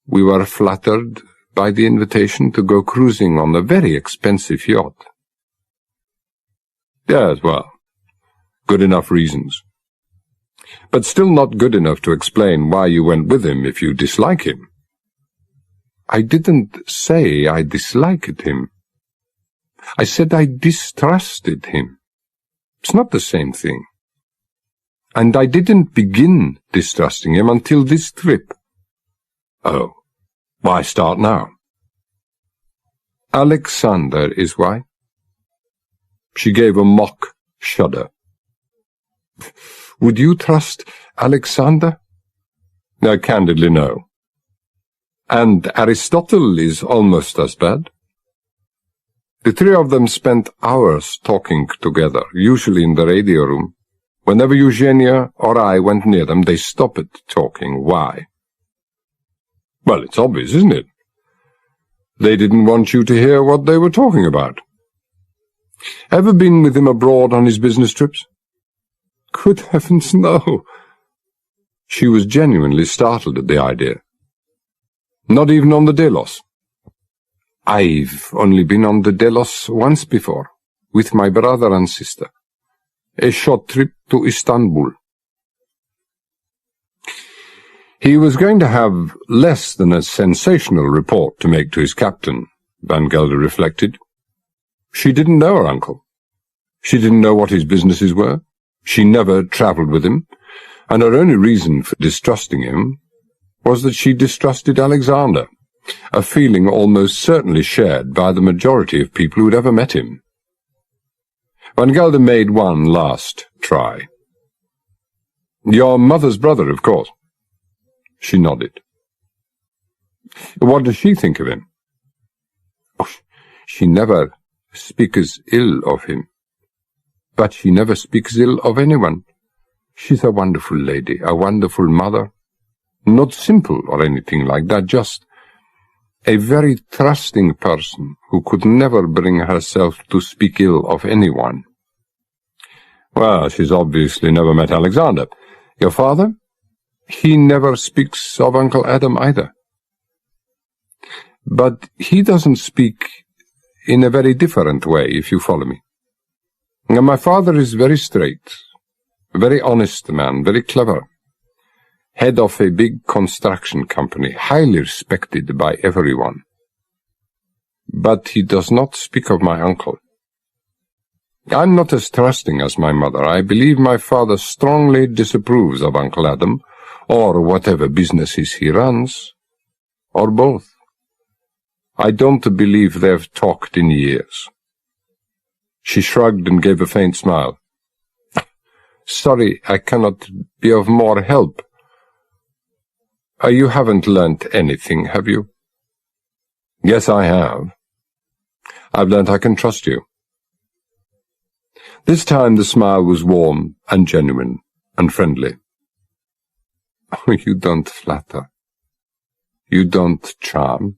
A: we were flattered by the invitation to go cruising on a very expensive yacht. Yes, well, good enough reasons. But still not good enough to explain why you went with him if you dislike him. I didn't say I disliked him. I said I distrusted him. It's not the same thing. And I didn't begin distrusting him until this trip. Oh, Why start now? Alexander is why? She gave a mock shudder. Would you trust Alexander? No, candidly, no. And Aristotle is almost as bad. The three of them spent hours talking together, usually in the radio room. Whenever Eugenia or I went near them, they stopped talking. Why? Well, it's obvious, isn't it? They didn't want you to hear what they were talking about. Ever been with him abroad on his business trips? Good heavens, no. She was genuinely startled at the idea. Not even on the Delos? I've only been on the Delos once before, with my brother and sister. A short trip to Istanbul. He was going to have less than a sensational report to make to his captain, Van Gelder reflected. She didn't know her uncle. She didn't know what his businesses were. She never travelled with him, and her only reason for distrusting him was that she distrusted Alexander, a feeling almost certainly shared by the majority of people who had ever met him. Van Gelder made one last try. Your mother's brother, of course. She nodded. What does she think of him? Oh, she never speaks ill of him. But she never speaks ill of anyone. She's a wonderful lady, a wonderful mother. Not simple or anything like that, just a very trusting person who could never bring herself to speak ill of anyone. Well, she's obviously never met Alexander. Your father? He never speaks of Uncle Adam either. But he doesn't speak in a very different way, if you follow me. Now, my father is very straight, a very honest man, very clever. Head of a big construction company, highly respected by everyone. But he does not speak of my uncle. I'm not as trusting as my mother. I believe my father strongly disapproves of Uncle Adam, or whatever businesses he runs, or both. I don't believe they've talked in years. She shrugged and gave a faint smile. Sorry, I cannot be of more help. You haven't learnt anything, have you? Yes, I have. I've learnt I can trust you. This time the smile was warm and genuine and friendly. You don't flatter. You don't charm.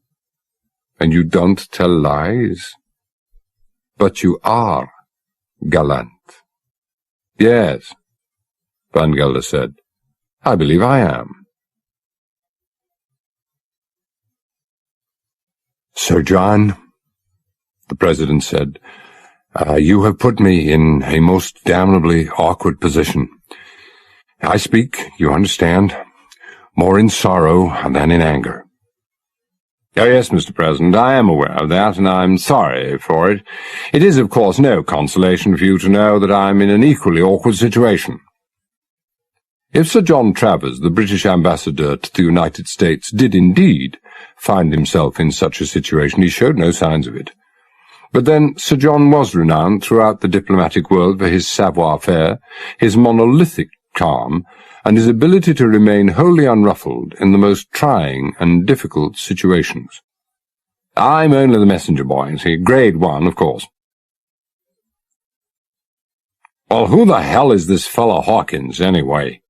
A: And you don't tell lies. But you are gallant. Yes, Van Gelder said. I believe I am. Sir John, the President said, you have put me in a most damnably awkward position. I speak, you understand, more in sorrow than in anger. Oh, yes, Mr. President, I am aware of that, and I'm sorry for it. It is, of course, no consolation for you to know that I'm in an equally awkward situation. If Sir John Travers, the British ambassador to the United States, did indeed find himself in such a situation, he showed no signs of it. But then Sir John was renowned throughout the diplomatic world for his savoir-faire, his monolithic calm, and his ability to remain wholly unruffled in the most trying and difficult situations. I'm only the messenger boy, see, grade 1, of course. Well, who the hell is this fellow Hawkins, anyway?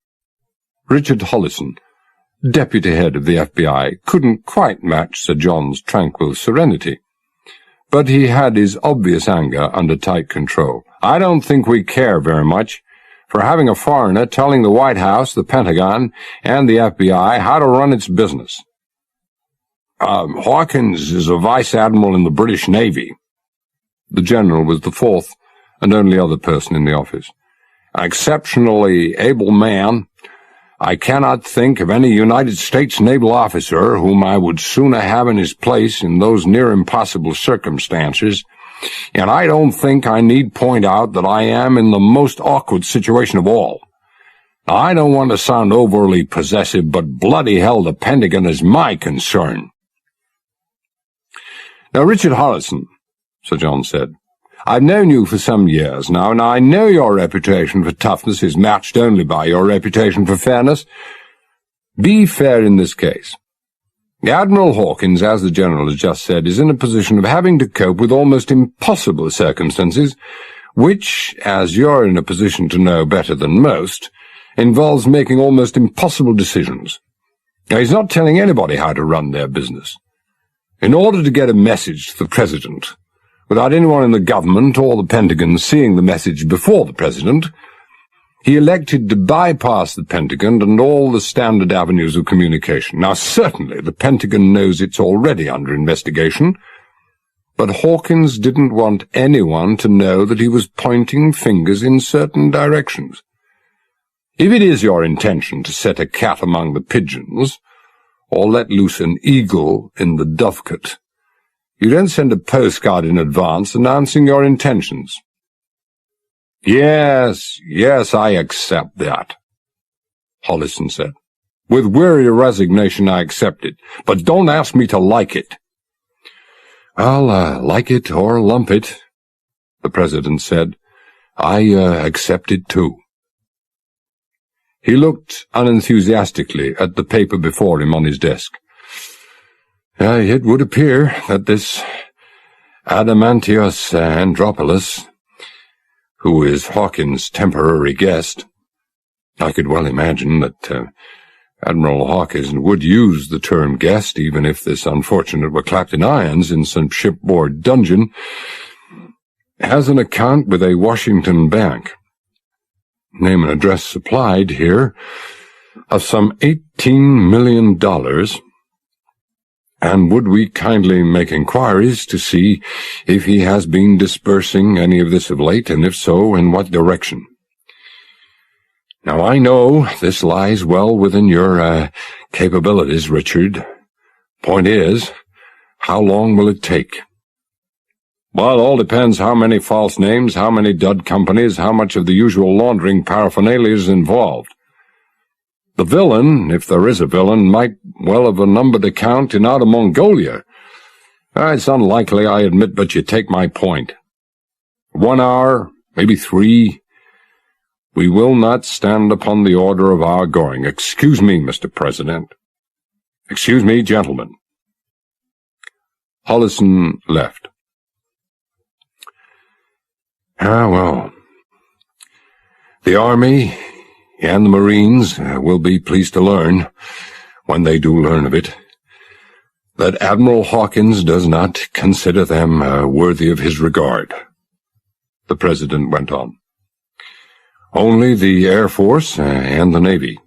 A: Richard Hollison, deputy head of the FBI, couldn't quite match Sir John's tranquil serenity. But he had his obvious anger under tight control. I don't think we care very much for having a foreigner telling the White House, the Pentagon, and the FBI how to run its business. Hawkins is a vice admiral in the British Navy. The general was the fourth and only other person in the office. An exceptionally able man. I cannot think of any United States naval officer whom I would sooner have in his place in those near-impossible circumstances, and I don't think I need point out that I am in the most awkward situation of all. Now, I don't want to sound overly possessive, but bloody hell, the Pentagon is my concern. Now, Richard Hollison, Sir John said, I've known you for some years now, and I know your reputation for toughness is matched only by your reputation for fairness. Be fair in this case. Admiral Hawkins, as the General has just said, is in a position of having to cope with almost impossible circumstances, which, as you're in a position to know better than most, involves making almost impossible decisions. Now, he's not telling anybody how to run their business. In order to get a message to the President, without anyone in the government or the Pentagon seeing the message before the President, he elected to bypass the Pentagon and all the standard avenues of communication. Now, certainly, the Pentagon knows it's already under investigation, but Hawkins didn't want anyone to know that he was pointing fingers in certain directions. If it is your intention to set a cat among the pigeons, or let loose an eagle in the dovecote, you don't send a postcard in advance announcing your intentions. Yes, I accept that, Hollison said. With weary resignation I accept it, but don't ask me to like it. I'll like it or lump it, the President said. I accept it too. He looked unenthusiastically at the paper before him on his desk. It would appear that this Adamantios Andropoulos, who is Hawkins' temporary guest, I could well imagine that Admiral Hawkins would use the term guest, even if this unfortunate were clapped in irons in some shipboard dungeon, has an account with a Washington bank. Name and address supplied here, of some $18 million, and would we kindly make inquiries to see if he has been dispersing any of this of late, and if so, in what direction? Now, I know this lies well within your capabilities, Richard. Point is, how long will it take? Well, it all depends how many false names, how many dud companies, how much of the usual laundering paraphernalia is involved. The villain, if there is a villain, might well have a numbered account in Outer Mongolia. It's unlikely, I admit, but you take my point. 1 hour, maybe 3. We will not stand upon the order of our going. Excuse me, Mr. President. Excuse me, gentlemen. Hollison left. Well, the Army and the Marines will be pleased to learn, when they do learn of it, that Admiral Hawkins does not consider them worthy of his regard, the President went on. Only the Air Force and the Navy.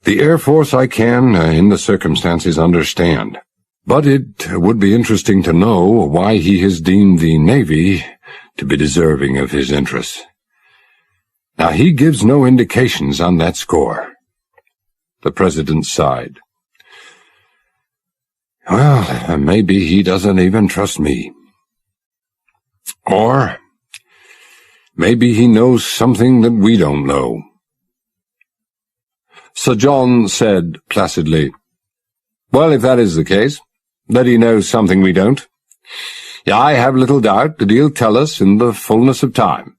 A: The Air Force I can, in the circumstances, understand. But it would be interesting to know why he has deemed the Navy to be deserving of his interests. Now, he gives no indications on that score. The President sighed. Well, maybe he doesn't even trust me. Or maybe he knows something that we don't know. Sir John said placidly, Well, if that is the case, that he knows something we don't, I have little doubt that he'll tell us in the fullness of time.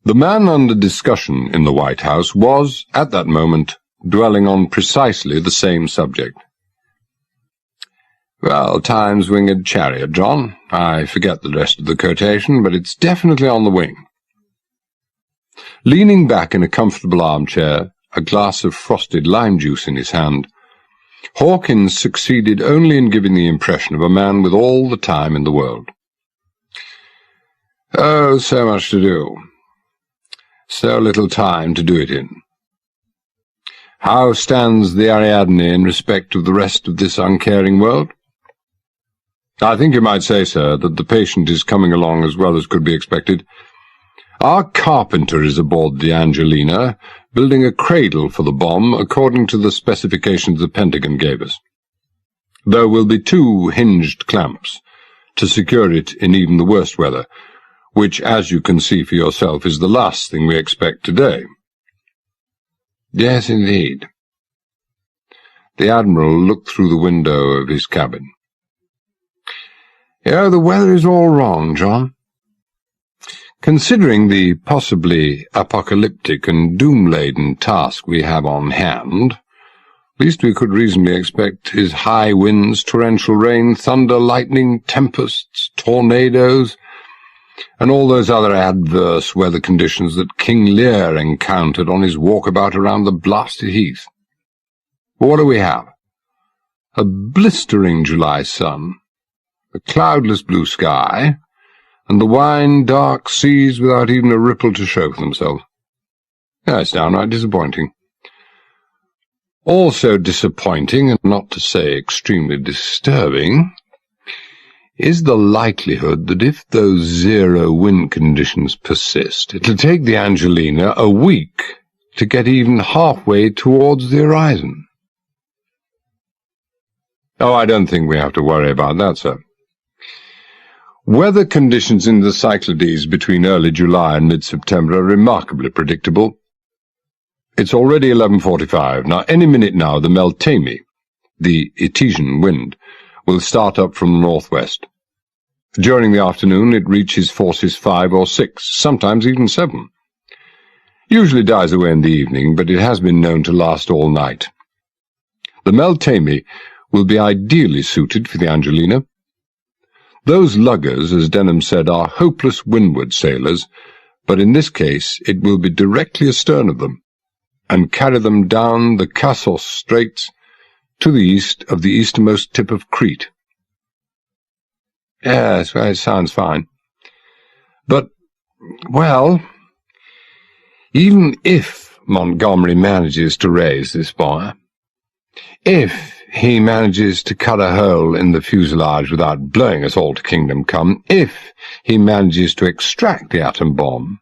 A: The man under discussion in the White House was, at that moment, dwelling on precisely the same subject. Well, time's winged chariot, John. I forget the rest of the quotation, but it's definitely on the wing. Leaning back in a comfortable armchair, a glass of frosted lime juice in his hand, Hawkins succeeded only in giving the impression of a man with all the time in the world. Oh, so much to do. So little time to do it in. How stands the Ariadne in respect of the rest of this uncaring world? I think you might say, sir, that the patient is coming along as well as could be expected. Our carpenter is aboard the Angelina, building a cradle for the bomb according to the specifications the Pentagon gave us. There will be 2 hinged clamps to secure it in even the worst weather, which, as you can see for yourself, is the last thing we expect today. Yes, indeed. The Admiral looked through the window of his cabin. "Yeah, the weather is all wrong, John. Considering the possibly apocalyptic and doom-laden task we have on hand, least we could reasonably expect is high winds, torrential rain, thunder, lightning, tempests, tornadoes, and all those other adverse weather conditions that King Lear encountered on his walkabout around the blasted heath. But what do we have? A blistering July sun, a cloudless blue sky, and the wine-dark seas without even a ripple to show for themselves. Yeah, it's downright disappointing. Also disappointing, and not to say extremely disturbing, is the likelihood that if those zero wind conditions persist, it'll take the Angelina a week to get even halfway towards the horizon. Oh, I don't think we have to worry about that, sir. Weather conditions in the Cyclades between early July and mid-September are remarkably predictable. It's already 11:45. Now, any minute now, the Meltemi, the Etesian wind, will start up from the northwest. During the afternoon, it reaches forces 5 or 6, sometimes even 7. Usually dies away in the evening, but it has been known to last all night. The Meltemi will be ideally suited for the Angelina. Those luggers, as Denham said, are hopeless windward sailors, but in this case it will be directly astern of them, and carry them down the Kassos Straits to the east of the easternmost tip of Crete. Yes, well, it sounds fine. But, well, even if Montgomery manages to raise this bomber, if he manages to cut a hole in the fuselage without blowing us all to kingdom come, if he manages to extract the atom bomb,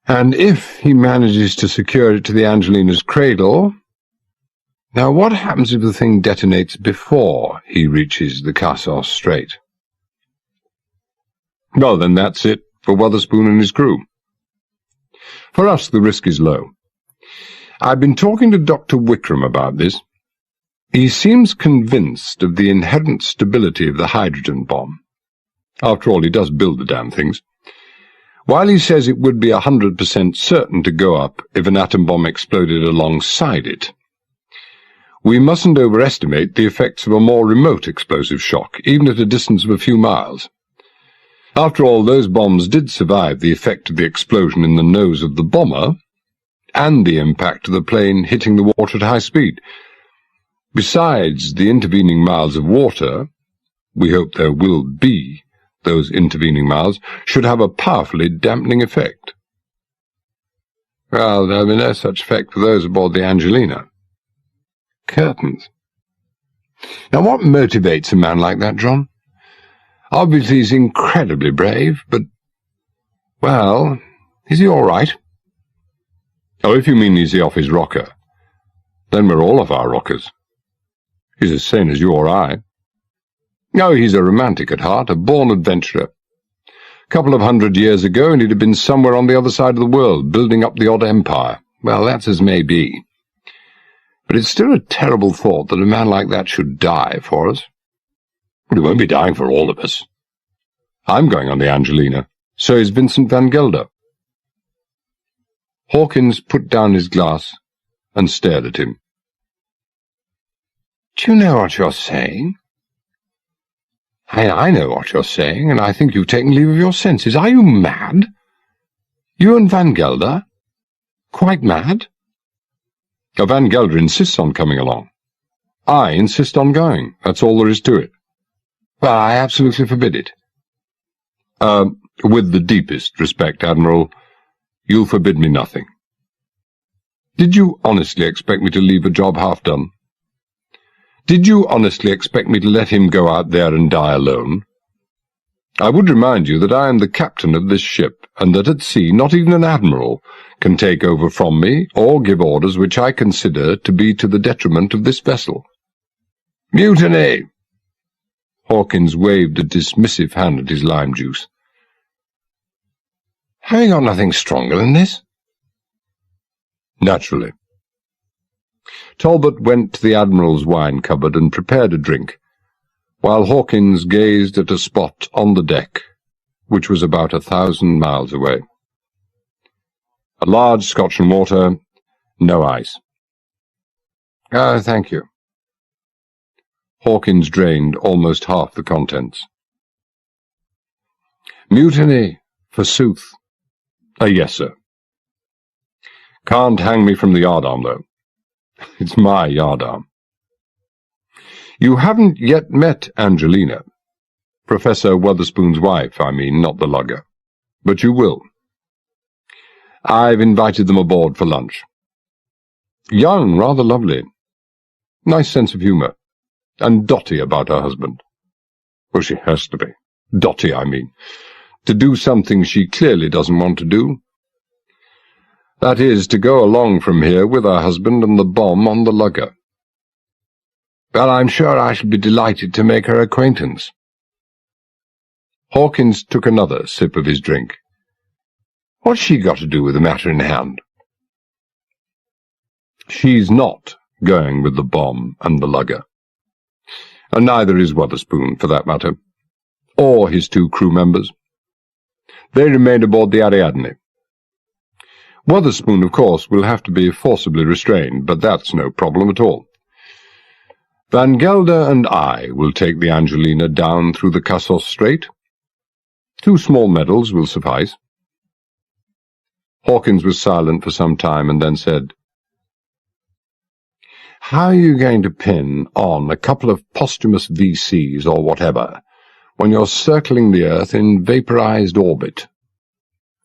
A: and if he manages to secure it to the Angelina's cradle, now what happens if the thing detonates before he reaches the Kassos Strait? Well, then that's it for Wotherspoon and his crew. For us, the risk is low. I've been talking to Dr. Wickram about this. He seems convinced of the inherent stability of the hydrogen bomb. After all, he does build the damn things. While he says it would be 100% certain to go up if an atom bomb exploded alongside it, we mustn't overestimate the effects of a more remote explosive shock, even at a distance of a few miles. After all, those bombs did survive the effect of the explosion in the nose of the bomber, and the impact of the plane hitting the water at high speed. Besides the intervening miles of water, we hope there will be those intervening miles, should have a powerfully dampening effect. Well, there'll be no such effect for those aboard the Angelina. Curtains. Now, what motivates a man like that, John? Obviously he's incredibly brave, but, well, is he all right? Oh, if you mean is he off his rocker, then we're all off our rockers. He's as sane as you or I. No, he's a romantic at heart, a born adventurer. A couple of 100 years ago, and he'd have been somewhere on the other side of the world, building up the odd empire. Well, that's as may be. But it's still a terrible thought that a man like that should die for us. But he won't be dying for all of us. I'm going on the Angelina. So is Vincent van Gelder. Hawkins put down his glass and stared at him. Do you know what you're saying? I know what you're saying, and I think you've taken leave of your senses. Are you mad? You and Van Gelder? Quite mad? Van Gelder insists on coming along. I insist on going. That's all there is to it. Well, I absolutely forbid it. With the deepest respect, Admiral, you'll forbid me nothing. Did you honestly expect me to leave a job half done? Did you honestly expect me to let him go out there and die alone? I would remind you that I am the captain of this ship, and that at sea not even an admiral can take over from me or give orders which I consider to be to the detriment of this vessel. Mutiny! Hawkins waved a dismissive hand at his lime juice. Have you got nothing stronger than this? Naturally. Talbot went to the Admiral's wine cupboard and prepared a drink, while Hawkins gazed at a spot on the deck, which was about 1,000 miles away. A large Scotch and water, no ice. Thank you. Hawkins drained almost half the contents. Mutiny, forsooth. Yes, sir. Can't hang me from the yardarm, though. It's my yardarm. You haven't yet met Angelina. Professor Wotherspoon's wife, I mean, not the lugger. But you will. I've invited them aboard for lunch. Young, rather lovely. Nice sense of humour. And dotty about her husband. Well, she has to be. Dotty, I mean. To do something she clearly doesn't want to do. That is, to go along from here with her husband and the bomb on the lugger. Well, I'm sure I shall be delighted to make her acquaintance. Hawkins took another sip of his drink. What's she got to do with the matter in hand? She's not going with the bomb and the lugger. And neither is Wotherspoon, for that matter, or his 2 crew members. They remain aboard the Ariadne. Wotherspoon, of course, will have to be forcibly restrained, but that's no problem at all. Van Gelder and I will take the Angelina down through the Cassos Strait. 2 small medals will suffice. Hawkins was silent for some time and then said, How are you going to pin on a couple of posthumous VCs or whatever when you're circling the Earth in vaporized orbit?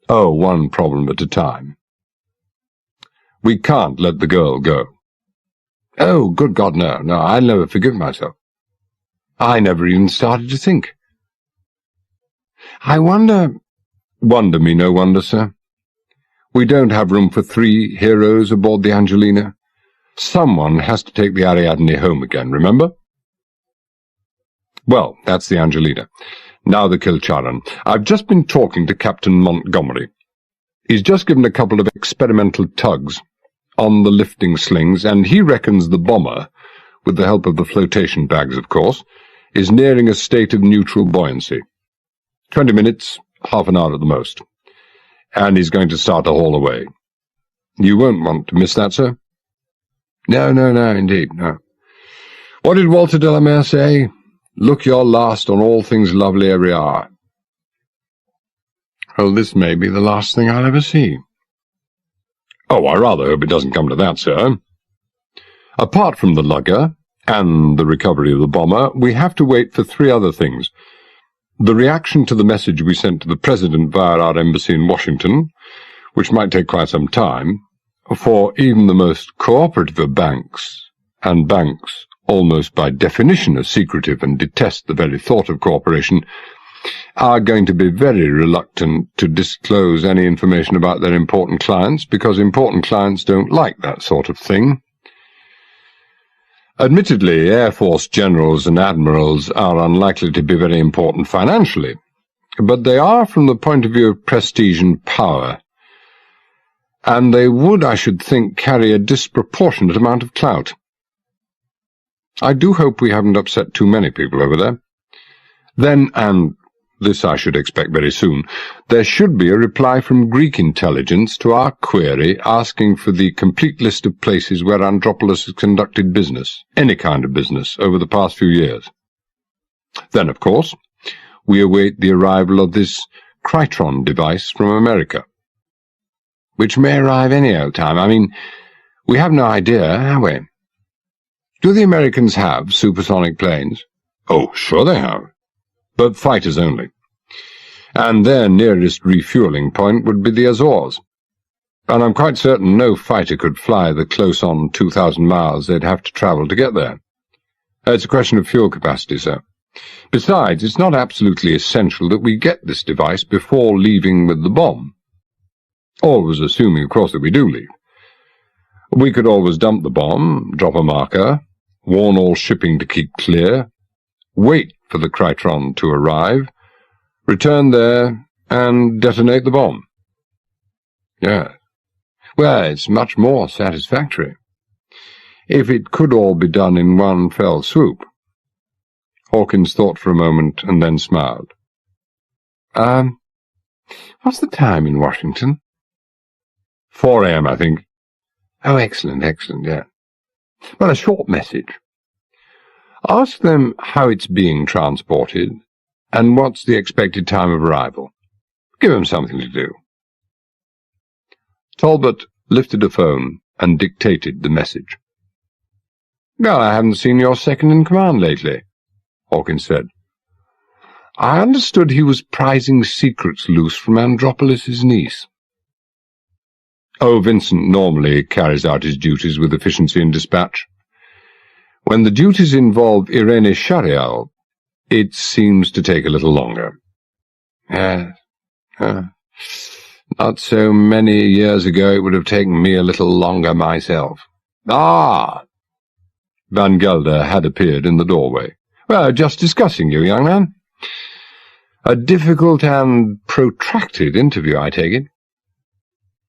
A: Oh, one problem at a time. We can't let the girl go. Oh, good God, no, I'll never forgive myself. I never even started to think. I wonder— Wonder me no wonder, sir. We don't have room for 3 heroes aboard the Angelina. Someone has to take the Ariadne home again, remember? Well, that's the Angelina. Now the Kilcharan. I've just been talking to Captain Montgomery. He's just given a couple of experimental tugs on the lifting slings, and he reckons the bomber, with the help of the flotation bags, of course, is nearing a state of neutral buoyancy. 20 minutes, half an hour at the most. And he's going to start to haul away. You won't want to miss that, sir? No, indeed, no. What did Walter Delamere say? Look your last on all things lovely every hour. Well, this may be the last thing I'll ever see. Oh, I rather hope it doesn't come to that, sir. Apart from the lugger and the recovery of the bomber, we have to wait for 3 other things. The reaction to the message we sent to the President via our embassy in Washington, which might take quite some time, for even the most cooperative of banks, and banks almost by definition are secretive and detest the very thought of cooperation, are going to be very reluctant to disclose any information about their important clients, because important clients don't like that sort of thing. Admittedly, Air Force generals and admirals are unlikely to be very important financially, but they are from the point of view of prestige and power, and they would, I should think, carry a disproportionate amount of clout. I do hope we haven't upset too many people over there. Then, and this I should expect very soon, there should be a reply from Greek intelligence to our query asking for the complete list of places where Andropolis has conducted business, any kind of business, over the past few years. Then, of course, we await the arrival of this Krytron device from America, which may arrive any old time. I mean, we have no idea, have we? Do the Americans have supersonic planes? Oh, sure they have, but fighters only. And their nearest refueling point would be the Azores. And I'm quite certain no fighter could fly the close-on 2,000 miles they'd have to travel to get there. It's a question of fuel capacity, sir. Besides, it's not absolutely essential that we get this device before leaving with the bomb. Always assuming, of course, that we do leave. We could always dump the bomb, drop a marker, warn all shipping to keep clear, wait for the Krytron to arrive, return there, and detonate the bomb. Yeah. Well, it's much more satisfactory. if it could all be done in one fell swoop. Hawkins thought for a moment and then smiled. What's the time in Washington? 4 a.m., I think. Oh, excellent, yeah. Well, a short message. Ask them how it's being transported and what's the expected time of arrival. Give them something to do. Talbot lifted a phone and dictated the message. Well, I haven't seen your second-in-command lately, Hawkins said. I understood he was prizing secrets loose from Andropolis's niece. Oh, Vincent normally carries out his duties with efficiency and dispatch. When the duties involve Irene Sharial, it seems to take a little longer. Not so many years ago it would have taken me a little longer myself. Ah! Van Gelder had appeared in the doorway. Well, just discussing you, young man. A difficult and protracted interview, I take it.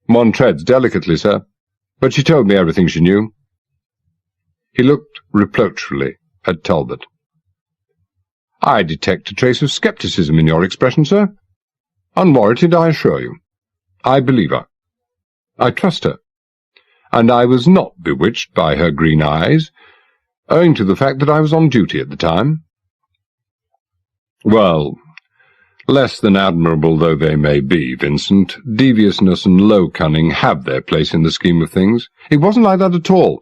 A: One treads delicately, sir, but she told me everything she knew. He looked reproachfully at Talbot. I detect a trace of scepticism in your expression, sir. Unwarranted, I assure you. I believe her. I trust her. And I was not bewitched by her green eyes, owing to the fact that I was on duty at the time. Well, less than admirable though they may be, Vincent, deviousness and low cunning have their place in the scheme of things. It wasn't like that at all.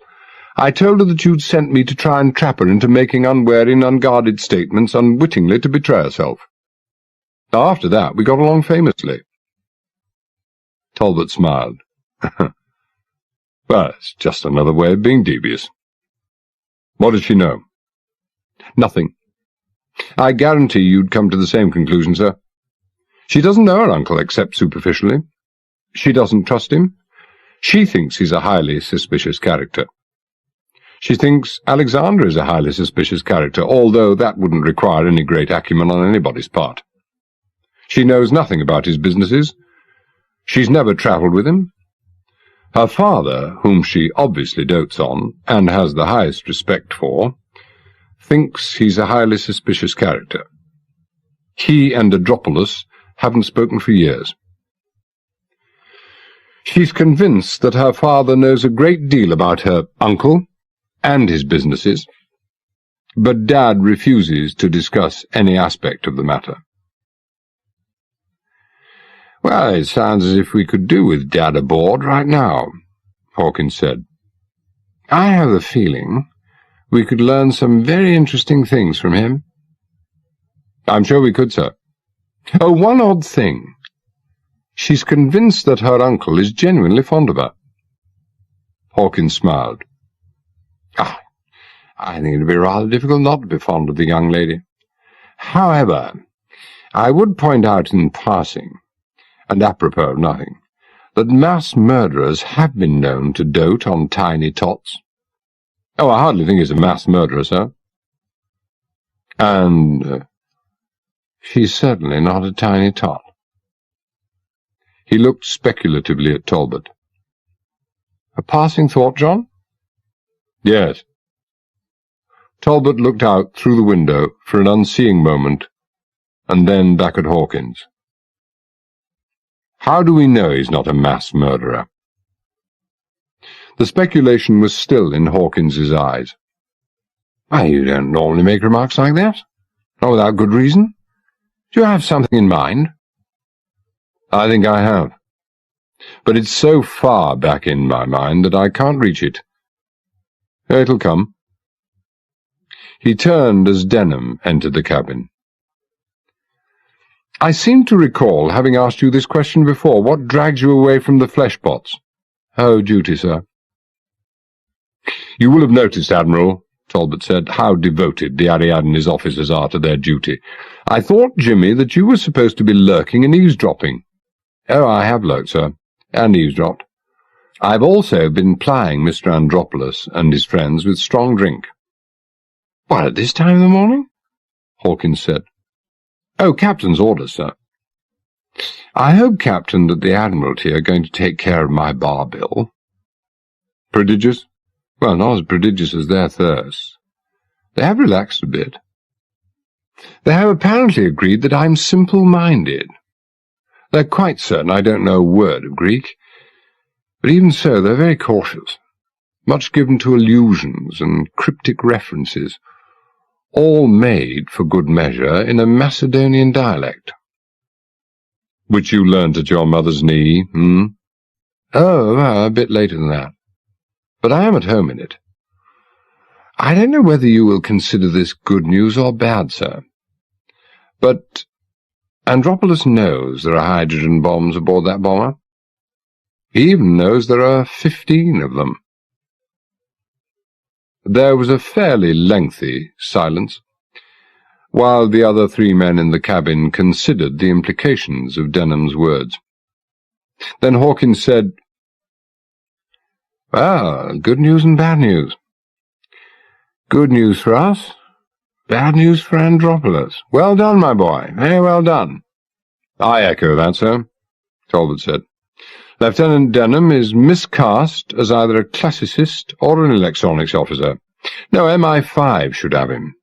A: I told her that you'd sent me to try and trap her into making unwary and unguarded statements, unwittingly to betray herself. After that, we got along famously. Talbot smiled. Well, it's just another way of being devious. What does she know? Nothing. I guarantee you'd come to the same conclusion, sir. She doesn't know her uncle except superficially. She doesn't trust him. She thinks he's a highly suspicious character. She thinks Alexander is a highly suspicious character, although that wouldn't require any great acumen on anybody's part. She knows nothing about his businesses. She's never travelled with him. Her father, whom she obviously dotes on, and has the highest respect for, thinks he's a highly suspicious character. He and Andropolis haven't spoken for years. She's convinced that her father knows a great deal about her uncle and his businesses, but Dad refuses to discuss any aspect of the matter. Well, it sounds as if we could do with Dad aboard right now, Hawkins said. I have the feeling we could learn some very interesting things from him. I'm sure we could, sir. Oh, one odd thing. She's convinced that her uncle is genuinely fond of her. Hawkins smiled. I think it'd be rather difficult not to be fond of the young lady. However, I would point out in passing, and apropos of nothing, that mass murderers have been known to dote on tiny tots. Oh, I hardly think he's a mass murderer, sir. And she's certainly not a tiny tot. He looked speculatively at Talbot. A passing thought, John? Yes. Talbot looked out through the window for an unseeing moment, and then back at Hawkins. How do we know he's not a mass murderer? The speculation was still in Hawkins's eyes. Why, you don't normally make remarks like that. Not without good reason. Do you have something in mind? I think I have. But it's so far back in my mind that I can't reach it. It'll come. He turned as Denham entered the cabin. I seem to recall having asked you this question before. What dragged you away from the flesh-pots? Oh, duty, sir. You will have noticed, Admiral, Talbot said, how devoted the Ariadne's officers are to their duty. I thought, Jimmy, that you were supposed to be lurking and eavesdropping. Oh, I have lurked, sir, and eavesdropped. I've also been plying Mr. Andropolis and his friends with strong drink. What, at this time of the morning? Hawkins said. Oh, Captain's orders, sir. I hope, Captain, that the Admiralty are going to take care of my bar bill. Prodigious? Well, not as prodigious as their thirst. They have relaxed a bit. They have apparently agreed that I'm simple-minded. They're quite certain I don't know a word of Greek, but even so they're very cautious, much given to allusions and cryptic references, all made, for good measure, in a Macedonian dialect. Which you learnt at your mother's knee, Oh, well, a bit later than that. But I am at home in it. I don't know whether you will consider this good news or bad, sir. But Andropolis knows there are hydrogen bombs aboard that bomber. He even knows there are 15 of them. There was a fairly lengthy silence, while the other 3 men in the cabin considered the implications of Denham's words. Then Hawkins said, "Well, good news and bad news. Good news for us, bad news for Andropolis. Well done, my boy, very well done." "I echo that, sir," Talbot said. "Lieutenant Denham is miscast as either a classicist or an electronics officer. No, MI5 should have him.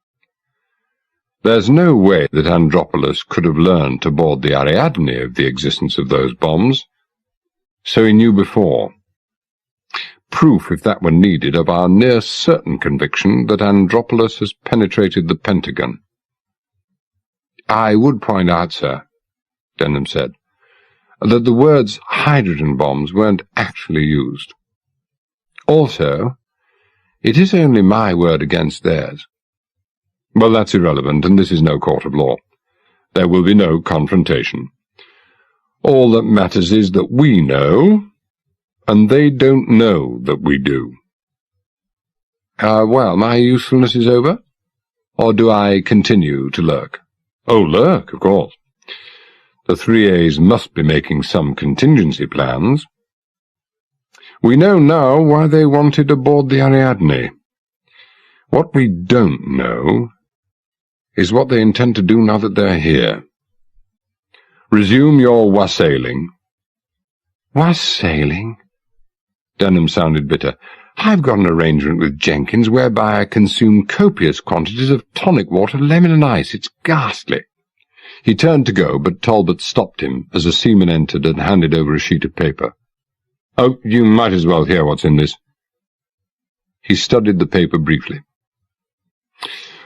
A: There's no way that Andropolis could have learned to board the Ariadne of the existence of those bombs, so he knew before. Proof, if that were needed, of our near-certain conviction that Andropolis has penetrated the Pentagon." "I would point out, sir," Denham said, "that the words hydrogen bombs weren't actually used. Also, it is only my word against theirs." "Well, that's irrelevant, and this is no court of law. There will be no confrontation. All that matters is that we know, and they don't know that we do." Well, my usefulness is over? Or do I continue to lurk?" "Oh, lurk, of course. The 3As must be making some contingency plans. We know now why they wanted aboard the Ariadne. What we don't know is what they intend to do now that they're here. Resume your wassailing." "Wassailing?" Denham sounded bitter. "I've got an arrangement with Jenkins whereby I consume copious quantities of tonic water, lemon and ice. It's ghastly." He turned to go, but Talbot stopped him as a seaman entered and handed over a sheet of paper. "Oh, you might as well hear what's in this." He studied the paper briefly.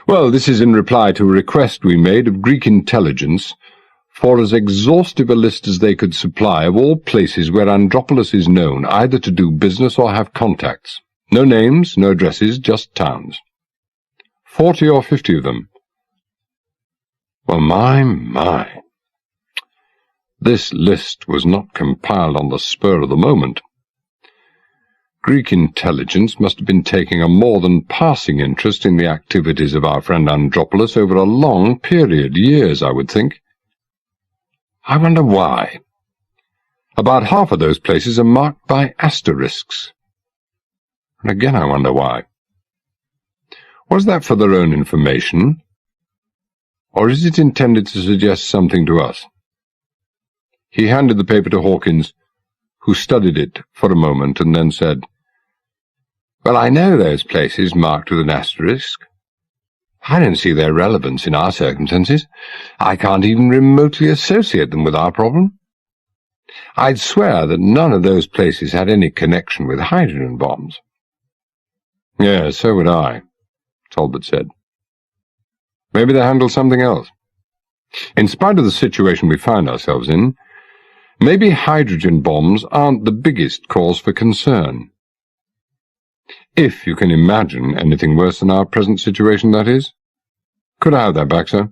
A: "Well, this is in reply to a request we made of Greek intelligence for as exhaustive a list as they could supply of all places where Andropolis is known, either to do business or have contacts. No names, no addresses, just towns. 40 or 50 of them. Well, my. This list was not compiled on the spur of the moment. Greek intelligence must have been taking a more than passing interest in the activities of our friend Andropolis over a long period, years, I would think. I wonder why. About half of those places are marked by asterisks. And again I wonder why. Was that for their own information, or is it intended to suggest something to us?" He handed the paper to Hawkins, who studied it for a moment and then said, "Well, I know those places marked with an asterisk. I don't see their relevance in our circumstances. I can't even remotely associate them with our problem. I'd swear that none of those places had any connection with hydrogen bombs." "Yes, so would I," Talbot said. "Maybe they handle something else. In spite of the situation we find ourselves in, maybe hydrogen bombs aren't the biggest cause for concern. If you can imagine anything worse than our present situation, that is. Could I have that back, sir?"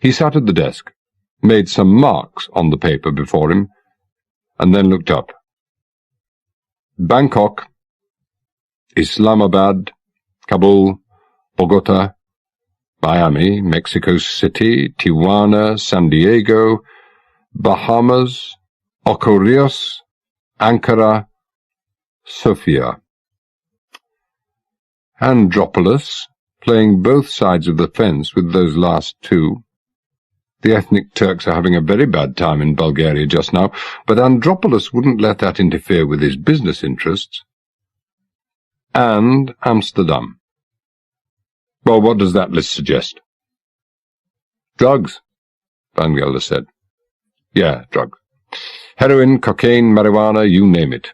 A: He sat at the desk, made some marks on the paper before him, and then looked up. "Bangkok, Islamabad, Kabul, Bogota, Miami, Mexico City, Tijuana, San Diego, Bahamas, Ocorios, Ankara, Sofia." Andropolis, playing both sides of the fence with those last two. The ethnic Turks are having a very bad time in Bulgaria just now, but Andropolis wouldn't let that interfere with his business interests. and Amsterdam. Well, what does that list suggest? Drugs, Van Gelder said. Yeah, drugs. Heroin, cocaine, marijuana, you name it.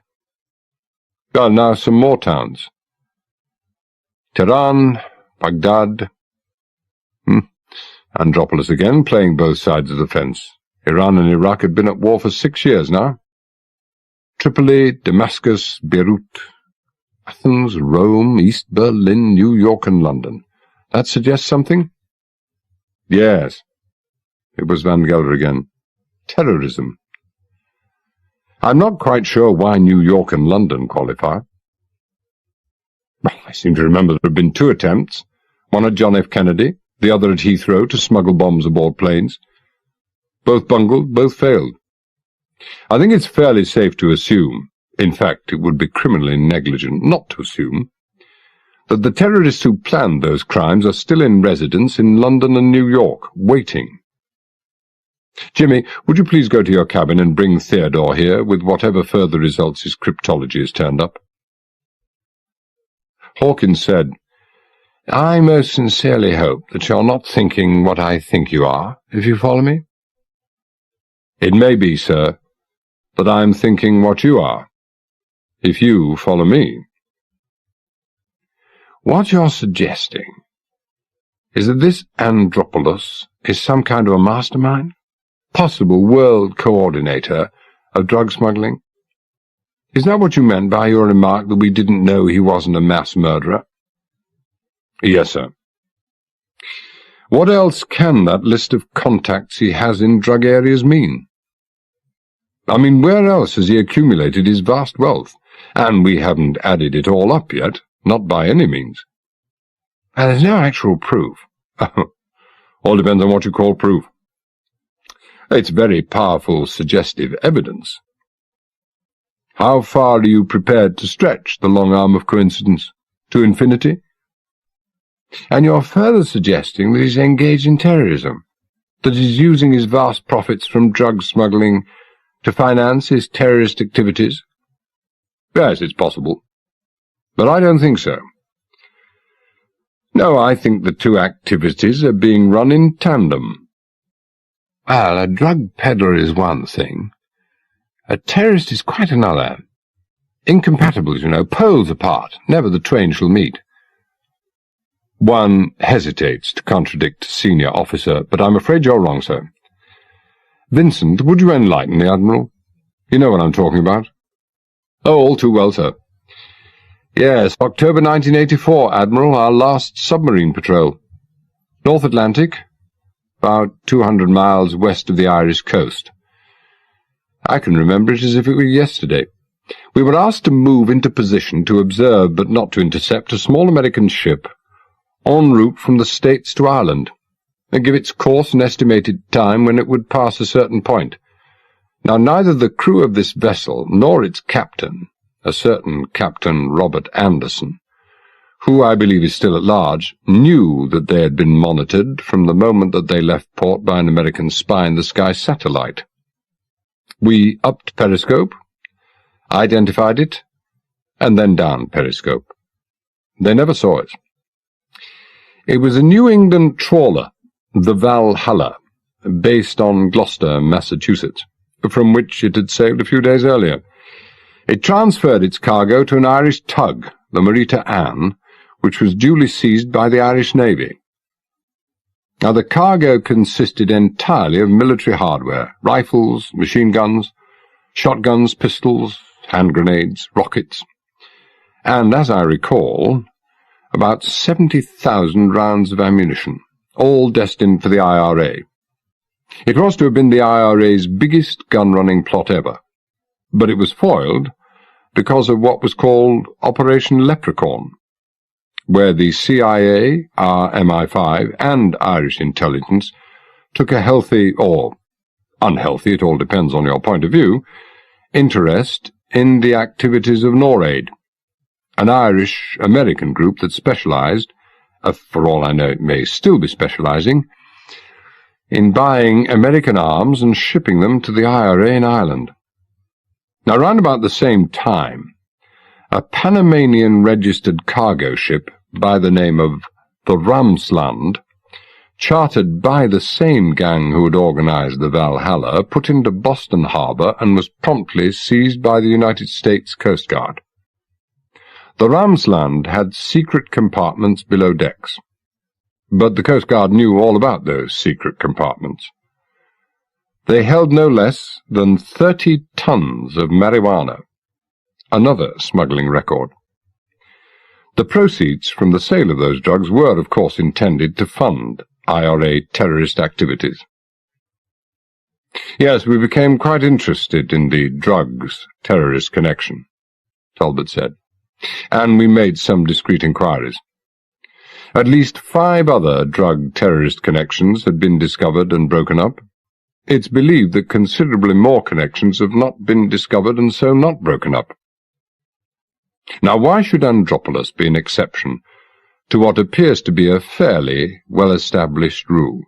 A: Well, now some more towns. Tehran, Baghdad. Andropolis again, playing both sides of the fence. Iran and Iraq had been at war for 6 years now. Tripoli, Damascus, Beirut, Athens, Rome, East Berlin, New York and London. That suggests something? Yes. It was Van Gelder again. Terrorism. I'm not quite sure why New York and London qualify. Well, I seem to remember there have been 2 attempts, one at John F. Kennedy, the other at Heathrow, to smuggle bombs aboard planes. Both bungled, both failed. I think it's fairly safe to assume, in fact it would be criminally negligent not to assume, that the terrorists who planned those crimes are still in residence in London and New York, waiting. Jimmy, would you please go to your cabin and bring Theodore here with whatever further results his cryptology has turned up? Hawkins said, I most sincerely hope that you're not thinking what I think you are, if you follow me. It may be, sir, that I'm thinking what you are, if you follow me. What you're suggesting is that this Andropolis is some kind of a mastermind, possible world coordinator of drug smuggling. Is that what you meant by your remark that we didn't know he wasn't a mass murderer? Yes, sir. What else can that list of contacts he has in drug areas mean? I mean, where else has he accumulated his vast wealth? And we haven't added it all up yet, not by any means. And there's no actual proof. All depends on what you call proof. It's very powerful, suggestive evidence. How far are you prepared to stretch the long arm of coincidence? To infinity? And you're further suggesting that he's engaged in terrorism, that he's using his vast profits from drug smuggling to finance his terrorist activities? Yes, it's possible. But I don't think so. No, I think the 2 activities are being run in tandem. Well, a drug peddler is one thing. A terrorist is quite another. Incompatible, you know, poles apart, never the twain shall meet. One hesitates to contradict a senior officer, but I'm afraid you're wrong, sir. Vincent, would you enlighten the Admiral? You know what I'm talking about. Oh, all too well, sir. Yes, October 1984, Admiral, our last submarine patrol. North Atlantic, about 200 miles west of the Irish coast. I can remember it as if it were yesterday. We were asked to move into position to observe but not to intercept a small American ship en route from the States to Ireland, and give its course and estimated time when it would pass a certain point. Now, neither the crew of this vessel nor its captain, a certain Captain Robert Anderson, who I believe is still at large, knew that they had been monitored from the moment that they left port by an American spy-in-the-sky satellite. We upped periscope, identified it, and then down periscope. They never saw it. It was a New England trawler, the Valhalla, based on Gloucester, Massachusetts, from which it had sailed a few days earlier. It transferred its cargo to an Irish tug, the Marita Anne, which was duly seized by the Irish Navy. Now, the cargo consisted entirely of military hardware, rifles, machine guns, shotguns, pistols, hand grenades, rockets, and, as I recall, about 70,000 rounds of ammunition, all destined for the IRA. It was to have been the IRA's biggest gun-running plot ever, but it was foiled because of what was called Operation Leprechaun, where the CIA, our MI5, and Irish intelligence took a healthy, or unhealthy, it all depends on your point of view, interest in the activities of NORAID, an Irish-American group that specialized, for all I know it may still be specializing, in buying American arms and shipping them to the IRA in Ireland. Now, round about the same time, A Panamanian-registered cargo ship by the name of the Ramsland, chartered by the same gang who had organized the Valhalla, put into Boston Harbor and was promptly seized by the United States Coast Guard. The Ramsland had secret compartments below decks, but the Coast Guard knew all about those secret compartments. They held no less than 30 tons of marijuana, another smuggling record. The proceeds from the sale of those drugs were, of course, intended to fund IRA terrorist activities. Yes, we became quite interested in the drugs-terrorist connection, Talbot said, and we made some discreet inquiries. At least 5 other drug-terrorist connections had been discovered and broken up. It's believed that considerably more connections have not been discovered and so not broken up. Now, why should Andropolis be an exception to what appears to be a fairly well-established rule?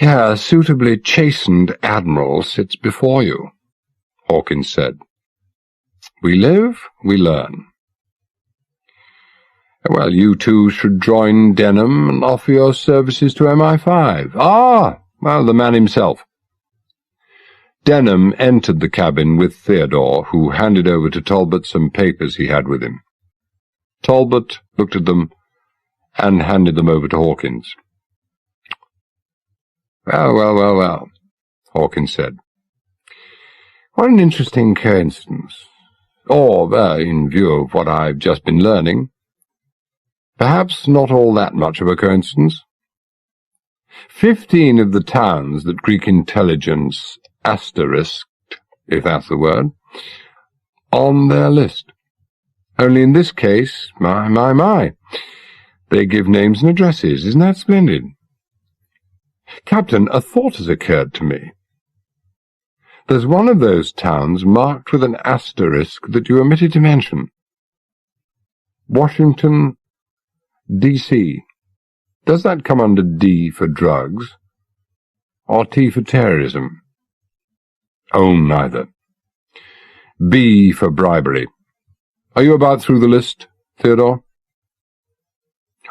A: Yeah, a suitably chastened admiral sits before you, Hawkins said. We live, we learn. Well, you two should join Denham and offer your services to MI5. Ah, well, the man himself. Denham entered the cabin with Theodore, who handed over to Talbot some papers he had with him. Talbot looked at them and handed them over to Hawkins. Well, Hawkins said. What an interesting coincidence. Or, in view of what I've just been learning, perhaps not all that much of a coincidence. 15 of the towns that Greek intelligence asterisked, if that's the word, on their list. Only in this case, my, they give names and addresses. Isn't that splendid? Captain, a thought has occurred to me. There's one of those towns marked with an asterisk that you omitted to mention. Washington, D.C. Does that come under D for drugs, or T for terrorism? Oh, neither. B for bribery. Are you about through the list, Theodore?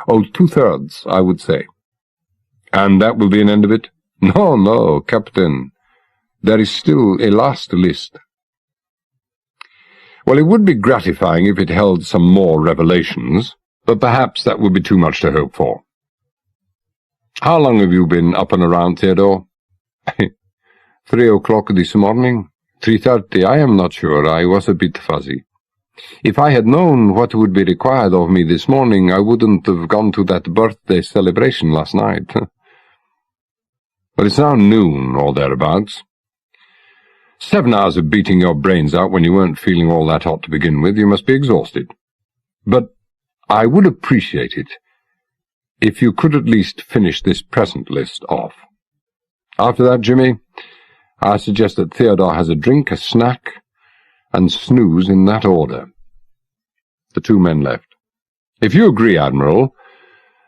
A: Oh, 2/3, I would say. And that will be an end of it? No, Captain. There is still a last list. Well, it would be gratifying if it held some more revelations, but perhaps that would be too much to hope for. How long have you been up and around, Theodore? 3 o'clock this morning. 3:30, I am not sure. I was a bit fuzzy. If I had known what would be required of me this morning, I wouldn't have gone to that birthday celebration last night. But it's now noon, or thereabouts. 7 hours of beating your brains out when you weren't feeling all that hot to begin with. You must be exhausted. But I would appreciate it if you could at least finish this present list off. After that, Jimmy, I suggest that Theodore has a drink, a snack, and snooze in that order. The 2 men left. If you agree, Admiral,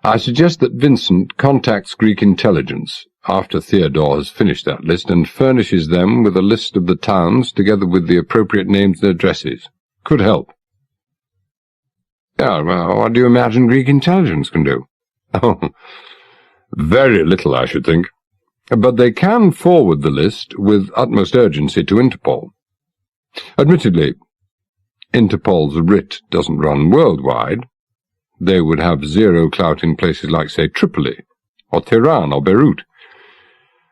A: I suggest that Vincent contacts Greek intelligence after Theodore has finished that list and furnishes them with a list of the towns together with the appropriate names and addresses. Could help. Yeah, well, what do you imagine Greek intelligence can do? Oh, very little, I should think. But they can forward the list with utmost urgency to Interpol. Admittedly, Interpol's writ doesn't run worldwide. They would have zero clout in places like, say, Tripoli, or Tehran, or Beirut.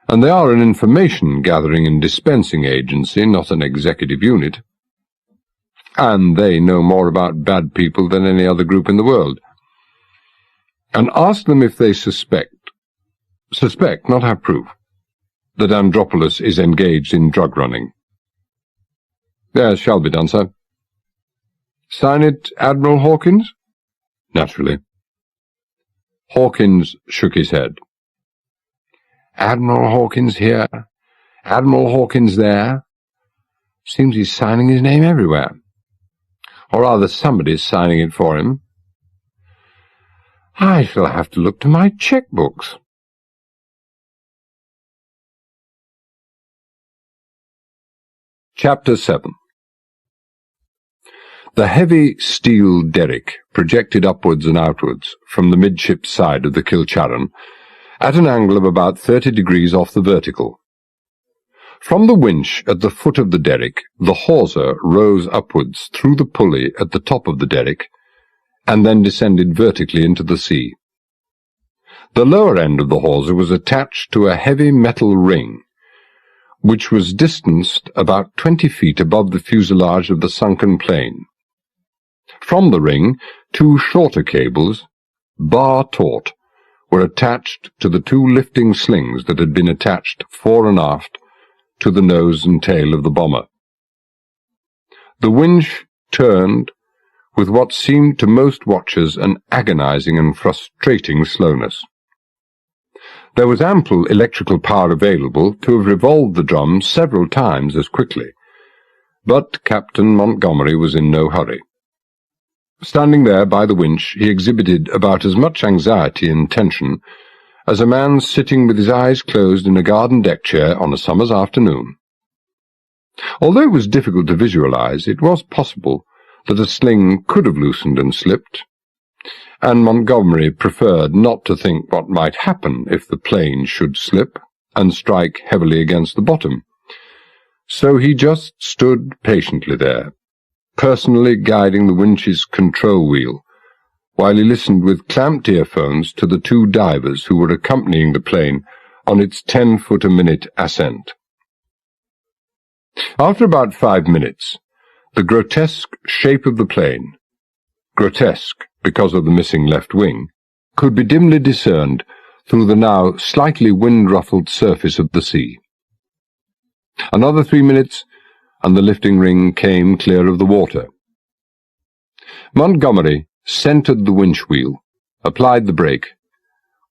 A: And they are an information-gathering and dispensing agency, not an executive unit. And they know more about bad people than any other group in the world. And ask them if they suspect, not have proof, that Andropolis is engaged in drug running. Yes, shall be done, sir. Sign it, Admiral Hawkins? Naturally. Hawkins shook his head. Admiral Hawkins here, Admiral Hawkins there. Seems he's signing his name everywhere. Or rather, somebody's signing it for him. I shall have to look to my checkbooks. Chapter 7. The heavy steel derrick projected upwards and outwards from the midship side of the Kilcharan at an angle of about 30 degrees off the vertical. From the winch at the foot of the derrick, the hawser rose upwards through the pulley at the top of the derrick, and then descended vertically into the sea. The lower end of the hawser was attached to a heavy metal ring, which was distanced about 20 feet above the fuselage of the sunken plane. From the ring, two shorter cables, bar taut, were attached to the two lifting slings that had been attached fore and aft to the nose and tail of the bomber. The winch turned with what seemed to most watchers an agonizing and frustrating slowness. There was ample electrical power available to have revolved the drum several times as quickly, but Captain Montgomery was in no hurry. Standing there by the winch, he exhibited about as much anxiety and tension as a man sitting with his eyes closed in a garden deck chair on a summer's afternoon. Although it was difficult to visualize, it was possible that a sling could have loosened and slipped, and Montgomery preferred not to think what might happen if the plane should slip and strike heavily against the bottom. So he just stood patiently there, personally guiding the winch's control wheel, while he listened with clamped earphones to the two divers who were accompanying the plane on its 10-foot-a-minute ascent. After about 5 minutes, the grotesque shape of the plane, grotesque because of the missing left wing, could be dimly discerned through the now slightly wind-ruffled surface of the sea. Another 3 minutes, and the lifting ring came clear of the water. Montgomery centered the winch wheel, applied the brake,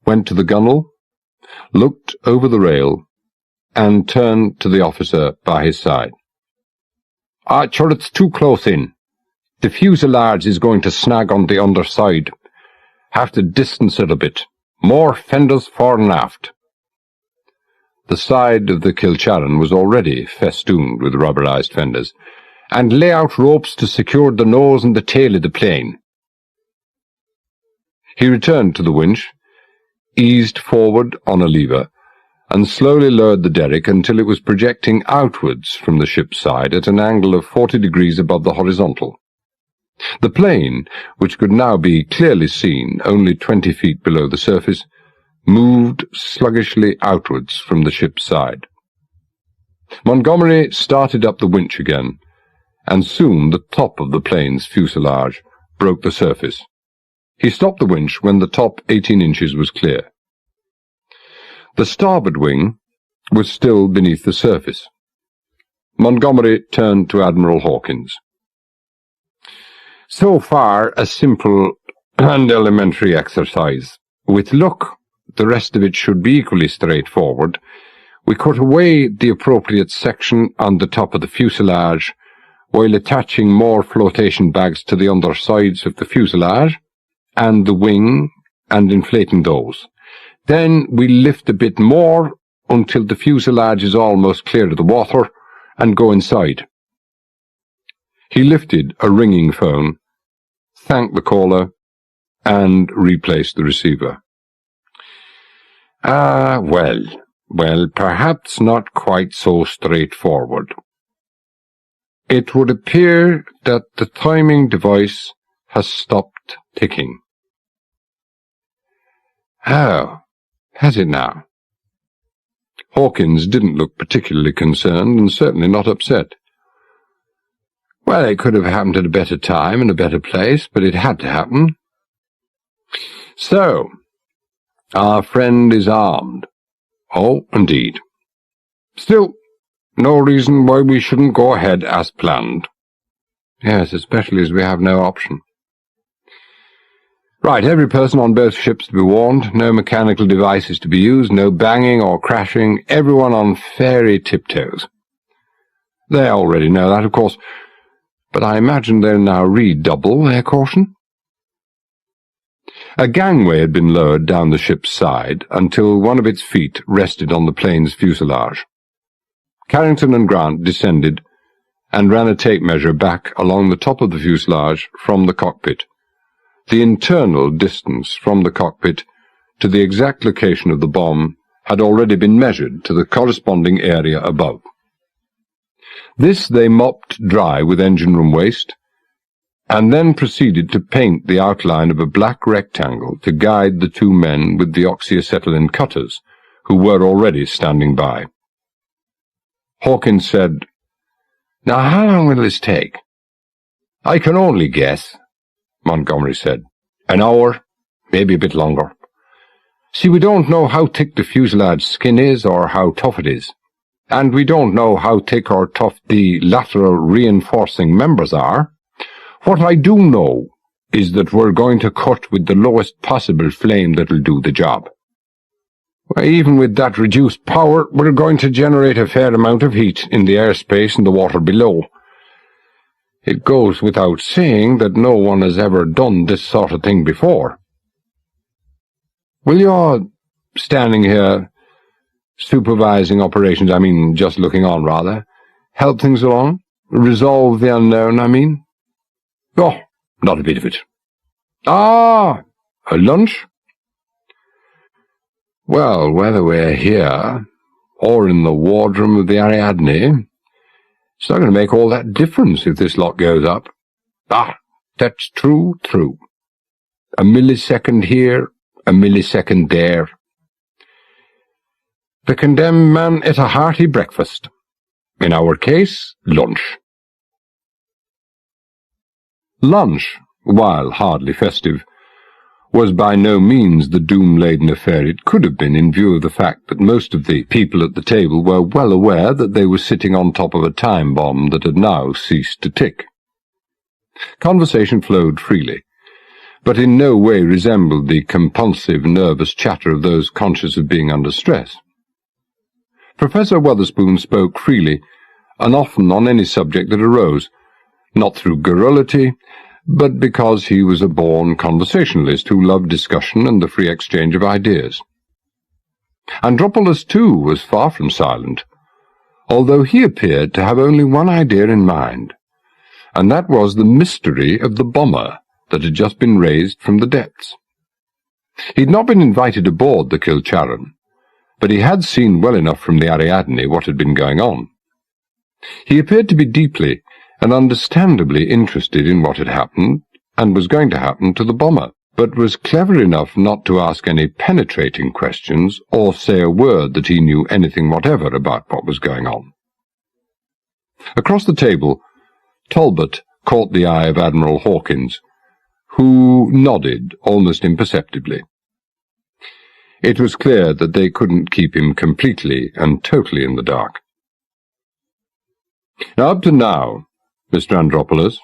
A: went to the gunwale, looked over the rail, and turned to the officer by his side. "Sure, it's too close in. The fuselage is going to snag on the underside. Have to distance it a bit. More fenders fore and aft." The side of the Kilcharan was already festooned with rubberized fenders, "and lay out ropes to secure the nose and the tail of the plane." He returned to the winch, eased forward on a lever, and slowly lowered the derrick until it was projecting outwards from the ship's side at an angle of 40 degrees above the horizontal. The plane, which could now be clearly seen only 20 feet below the surface, moved sluggishly outwards from the ship's side. Montgomery started up the winch again, and soon the top of the plane's fuselage broke the surface. He stopped the winch when the top 18 inches was clear. The starboard wing was still beneath the surface. Montgomery turned to Admiral Hawkins. "So far, a simple and elementary exercise. With luck, the rest of it should be equally straightforward. We cut away the appropriate section on the top of the fuselage, while attaching more flotation bags to the undersides of the fuselage and the wing and inflating those. Then we lift a bit more until the fuselage is almost clear of the water and go inside." He lifted a ringing phone, thanked the caller, and replaced the receiver. Well, perhaps not quite so straightforward. It would appear that the timing device has stopped ticking." "Oh, has it now?" Hawkins didn't look particularly concerned, and certainly not upset. "Well, it could have happened at a better time and a better place, but it had to happen. So, our friend is armed." "Oh, indeed. Still, no reason why we shouldn't go ahead as planned." "Yes, especially as we have no option." "Right, every person on both ships to be warned. No mechanical devices to be used, no banging or crashing, everyone on fairy tiptoes." "They already know that, of course, but I imagine they'll now redouble their caution." A gangway had been lowered down the ship's side until one of its feet rested on the plane's fuselage. Carrington and Grant descended and ran a tape measure back along the top of the fuselage from the cockpit. The internal distance from the cockpit to the exact location of the bomb had already been measured to the corresponding area above. This they mopped dry with engine room waste, and then proceeded to paint the outline of a black rectangle to guide the two men with the oxyacetylene cutters, who were already standing by. Hawkins said, "Now, how long will this take?" "I can only guess," Montgomery said. "An hour, maybe a bit longer. See, we don't know how thick the fuselage skin is or how tough it is, and we don't know how thick or tough the lateral reinforcing members are. What I do know is that we're going to cut with the lowest possible flame that'll do the job. Even with that reduced power, we're going to generate a fair amount of heat in the airspace and the water below. It goes without saying that no one has ever done this sort of thing before. Will your standing here, supervising operations, just looking on rather, help things along? Resolve the unknown, Oh, not a bit of it." "Ah, a lunch?" "Well, whether we're here or in the wardroom of the Ariadne, it's not going to make all that difference if this lot goes up." "Ah, that's true. A millisecond here, a millisecond there." The condemned man ate a hearty breakfast. In our case, lunch. Lunch, while hardly festive, was by no means the doom-laden affair it could have been in view of the fact that most of the people at the table were well aware that they were sitting on top of a time bomb that had now ceased to tick. Conversation flowed freely, but in no way resembled the compulsive, nervous chatter of those conscious of being under stress. Professor Weatherspoon spoke freely, and often on any subject that arose, not through garrulity, but because he was a born conversationalist who loved discussion and the free exchange of ideas. Andropolos, too, was far from silent, although he appeared to have only one idea in mind, and that was the mystery of the bomber that had just been raised from the depths. He'd not been invited aboard the Kilcharan, but he had seen well enough from the Ariadne what had been going on. He appeared to be deeply and understandably interested in what had happened and was going to happen to the bomber, but was clever enough not to ask any penetrating questions or say a word that he knew anything whatever about what was going on. Across the table, Talbot caught the eye of Admiral Hawkins, who nodded almost imperceptibly. It was clear that they couldn't keep him completely and totally in the dark. "Now, up to now, Mr. Andropolos,"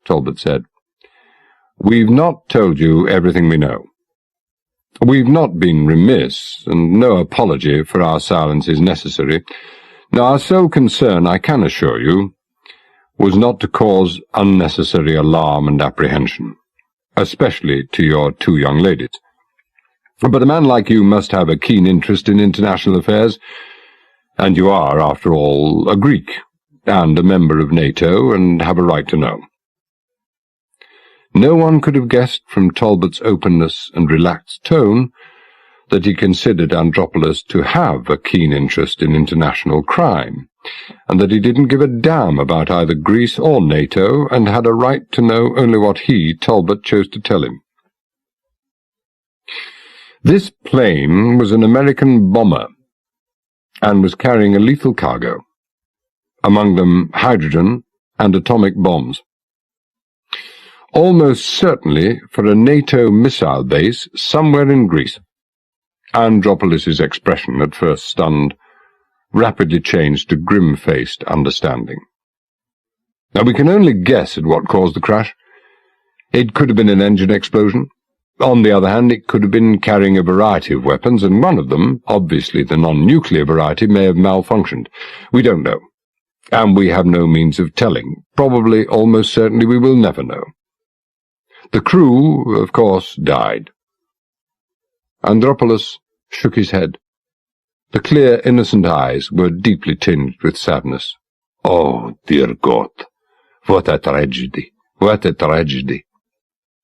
A: Talbot said, "we've not told you everything we know. We've not been remiss, and no apology for our silence is necessary. Now, our sole concern, I can assure you, was not to cause unnecessary alarm and apprehension, especially to your two young ladies. But a man like you must have a keen interest in international affairs, and you are, after all, a Greek, and a member of NATO, and have a right to know." No one could have guessed from Talbot's openness and relaxed tone that he considered Andropolos to have a keen interest in international crime, and that he didn't give a damn about either Greece or NATO, and had a right to know only what he, Talbot, chose to tell him. This plane was an American bomber, and was carrying a lethal cargo, among them hydrogen and atomic bombs. Almost certainly for a NATO missile base somewhere in Greece. Andropolis's expression, at first stunned, rapidly changed to grim-faced understanding. Now, we can only guess at what caused the crash. It could have been an engine explosion. On the other hand, it could have been carrying a variety of weapons, and one of them, obviously the non-nuclear variety, may have malfunctioned. We don't know, and we have no means of telling. Probably, almost certainly, we will never know. The crew, of course, died. Andropolos shook his head. The clear, innocent eyes were deeply tinged with sadness, Oh, dear God, what a tragedy, what a tragedy.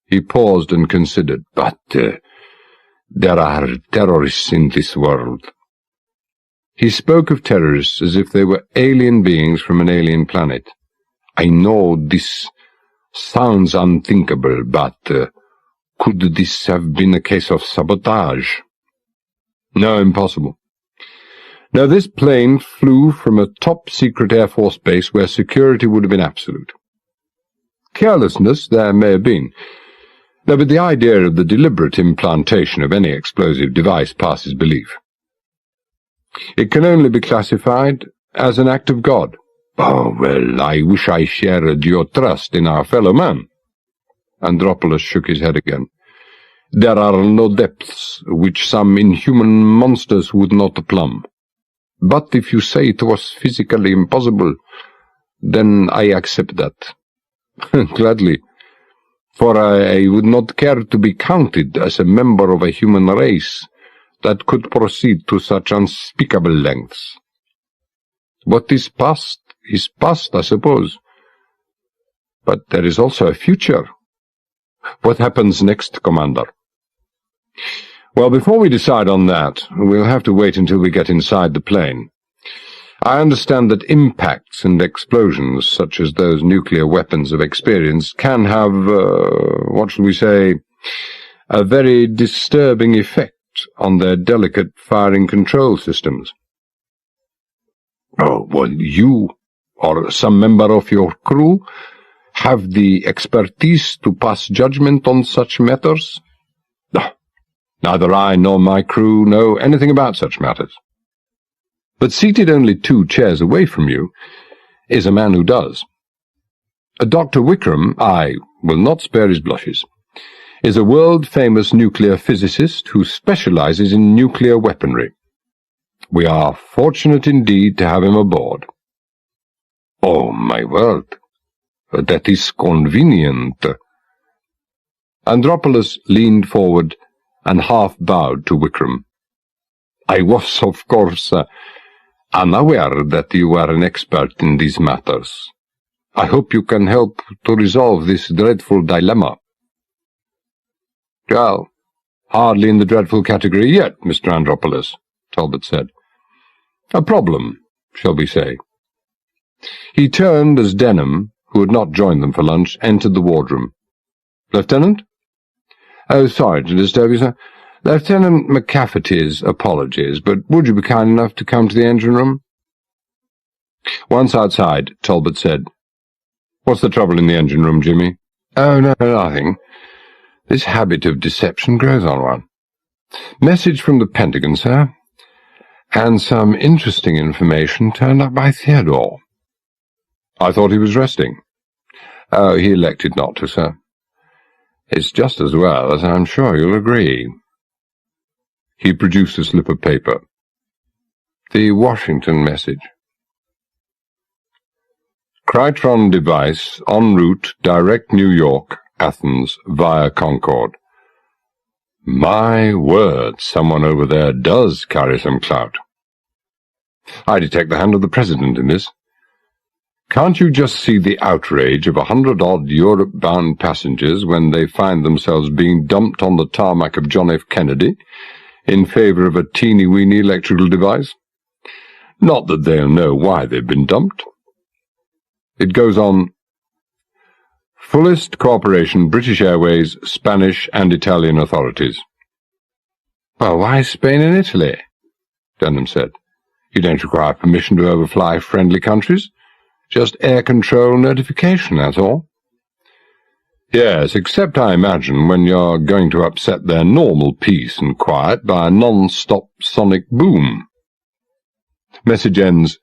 A: He paused and considered, but there are terrorists in this world. He spoke of terrorists as if they were alien beings from an alien planet. I know this sounds unthinkable, but could this have been a case of sabotage? No, impossible. Now, this plane flew from a top-secret Air Force base where security would have been absolute. Carelessness there may have been. No, but the idea of the deliberate implantation of any explosive device passes belief. It can only be classified as an act of God. Oh, well, I wish I shared your trust in our fellow man. Andropoulos shook his head again. There are no depths which some inhuman monsters would not plumb. But if you say it was physically impossible, then I accept that. Gladly, for I would not care to be counted as a member of a human race that could proceed to such unspeakable lengths. What is past, I suppose. But there is also a future. What happens next, Commander? Well, before we decide on that, we'll have to wait until we get inside the plane. I understand that impacts and explosions, such as those nuclear weapons have experienced, can have, what shall we say, a very disturbing effect on their delicate firing control systems. Oh, well, you, or some member of your crew, have the expertise to pass judgment on such matters? No, neither I nor my crew know anything about such matters. But seated only 2 chairs away from you is a man who does. Dr. Wickham, I will not spare his blushes, is a world-famous nuclear physicist who specializes in nuclear weaponry. We are fortunate indeed to have him aboard. Oh, my word, that is convenient. Andropoulos leaned forward and half-bowed to Wickham. I was, of course, unaware that you are an expert in these matters. I hope you can help to resolve this dreadful dilemma. Well, hardly in the dreadful category yet, Mr. Andropoulos, Talbot said. A problem, shall we say. He turned as Denham, who had not joined them for lunch, entered the wardroom. Lieutenant? Oh, sorry to disturb you, sir. Lieutenant McCafferty's apologies, but would you be kind enough to come to the engine room? Once outside, Talbot said, What's the trouble in the engine room, Jimmy? Oh, no, nothing. This habit of deception grows on one. Message from the Pentagon, sir, and some interesting information turned up by Theodore. I thought he was resting. Oh, he elected not to, sir. It's just as well, as I'm sure you'll agree. He produced a slip of paper. The Washington message. Krytron device en route direct New York, Athens, via Concorde. My word, someone over there does carry some clout. I detect the hand of the President in this. Can't you just see the outrage of 100-odd Europe-bound passengers when they find themselves being dumped on the tarmac of John F. Kennedy in favor of a teeny-weeny electrical device? Not that they'll know why they've been dumped. It goes on, fullest cooperation British Airways, Spanish and Italian authorities. Well, why Spain and Italy? Denham said. You don't require permission to overfly friendly countries. Just air control notification, that's all. Yes, except I imagine when you're going to upset their normal peace and quiet by a non-stop sonic boom. Message ends,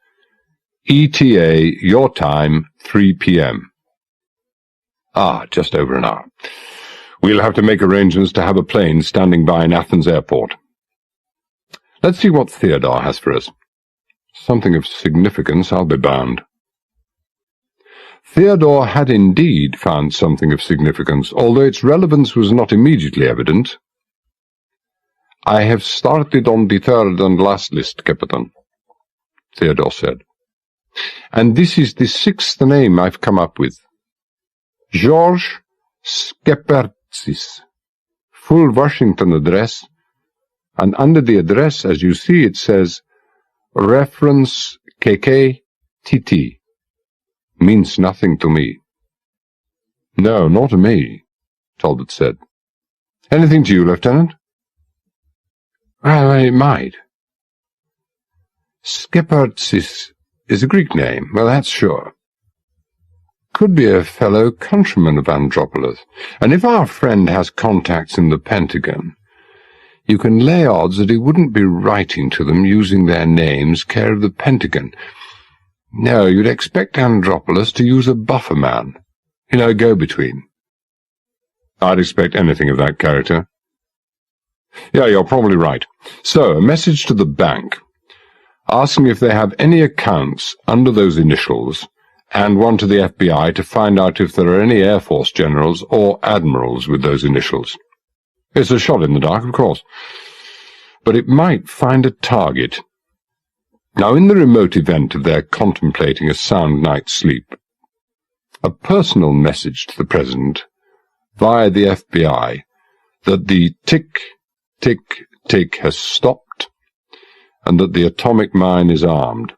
A: ETA, your time, 3 p.m. Ah, just over an hour. We'll have to make arrangements to have a plane standing by in Athens airport. Let's see what Theodore has for us. Something of significance, I'll be bound. Theodore had indeed found something of significance, although its relevance was not immediately evident. I have started on the third and last list, Captain, Theodore said. And this is the sixth name I've come up with. George Skepertzis. Full Washington address. And under the address, as you see, it says, Reference KKTT. Means nothing to me. No, not to me, Talbot said. Anything to you, Lieutenant? Well, it might. Skepertzis is a Greek name, well, that's sure. Could be a fellow countryman of Andropolis, and if our friend has contacts in the Pentagon, you can lay odds that he wouldn't be writing to them using their names, care of the Pentagon. No, you'd expect Andropolis to use a buffer man, a go-between. I'd expect anything of that character. Yeah, you're probably right. So, a message to the bank, asking if they have any accounts under those initials, and one to the FBI to find out if there are any Air Force generals or admirals with those initials. It's a shot in the dark, of course, but it might find a target. Now, in the remote event of their contemplating a sound night's sleep, a personal message to the President, via the FBI, that the tick, tick, tick has stopped, and that the atomic mine is armed.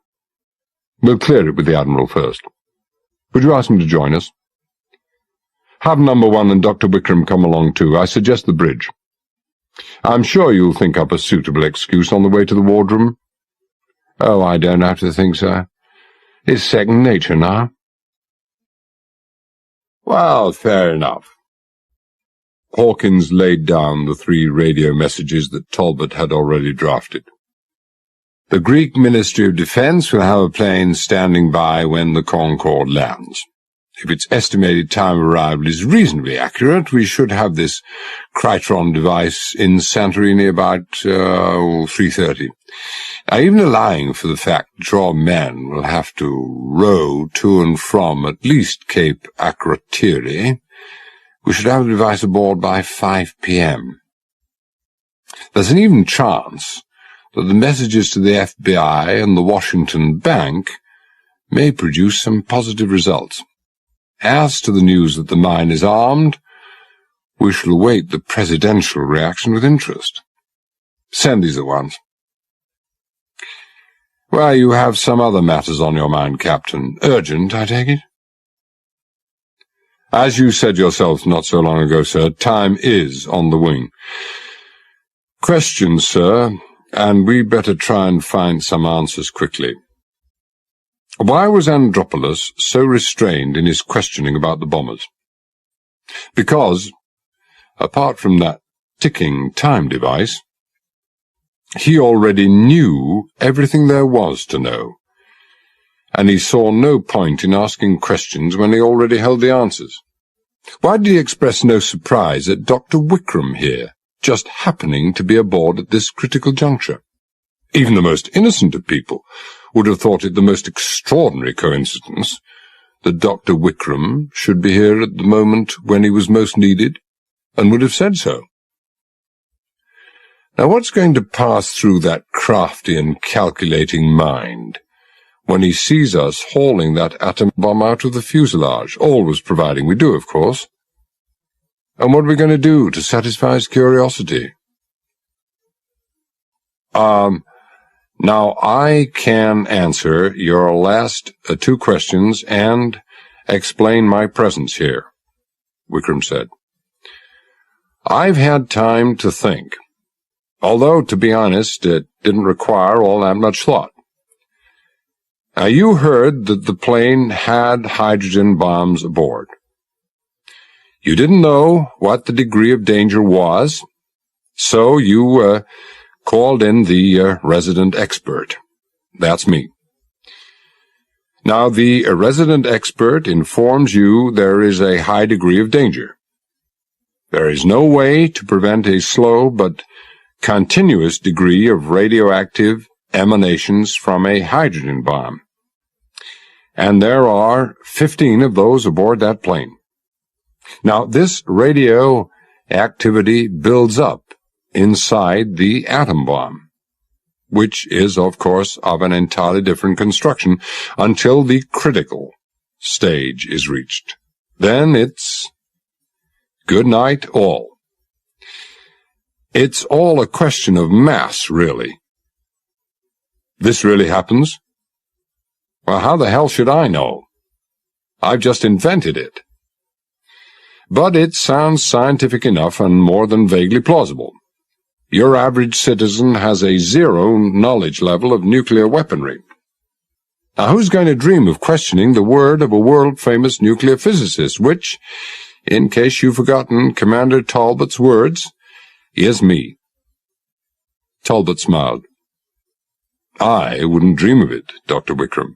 A: We'll clear it with the Admiral first. Would you ask him to join us? Have number 1 and Dr. Wickram come along too. I suggest the bridge. I'm sure you'll think up a suitable excuse on the way to the wardroom. Oh, I don't have to think so. It's second nature now. Well, fair enough. Hawkins laid down the 3 radio messages that Talbot had already drafted. The Greek Ministry of Defense will have a plane standing by when the Concorde lands. If its estimated time of arrival is reasonably accurate, we should have this Krytron device in Santorini about 3:30. Now, even allowing for the fact that your men will have to row to and from at least Cape Akrotiri, we should have the device aboard by 5 p.m. There's an even chance that the messages to the FBI and the Washington Bank may produce some positive results. As to the news that the mine is armed, we shall await the presidential reaction with interest. Send these at once. Well, you have some other matters on your mind, Captain. Urgent, I take it? As you said yourself not so long ago, sir, time is on the wing. Questions, sir, and we better try and find some answers quickly. Why was Andropolis so restrained in his questioning about the bombers? Because, apart from that ticking time device, he already knew everything there was to know, and he saw no point in asking questions when he already held the answers. Why did he express no surprise at Dr. Wickram here, just happening to be aboard at this critical juncture? Even the most innocent of people would have thought it the most extraordinary coincidence that Dr. Wickram should be here at the moment when he was most needed, and would have said so. Now, what's going to pass through that crafty and calculating mind when he sees us hauling that atom bomb out of the fuselage, always providing we do, of course? And what are we going to do to satisfy his curiosity? Now, I can answer your last 2 questions and explain my presence here, Wickram said. I've had time to think, although, to be honest, it didn't require all that much thought. Now, you heard that the plane had hydrogen bombs aboard. You didn't know what the degree of danger was, so you called in the resident expert. That's me. Now, the resident expert informs you there is a high degree of danger. There is no way to prevent a slow but continuous degree of radioactive emanations from a hydrogen bomb. And there are 15 of those aboard that plane. Now, this radioactivity builds up inside the atom bomb. which is, of course, of an entirely different construction, until the critical stage is reached. Then it's good night, all. It's all a question of mass, really. This really happens? Well, how the hell should I know? I've just invented it. But it sounds scientific enough and more than vaguely plausible. Your average citizen has a zero knowledge level of nuclear weaponry. Now, who's going to dream of questioning the word of a world-famous nuclear physicist, which, in case you've forgotten Commander Talbot's words, is me? Talbot smiled. I wouldn't dream of it, Dr. Wickram.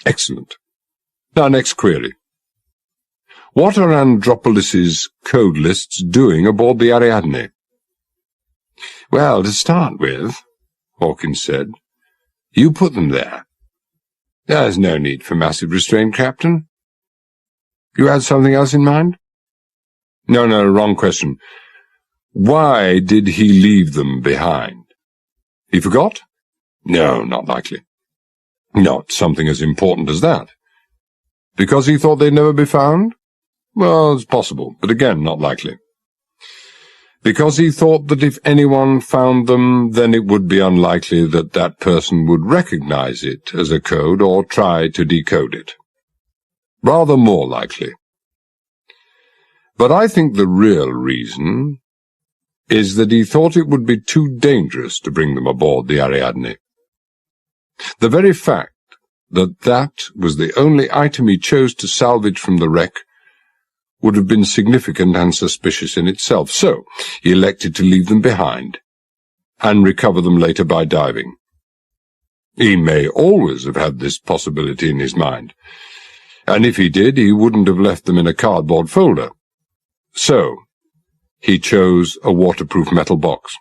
A: Excellent. Now, next query. What are Andropolis's code lists doing aboard the Ariadne? Well, to start with, Hawkins said, you put them there. There's no need for massive restraint, Captain. You had something else in mind? No, wrong question. Why did he leave them behind? He forgot? No, not likely. Not something as important as that. Because he thought they'd never be found? Well, it's possible, but again, not likely. Because he thought that if anyone found them, then it would be unlikely that that person would recognize it as a code or try to decode it. Rather more likely. But I think the real reason is that he thought it would be too dangerous to bring them aboard the Ariadne. The very fact that that was the only item he chose to salvage from the wreck would have been significant and suspicious in itself, so he elected to leave them behind and recover them later by diving. He may always have had this possibility in his mind, and if he did, he wouldn't have left them in a cardboard folder. So he chose a waterproof metal box.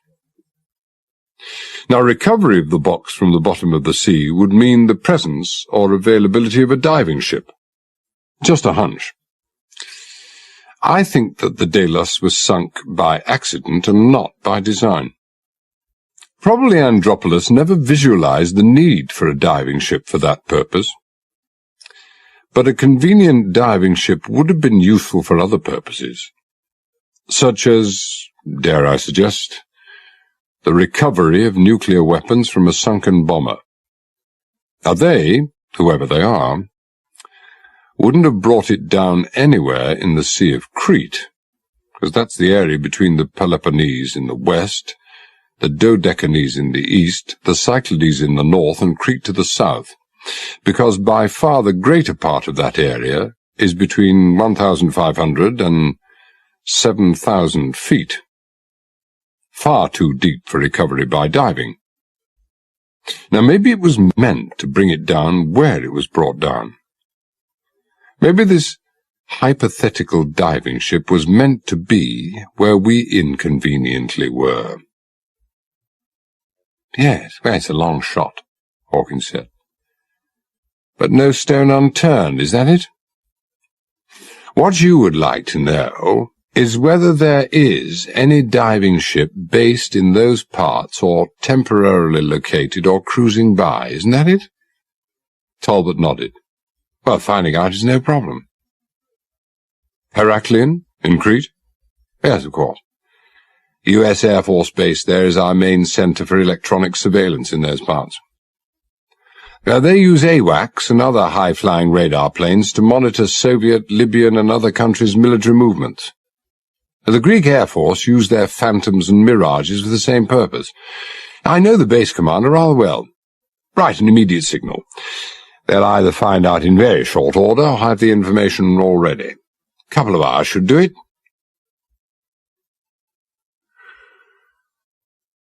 A: Now, recovery of the box from the bottom of the sea would mean the presence or availability of a diving ship. Just a hunch. I think that the Delos was sunk by accident and not by design. Probably Andropolis never visualized the need for a diving ship for that purpose. But a convenient diving ship would have been useful for other purposes, such as, dare I suggest, the recovery of nuclear weapons from a sunken bomber. Now they, whoever they are, wouldn't have brought it down anywhere in the Sea of Crete, because that's the area between the Peloponnese in the west, the Dodecanese in the east, the Cyclades in the north, and Crete to the south, because by far the greater part of that area is between 1,500 and 7,000 feet. Far too deep for recovery by diving. Now maybe it was meant to bring it down where it was brought down. Maybe this hypothetical diving ship was meant to be where we inconveniently were. Yes, well, it's a long shot, Hawkins said. But no stone unturned, is that it? What you would like to know is whether there is any diving ship based in those parts or temporarily located or cruising by, isn't that it? Talbot nodded. Well, finding out is no problem. Heraklion, in Crete? Yes, of course. U.S. Air Force Base there is our main center for electronic surveillance in those parts. Now, they use AWACS and other high-flying radar planes to monitor Soviet, Libyan, and other countries' military movements. The Greek Air Force use their Phantoms and Mirages for the same purpose. I know the base commander rather well. Write an immediate signal. They'll either find out in very short order or have the information already. A couple of hours should do it.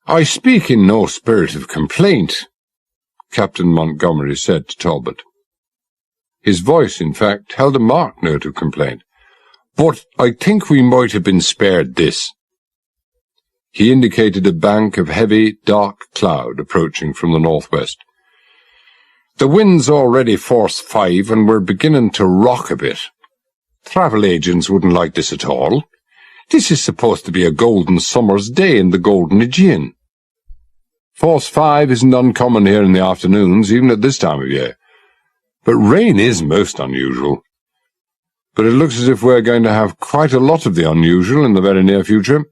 A: I speak in no spirit of complaint, Captain Montgomery said to Talbot. His voice, in fact, held a marked note of complaint. But I think we might have been spared this. He indicated a bank of heavy, dark cloud approaching from the northwest. The wind's already force 5 and we're beginning to rock a bit. Travel agents wouldn't like this at all. This is supposed to be a golden summer's day in the golden Aegean. Force 5 isn't uncommon here in the afternoons, even at this time of year. But rain is most unusual. But it looks as if we're going to have quite a lot of the unusual in the very near future.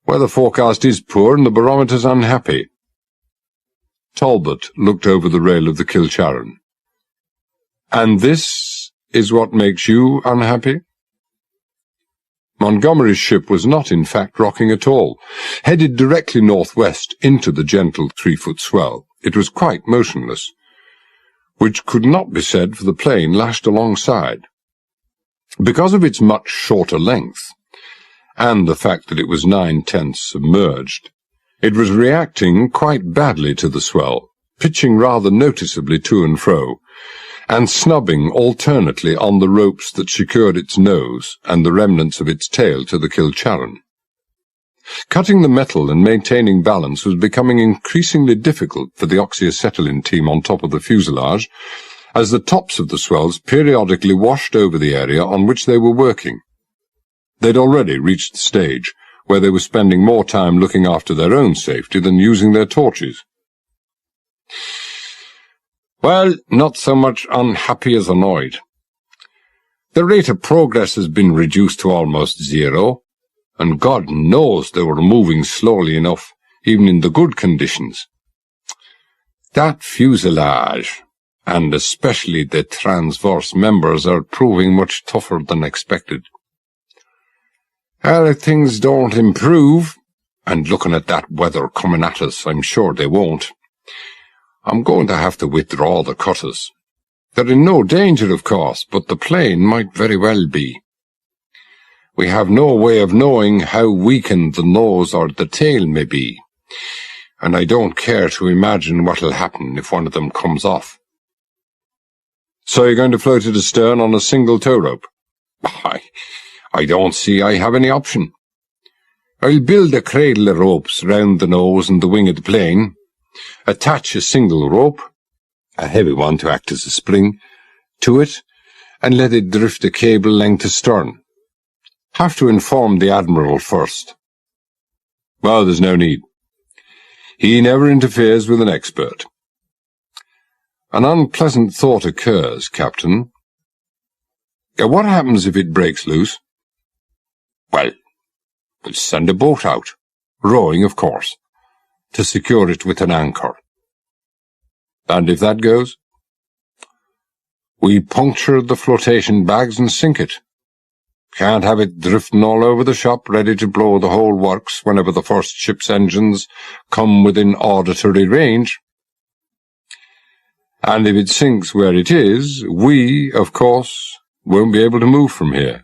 A: Weather forecast is poor and the barometer's unhappy. Talbot looked over the rail of the Kilcharan. And this is what makes you unhappy? Montgomery's ship was not in fact rocking at all. Headed directly northwest into the gentle 3-foot swell, it was quite motionless, which could not be said for the plane lashed alongside. Because of its much shorter length, and the fact that it was 9/10 submerged, it was reacting quite badly to the swell, pitching rather noticeably to and fro, and snubbing alternately on the ropes that secured its nose and the remnants of its tail to the Kilcharan. Cutting the metal and maintaining balance was becoming increasingly difficult for the oxyacetylene team on top of the fuselage, as the tops of the swells periodically washed over the area on which they were working. They'd already reached the stage where they were spending more time looking after their own safety than using their torches. Well, not so much unhappy as annoyed. The rate of progress has been reduced to almost zero, and God knows they were moving slowly enough, even in the good conditions. That fuselage, and especially the transverse members, are proving much tougher than expected. Well, if things don't improve, and looking at that weather coming at us, I'm sure they won't, I'm going to have to withdraw the cutters. They're in no danger, of course, but the plane might very well be. We have no way of knowing how weakened the nose or the tail may be, and I don't care to imagine what'll happen if one of them comes off. So you're going to float it astern on a single tow rope? I don't see I have any option. I'll build a cradle of ropes round the nose and the wing of the plane, attach a single rope, a heavy one to act as a spring, to it, and let it drift a cable length astern. Have to inform the Admiral first. Well, there's no need. He never interferes with an expert. An unpleasant thought occurs, Captain. What happens if it breaks loose? Well, we'll send a boat out, rowing, of course, to secure it with an anchor. And if that goes? We puncture the flotation bags and sink it. Can't have it drifting all over the shop, ready to blow the whole works whenever the first ship's engines come within auditory range. And if it sinks where it is, we, of course, won't be able to move from here.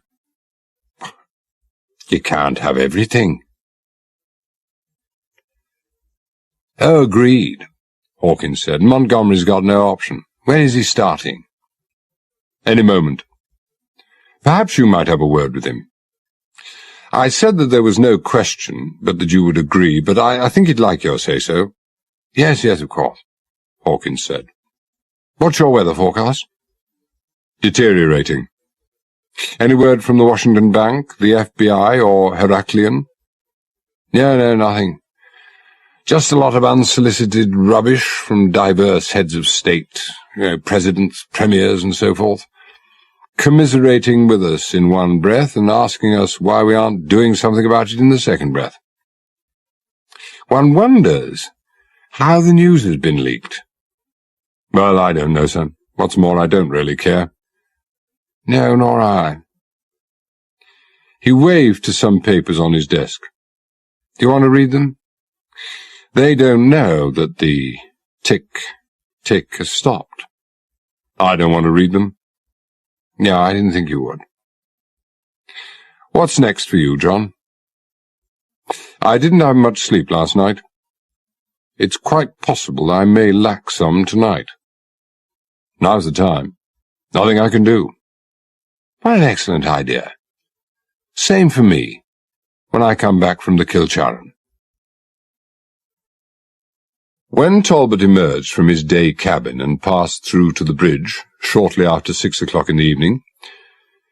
A: You can't have everything. Oh, agreed, Hawkins said. Montgomery's got no option. When is he starting? Any moment. Perhaps you might have a word with him. I said that there was no question, but that you would agree, but I think he'd like your say-so. Yes, of course, Hawkins said. What's your weather forecast? Deteriorating. Any word from the Washington Bank, the FBI, or Heraclian? No, nothing. Just a lot of unsolicited rubbish from diverse heads of state, presidents, premiers, and so forth, commiserating with us in one breath and asking us why we aren't doing something about it in the second breath. One wonders how the news has been leaked. Well, I don't know, son. What's more, I don't really care. No, nor I. He waved to some papers on his desk. Do you want to read them? They don't know that the tick has stopped. I don't want to read them. No, I didn't think you would. What's next for you, John? I didn't have much sleep last night. It's quite possible I may lack some tonight. Now's the time. Nothing I can do. What an excellent idea. Same for me, when I come back from the Kilcharan. When Talbot emerged from his day cabin and passed through to the bridge, shortly after 6 o'clock in the evening,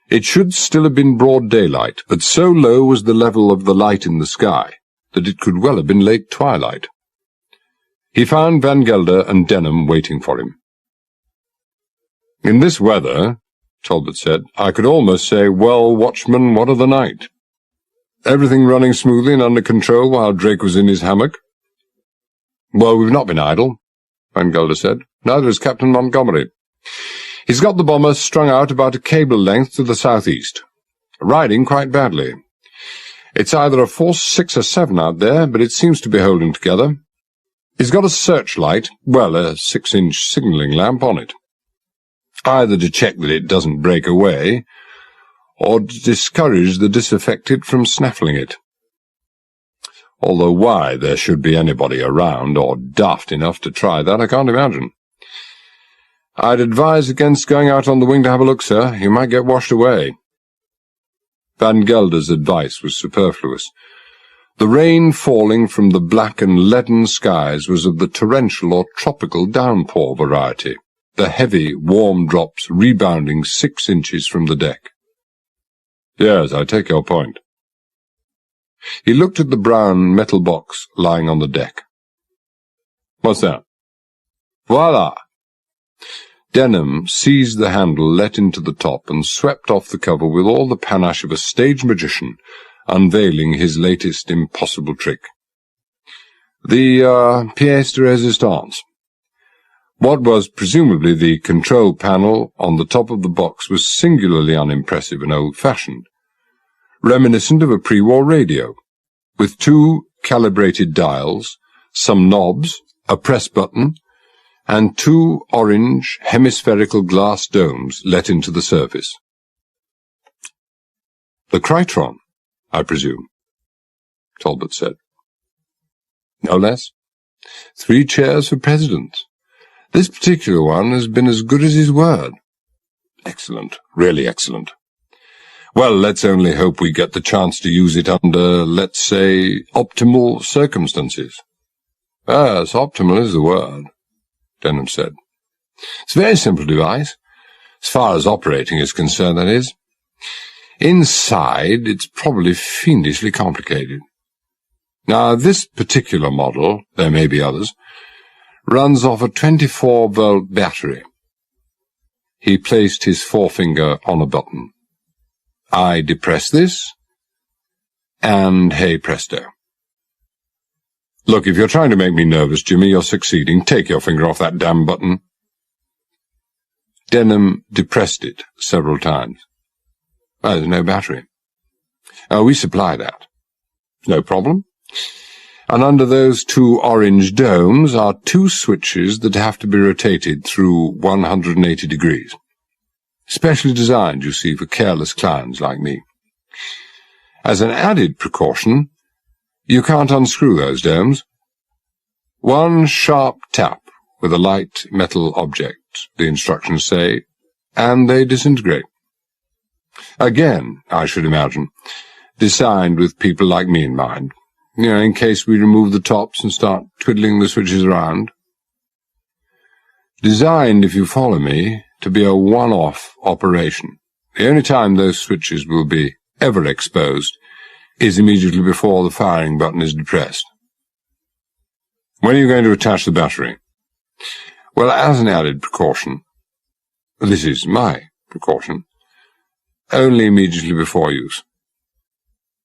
A: it should still have been broad daylight, but so low was the level of the light in the sky that it could well have been late twilight. He found Van Gelder and Denham waiting for him. "In this weather," Talbot said, "I could almost say, 'Well, watchman, what of the night?' Everything running smoothly and under control while Drake was in his hammock?" "Well, we've not been idle," Van Gelder said. "Neither has Captain Montgomery. He's got the bomber strung out about a cable length to the southeast. Riding quite badly. It's either a force 6 or 7 out there, but it seems to be holding together. He's got a searchlight, well, a 6-inch signalling lamp on it, either to check that it doesn't break away, or to discourage the disaffected from snaffling it. Although why there should be anybody around, or daft enough to try that, I can't imagine. I'd advise against going out on the wing to have a look, sir. You might get washed away." Van Gelder's advice was superfluous. The rain falling from the black and leaden skies was of the torrential or tropical downpour variety, the heavy, warm drops rebounding 6 inches from the deck. "Yes, I take your point." He looked at the brown metal box lying on the deck. "What's that?" "Voila!" Denham seized the handle let into the top and swept off the cover with all the panache of a stage magician, unveiling his latest impossible trick. The pièce de résistance. What was presumably the control panel on the top of the box was singularly unimpressive and old-fashioned, reminiscent of a pre-war radio, with 2 calibrated dials, some knobs, a press button, and 2 orange hemispherical glass domes let into the surface. "The Krytron, I presume," Talbot said. "No less. 3 chairs for presidents. This particular one has been as good as his word." "Excellent, really excellent. Well, let's only hope we get the chance to use it under, let's say, optimal circumstances." "Yes, optimal is the word," Denham said. "It's a very simple device, as far as operating is concerned, that is. Inside, it's probably fiendishly complicated. Now, this particular model, there may be others, runs off a 24-volt battery." He placed his forefinger on a button. "I depress this, and hey presto. Look, if you're trying to make me nervous, Jimmy, you're succeeding. Take your finger off that damn button." Denham depressed it several times. "Oh, there's no battery." "Oh, we supply that." "No problem. And under those 2 orange domes are 2 switches that have to be rotated through 180 degrees. Specially designed, you see, for careless clowns like me. As an added precaution, you can't unscrew those domes. 1 sharp tap with a light metal object, the instructions say, and they disintegrate. Again, I should imagine, designed with people like me in mind, in case we remove the tops and start twiddling the switches around. Designed, if you follow me, to be a one-off operation. The only time those switches will be ever exposed is immediately before the firing button is depressed." "When are you going to attach the battery?" "Well, as an added precaution, this is my precaution, only immediately before use.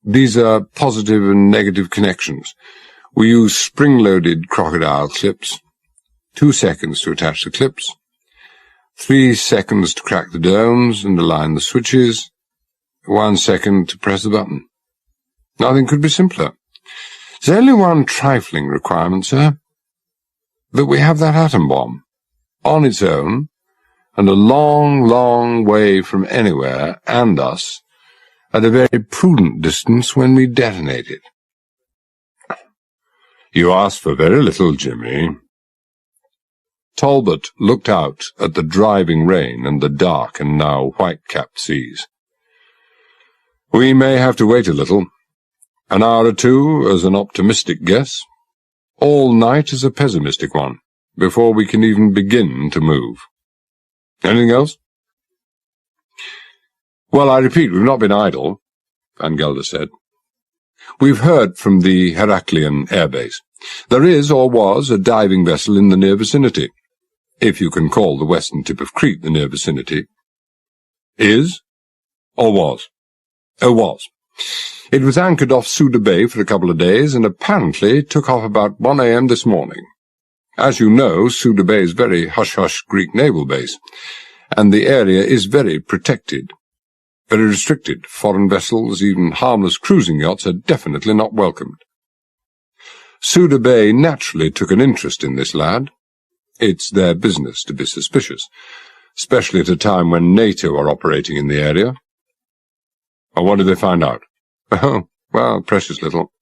A: These are positive and negative connections. We use spring-loaded crocodile clips, 2 seconds to attach the clips, 3 seconds to crack the domes and align the switches, 1 second to press the button. Nothing could be simpler. There's only one trifling requirement, sir, that we have that atom bomb, on its own, and a long, long way from anywhere and us, at a very prudent distance when we detonate it." "You ask for very little, Jimmy." Talbot looked out at the driving rain and the dark and now white-capped seas. "We may have to wait a little. An hour or 2 as an optimistic guess, all night as a pessimistic one, before we can even begin to move. Anything else?" "Well, I repeat, we've not been idle," Van Gelder said. We've heard from the Heraklion airbase. There is, or was, a diving vessel in the near vicinity, if you can call the western tip of Crete the near vicinity. Is? Or was? Oh, was. It was anchored off Suda Bay for a couple of days and apparently took off about 1 a.m. this morning. As you know, Suda Bay is very hush-hush Greek naval base, and the area is very protected, very restricted. Foreign vessels, even harmless cruising yachts, are definitely not welcomed. Suda Bay naturally took an interest in this lad. It's their business to be suspicious, especially at a time when NATO are operating in the area. And what did they find out? Oh, well, precious little.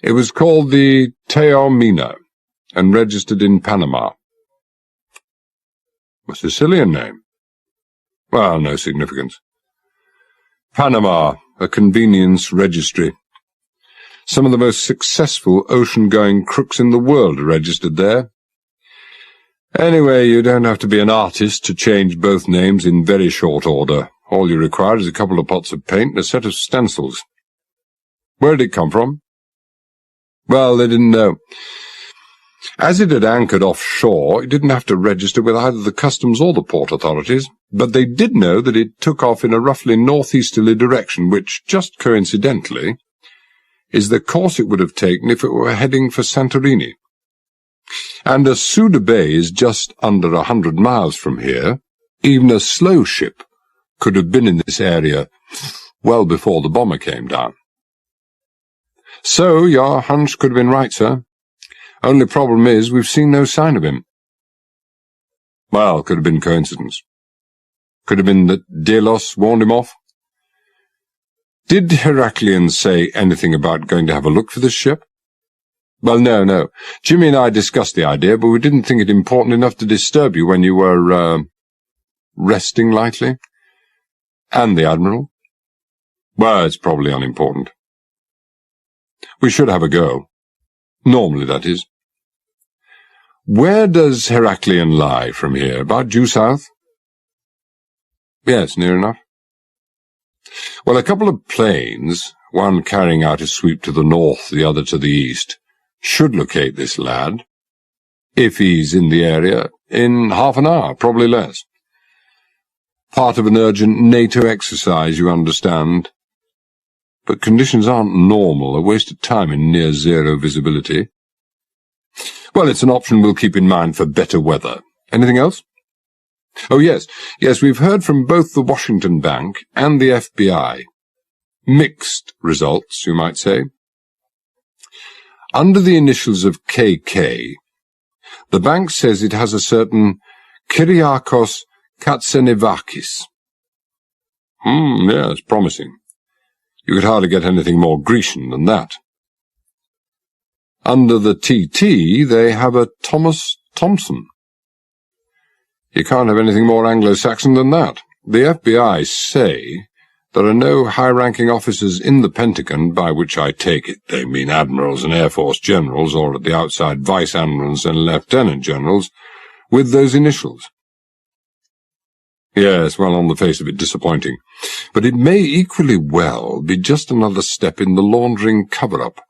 A: It was called the Taormina, and registered in Panama. A Sicilian name? Well, no significance. Panama, a convenience registry. Some of the most successful ocean-going crooks in the world are registered there. Anyway, you don't have to be an artist to change both names in very short order. All you require is a couple of pots of paint and a set of stencils. Where did it come from? Well, they didn't know. As it had anchored offshore, it didn't have to register with either the customs or the port authorities, but they did know that it took off in a roughly northeasterly direction, which, just coincidentally, is the course it would have taken if it were heading for Santorini. And as Suda Bay is just under 100 miles from here, even a slow ship could have been in this area well before the bomber came down. So your hunch could have been right, sir. Only problem is we've seen no sign of him. Well, could have been coincidence. Could have been that Delos warned him off. Did Heraklion say anything about going to have a look for this ship? Well, no. Jimmy and I discussed the idea, but we didn't think it important enough to disturb you when you were, resting lightly. And the Admiral? Well, it's probably unimportant. We should have a go. Normally, that is. Where does Heraklion lie from here? About due south? Yes, near enough. Well, a couple of planes, one carrying out a sweep to the north, the other to the east, should locate this lad, if he's in the area, in half an hour, probably less. Part of an urgent NATO exercise, you understand. But conditions aren't normal, a waste of time in near-zero visibility. Well, it's an option we'll keep in mind for better weather. Anything else? Oh, yes, we've heard from both the Washington Bank and the FBI. Mixed results, you might say. Under the initials of KK, the bank says it has a certain Kyriakos Katsenevakis. Yes, promising. You could hardly get anything more Grecian than that. Under the TT, they have a Thomas Thompson. You can't have anything more Anglo-Saxon than that. The FBI say there are no high-ranking officers in the Pentagon, by which I take it they mean admirals and Air Force generals, or at the outside vice-admirals and lieutenant generals, with those initials. Yes, well, on the face of it, disappointing. But it may equally well be just another step in the laundering cover-up.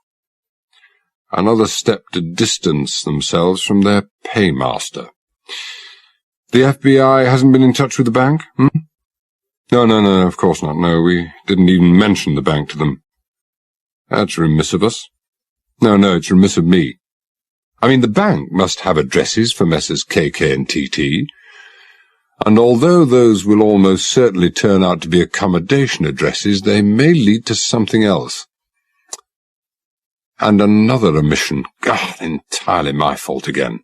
A: Another step to distance themselves from their paymaster. The FBI hasn't been in touch with the bank? No, of course not. No, we didn't even mention the bank to them. That's remiss of us. No, it's remiss of me. I mean, the bank must have addresses for Messrs. KK and TT, and although those will almost certainly turn out to be accommodation addresses, they may lead to something else. And another omission. God, entirely my fault again.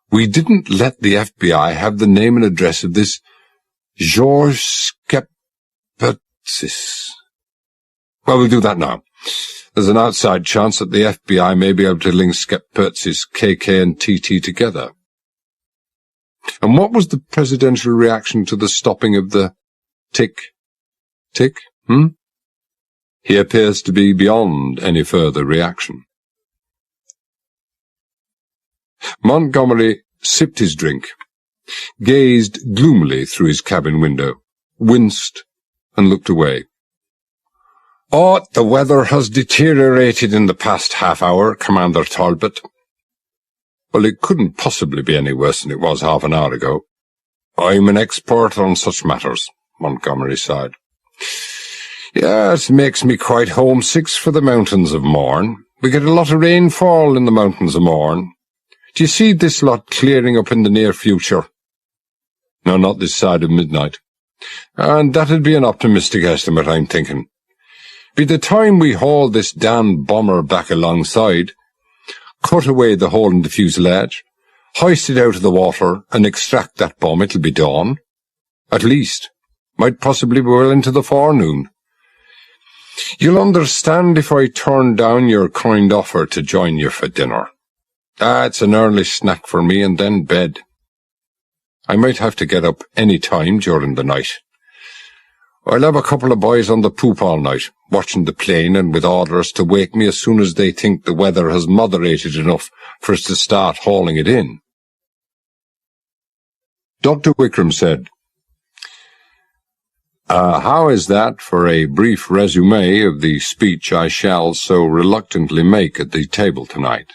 A: We didn't let the FBI have the name and address of this George Skepetsis. Well, we'll do that now. There's an outside chance that the FBI may be able to link Skepetsis, KK, and TT together. And what was the presidential reaction to the stopping of the tick? He appears to be beyond any further reaction. Montgomery sipped his drink, gazed gloomily through his cabin window, winced, and looked away. "Oh, the weather has deteriorated in the past half-hour, Commander Talbot." "Well, it couldn't possibly be any worse than it was half an hour ago." "I'm an expert on such matters," Montgomery sighed. "Yes, it makes me quite homesick for the mountains of Mourne. We get a lot of rainfall in the mountains of Mourne. Do you see this lot clearing up in the near future?" "No, not this side of midnight." "And that'd be an optimistic estimate, I'm thinking. By the time we haul this damned bomber back alongside, cut away the hole in the fuselage, hoist it out of the water, and extract that bomb, it'll be dawn. At least. Might possibly be well into the forenoon. You'll understand if I turn down your kind offer to join you for dinner. That's an early snack for me, and then bed. I might have to get up any time during the night. I'll have a couple of boys on the poop all night, watching the plane and with orders to wake me as soon as they think the weather has moderated enough for us to start hauling it in." Dr. Wickram said, "How is that for a brief resume of the speech I shall so reluctantly make at the table tonight?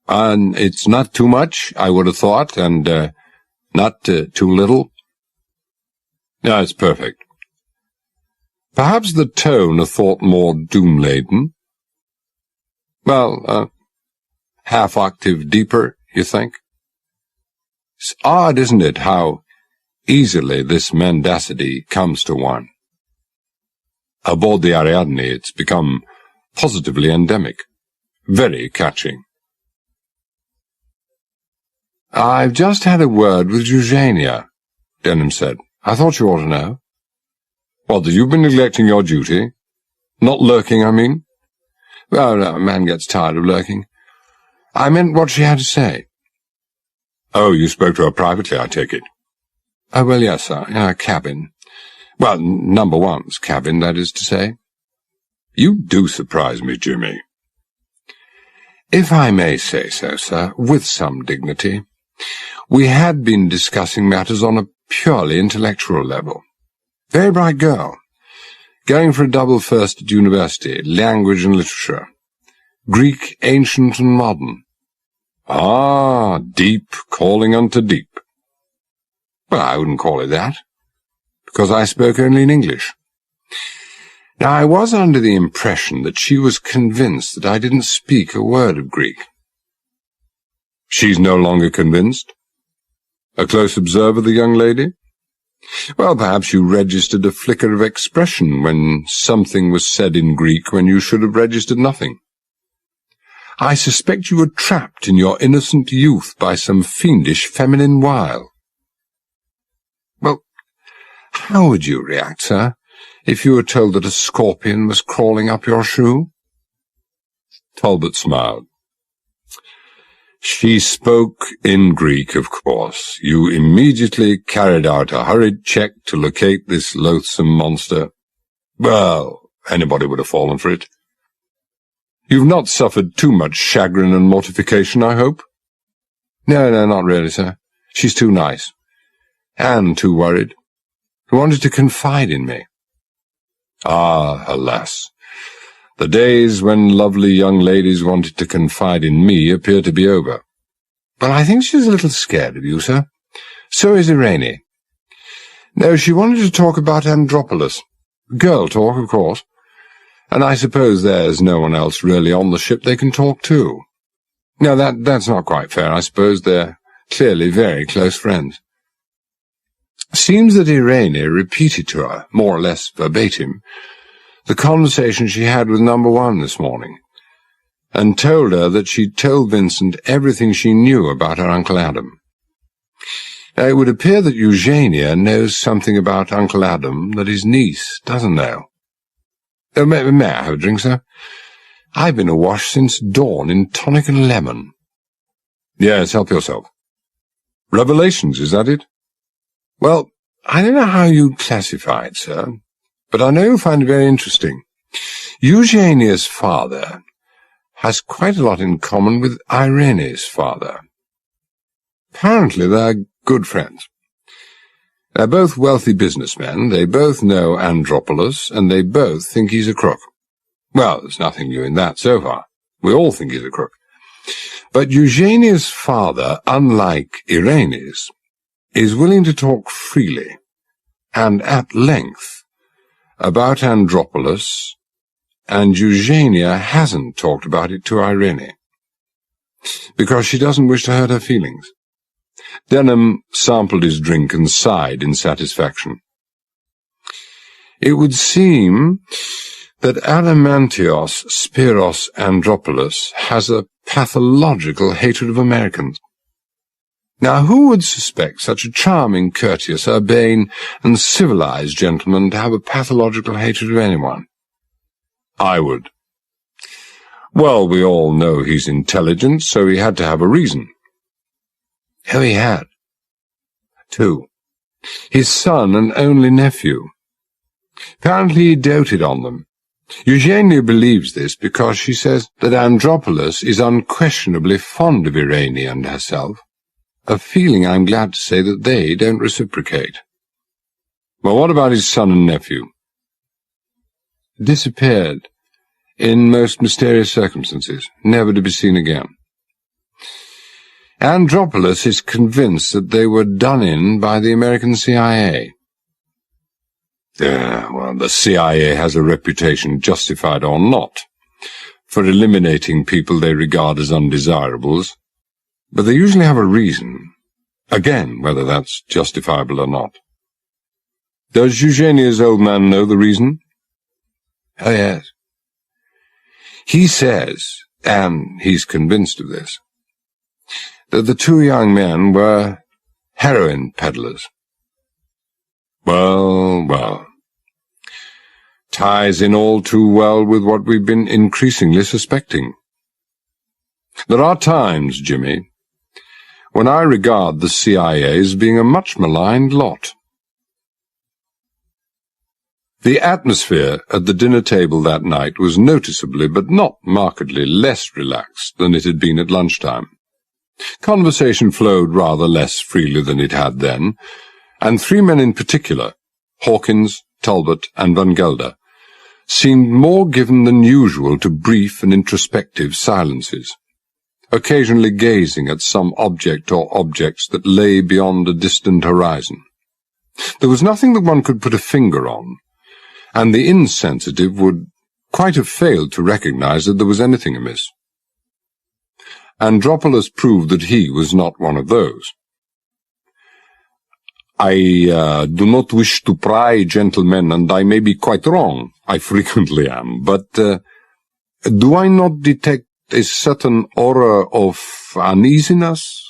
A: And it's not too much, I would have thought, and not too little?" "No, it's perfect." "Perhaps the tone a thought more doom-laden?" "Well, half-octave deeper, you think?" "It's odd, isn't it, how easily this mendacity comes to one? Aboard the Ariadne it's become positively endemic. Very catching." "I've just had a word with Eugenia," Denham said. "I thought you ought to know." "What, that you've been neglecting your duty? Not lurking, I mean?" "Well, no, a man gets tired of lurking. I meant what she had to say." "Oh, you spoke to her privately, I take it?" "Oh, well, yes, sir, in her cabin. Well, number one's cabin, that is to say." "You do surprise me, Jimmy." "If I may say so, sir, with some dignity. We had been discussing matters on a purely intellectual level. Very bright girl. Going for a double first at university, language and literature. Greek, ancient and modern. Ah, deep, calling unto deep." "Well, I wouldn't call it that, because I spoke only in English. Now, I was under the impression that she was convinced that I didn't speak a word of Greek." "She's no longer convinced? A close observer, the young lady? Well, perhaps you registered a flicker of expression when something was said in Greek when you should have registered nothing. I suspect you were trapped in your innocent youth by some fiendish feminine wile." "Well, how would you react, sir, if you were told that a scorpion was crawling up your shoe?" Talbot smiled. "She spoke in Greek, of course. You immediately carried out a hurried check to locate this loathsome monster. Well, anybody would have fallen for it. You've not suffered too much chagrin and mortification, I hope?" No, not really, sir. She's too nice. And too worried. She wanted to confide in me." "Ah, alas. The days when lovely young ladies wanted to confide in me appear to be over." "But I think she's a little scared of you, sir. So is Irene. No, she wanted to talk about Andropolis. Girl talk, of course. And I suppose there's no one else really on the ship they can talk to. No, that's not quite fair. I suppose they're clearly very close friends. Seems that Irene repeated to her, more or less verbatim, the conversation she had with number one this morning, and told her that she'd told Vincent everything she knew about her Uncle Adam. Now, it would appear that Eugenia knows something about Uncle Adam that his niece doesn't know. May I have a drink, sir? I've been awash since dawn in tonic and lemon." "Yes, help yourself. Revelations, is that it?" "Well, I don't know how you'd classify it, sir, but I know you'll find it very interesting. Eugenia's father has quite a lot in common with Irene's father. Apparently they're good friends. They're both wealthy businessmen, they both know Andropolis, and they both think he's a crook. Well, there's nothing new in that so far. We all think he's a crook. But Eugenia's father, unlike Irene's, is willing to talk freely and at length about Andropolis, and Eugenia hasn't talked about it to Irene, because she doesn't wish to hurt her feelings. Denham sampled his drink and sighed in satisfaction. It would seem that Adamantios Spiros Andropoulos has a pathological hatred of Americans. Now, who would suspect such a charming, courteous, urbane, and civilized gentleman to have a pathological hatred of anyone? I would. Well, we all know he's intelligent, so he had to have a reason. Oh, he had. Two. His son and only nephew. Apparently he doted on them. Eugenia believes this because she says that Andropolis is unquestionably fond of Irene and herself, a feeling I'm glad to say that they don't reciprocate. Well, what about his son and nephew? Disappeared, in most mysterious circumstances, never to be seen again. Andropolis is convinced that they were done in by the American CIA. Well, the CIA has a reputation, justified or not, for eliminating people they regard as undesirables, but they usually have a reason, again, whether that's justifiable or not. Does Eugenia's old man know the reason? Oh, yes. He says, and he's convinced of this, that the two young men were heroin peddlers. Well, ties in all too well with what we've been increasingly suspecting. There are times, Jimmy, when I regard the CIA as being a much maligned lot. The atmosphere at the dinner table that night was noticeably but not markedly less relaxed than it had been at lunchtime. Conversation flowed rather less freely than it had then, and three men in particular, Hawkins, Talbot, and Van Gelder, seemed more given than usual to brief and introspective silences, occasionally gazing at some object or objects that lay beyond a distant horizon. There was nothing that one could put a finger on, and the insensitive would quite have failed to recognize that there was anything amiss. Andropolis proved that he was not one of those. I do not wish to pry, gentlemen, and I may be quite wrong. I frequently am, but do I not detect a certain aura of uneasiness,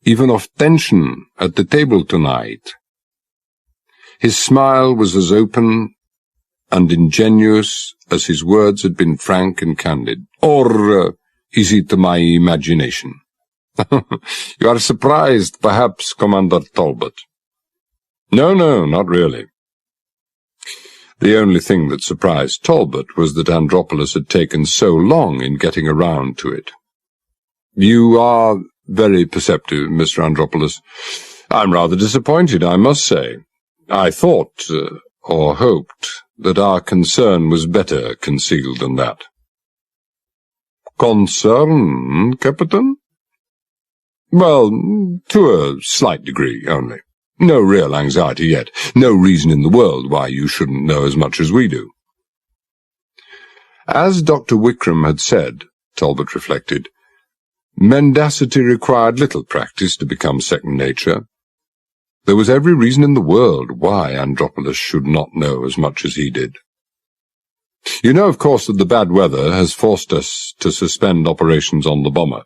A: even of tension, at the table tonight? His smile was as open and ingenuous as his words had been frank and candid. Or is it my imagination? You are surprised, perhaps, Commander Talbot. No, not really. The only thing that surprised Talbot was that Andropolis had taken so long in getting around to it. You are very perceptive, Mr. Andropolis. I'm rather disappointed, I must say. I thought, or hoped, that our concern was better concealed than that. Concern, Captain? Well, to a slight degree only. No real anxiety yet. No reason in the world why you shouldn't know as much as we do. As Dr. Wickram had said, Talbot reflected, mendacity required little practice to become second nature. There was every reason in the world why Andropolis should not know as much as he did. You know, of course, that the bad weather has forced us to suspend operations on the bomber.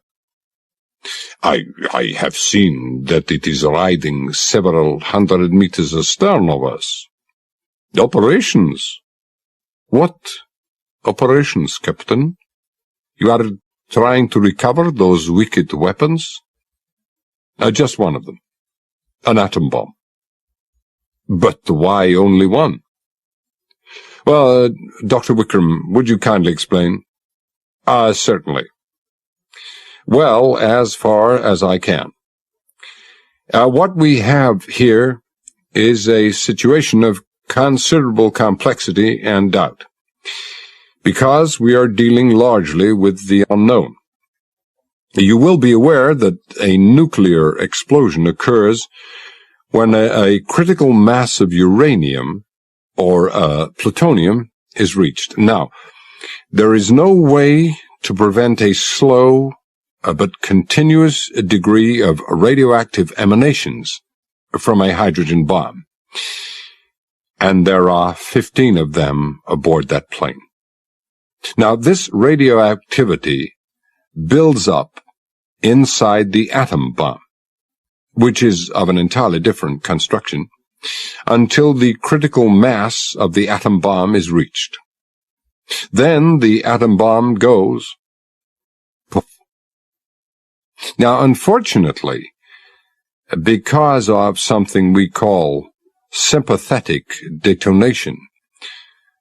A: I have seen that it is riding several 100 meters astern of us. Operations? What operations, Captain? You are trying to recover those wicked weapons? Just one of them. An atom bomb. But why only one? Well, Dr. Wickram, would you kindly explain? Certainly. Well, as far as I can. What we have here is a situation of considerable complexity and doubt, because we are dealing largely with the unknown. You will be aware that a nuclear explosion occurs when a critical mass of uranium or plutonium is reached. Now, there is no way to prevent a slow but continuous degree of radioactive emanations from a hydrogen bomb, and there are 15 of them aboard that plane. Now, this radioactivity builds up inside the atom bomb, which is of an entirely different construction, until the critical mass of the atom bomb is reached. Then the atom bomb goes poof. Now, unfortunately, because of something we call sympathetic detonation,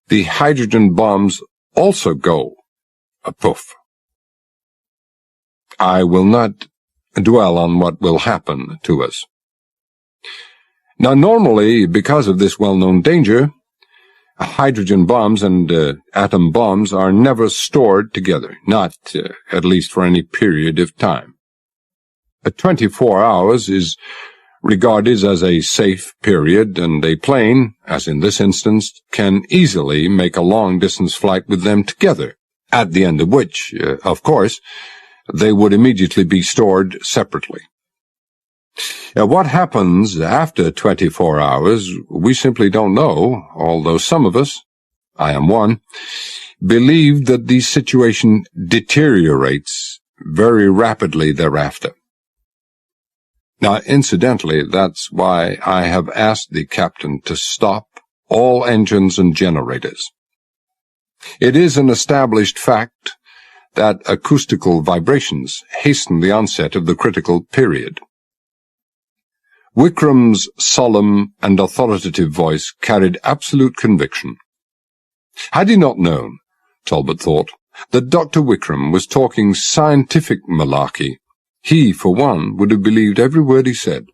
A: the hydrogen bombs also go poof. I will not dwell on what will happen to us. Now, normally, because of this well-known danger, hydrogen bombs and atom bombs are never stored together, not at least for any period of time. 24 hours is regarded as a safe period, and a plane, as in this instance, can easily make a long-distance flight with them together, at the end of which, of course, they would immediately be stored separately. Now, what happens after 24 hours, we simply don't know, although some of us, I am one, believe that the situation deteriorates very rapidly thereafter. Now, incidentally, that's why I have asked the captain to stop all engines and generators. It is an established fact that acoustical vibrations hasten the onset of the critical period. Wickram's solemn and authoritative voice carried absolute conviction. Had he not known, Talbot thought, that Dr. Wickram was talking scientific malarkey, he, for one, would have believed every word he said.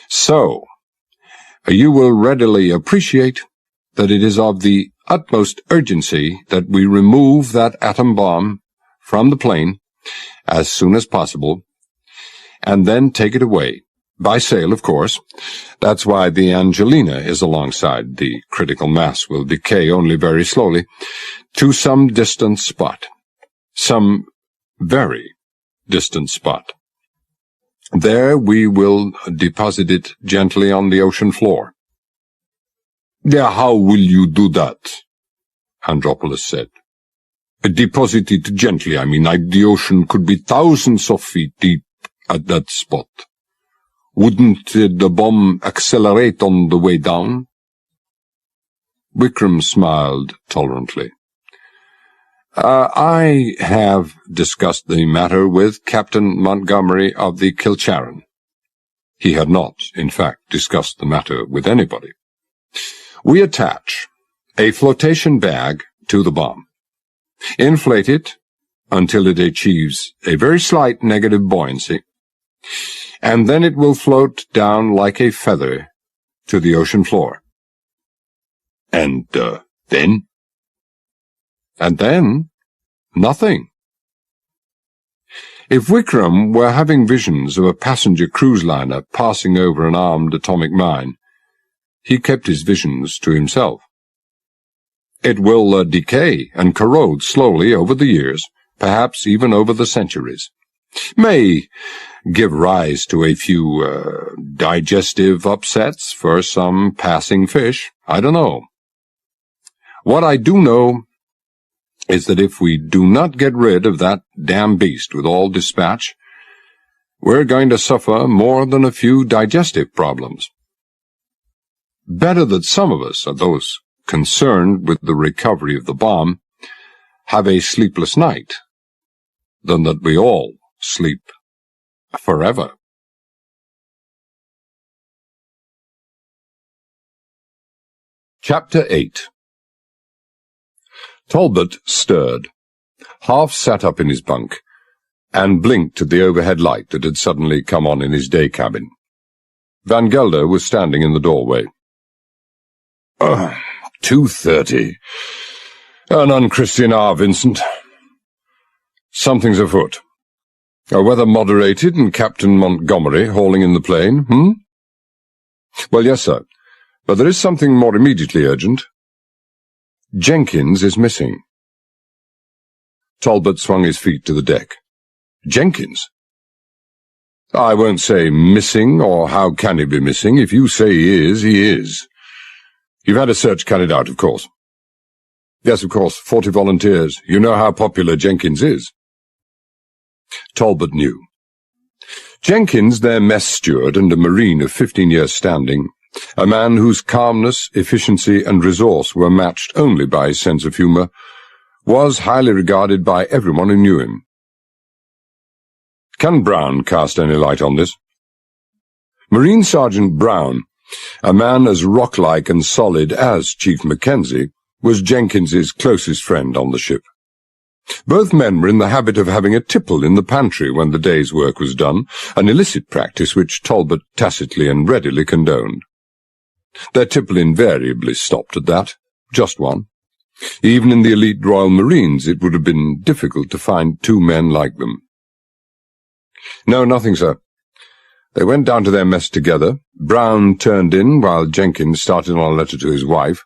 A: So, you will readily appreciate that it is of the utmost urgency that we remove that atom bomb from the plane as soon as possible, and then take it away, by sail, of course. That's why the Angelina is alongside. The critical mass will decay only very slowly, to some distant spot, some very distant spot. There we will deposit it gently on the ocean floor. Yeah, how will you do that? Andropolis said. Deposit it gently, I mean. The ocean could be thousands of feet deep at that spot. Wouldn't the bomb accelerate on the way down? Wickram smiled tolerantly. I have discussed the matter with Captain Montgomery of the Kilcharan. He had not, in fact, discussed the matter with anybody. We attach a flotation bag to the bomb, inflate it until it achieves a very slight negative buoyancy, and then it will float down like a feather to the ocean floor. And then? And then, nothing. If Wickram were having visions of a passenger cruise liner passing over an armed atomic mine, he kept his visions to himself. It will decay and corrode slowly over the years, perhaps even over the centuries. May give rise to a few digestive upsets for some passing fish. I don't know. What I do know is that if we do not get rid of that damn beast with all dispatch, we're going to suffer more than a few digestive problems. Better that some of us, or those concerned with the recovery of the bomb, have a sleepless night, than that we all sleep forever. Chapter 8. Talbot stirred, half sat up in his bunk, and blinked at the overhead light that had suddenly come on in his day cabin. Van Gelder was standing in the doorway. 2:30. An unchristian hour, Vincent. Something's afoot. Weather moderated and Captain Montgomery hauling in the plane, Well, yes, sir, but there is something more immediately urgent. Jenkins is missing. Talbot swung his feet to the deck. Jenkins? I won't say missing, or how can he be missing. If you say he is, he is. You've had a search carried out, of course. Yes, of course, 40 volunteers. You know how popular Jenkins is. Talbot knew. Jenkins, their mess steward and a Marine of 15 years' standing, a man whose calmness, efficiency and resource were matched only by his sense of humour, was highly regarded by everyone who knew him. Can Brown cast any light on this? Marine Sergeant Brown, a man as rock-like and solid as Chief Mackenzie, was Jenkins's closest friend on the ship. Both men were in the habit of having a tipple in the pantry when the day's work was done, an illicit practice which Talbot tacitly and readily condoned. Their tipple invariably stopped at that, just one. Even in the elite Royal Marines it would have been difficult to find two men like them. No, nothing, sir. They went down to their mess together. Brown turned in while Jenkins started on a letter to his wife.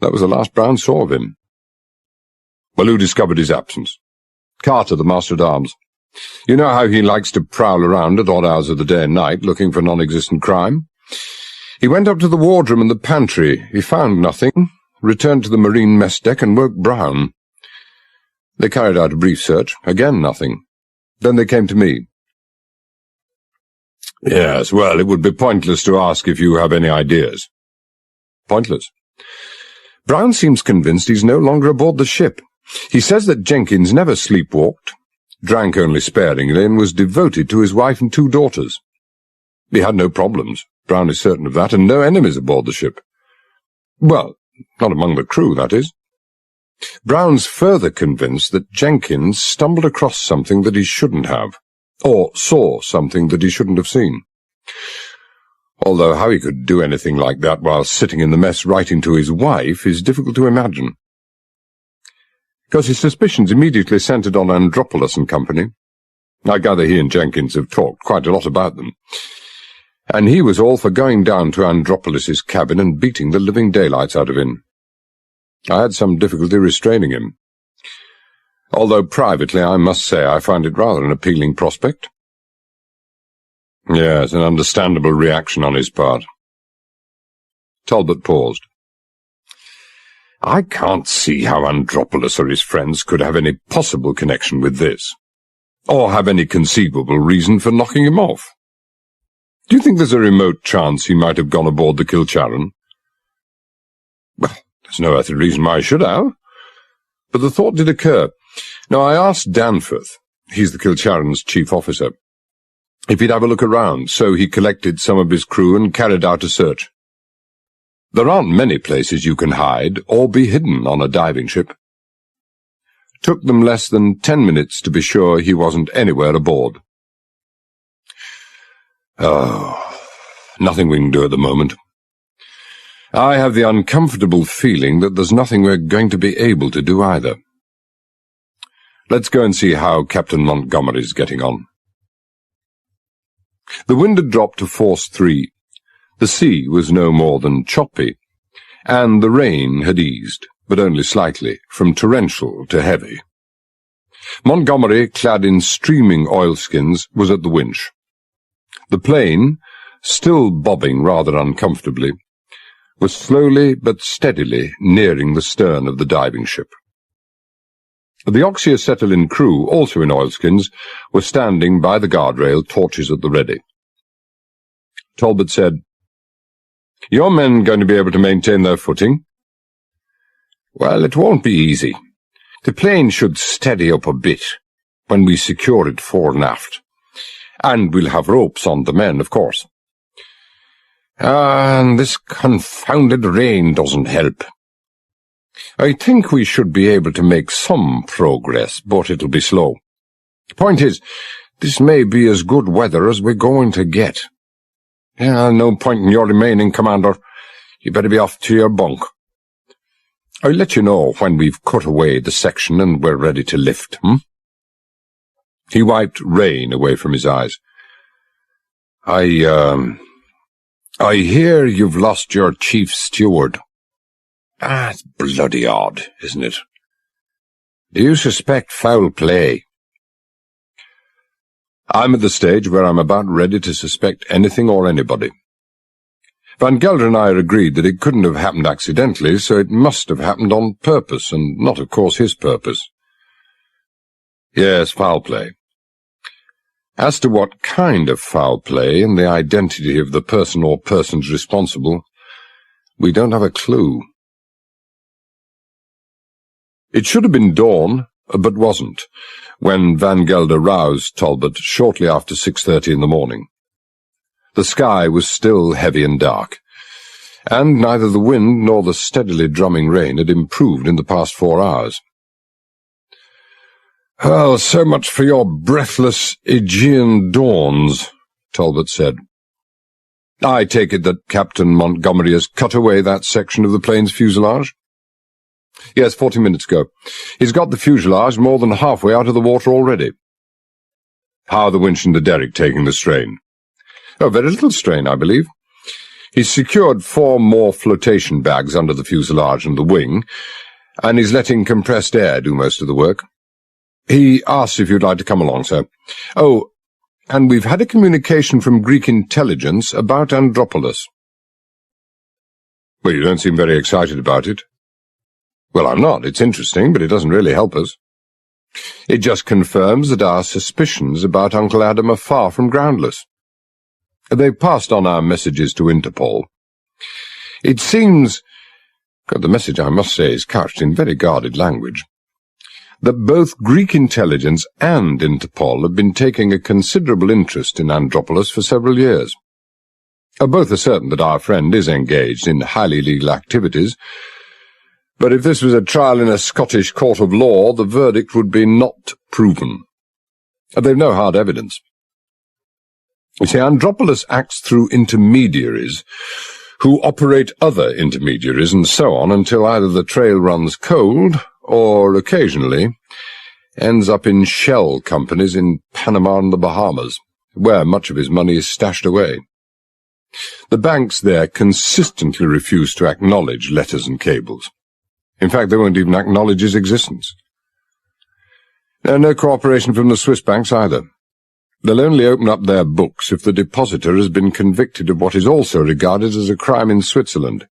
A: That was the last Brown saw of him. Well, who discovered his absence? Carter, the master-at-arms. You know how he likes to prowl around at odd hours of the day and night, looking for non-existent crime? He went up to the wardroom and the pantry. He found nothing, returned to the Marine mess deck and woke Brown. They carried out a brief search. Again, nothing. Then they came to me. Yes, well, it would be pointless to ask if you have any ideas. Pointless. Brown seems convinced he's no longer aboard the ship. He says that Jenkins never sleepwalked, drank only sparingly, and was devoted to his wife and 2 daughters. He had no problems, Brown is certain of that, and no enemies aboard the ship. Well, not among the crew, that is. Brown's further convinced that Jenkins stumbled across something that he shouldn't have, or saw something that he shouldn't have seen. Although how he could do anything like that while sitting in the mess writing to his wife is difficult to imagine. Because his suspicions immediately centred on Andropolis and Company. I gather he and Jenkins have talked quite a lot about them. And he was all for going down to Andropolis's cabin and beating the living daylights out of him. I had some difficulty restraining him. Although privately I must say I find it rather an appealing prospect. Yes, an understandable reaction on his part. Talbot paused. I can't see how Andropolis or his friends could have any possible connection with this, or have any conceivable reason for knocking him off. Do you think there's a remote chance he might have gone aboard the Kilcharan? Well, there's no earthly reason why he should have. But the thought did occur. Now, I asked Danforth, he's the Kilcharan's chief officer, if he'd have a look around, so he collected some of his crew and carried out a search. There aren't many places you can hide or be hidden on a diving ship. Took them less than 10 minutes to be sure he wasn't anywhere aboard. Oh, nothing we can do at the moment. I have the uncomfortable feeling that there's nothing we're going to be able to do either. Let's go and see how Captain Montgomery's getting on. The wind had dropped to force 3. The sea was no more than choppy, and the rain had eased, but only slightly, from torrential to heavy. Montgomery, clad in streaming oilskins, was at the winch. The plane, still bobbing rather uncomfortably, was slowly but steadily nearing the stern of the diving ship. The oxyacetylene crew, also in oilskins, were standing by the guardrail, torches at the ready. Talbot said, "Your men going to be able to maintain their footing?" "Well, it won't be easy. The plane should steady up a bit when we secure it fore and aft. And we'll have ropes on the men, of course. And this confounded rain doesn't help. I think we should be able to make some progress, but it'll be slow. The point is, this may be as good weather as we're going to get." No point in your remaining, Commander. You better be off to your bunk. I'll let you know when we've cut away the section and we're ready to lift, He wiped rain away from his eyes. I hear you've lost your chief steward. It's bloody odd, isn't it? Do you suspect foul play? I'm at the stage where I'm about ready to suspect anything or anybody. Van Gelder and I are agreed that it couldn't have happened accidentally, so it must have happened on purpose, and not, of course, his purpose. Yes, foul play. As to what kind of foul play and the identity of the person or persons responsible, we don't have a clue. It should have been dawn, but wasn't, when Van Gelder roused Talbot shortly after 6:30 in the morning. The sky was still heavy and dark, and neither the wind nor the steadily drumming rain had improved in the past 4 hours. "Well, so much for your breathless Aegean dawns," Talbot said. "I take it that Captain Montgomery has cut away that section of the plane's fuselage?" "Yes, 40 minutes ago. He's got the fuselage more than halfway out of the water already." "How are the winch and the derrick taking the strain?" "Oh, very little strain, I believe. He's secured 4 more flotation bags under the fuselage and the wing, and he's letting compressed air do most of the work. He asked if you'd like to come along, sir. Oh, and we've had a communication from Greek intelligence about Andropolis." "Well, you don't seem very excited about it." "Well, I'm not. It's interesting, but it doesn't really help us. It just confirms that our suspicions about Uncle Adam are far from groundless. They've passed on our messages to Interpol. It seems— the message, I must say, is couched in very guarded language— that both Greek intelligence and Interpol have been taking a considerable interest in Andropolis for several years. Both are certain that our friend is engaged in highly illegal activities, but if this was a trial in a Scottish court of law, the verdict would be not proven. They've no hard evidence. You see, Andropolis acts through intermediaries who operate other intermediaries and so on until either the trail runs cold or, occasionally, ends up in shell companies in Panama and the Bahamas, where much of his money is stashed away. The banks there consistently refuse to acknowledge letters and cables. In fact, they won't even acknowledge his existence. No cooperation from the Swiss banks either. They'll only open up their books if the depositor has been convicted of what is also regarded as a crime in Switzerland.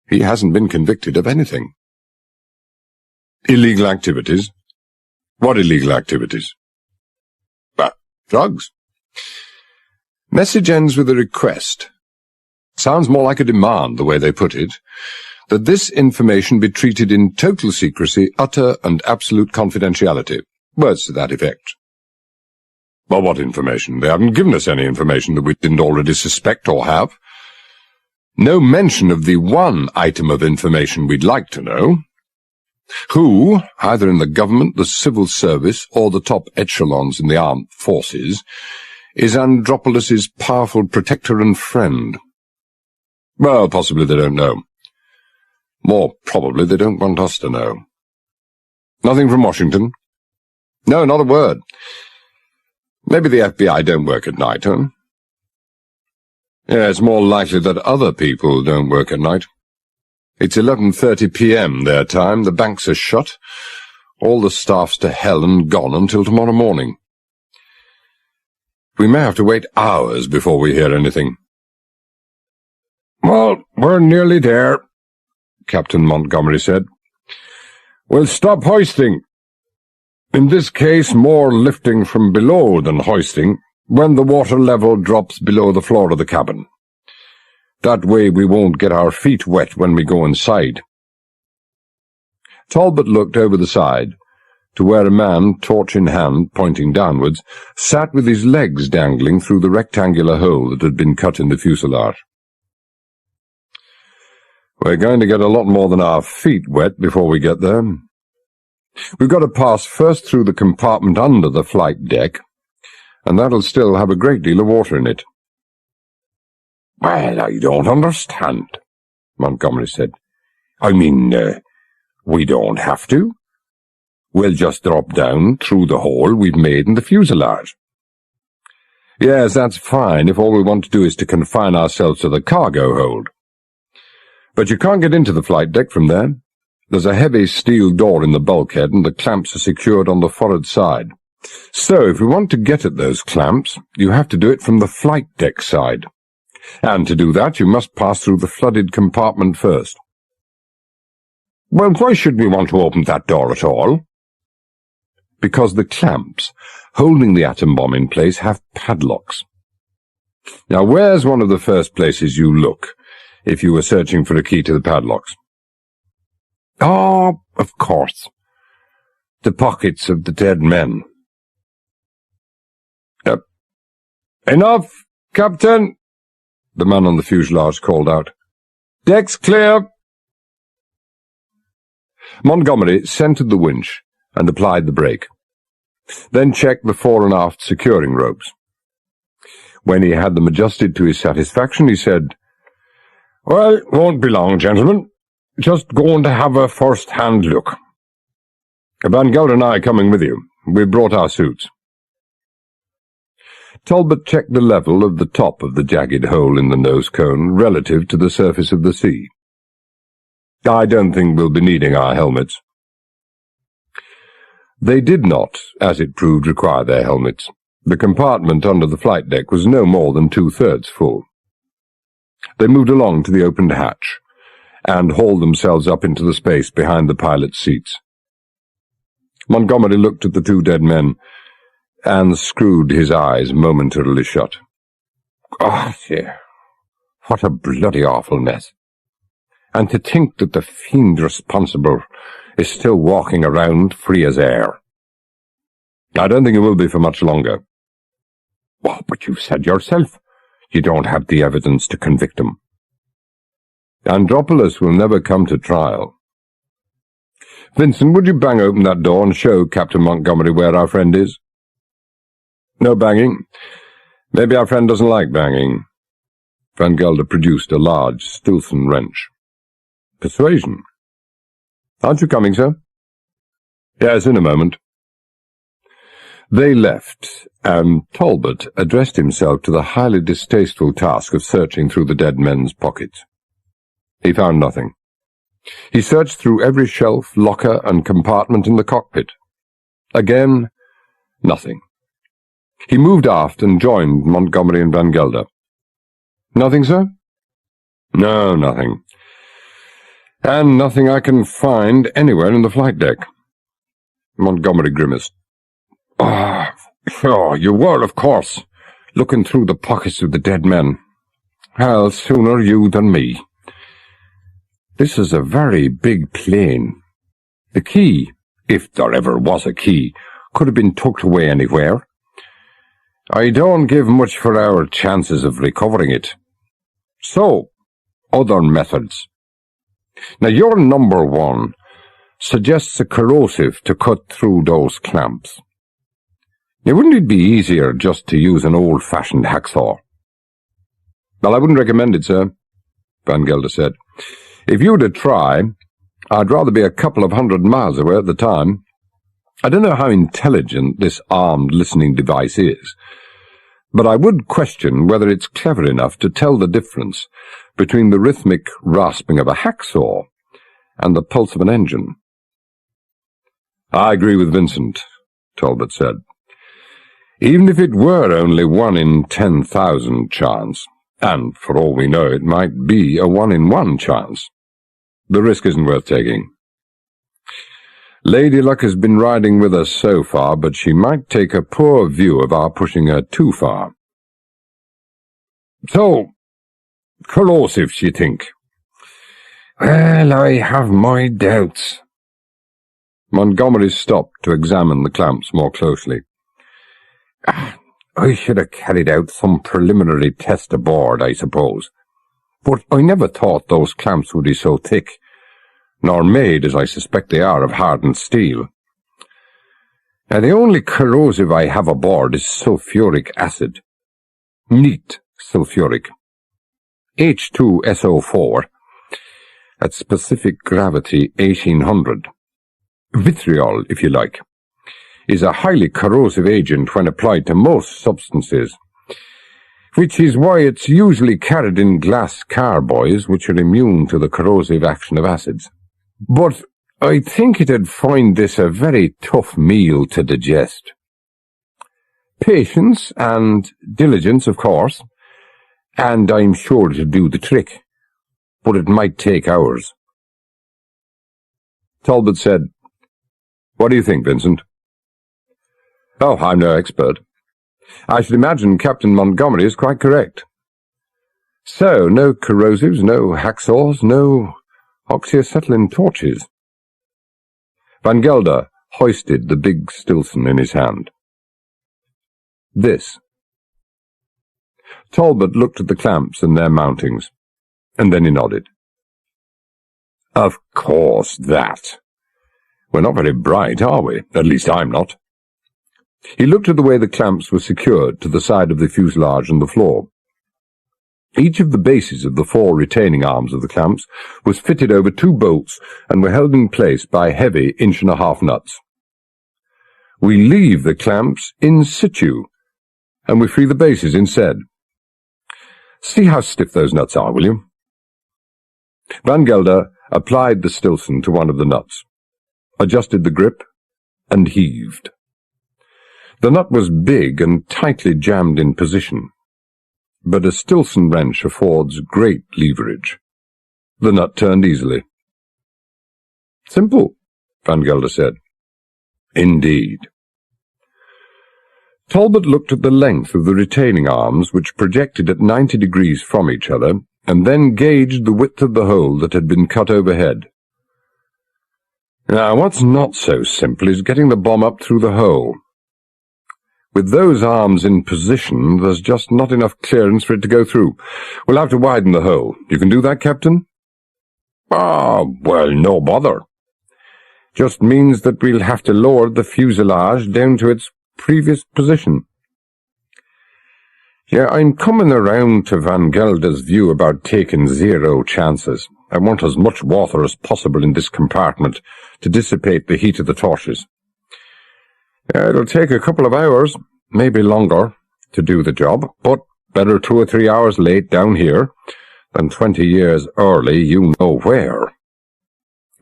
A: He hasn't been convicted of anything. Illegal activities? What illegal activities? Drugs. Message ends with a request. Sounds more like a demand, the way they put it, that this information be treated in total secrecy, utter and absolute confidentiality. Words to that effect. Well, what information? They haven't given us any information that we didn't already suspect or have. No mention of the one item of information we'd like to know. Who, either in the government, the civil service, or the top echelons in the armed forces, is Andropolis's powerful protector and friend? Well, possibly they don't know. More probably they don't want us to know. Nothing from Washington? No, not a word. Maybe the FBI don't work at night, huh? Yeah, it's more likely that other people don't work at night. It's 11:30 p.m. their time, the banks are shut, all the staff's to hell and gone until tomorrow morning. We may have to wait hours before we hear anything. Well, we're nearly there, Captain Montgomery said. We'll stop hoisting. In this case, more lifting from below than hoisting, when the water level drops below the floor of the cabin. That way we won't get our feet wet when we go inside. Talbot looked over the side to where a man, torch in hand, pointing downwards, sat with his legs dangling through the rectangular hole that had been cut in the fuselage. We're going to get a lot more than our feet wet before we get there. We've got to pass first through the compartment under the flight deck, and that'll still have a great deal of water in it. Well, I don't understand, Montgomery said. I mean, we don't have to. We'll just drop down through the hole we've made in the fuselage. Yes, that's fine if all we want to do is to confine ourselves to the cargo hold. But you can't get into the flight deck from there. There's a heavy steel door in the bulkhead and the clamps are secured on the forward side. So if we want to get at those clamps, you have to do it from the flight deck side. And to do that, you must pass through the flooded compartment first. Well, why should we want to open that door at all? Because the clamps holding the atom bomb in place have padlocks. Now, where's one of the first places you look if you were searching for a key to the padlocks? Oh, of course. The pockets of the dead men. Yep. Enough, Captain, the man on the fuselage called out. Deck's clear. Montgomery centered the winch and applied the brake, then checked the fore and aft securing ropes. When he had them adjusted to his satisfaction, he said, Well, won't be long, gentlemen. Just going to have a first-hand look. Van Gelder and I are coming with you. We've brought our suits. Talbot checked the level of the top of the jagged hole in the nose cone relative to the surface of the sea. I don't think we'll be needing our helmets. They did not, as it proved, require their helmets. The compartment under the flight deck was no more than 2/3 full. They moved along to the opened hatch and hauled themselves up into the space behind the pilot's seats. Montgomery looked at the two dead men and screwed his eyes momentarily shut. Oh, dear, what a bloody awful mess. And to think that the fiend responsible is still walking around free as air. I don't think it will be for much longer. Oh, but you said yourself you don't have the evidence to convict him. Andropolis will never come to trial. Vincent, would you bang open that door and show Captain Montgomery where our friend is? No banging. Maybe our friend doesn't like banging. Van Gelder produced a large Stilson wrench. Persuasion. Aren't you coming, sir? Yes, in a moment. They left, and Talbot addressed himself to the highly distasteful task of searching through the dead men's pockets. He found nothing. He searched through every shelf, locker, and compartment in the cockpit. Again, nothing. He moved aft and joined Montgomery and Van Gelder. Nothing, sir? No, nothing. And nothing I can find anywhere in the flight deck. Montgomery grimaced. Oh, sure, you were, of course, looking through the pockets of the dead men. Well, sooner you than me. This is a very big plane. The key, if there ever was a key, could have been tucked away anywhere. I don't give much for our chances of recovering it. So, other methods. Now, your number one suggests a corrosive to cut through those clamps. Now, wouldn't it be easier just to use an old-fashioned hacksaw? Well, I wouldn't recommend it, sir, Van Gelder said. If you were to try, I'd rather be a couple of 100 miles away at the time. I don't know how intelligent this armed listening device is, but I would question whether it's clever enough to tell the difference between the rhythmic rasping of a hacksaw and the pulse of an engine. I agree with Vincent, Talbot said. Even if it were only 1 in 10,000 chance, and for all we know it might be a 1 in 1 chance, the risk isn't worth taking. Lady Luck has been riding with us so far, but she might take a poor view of our pushing her too far. So, corrosives, you think? Well, I have my doubts. Montgomery stopped to examine the clamps more closely. I should have carried out some preliminary test aboard, I suppose. But I never thought those clamps would be so thick, nor made, as I suspect they are, of hardened steel. Now, the only corrosive I have aboard is sulphuric acid. Neat sulphuric. H2SO4 at specific gravity 1800. Vitriol, if you like, is a highly corrosive agent when applied to most substances, which is why it's usually carried in glass carboys which are immune to the corrosive action of acids. But I think it'd find this a very tough meal to digest. Patience and diligence, of course, and I'm sure it'll do the trick, but it might take hours. Talbot said, "What do you think, Vincent?" "Oh, I'm no expert. I should imagine Captain Montgomery is quite correct. So, no corrosives, no hacksaws, no oxyacetylene torches." Van Gelder hoisted the big Stilson in his hand. "This." Talbot looked at the clamps and their mountings, and then he nodded. "Of course, that. We're not very bright, are we? At least I'm not." He looked at the way the clamps were secured to the side of the fuselage and the floor. Each of the bases of the 4 retaining arms of the clamps was fitted over 2 bolts and were held in place by heavy 1.5-inch nuts. "We leave the clamps in situ, and we free the bases instead. See how stiff those nuts are, will you?" Van Gelder applied the Stilson to one of the nuts, adjusted the grip, and heaved. The nut was big and tightly jammed in position, but a Stilson wrench affords great leverage. The nut turned easily. "Simple," Van Gelder said. "Indeed." Talbot looked at the length of the retaining arms, which projected at 90 degrees from each other, and then gauged the width of the hole that had been cut overhead. "Now, what's not so simple is getting the bomb up through the hole. With those arms in position, there's just not enough clearance for it to go through. We'll have to widen the hole. You can do that, Captain?" Well, no bother. Just means that we'll have to lower the fuselage down to its previous position." "Yeah, I'm coming around to Van Gelder's view about taking 0 chances. I want as much water as possible in this compartment to dissipate the heat of the torches. It'll take a couple of hours, maybe longer, to do the job, but better 2 or 3 hours late down here than 20 years early you know where."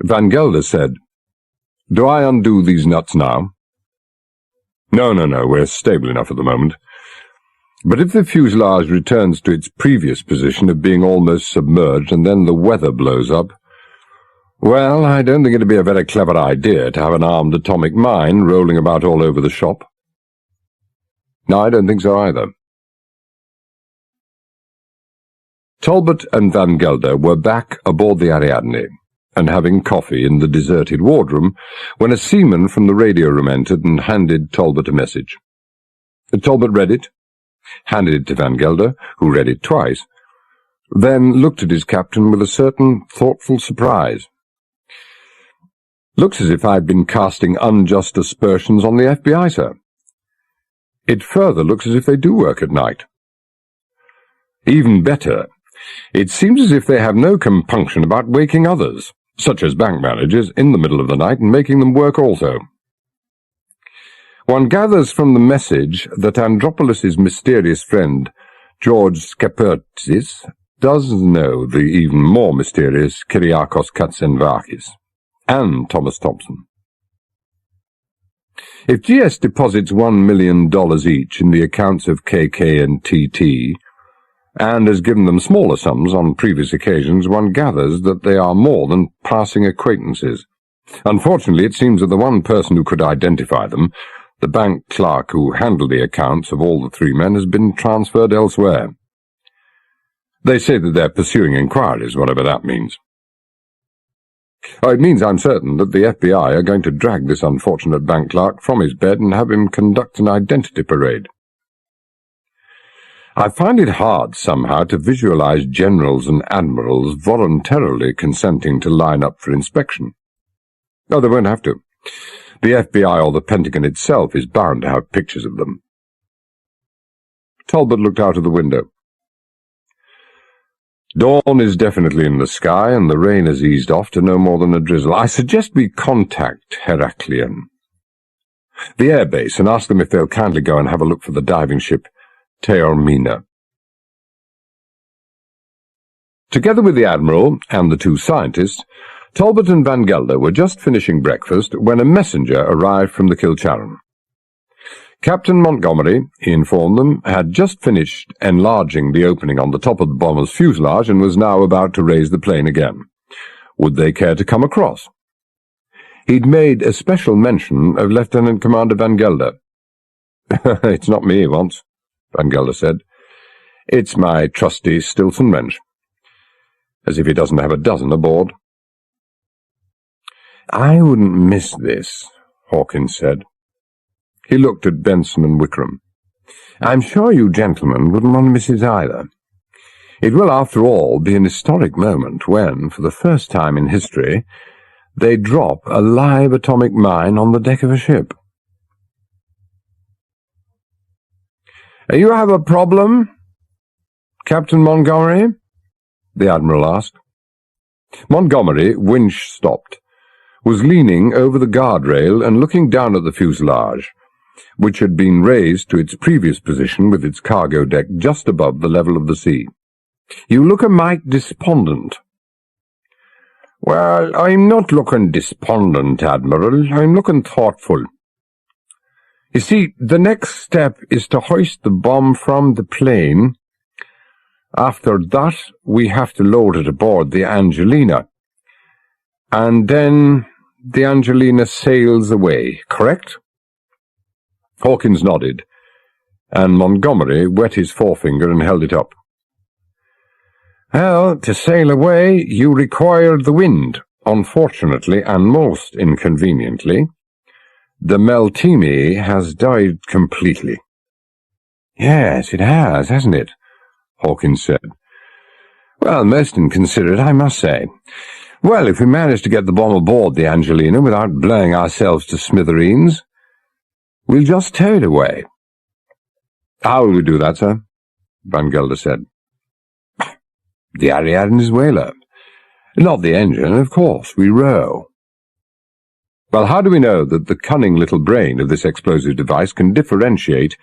A: Van Gelder said, "Do I undo these nuts now?" No, we're stable enough at the moment. But if the fuselage returns to its previous position of being almost submerged and then the weather blows up, well, I don't think it'd be a very clever idea to have an armed atomic mine rolling about all over the shop." "No, I don't think so either." Talbot and Van Gelder were back aboard the Ariadne, and having coffee in the deserted wardroom, when a seaman from the radio room entered and handed Talbot a message. Talbot read it, handed it to Van Gelder, who read it twice, then looked at his captain with a certain thoughtful surprise. "Looks as if I'd been casting unjust aspersions on the FBI, sir. It further looks as if they do work at night. Even better, it seems as if they have no compunction about waking others, such as bank managers, in the middle of the night and making them work also. One gathers from the message that Andropolis's mysterious friend, George Scapertis, does know the even more mysterious Kyriakos Katsenvakis and Thomas Thompson. If GS deposits $1 million each in the accounts of KK and TT, and has given them smaller sums on previous occasions, one gathers that they are more than passing acquaintances. Unfortunately, it seems that the one person who could identify them, the bank clerk who handled the accounts of all the 3 men, has been transferred elsewhere. They say that they're pursuing inquiries, whatever that means. It means, I'm certain, that the FBI are going to drag this unfortunate bank clerk from his bed and have him conduct an identity parade. I find it hard, somehow, to visualize generals and admirals voluntarily consenting to line up for inspection. No, they won't have to. The FBI or the Pentagon itself is bound to have pictures of them. Talbot looked out of the window. Dawn is definitely in the sky, and the rain has eased off to no more than a drizzle. I suggest we contact Heraklion, the airbase, and ask them if they'll kindly go and have a look for the diving ship Taormina. Together with the Admiral and the two scientists, Talbot and Van Gelder were just finishing breakfast when a messenger arrived from the Kilcharan. Captain Montgomery, he informed them, had just finished enlarging the opening on the top of the bomber's fuselage and was now about to raise the plane again. Would they care to come across? He'd made a special mention of Lieutenant Commander Van Gelder. "It's not me he wants," Van Gelder said. "It's my trusty Stilson wrench." As if he doesn't have a dozen aboard. "I wouldn't miss this," Hawkins said. He looked at Benson and Wickram. "I'm sure you gentlemen wouldn't want to miss it either. It will, after all, be an historic moment when, for the first time in history, they drop a live atomic mine on the deck of a ship." "You have a problem, Captain Montgomery?" the Admiral asked. Montgomery, winch stopped, was leaning over the guardrail and looking down at the fuselage, which had been raised to its previous position with its cargo deck just above the level of the sea. "You look a mite despondent." "Well, I'm not looking despondent, Admiral. I'm looking thoughtful. You see, the next step is to hoist the bomb from the plane. After that, we have to load it aboard the Angelina. And then the Angelina sails away, correct?" Hawkins nodded, and Montgomery wet his forefinger and held it up. "Well, to sail away, you require the wind. Unfortunately, and most inconveniently, the Meltemi has died completely." "Yes, it has, hasn't it?" Hawkins said. "Well, most inconsiderate, I must say. Well, if we manage to get the bomb aboard the Angelina without blowing ourselves to smithereens, we'll just tow it away." "How will we do that, sir?" Van Gelder said. "The Ariadne's whaler. Not the engine, of course. We row." "Well, how do we know that the cunning little brain of this explosive device can differentiate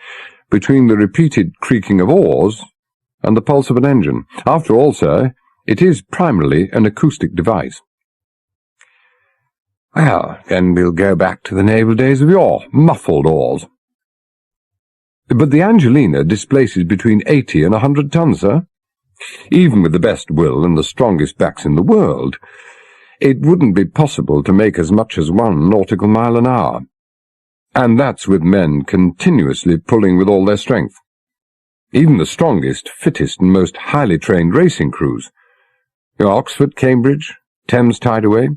A: between the repeated creaking of oars and the pulse of an engine? After all, sir, it is primarily an acoustic device." "Well, then we'll go back to the naval days of yore, muffled oars." "But the Angelina displaces between 80 and 100 tons, sir. Even with the best will and the strongest backs in the world, it wouldn't be possible to make as much as 1 nautical mile an hour. And that's with men continuously pulling with all their strength. Even the strongest, fittest, and most highly trained racing crews, Oxford, Cambridge, Thames Tideway,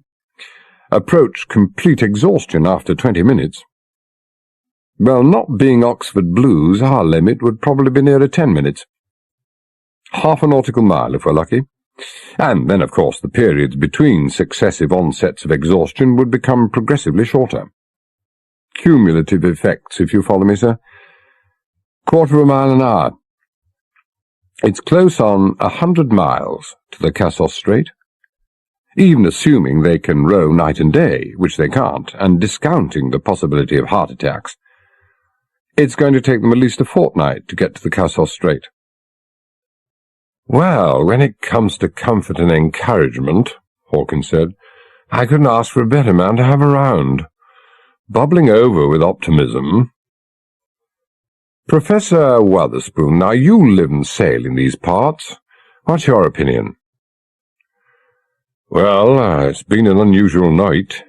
A: approach complete exhaustion after 20 minutes. Well, not being Oxford Blues, our limit would probably be nearer 10 minutes. Half a nautical mile, if we're lucky. And then, of course, the periods between successive onsets of exhaustion would become progressively shorter. Cumulative effects, if you follow me, sir. 1/4 mile an hour. It's close on 100 miles to the Cassos Strait. Even assuming they can row night and day, which they can't, and discounting the possibility of heart attacks, it's going to take them at least a fortnight to get to the Cassos Strait. "Well, when it comes to comfort and encouragement," Hawkins said, "I couldn't ask for a better man to have around. Bubbling over with optimism." "Professor Wotherspoon, now you live and sail in these parts. What's your opinion?" "Well, it's been an unusual night,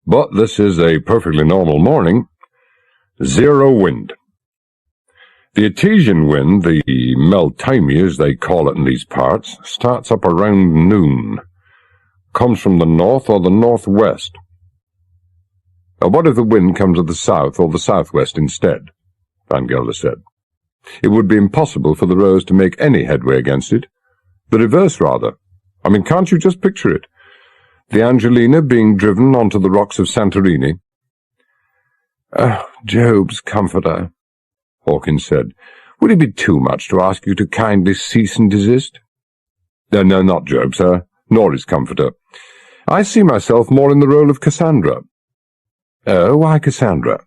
A: but this is a perfectly normal morning. 0 wind. The Etesian wind, the Meltemi as they call it in these parts, starts up around noon. Comes from the north or the northwest. What if the wind comes to the south or the southwest instead?" Van Gelder said. "It would be impossible for the rowers to make any headway against it. The reverse, rather. I mean, can't you just picture it? The Angelina being driven onto the rocks of Santorini." "Oh, Job's comforter," Hawkins said. "Would it be too much to ask you to kindly cease and desist?" No, not Job, sir, nor his comforter. I see myself more in the role of Cassandra. Oh, why Cassandra?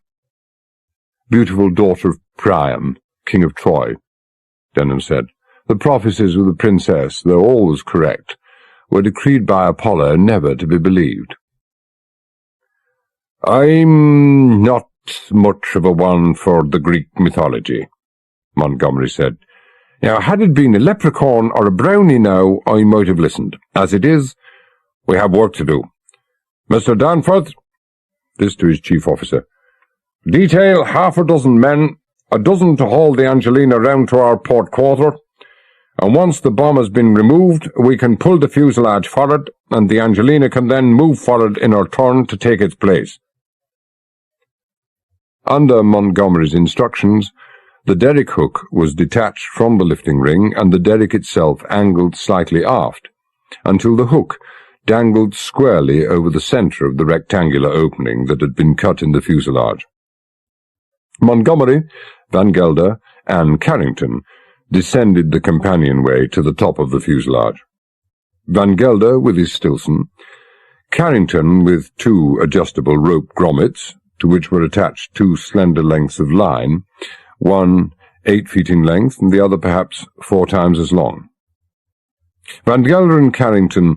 A: Beautiful daughter of Priam, king of Troy, Denham said. The prophecies of the princess, though always correct, were decreed by Apollo never to be believed. I'm not much of a one for the Greek mythology, Montgomery said. Now, had it been a leprechaun or a brownie now, I might have listened. As it is, we have work to do. Mr. Danforth, this to his chief officer, detail 6 men, 12 to haul the Angelina round to our port quarter, and once the bomb has been removed, we can pull the fuselage forward, and the Angelina can then move forward in her turn to take its place. Under Montgomery's instructions, the derrick hook was detached from the lifting ring and the derrick itself angled slightly aft, until the hook dangled squarely over the centre of the rectangular opening that had been cut in the fuselage. Montgomery, Van Gelder, and Carrington descended the companionway to the top of the fuselage. Van Gelder with his Stilson, Carrington with 2 adjustable rope grommets, to which were attached 2 slender lengths of line, one 8 feet in length and the other perhaps 4 times as long. Van Gelder and Carrington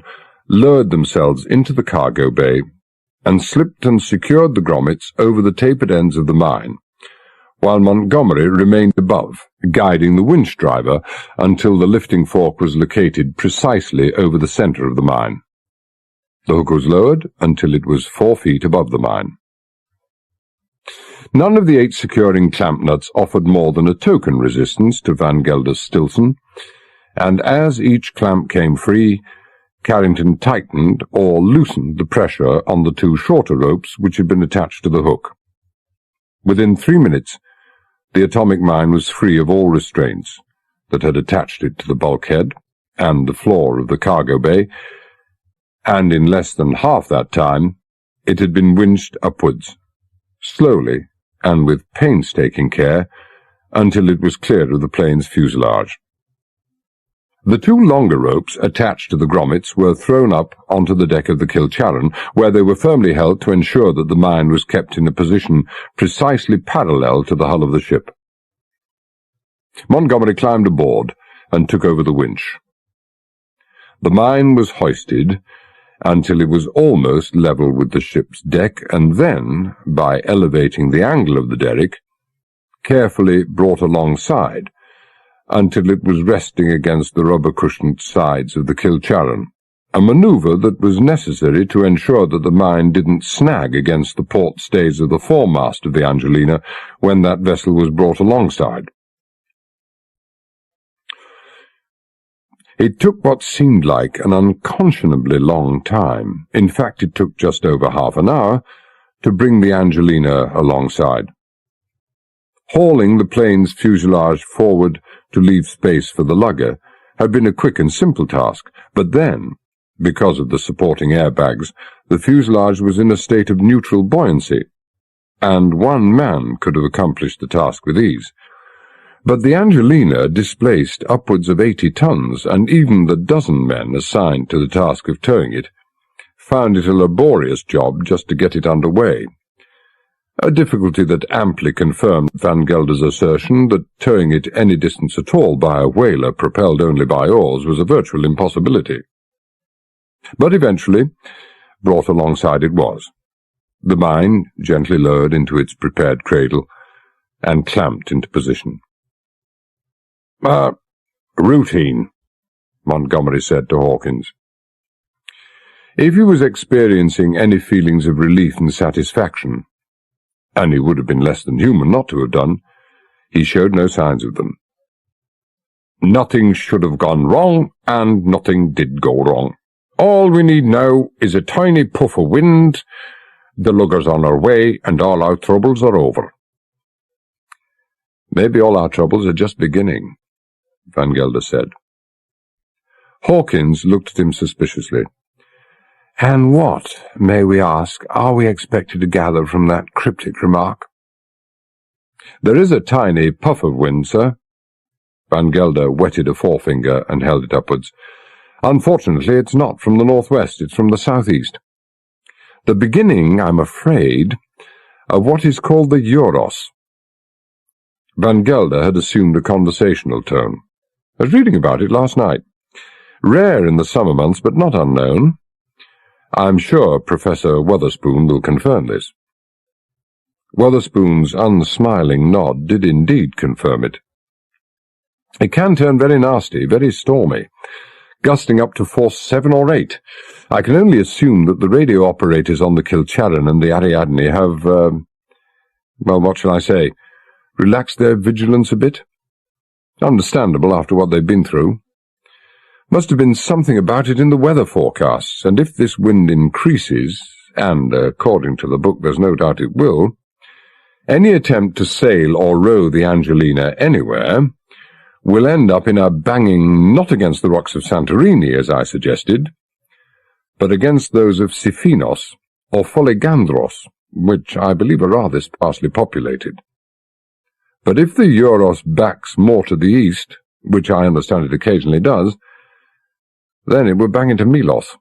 A: lowered themselves into the cargo bay and slipped and secured the grommets over the tapered ends of the mine, while Montgomery remained above, guiding the winch driver until the lifting fork was located precisely over the centre of the mine. The hook was lowered until it was 4 feet above the mine. None of the 8 securing clamp nuts offered more than a token resistance to Van Gelder's Stilson, and as each clamp came free, Carrington tightened or loosened the pressure on the 2 shorter ropes which had been attached to the hook. Within 3 minutes, the atomic mine was free of all restraints that had attached it to the bulkhead and the floor of the cargo bay, and in less than half that time it had been winched upwards, slowly and with painstaking care, until it was clear of the plane's fuselage. The 2 longer ropes attached to the grommets were thrown up onto the deck of the Kilcharan, where they were firmly held to ensure that the mine was kept in a position precisely parallel to the hull of the ship. Montgomery climbed aboard and took over the winch. The mine was hoisted until it was almost level with the ship's deck, and then, by elevating the angle of the derrick, carefully brought alongside, until it was resting against the rubber-cushioned sides of the Kilcharan, a manoeuvre that was necessary to ensure that the mine didn't snag against the port stays of the foremast of the Angelina when that vessel was brought alongside. It took what seemed like an unconscionably long time, in fact it took just over half an hour, to bring the Angelina alongside. Hauling the plane's fuselage forward to leave space for the lugger had been a quick and simple task, but then, because of the supporting airbags, the fuselage was in a state of neutral buoyancy, and 1 man could have accomplished the task with ease. But the Angelina displaced upwards of 80 tons, and even the 12 men assigned to the task of towing it found it a laborious job just to get it under way, a difficulty that amply confirmed Van Gelder's assertion that towing it any distance at all by a whaler propelled only by oars was a virtual impossibility. But eventually, brought alongside it was, the mine gently lowered into its prepared cradle and clamped into position. Routine, Montgomery said to Hawkins. If he was experiencing any feelings of relief and satisfaction, and he would have been less than human not to have done, he showed no signs of them. Nothing should have gone wrong, and nothing did go wrong. All we need now is a tiny puff of wind, the lugger's on her way, and all our troubles are over. Maybe all our troubles are just beginning, Van Gelder said. Hawkins looked at him suspiciously. And what, may we ask, are we expected to gather from that cryptic remark? There is a tiny puff of wind, sir. Van Gelder wetted a forefinger and held it upwards. Unfortunately, it's not from the northwest, it's from the southeast. The beginning, I'm afraid, of what is called the Euros. Van Gelder had assumed a conversational tone. I was reading about it last night. Rare in the summer months, but not unknown. I'm sure Professor Wotherspoon will confirm this. Wotherspoon's unsmiling nod did indeed confirm it. It can turn very nasty, very stormy, gusting up to force 7 or 8. I can only assume that the radio operators on the Kilcharan and the Ariadne have, well, what shall I say, relaxed their vigilance a bit. Understandable after what they've been through. Must have been something about it in the weather forecasts, and if this wind increases, and according to the book there's no doubt it will, any attempt to sail or row the Angelina anywhere will end up in a banging not against the rocks of Santorini, as I suggested, but against those of Siphinos or Folegandros, which I believe are rather sparsely populated. But if the Euros backs more to the east, which I understand it occasionally does, then it would bang into Milos.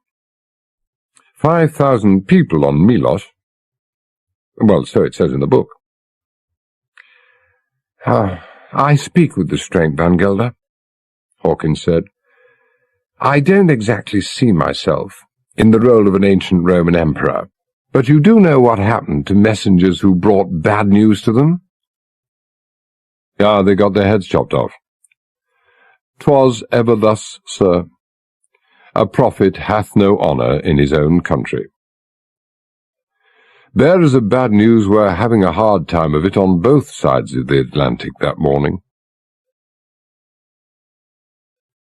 A: 5,000 people on Milos. Well, so it says in the book. I speak with the strength, Van Gelder, Hawkins said. I don't exactly see myself in the role of an ancient Roman emperor, but you do know what happened to messengers who brought bad news to them? Ah, they got their heads chopped off. 'Twas ever thus, sir. A prophet hath no honour in his own country. Bearers of bad news were having a hard time of it on both sides of the Atlantic that morning.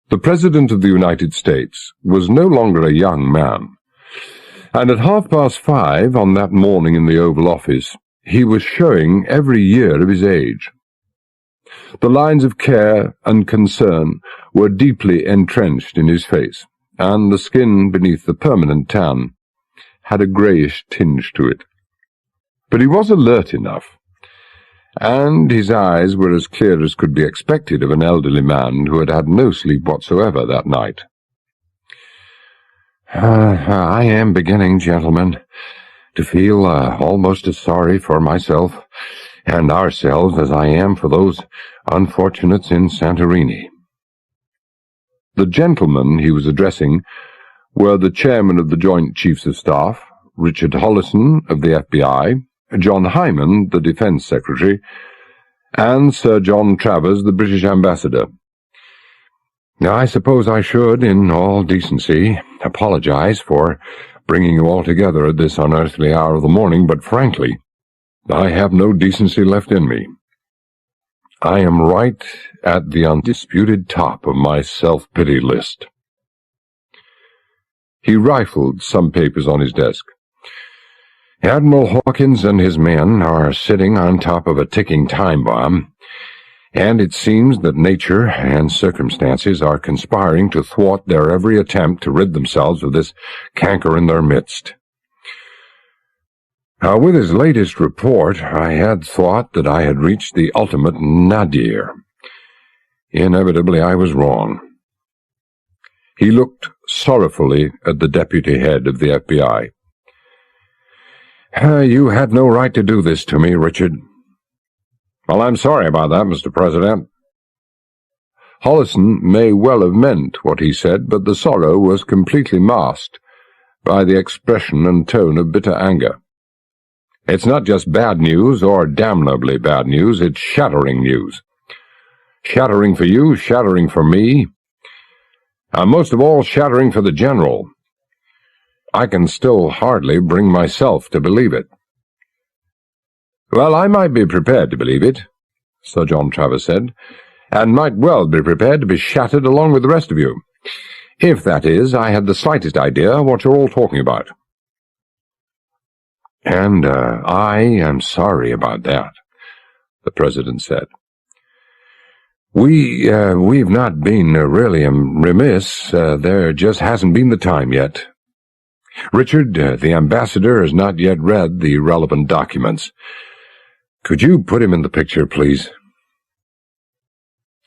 A: The President of the United States was no longer a young man, and at 5:30 on that morning in the Oval Office he was showing every year of his age. The lines of care and concern were deeply entrenched in his face, and the skin beneath the permanent tan had a greyish tinge to it. But he was alert enough, and his eyes were as clear as could be expected of an elderly man who had had no sleep whatsoever that night. I am beginning, gentlemen, to feel almost as sorry for myself and ourselves as I am for those unfortunates in Santorini. The gentlemen he was addressing were the chairman of the Joint Chiefs of Staff, Richard Hollison of the FBI, John Hyman, the Defence Secretary, and Sir John Travers, the British Ambassador. I suppose I should, in all decency, apologize for bringing you all together at this unearthly hour of the morning, but frankly, I have no decency left in me. I am right at the undisputed top of my self-pity list. He rifled some papers on his desk. Admiral Hawkins and his men are sitting on top of a ticking time bomb, and it seems that nature and circumstances are conspiring to thwart their every attempt to rid themselves of this canker in their midst. With his latest report, I had thought that I had reached the ultimate nadir. Inevitably, I was wrong. He looked sorrowfully at the deputy head of the FBI. You had no right to do this to me, Richard. Well, I'm sorry about that, Mr. President. Hollison may well have meant what he said, but the sorrow was completely masked by the expression and tone of bitter anger. It's not just bad news, or damnably bad news, it's shattering news. Shattering for you, shattering for me, and most of all shattering for the General. I can still hardly bring myself to believe it. Well, I might be prepared to believe it, Sir John Travers said, and might well be prepared to be shattered along with the rest of you, if, that is, I had the slightest idea what you're all talking about. And I am sorry about that, the President said. We've not been really remiss. There just hasn't been the time yet. Richard, the ambassador, has not yet read the relevant documents. Could you put him in the picture, please?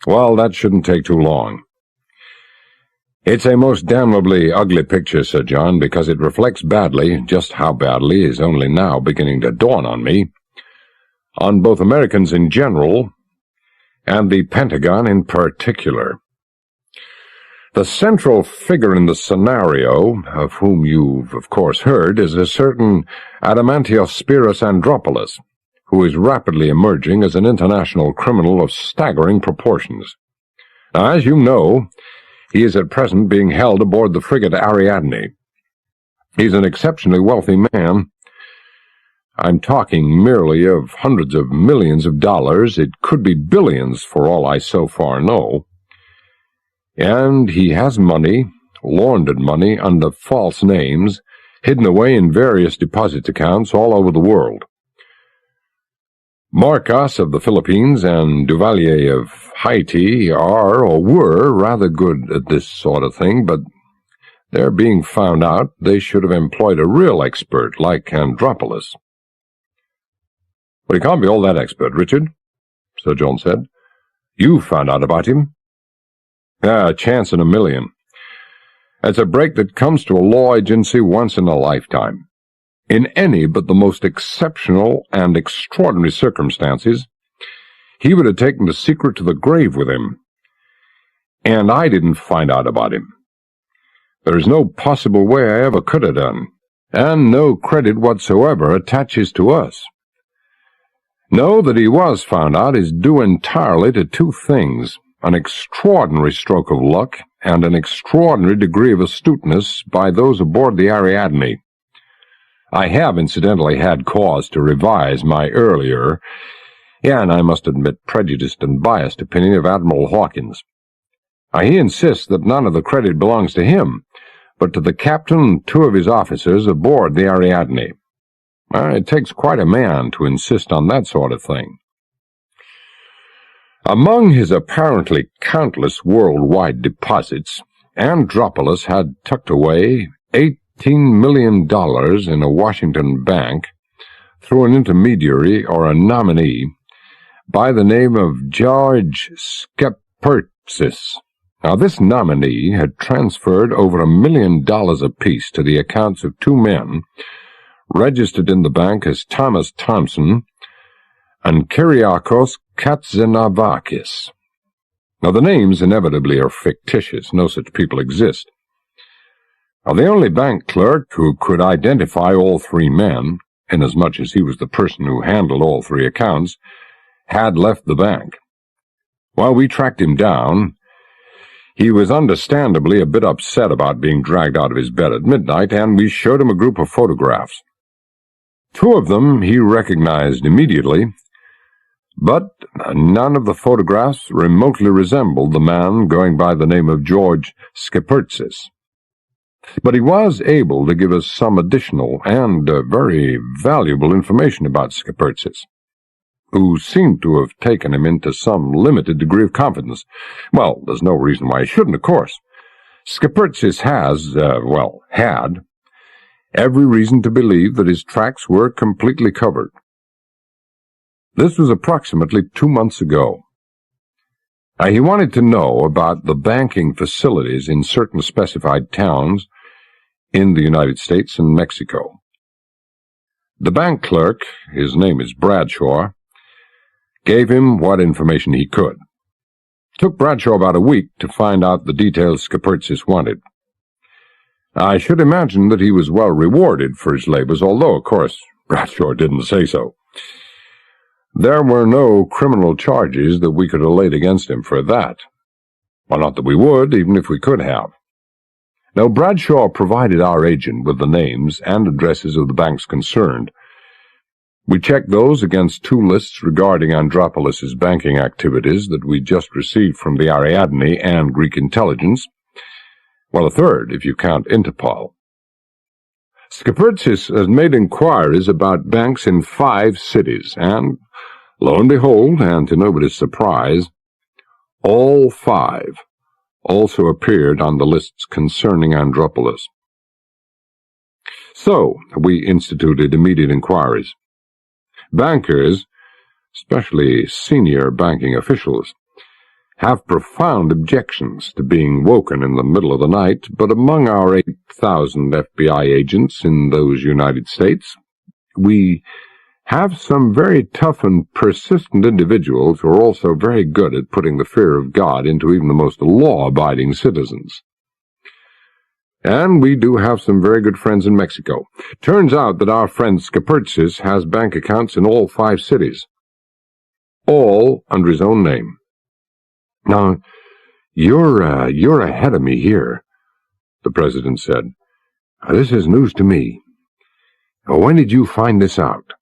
A: Well, that shouldn't take too long. It's a most damnably ugly picture, Sir John, because it reflects badly, just how badly is only now beginning to dawn on me, on both Americans in general and the Pentagon in particular. The central figure in the scenario, of whom you've of course heard, is a certain Adamantios Andropoulos, who is rapidly emerging as an international criminal of staggering proportions. Now, as you know, he is at present being held aboard the frigate Ariadne. He's an exceptionally wealthy man. I'm talking merely of hundreds of millions of dollars. It could be billions for all I so far know. And he has money, laundered money under false names, hidden away in various deposit accounts all over the world. Marcos of the Philippines and Duvalier of Haiti are, or were, rather good at this sort of thing, but they're being found out they should have employed a real expert like Andropoulos. "Well, he can't be all that expert, Richard," Sir John said. "You found out about him." "A chance in a million. It's a break that comes to a law agency once in a lifetime. In any but the most exceptional and extraordinary circumstances, he would have taken the secret to the grave with him. And I didn't find out about him. There is no possible way I ever could have done, and no credit whatsoever attaches to us. Know that he was found out is due entirely to two things: an extraordinary stroke of luck and an extraordinary degree of astuteness by those aboard the Ariadne. I have incidentally had cause to revise my earlier, and I must admit prejudiced and biased opinion of Admiral Hawkins. He insists that none of the credit belongs to him, but to the captain and two of his officers aboard the Ariadne. It takes quite a man to insist on that sort of thing. Among his apparently countless worldwide deposits, Andropoulos had tucked away $18 million in a Washington bank through an intermediary or a nominee by the name of George Skepertzis. Now, this nominee had transferred over $1 million apiece to the accounts of two men registered in the bank as Thomas Thompson and Kyriakos Katsanavakis. Now, the names inevitably are fictitious. No such people exist. Now, the only bank clerk who could identify all three men, inasmuch as he was the person who handled all three accounts, had left the bank. While we tracked him down, he was understandably a bit upset about being dragged out of his bed at midnight, and we showed him a group of photographs. Two of them he recognized immediately, but none of the photographs remotely resembled the man going by the name of George Skepertzis. But he was able to give us some additional and very valuable information about Skepertzis, who seemed to have taken him into some limited degree of confidence. Well, there's no reason why he shouldn't, of course. Skepertzis had every reason to believe that his tracks were completely covered. This was approximately 2 months ago. He wanted to know about the banking facilities in certain specified towns in the United States and Mexico. The bank clerk, his name is Bradshaw, gave him what information he could. It took Bradshaw about a week to find out the details Skepertzis wanted. I should imagine that he was well rewarded for his labors, although, of course, Bradshaw didn't say so. There were no criminal charges that we could have laid against him for that. Well, not that we would, even if we could have. Now, Bradshaw provided our agent with the names and addresses of the banks concerned. We checked those against two lists regarding Andropoulos's banking activities that we just received from the Ariadne and Greek intelligence. Well, a third, if you count Interpol. Skepertzis has made inquiries about banks in 5 cities, and, lo and behold, and to nobody's surprise, all 5 also appeared on the lists concerning Andropoulos. So, we instituted immediate inquiries. Bankers, especially senior banking officials, have profound objections to being woken in the middle of the night, but among our 8,000 FBI agents in those United States, we have some very tough and persistent individuals who are also very good at putting the fear of God into even the most law-abiding citizens. And we do have some very good friends in Mexico. Turns out that our friend Scapertzis has bank accounts in all 5 cities, all under his own name. Now, you're ahead of me here, the President said. This is news to me. When did you find this out?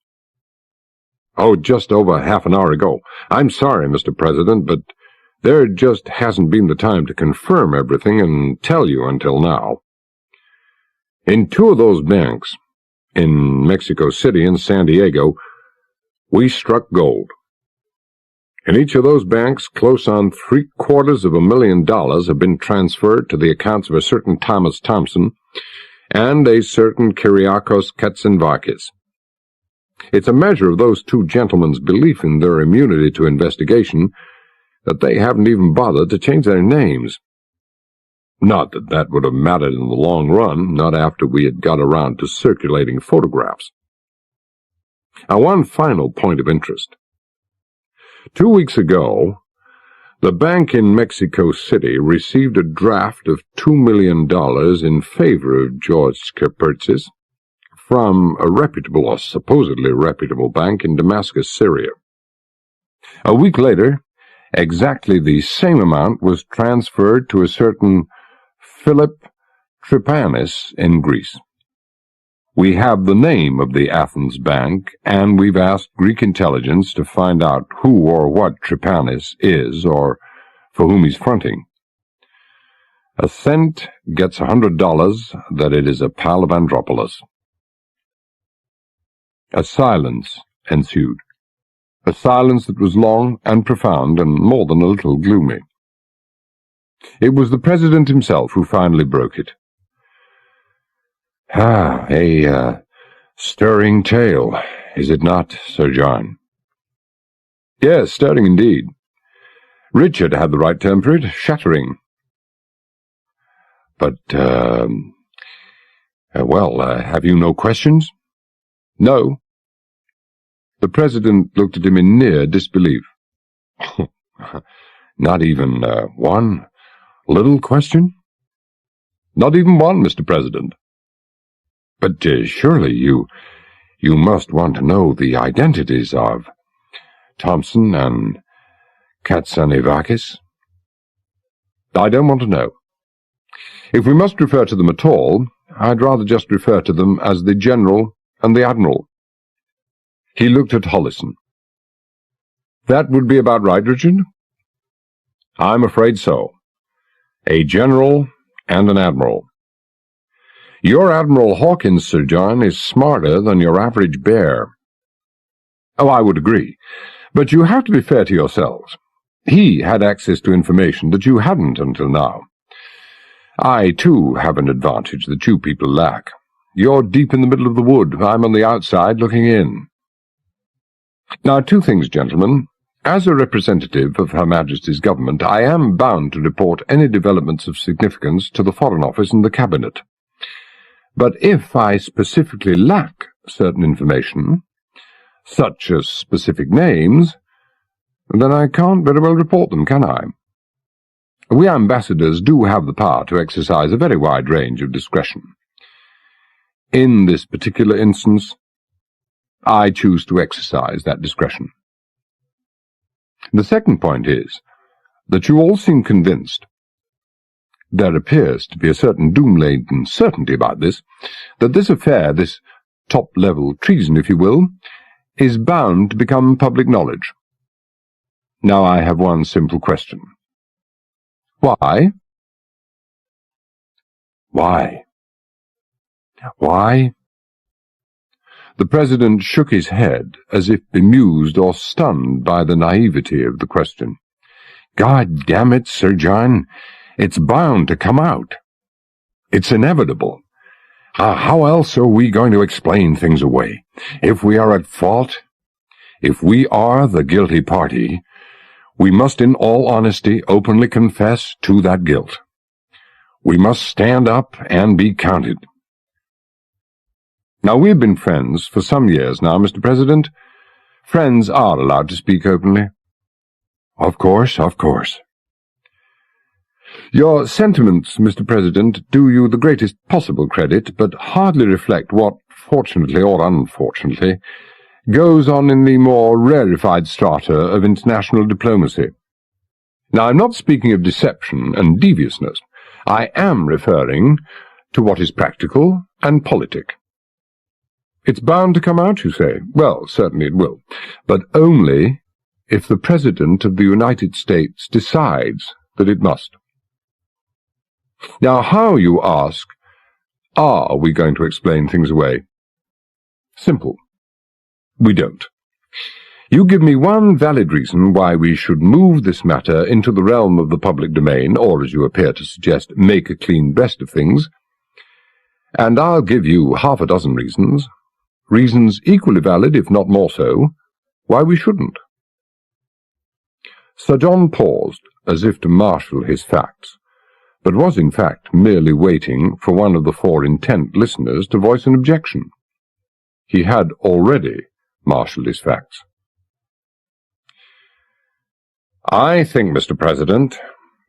A: Oh, just over half an hour ago. I'm sorry, Mr. President, but there just hasn't been the time to confirm everything and tell you until now. In 2 of those banks, in Mexico City and San Diego, we struck gold. In each of those banks, close on $750,000 have been transferred to the accounts of a certain Thomas Thompson and a certain Kyriakos Katsanvakis. It's a measure of those 2 gentlemen's belief in their immunity to investigation that they haven't even bothered to change their names. Not that that would have mattered in the long run, not after we had got around to circulating photographs. Now, one final point of interest. 2 weeks ago, the bank in Mexico City received a draft of $2 million in favor of George Scapertzis from a reputable or supposedly reputable bank in Damascus, Syria. A week later, exactly the same amount was transferred to a certain Philip Tripanis in Greece. We have the name of the Athens bank, and we've asked Greek intelligence to find out who or what Tripanis is or for whom he's fronting. A cent gets $100 that it is a pal of Andropolis. A silence ensued. A silence that was long and profound and more than a little gloomy. It was the President himself who finally broke it. A stirring tale, is it not, Sir John? Yes, stirring indeed. Richard had the right term for it, shattering. But, have you no questions? No. The President looked at him in near disbelief. Not even one little question? Not even one, Mr. President. But surely you must want to know the identities of Thompson and Katsanevakis. I don't want to know. If we must refer to them at all, I'd rather just refer to them as the General and the Admiral. He looked at Hollison. That would be about right, Richard? I'm afraid so. A General and an Admiral. Your Admiral Hawkins, Sir John, is smarter than your average bear. Oh, I would agree. But you have to be fair to yourselves. He had access to information that you hadn't until now. I, too, have an advantage that you people lack. You're deep in the middle of the wood. I'm on the outside looking in. Now, 2 things, gentlemen. As a representative of Her Majesty's government, I am bound to report any developments of significance to the Foreign Office and the Cabinet. But if I specifically lack certain information, such as specific names, then I can't very well report them, can I? We ambassadors do have the power to exercise a very wide range of discretion. In this particular instance, I choose to exercise that discretion. The second point is that you all seem convinced. There appears to be a certain doom-laden certainty about this, that this affair, this top-level treason, if you will, is bound to become public knowledge. Now I have one simple question. Why? Why? Why? The President shook his head as if bemused or stunned by the naivety of the question. God damn it, Sir John, it's bound to come out. It's inevitable. How else are we going to explain things away? If we are at fault, if we are the guilty party, We must in all honesty openly confess to that guilt. We must stand up and be counted. Now, we've been friends for some years now, Mr. President. Friends are allowed to speak openly. Of course, of course. Your sentiments, Mr. President, do you the greatest possible credit, but hardly reflect what, fortunately or unfortunately, goes on in the more rarefied strata of international diplomacy. Now, I'm not speaking of deception and deviousness. I am referring to what is practical and politic. It's bound to come out, you say? Well, certainly it will, but only if the President of the United States decides that it must. Now, how, you ask, are we going to explain things away? Simple. We don't. You give me one valid reason why we should move this matter into the realm of the public domain, or, as you appear to suggest, make a clean breast of things, and I'll give you half a dozen reasons equally valid, if not more so, why we shouldn't. Sir John paused, as if to marshal his facts, but was in fact merely waiting for one of the four intent listeners to voice an objection. He had already marshalled his facts. I think, Mr. President,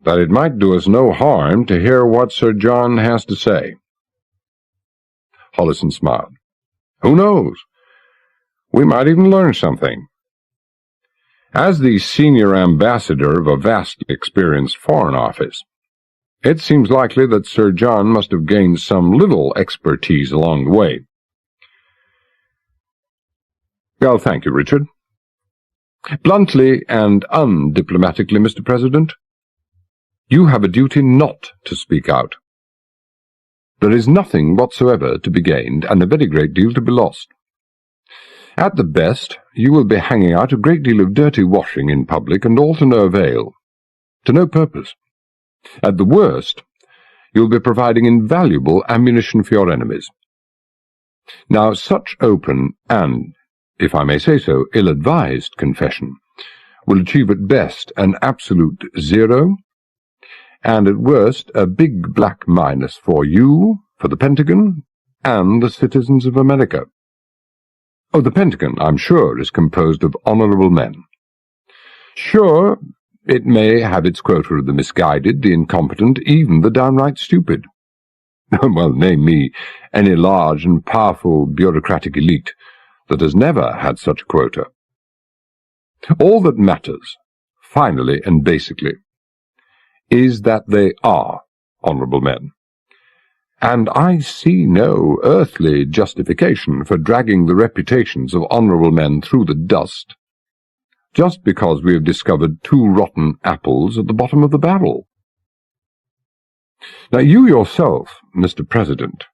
A: that it might do us no harm to hear what Sir John has to say. Hollison smiled. Who knows? We might even learn something. As the senior ambassador of a vastly experienced foreign office, it seems likely that Sir John must have gained some little expertise along the way. Well, thank you, Richard. Bluntly and undiplomatically, Mr. President, you have a duty not to speak out. There is nothing whatsoever to be gained, and a very great deal to be lost. At the best, you will be hanging out a great deal of dirty washing in public, and all to no avail, to no purpose. At the worst, you will be providing invaluable ammunition for your enemies. Now, such open and, if I may say so, ill-advised confession will achieve at best an absolute zero, and at worst a big black minus for you, for the Pentagon, and the citizens of America. Oh, the Pentagon, I'm sure, is composed of honorable men. Sure, it may have its quota of the misguided, the incompetent, even the downright stupid. Well, name me any large and powerful bureaucratic elite that has never had such a quota. All that matters, finally and basically, is that they are honorable men. And I see no earthly justification for dragging the reputations of honorable men through the dust, just because we have discovered two rotten apples at the bottom of the barrel. Now, you yourself, Mr. President,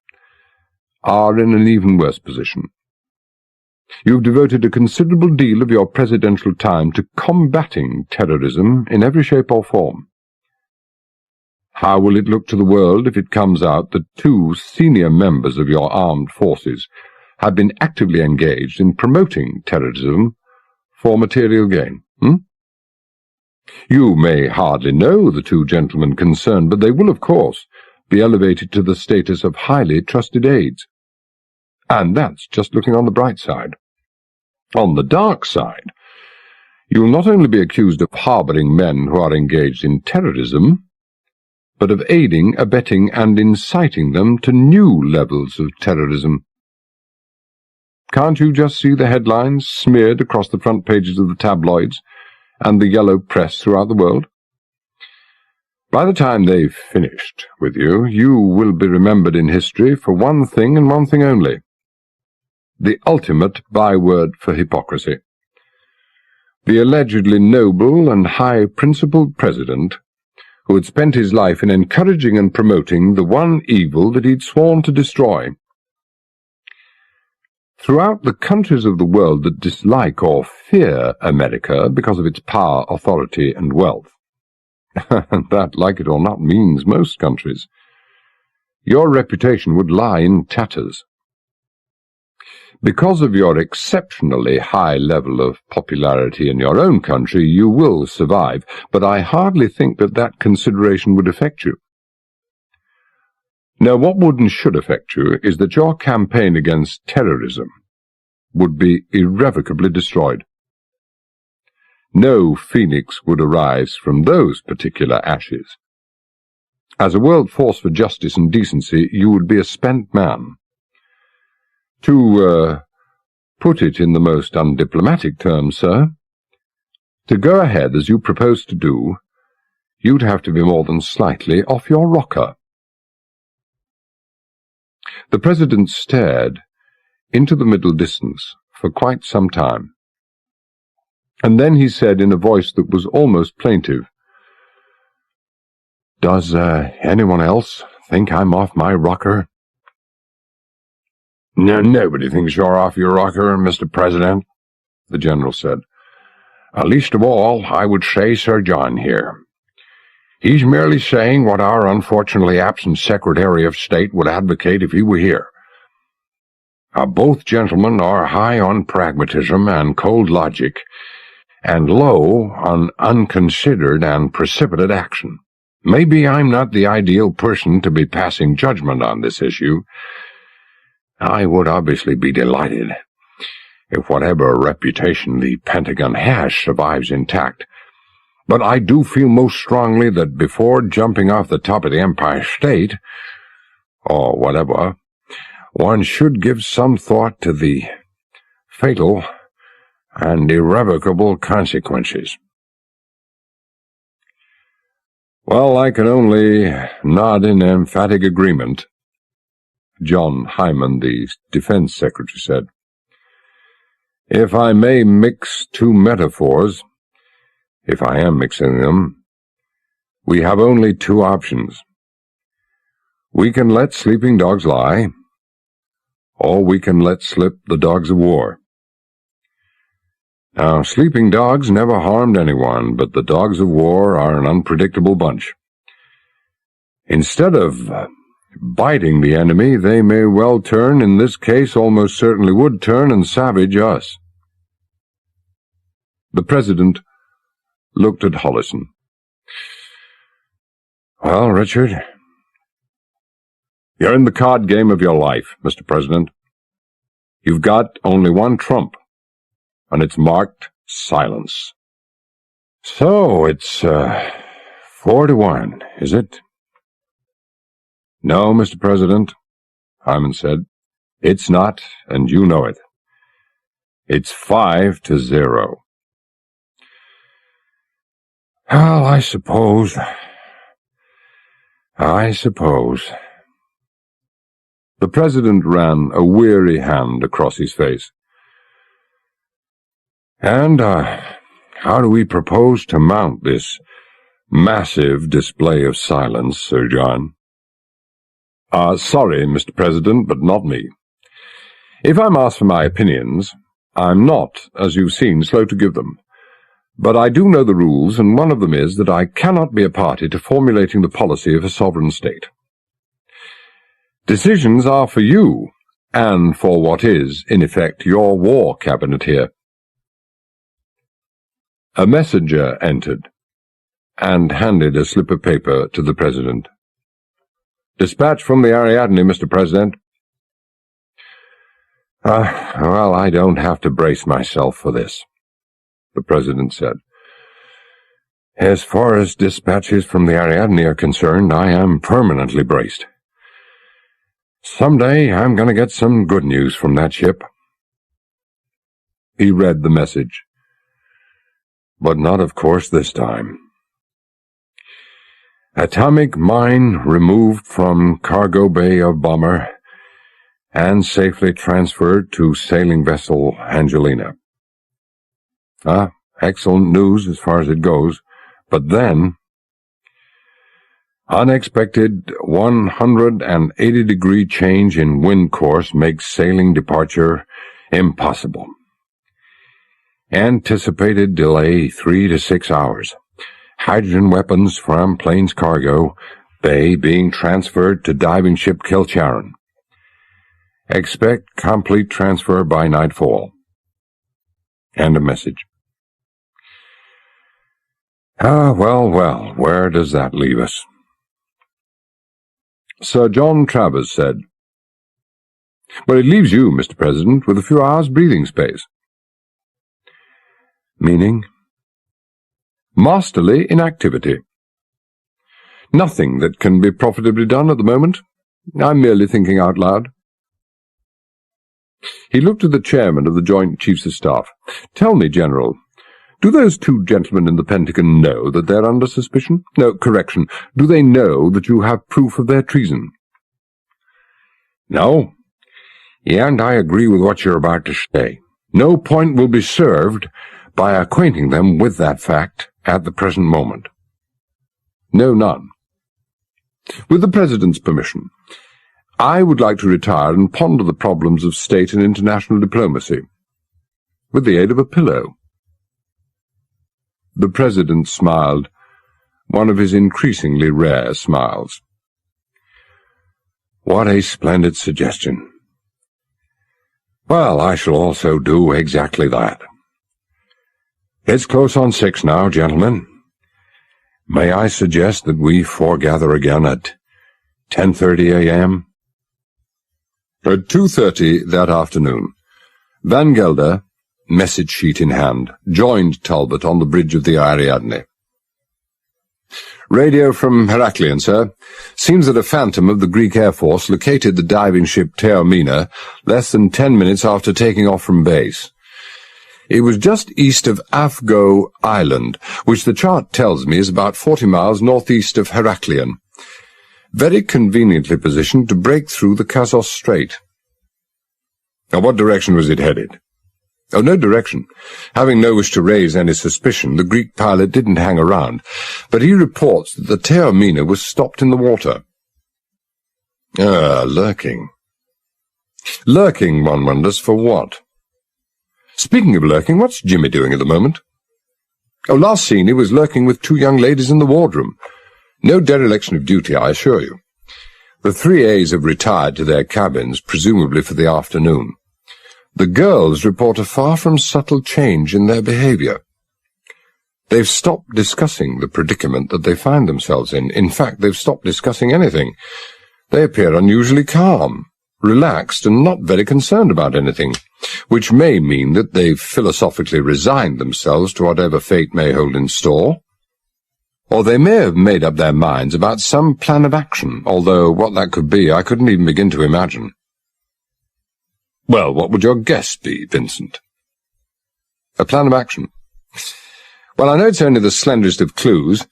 A: are in an even worse position. You've devoted a considerable deal of your presidential time to combating terrorism in every shape or form. How will it look to the world if it comes out that two senior members of your armed forces have been actively engaged in promoting terrorism for material gain? You may hardly know the two gentlemen concerned, but they will, of course, be elevated to the status of highly trusted aides. And that's just looking on the bright side. On the dark side, you'll not only be accused of harbouring men who are engaged in terrorism, but of aiding, abetting, and inciting them to new levels of terrorism. Can't you just see the headlines smeared across the front pages of the tabloids and the yellow press throughout the world? By the time they've finished with you, you will be remembered in history for one thing and one thing only: the ultimate byword for hypocrisy. The allegedly noble and high-principled president who had spent his life in encouraging and promoting the one evil that he'd sworn to destroy. Throughout the countries of the world that dislike or fear America because of its power, authority, and wealth, and that, like it or not, means most countries, your reputation would lie in tatters. Because of your exceptionally high level of popularity in your own country, you will survive, but I hardly think that consideration would affect you. Now, what would and should affect you is that your campaign against terrorism would be irrevocably destroyed. No phoenix would arise from those particular ashes. As a world force for justice and decency, you would be a spent man. To put it in the most undiplomatic terms, sir, to go ahead as you propose to do, you'd have to be more than slightly off your rocker. The President stared into the middle distance for quite some time, and then he said in a voice that was almost plaintive, "Does anyone else think I'm off my rocker?" "No, nobody thinks you're off your rocker, Mr. President," the General said. "Least of all, I would say Sir John here. He's merely saying what our unfortunately absent Secretary of State would advocate if he were here. Both gentlemen are high on pragmatism and cold logic, and low on unconsidered and precipitate action. Maybe I'm not the ideal person to be passing judgment on this issue. I would obviously be delighted if whatever reputation the Pentagon has survives intact, but I do feel most strongly that before jumping off the top of the Empire State, or whatever, one should give some thought to the fatal and irrevocable consequences." "Well, I can only nod in emphatic agreement," John Hyman, the Defense Secretary, said. "If I may mix two metaphors, if I am mixing them, we have only two options. We can let sleeping dogs lie, or we can let slip the dogs of war. Now, sleeping dogs never harmed anyone, but the dogs of war are an unpredictable bunch. Instead of biting the enemy, they may well turn, in this case almost certainly would turn, and savage us." The President looked at Hollison. "Well, Richard, you're in the card game of your life, Mr. President. You've got only one trump, and it's marked silence. So it's 4-1, is it?" "No, Mr. President," Hyman said. "It's not, and you know it. It's 5-0. "Well, I suppose. The President ran a weary hand across his face. "And how do we propose to mount this massive display of silence, Sir John?" Sorry, Mr. President, but not me. If I'm asked for my opinions, I'm not, as you've seen, slow to give them. But I do know the rules, and one of them is that I cannot be a party to formulating the policy of a sovereign state. Decisions are for you, and for what is, in effect, your war cabinet here." A messenger entered, and handed a slip of paper to the President. "Dispatch from the Ariadne, Mr. President." Well, I don't have to brace myself for this," the President said. "As far as dispatches from the Ariadne are concerned, I am permanently braced. Someday I'm going to get some good news from that ship." He read the message. "But not, of course, this time. Atomic mine removed from cargo bay of bomber and safely transferred to sailing vessel Angelina. Excellent news as far as it goes, but then unexpected 180-degree change in wind course makes sailing departure impossible. Anticipated delay 3 to 6 hours. Hydrogen weapons from plane's cargo bay being transferred to diving ship Kilcharan. Expect complete transfer by nightfall. And a message. Well, where does that leave us? Sir John Travers said, "Well, it leaves you, Mr. President, with a few hours' breathing space." Meaning? Masterly inactivity. Nothing that can be profitably done at the moment. I'm merely thinking out loud. He looked at the chairman of the Joint Chiefs of Staff. "Tell me, General, do those two gentlemen in the Pentagon know that they're under suspicion? No, correction. Do they know that you have proof of their treason?" "No. And I agree with what you're about to say. No point will be served by acquainting them with that fact at the present moment." "No, none. With the President's permission, I would like to retire and ponder the problems of state and international diplomacy, with the aid of a pillow." The President smiled, one of his increasingly rare smiles. "What a splendid suggestion. Well, I shall also do exactly that. It's close on 6 now, gentlemen. May I suggest that we foregather again at 10:30 a.m.? At 2:30 that afternoon, Van Gelder, message sheet in hand, joined Talbot on the bridge of the Ariadne. "Radio from Heraklion, sir. Seems that a phantom of the Greek Air Force located the diving ship Taormina less than 10 minutes after taking off from base. It was just east of Afgo Island, which the chart tells me is about 40 miles northeast of Heraklion. Very conveniently positioned to break through the Kazos Strait." "Now, what direction was it headed?" "Oh, no direction. Having no wish to raise any suspicion, the Greek pilot didn't hang around, but he reports that the Taormina was stopped in the water." Lurking. Lurking, one wonders, for what? Speaking of lurking, what's Jimmy doing at the moment? Oh, last seen he was lurking with 2 young ladies in the wardroom. No dereliction of duty, I assure you. The 3As have retired to their cabins, presumably for the afternoon. The girls report a far from subtle change in their behavior. They've stopped discussing the predicament that they find themselves in. In fact, they've stopped discussing anything. They appear unusually calm, relaxed, and not very concerned about anything, which may mean that they've philosophically resigned themselves to whatever fate may hold in store. Or they may have made up their minds about some plan of action, although what that could be I couldn't even begin to imagine. Well, what would your guess be, Vincent? A plan of action? Well, I know it's only the slenderest of clues,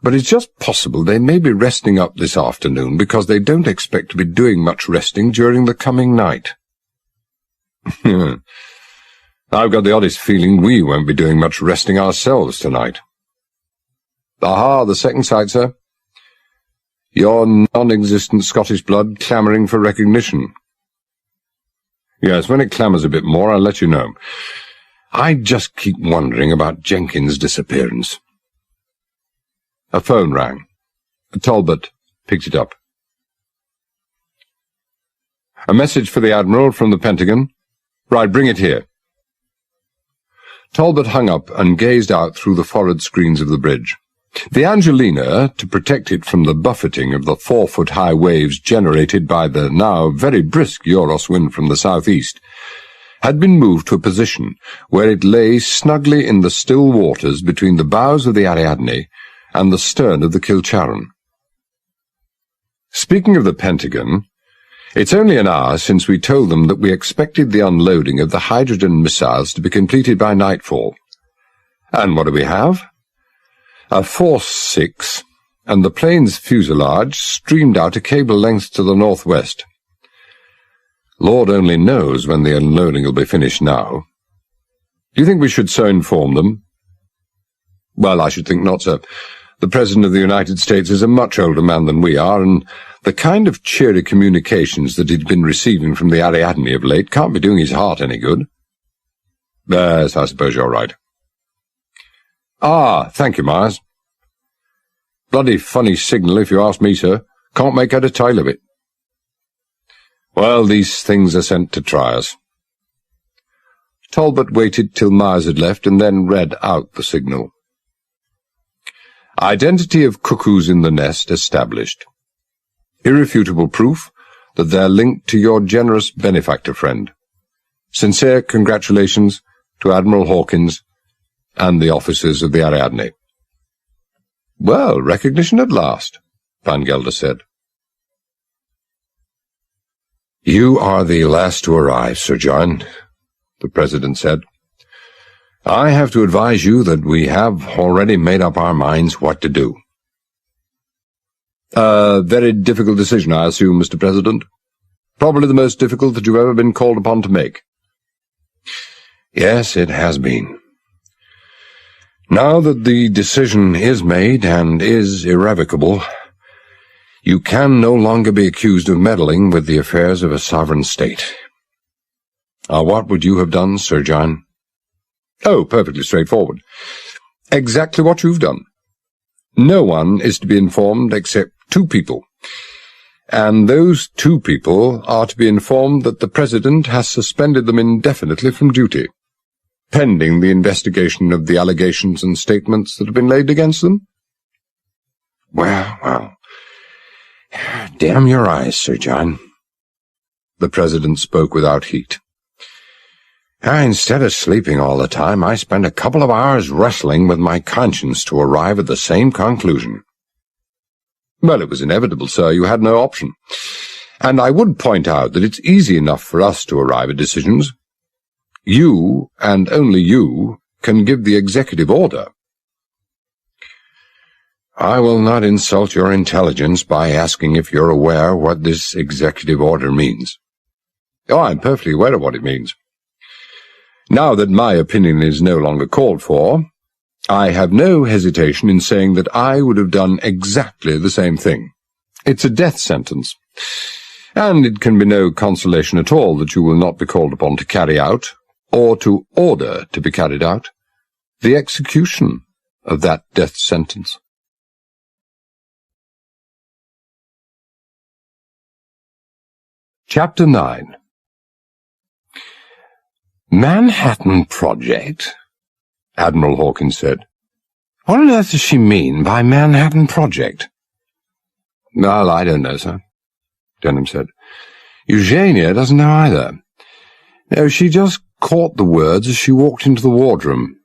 A: but it's just possible they may be resting up this afternoon because they don't expect to be doing much resting during the coming night. I've got the oddest feeling we won't be doing much resting ourselves tonight. Aha, the second sight, sir. Your non-existent Scottish blood clamouring for recognition. Yes, when it clamours a bit more, I'll let you know. I just keep wondering about Jenkins' disappearance. A phone rang. Talbot picked it up. "A message for the Admiral from the Pentagon. Right, bring it here." Talbot hung up and gazed out through the forward screens of the bridge. The Angelina, to protect it from the buffeting of the 4-foot-high waves generated by the now very brisk Euros wind from the southeast, had been moved to a position where it lay snugly in the still waters between the bows of the Ariadne and the stern of the Kilcharan. Speaking of the Pentagon, it's only an hour since we told them that we expected the unloading of the hydrogen missiles to be completed by nightfall. And what do we have? A Force 6, and the plane's fuselage streamed out a cable length to the northwest. Lord only knows when the unloading will be finished now. Do you think we should so inform them? Well, I should think not, sir. The President of the United States is a much older man than we are, and the kind of cheery communications that he'd been receiving from the Ariadne of late can't be doing his heart any good. Yes, I suppose you're right. Ah, thank you, Myers. Bloody funny signal, if you ask me, sir. Can't make out a tail of it. Well, these things are sent to try us. Talbot waited till Myers had left and then read out the signal. Identity of cuckoos in the nest established. Irrefutable proof that they're linked to your generous benefactor friend. Sincere congratulations to Admiral Hawkins and the officers of the Ariadne. Well, recognition at last, Van Gelder said. You are the last to arrive, Sir John, the President said. I have to advise you that we have already made up our minds what to do. A very difficult decision, I assume, Mr. President. Probably the most difficult that you've ever been called upon to make. Yes, it has been. Now that the decision is made and is irrevocable, you can no longer be accused of meddling with the affairs of a sovereign state. What would you have done, Sir John? Oh, perfectly straightforward. Exactly what you've done. No one is to be informed except two people, and those two people are to be informed that the President has suspended them indefinitely from duty, pending the investigation of the allegations and statements that have been laid against them. Well, damn your eyes, Sir John. The President spoke without heat. Instead of sleeping all the time, I spent a couple of hours wrestling with my conscience to arrive at the same conclusion. Well, it was inevitable, sir. You had no option. And I would point out that it's easy enough for us to arrive at decisions. You, and only you, can give the executive order. I will not insult your intelligence by asking if you're aware what this executive order means. Oh, I'm perfectly aware of what it means. Now that my opinion is no longer called for, I have no hesitation in saying that I would have done exactly the same thing. It's a death sentence, and it can be no consolation at all that you will not be called upon to carry out, or to order to be carried out, the execution of that death sentence. Chapter 9. Manhattan Project? Admiral Hawkins said. What on earth does she mean by Manhattan Project? Well, I don't know, sir, Denham said. Eugenia doesn't know either. No, she just caught the words as she walked into the wardroom.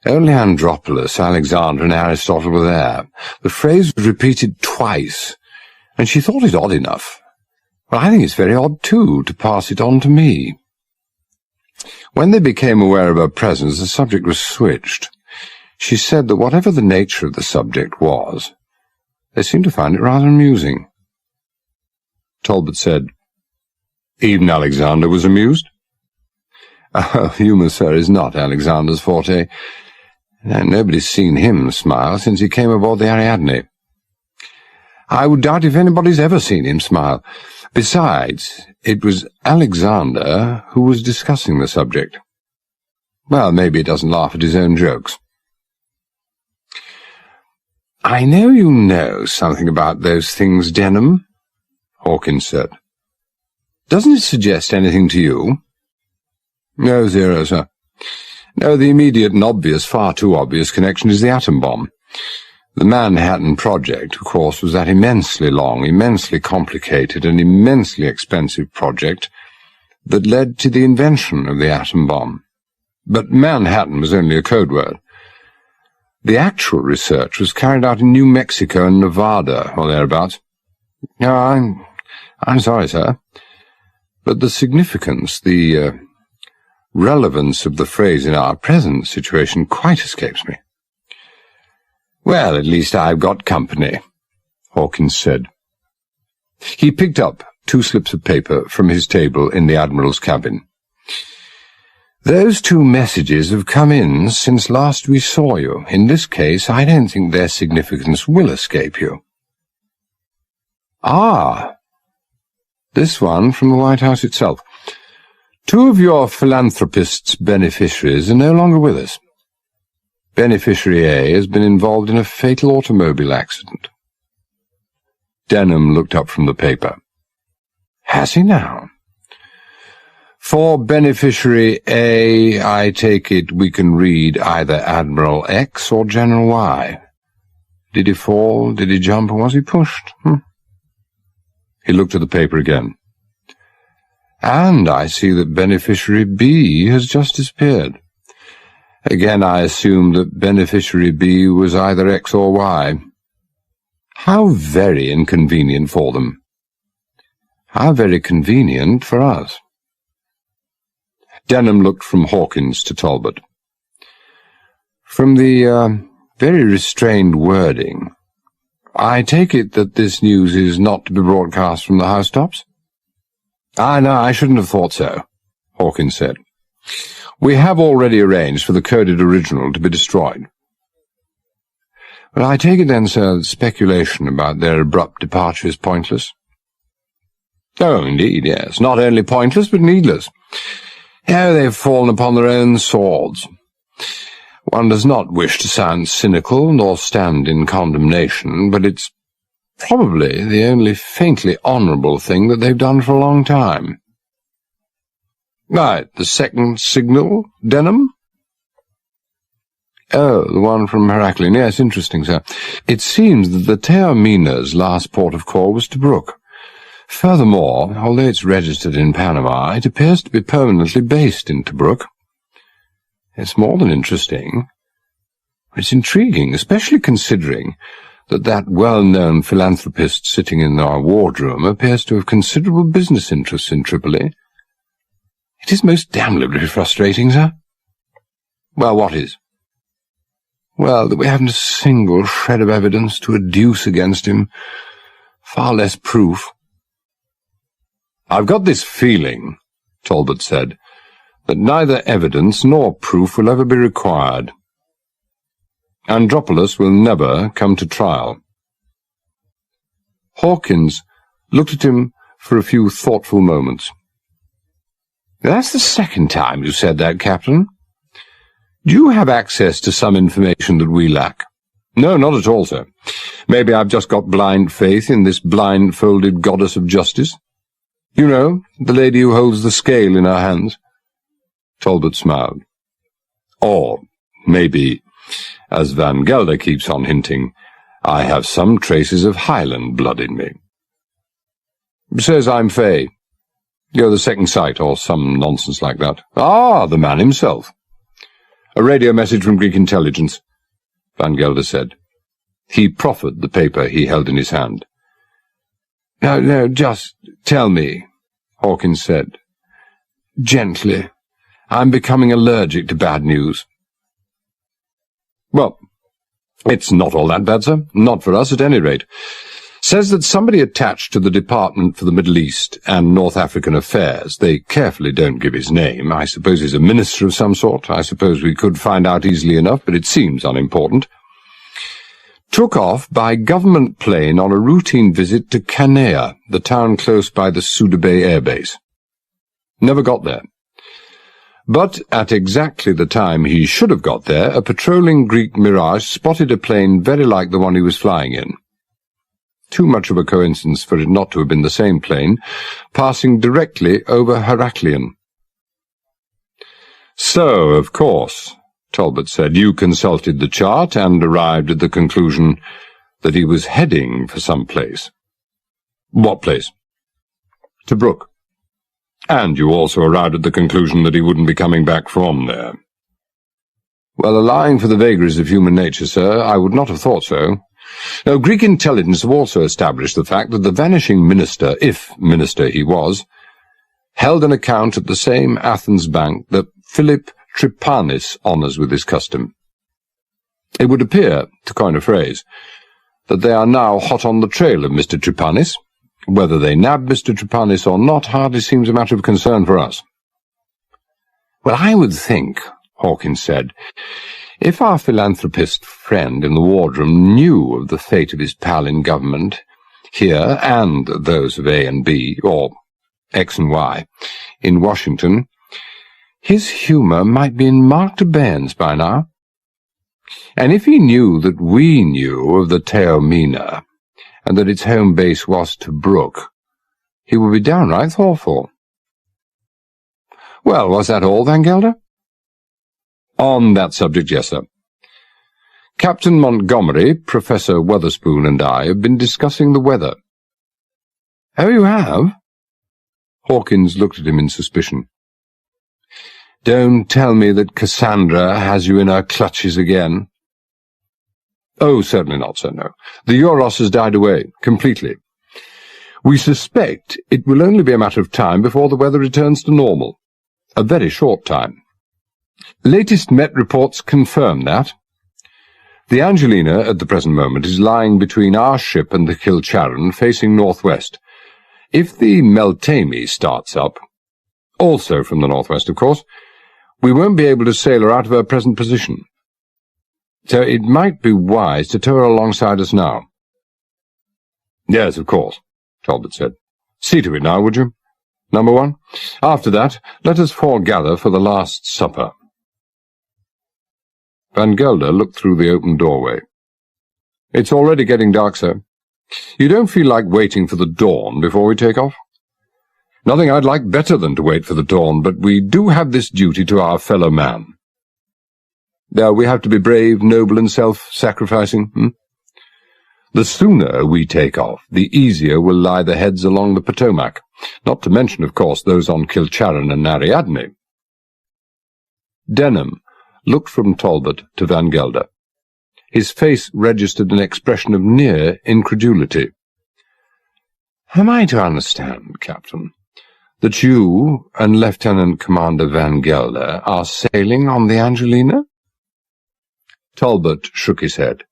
A: Only Andropolis, Alexander, and Aristotle were there. The phrase was repeated twice, and she thought it odd enough. Well, I think it's very odd, too, to pass it on to me. When they became aware of her presence, the subject was switched. She said that whatever the nature of the subject was, they seemed to find it rather amusing. Talbot said, Even Alexander was amused? Humour, sir, is not Alexander's forte. Nobody's seen him smile since he came aboard the Ariadne. I would doubt if anybody's ever seen him smile. Besides, it was Alexander who was discussing the subject. Well, maybe he doesn't laugh at his own jokes. I know you know something about those things, Denham, Hawkins said. Doesn't it suggest anything to you? No, zero, sir. No, the immediate and obvious, far too obvious connection is the atom bomb. The Manhattan Project, of course, was that immensely long, immensely complicated, and immensely expensive project that led to the invention of the atom bomb. But Manhattan was only a code word. The actual research was carried out in New Mexico and Nevada, or thereabouts. No, I'm sorry, sir, but the significance, the relevance of the phrase in our present situation quite escapes me. Well, at least I've got company, Hawkins said. He picked up 2 slips of paper from his table in the Admiral's cabin. Those 2 messages have come in since last we saw you. In this case, I don't think their significance will escape you. Ah, this one from the White House itself. 2 of your philanthropist's beneficiaries are no longer with us. Beneficiary A has been involved in a fatal automobile accident. Denham looked up from the paper. Has he now? For beneficiary A, I take it we can read either Admiral X or General Y. Did he fall, did he jump, or was he pushed? He looked at the paper again. And I see that beneficiary B has just disappeared. Again, I assume that beneficiary B was either X or Y. How very inconvenient for them. How very convenient for us. Denham looked from Hawkins to Talbot. From the very restrained wording, I take it that this news is not to be broadcast from the housetops? No, I shouldn't have thought so, Hawkins said. We have already arranged for the coded original to be destroyed. But I take it then, sir, that speculation about their abrupt departure is pointless? Oh, indeed, yes. Not only pointless, but needless. They've fallen upon their own swords. One does not wish to sound cynical nor stand in condemnation, but it's probably the only faintly honourable thing that they've done for a long time. Right, the second signal, Denham? Oh, the one from MacLean. Yes, interesting, sir. It seems that the Taormina's last port of call was Tobruk. Furthermore, although it's registered in Panama, it appears to be permanently based in Tobruk. It's more than interesting. It's intriguing, especially considering that well-known philanthropist sitting in our wardroom appears to have considerable business interests in Tripoli. It is most damnably frustrating, sir. Well, what is? Well, that we haven't a single shred of evidence to adduce against him, far less proof. I've got this feeling, Talbot said, that neither evidence nor proof will ever be required. Andropolis will never come to trial. Hawkins looked at him for a few thoughtful moments. That's the second time you've said that, Captain. Do you have access to some information that we lack? No, not at all, sir. Maybe I've just got blind faith in this blindfolded goddess of justice. You know, the lady who holds the scale in her hands. Talbot smiled. Or, maybe, as Van Gelder keeps on hinting, I have some traces of Highland blood in me. Says I'm Fey. You're the second sight, or some nonsense like that. Ah, the man himself. A radio message from Greek intelligence, Van Gelder said. He proffered the paper he held in his hand. No, just tell me, Hawkins said. Gently. I'm becoming allergic to bad news. Well, it's not all that bad, sir. Not for us, at any rate. Says that somebody attached to the Department for the Middle East and North African Affairs, they carefully don't give his name, I suppose he's a minister of some sort, I suppose we could find out easily enough, but it seems unimportant, took off by government plane on a routine visit to Canea, the town close by the Suda Bay Air Base. Never got there. But at exactly the time he should have got there, a patrolling Greek Mirage spotted a plane very like the one he was flying in. Too much of a coincidence for it not to have been the same plane, passing directly over Heraklion. So, of course, Talbot said, you consulted the chart and arrived at the conclusion that he was heading for some place. What place? Tobruk. And you also arrived at the conclusion that he wouldn't be coming back from there. Well, allowing for the vagaries of human nature, sir, I would not have thought so. Now, Greek intelligence have also established the fact that the vanishing minister, if minister he was, held an account at the same Athens bank that Philip Tripanis honours with his custom. It would appear, to coin a phrase, that they are now hot on the trail of Mr. Tripanis. Whether they nab Mr. Tripanis or not hardly seems a matter of concern for us. Well, I would think, Hawkins said, if our philanthropist friend in the wardroom knew of the fate of his pal in government, here, and those of A and B, or X and Y, in Washington, his humour might be in marked abeyance by now. And if he knew that we knew of the Taormina, and that its home base was Tobruk, He would be downright thoughtful. Well, was that all, Van Gelder? On that subject, yes, sir. Captain Montgomery, Professor Wotherspoon, and I have been discussing the weather. Oh, you have? Hawkins looked at him in suspicion. Don't tell me that Cassandra has you in her clutches again. Oh, certainly not, sir, no. The Euros has died away, completely. We suspect it will only be a matter of time before the weather returns to normal. A very short time. Latest Met reports confirm that. The Angelina, at the present moment, is lying between our ship and the Kilcharan, facing northwest. If the Meltemi starts up, also from the northwest, of course, we won't be able to sail her out of her present position. So it might be wise to tow her alongside us now. Yes, of course, Talbot said. See to it now, would you? Number one. After that, let us foregather for the Last Supper. Van Gelder looked through the open doorway. It's already getting dark, sir. You don't feel like waiting for the dawn before we take off? Nothing I'd like better than to wait for the dawn, but we do have this duty to our fellow man. We have to be brave, noble, and self-sacrificing, The sooner we take off, the easier will lie the heads along the Potomac, not to mention, of course, those on Kilcharan and Ariadne. Denham looked from Talbot to Van Gelder. His face registered an expression of near incredulity. Am I to understand, Captain, that you and Lieutenant Commander Van Gelder are sailing on the Angelina? Talbot shook his head.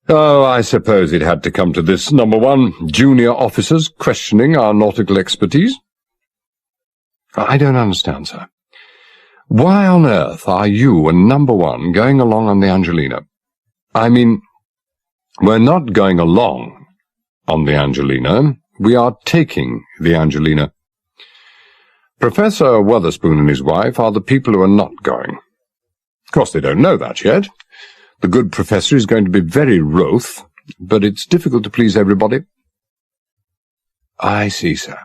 A: Oh, I suppose it had to come to this. Number one, junior officers questioning our nautical expertise. I don't understand, sir. Why on earth are you and Number One going along on the Angelina? I mean, we're not going along on the Angelina. We are taking the Angelina. Professor Wotherspoon and his wife are the people who are not going. Of course, they don't know that yet. The good professor is going to be very wroth, but it's difficult to please everybody. I see, sir.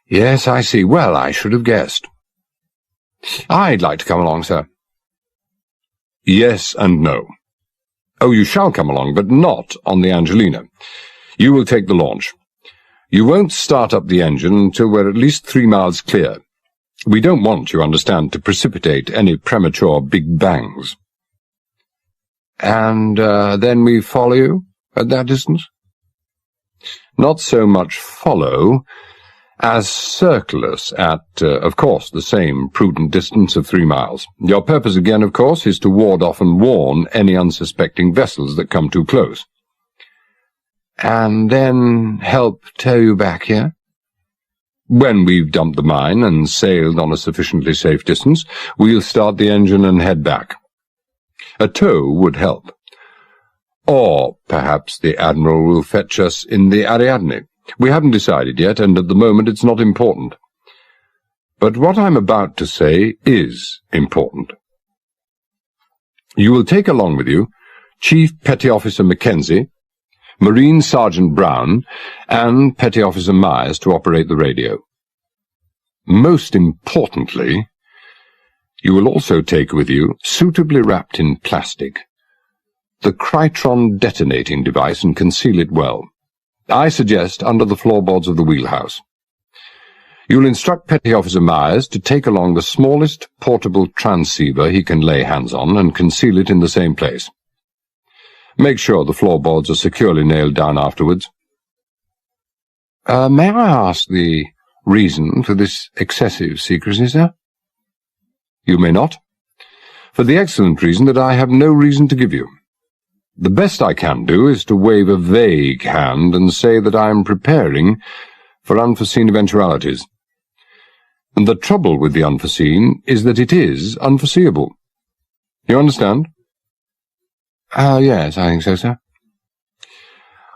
A: Yes, I see. Well, I should have guessed. I'd like to come along, sir. Yes and no. Oh, you shall come along, but not on the Angelina. You will take the launch. You won't start up the engine until we're at least 3 miles clear. We don't want, you understand, to precipitate any premature big bangs. And then we follow you at that distance? Not so much follow as circle us at, of course, the same prudent distance of 3 miles. Your purpose again, of course, is to ward off and warn any unsuspecting vessels that come too close. And then help tow you back here? When we've dumped the mine and sailed on a sufficiently safe distance, we'll start the engine and head back. A tow would help. Or perhaps the Admiral will fetch us in the Ariadne. We haven't decided yet, and at the moment it's not important. But what I'm about to say is important. You will take along with you Chief Petty Officer Mackenzie, Marine Sergeant Brown, and Petty Officer Myers to operate the radio. Most importantly, you will also take with you, suitably wrapped in plastic, the Krytron detonating device and conceal it well. I suggest under the floorboards of the wheelhouse. You'll instruct Petty Officer Myers to take along the smallest portable transceiver he can lay hands on and conceal it in the same place. Make sure the floorboards are securely nailed down afterwards. May I ask the reason for this excessive secrecy, sir? You may not. For the excellent reason that I have no reason to give you. The best I can do is to wave a vague hand and say that I am preparing for unforeseen eventualities. And the trouble with the unforeseen is that it is unforeseeable. You understand? Yes, I think so, sir.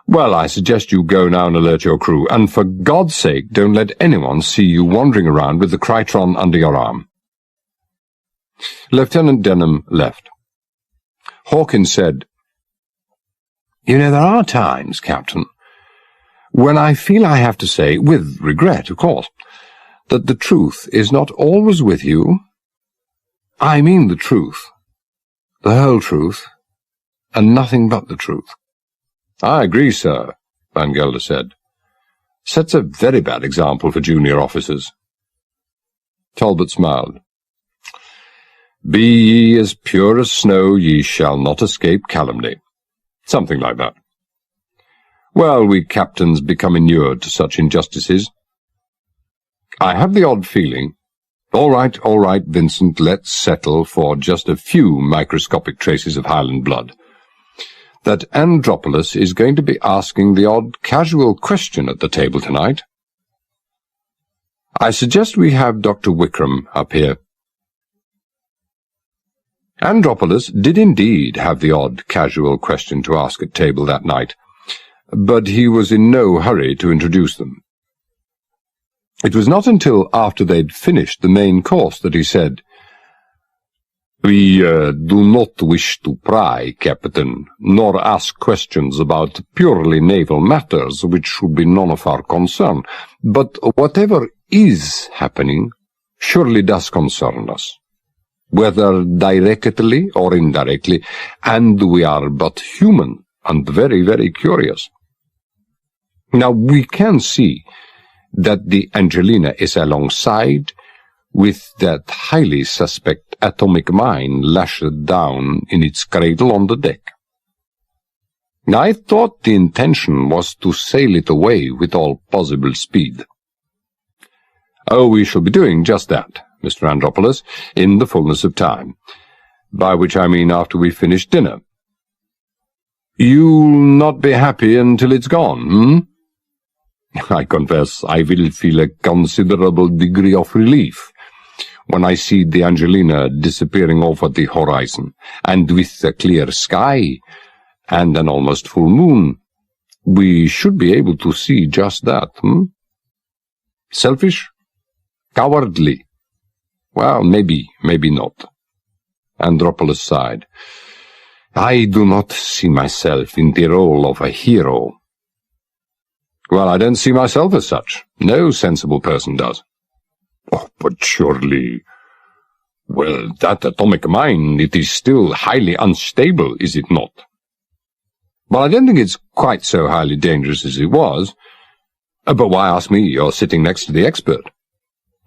A: Well, I suggest you go now and alert your crew, and for God's sake don't let anyone see you wandering around with the Krytron under your arm. Lieutenant Denham left. Hawkins said, You know, there are times, Captain, when I feel I have to say, with regret, of course, that the truth is not always with you. I mean the truth, the whole truth, and nothing but the truth. I agree, sir, Van Gelder said. Sets a very bad example for junior officers. Talbot smiled. Be ye as pure as snow, ye shall not escape calumny. Something like that. Well, we captains become inured to such injustices. I have the odd feeling— all right, Vincent, let's settle for just a few microscopic traces of Highland blood— that Andropolis is going to be asking the odd casual question at the table tonight. I suggest we have Dr. Wickham up here. Andropolis did indeed have the odd casual question to ask at table that night, but he was in no hurry to introduce them. It was not until after they'd finished the main course that he said, We do not wish to pry, Captain, nor ask questions about purely naval matters which should be none of our concern, but whatever is happening surely does concern us, whether directly or indirectly, and we are but human and very, very curious. Now, we can see that the Angelina is alongside, with that highly suspect atomic mine lashed down in its cradle on the deck. I thought the intention was to sail it away with all possible speed. Oh, we shall be doing just that, Mr. Andropolis, in the fullness of time, by which I mean after we finish dinner. You'll not be happy until it's gone, I confess I will feel a considerable degree of relief when I see the Angelina disappearing over the horizon, and with a clear sky and an almost full moon, we should be able to see just that, Selfish? Cowardly? Well, maybe not. Andropolis sighed. I do not see myself in the role of a hero. Well, I don't see myself as such. No sensible person does. Oh, but surely— Well, that atomic mine, it is still highly unstable, is it not? Well, I don't think it's quite so highly dangerous as it was. But why ask me? You're sitting next to the expert.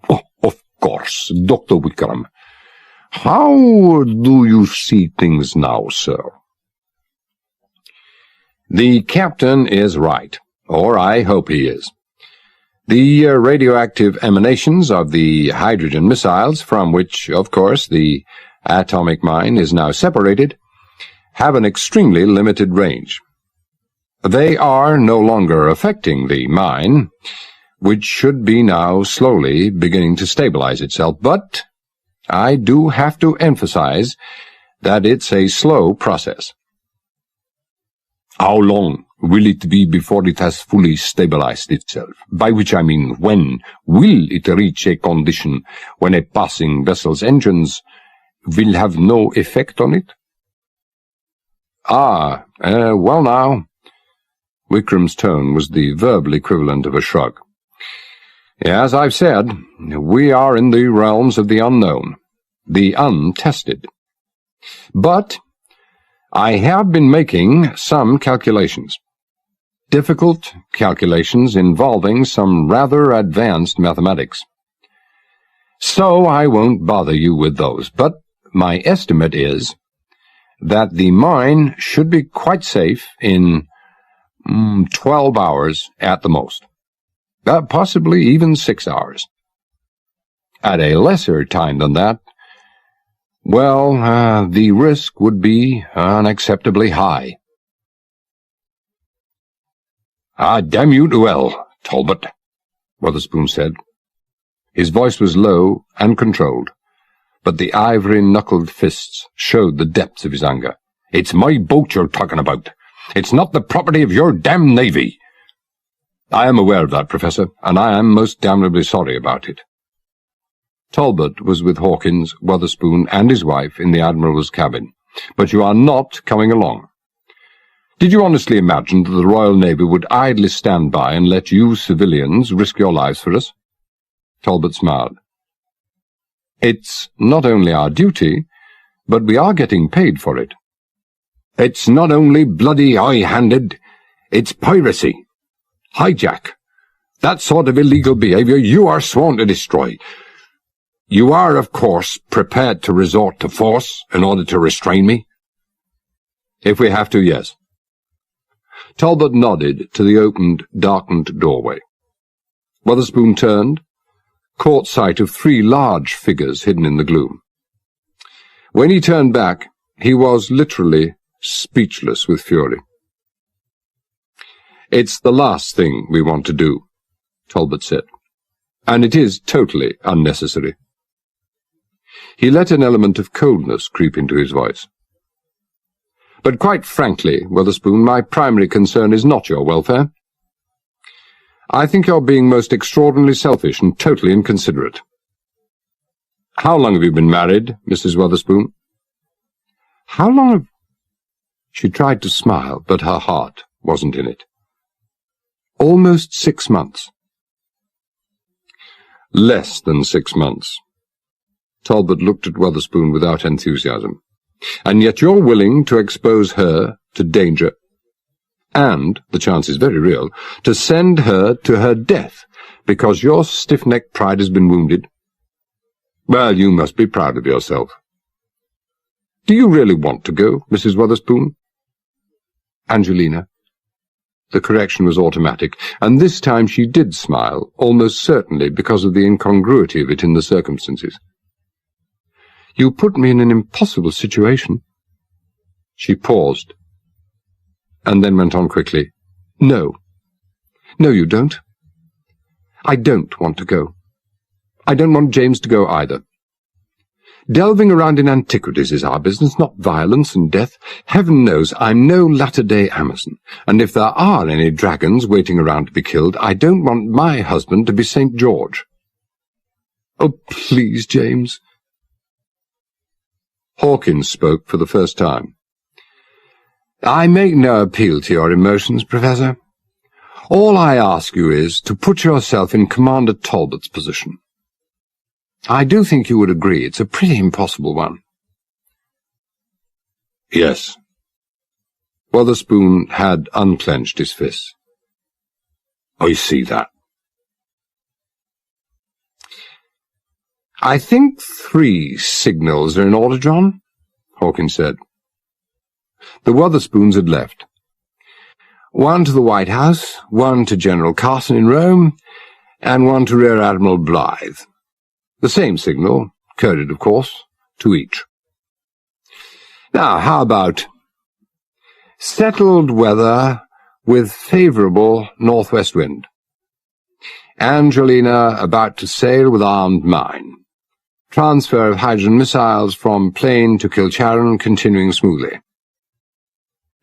A: Oh, of course, Dr. Wickham. How do you see things now, sir? The captain is right, or I hope he is. The radioactive emanations of the hydrogen missiles, from which, of course, the atomic mine is now separated, have an extremely limited range. They are no longer affecting the mine, which should be now slowly beginning to stabilize itself, but I do have to emphasize that it's a slow process. How long will it be before it has fully stabilized itself? By which I mean, when will it reach a condition when a passing vessel's engines will have no effect on it? Well now. Wickram's tone was the verbal equivalent of a shrug. As I've said, we are in the realms of the unknown, the untested. But I have been making some calculations. Difficult calculations involving some rather advanced mathematics. So I won't bother you with those, but my estimate is that the mine should be quite safe in 12 hours at the most, possibly even 6 hours. At a lesser time than that, well, the risk would be unacceptably high. Damn you to hell, Talbot, Witherspoon said. His voice was low and controlled, but the ivory-knuckled fists showed the depths of his anger. It's my boat you're talking about. It's not the property of your damn navy. I am aware of that, Professor, and I am most damnably sorry about it. Talbot was with Hawkins, Witherspoon, and his wife in the Admiral's cabin, but you are not coming along. Did you honestly imagine that the Royal Navy would idly stand by and let you civilians risk your lives for us? Talbot smiled. It's not only our duty, but we are getting paid for it. It's not only bloody high-handed, it's piracy. Hijack. That sort of illegal behavior you are sworn to destroy. You are, of course, prepared to resort to force in order to restrain me? If we have to, yes. Talbot nodded to the opened, darkened doorway. Witherspoon turned, caught sight of 3 large figures hidden in the gloom. When he turned back, he was literally speechless with fury. "It's the last thing we want to do," Talbot said, "and it is totally unnecessary." He let an element of coldness creep into his voice. "But quite frankly, Witherspoon, my primary concern is not your welfare. I think you're being most extraordinarily selfish and totally inconsiderate. How long have you been married, Mrs. Witherspoon?" "How long have—" She tried to smile, but her heart wasn't in it. "Almost 6 months." "Less than 6 months." Talbot looked at Witherspoon without enthusiasm. "And yet you're willing to expose her to danger, and, the chance is very real, to send her to her death because your stiff-necked pride has been wounded. Well, you must be proud of yourself. Do you really want to go, Mrs. Witherspoon?" "Angelina." The correction was automatic, and this time she did smile, almost certainly because of the incongruity of it in the circumstances. "You put me in an impossible situation." She paused, and then went on quickly. "No. No, you don't. I don't want to go. I don't want James to go either. Delving around in antiquities is our business, not violence and death. Heaven knows I'm no latter-day Amazon, and if there are any dragons waiting around to be killed, I don't want my husband to be St. George." "Oh, please, James." Hawkins spoke for the first time. "I make no appeal to your emotions, Professor. All I ask you is to put yourself in Commander Talbot's position. I do think you would agree it's a pretty impossible one." "Yes." Witherspoon had unclenched his fists. "I see that." "I think 3 signals are in order, John," Hawkins said. The Witherspoons had left. "One to the White House, one to General Carson in Rome, and one to Rear Admiral Blythe. The same signal, coded, of course, to each. Now, how about settled weather with favourable northwest wind. Angelina about to sail with armed mine. Transfer of hydrogen missiles from plane to Kilcharan continuing smoothly.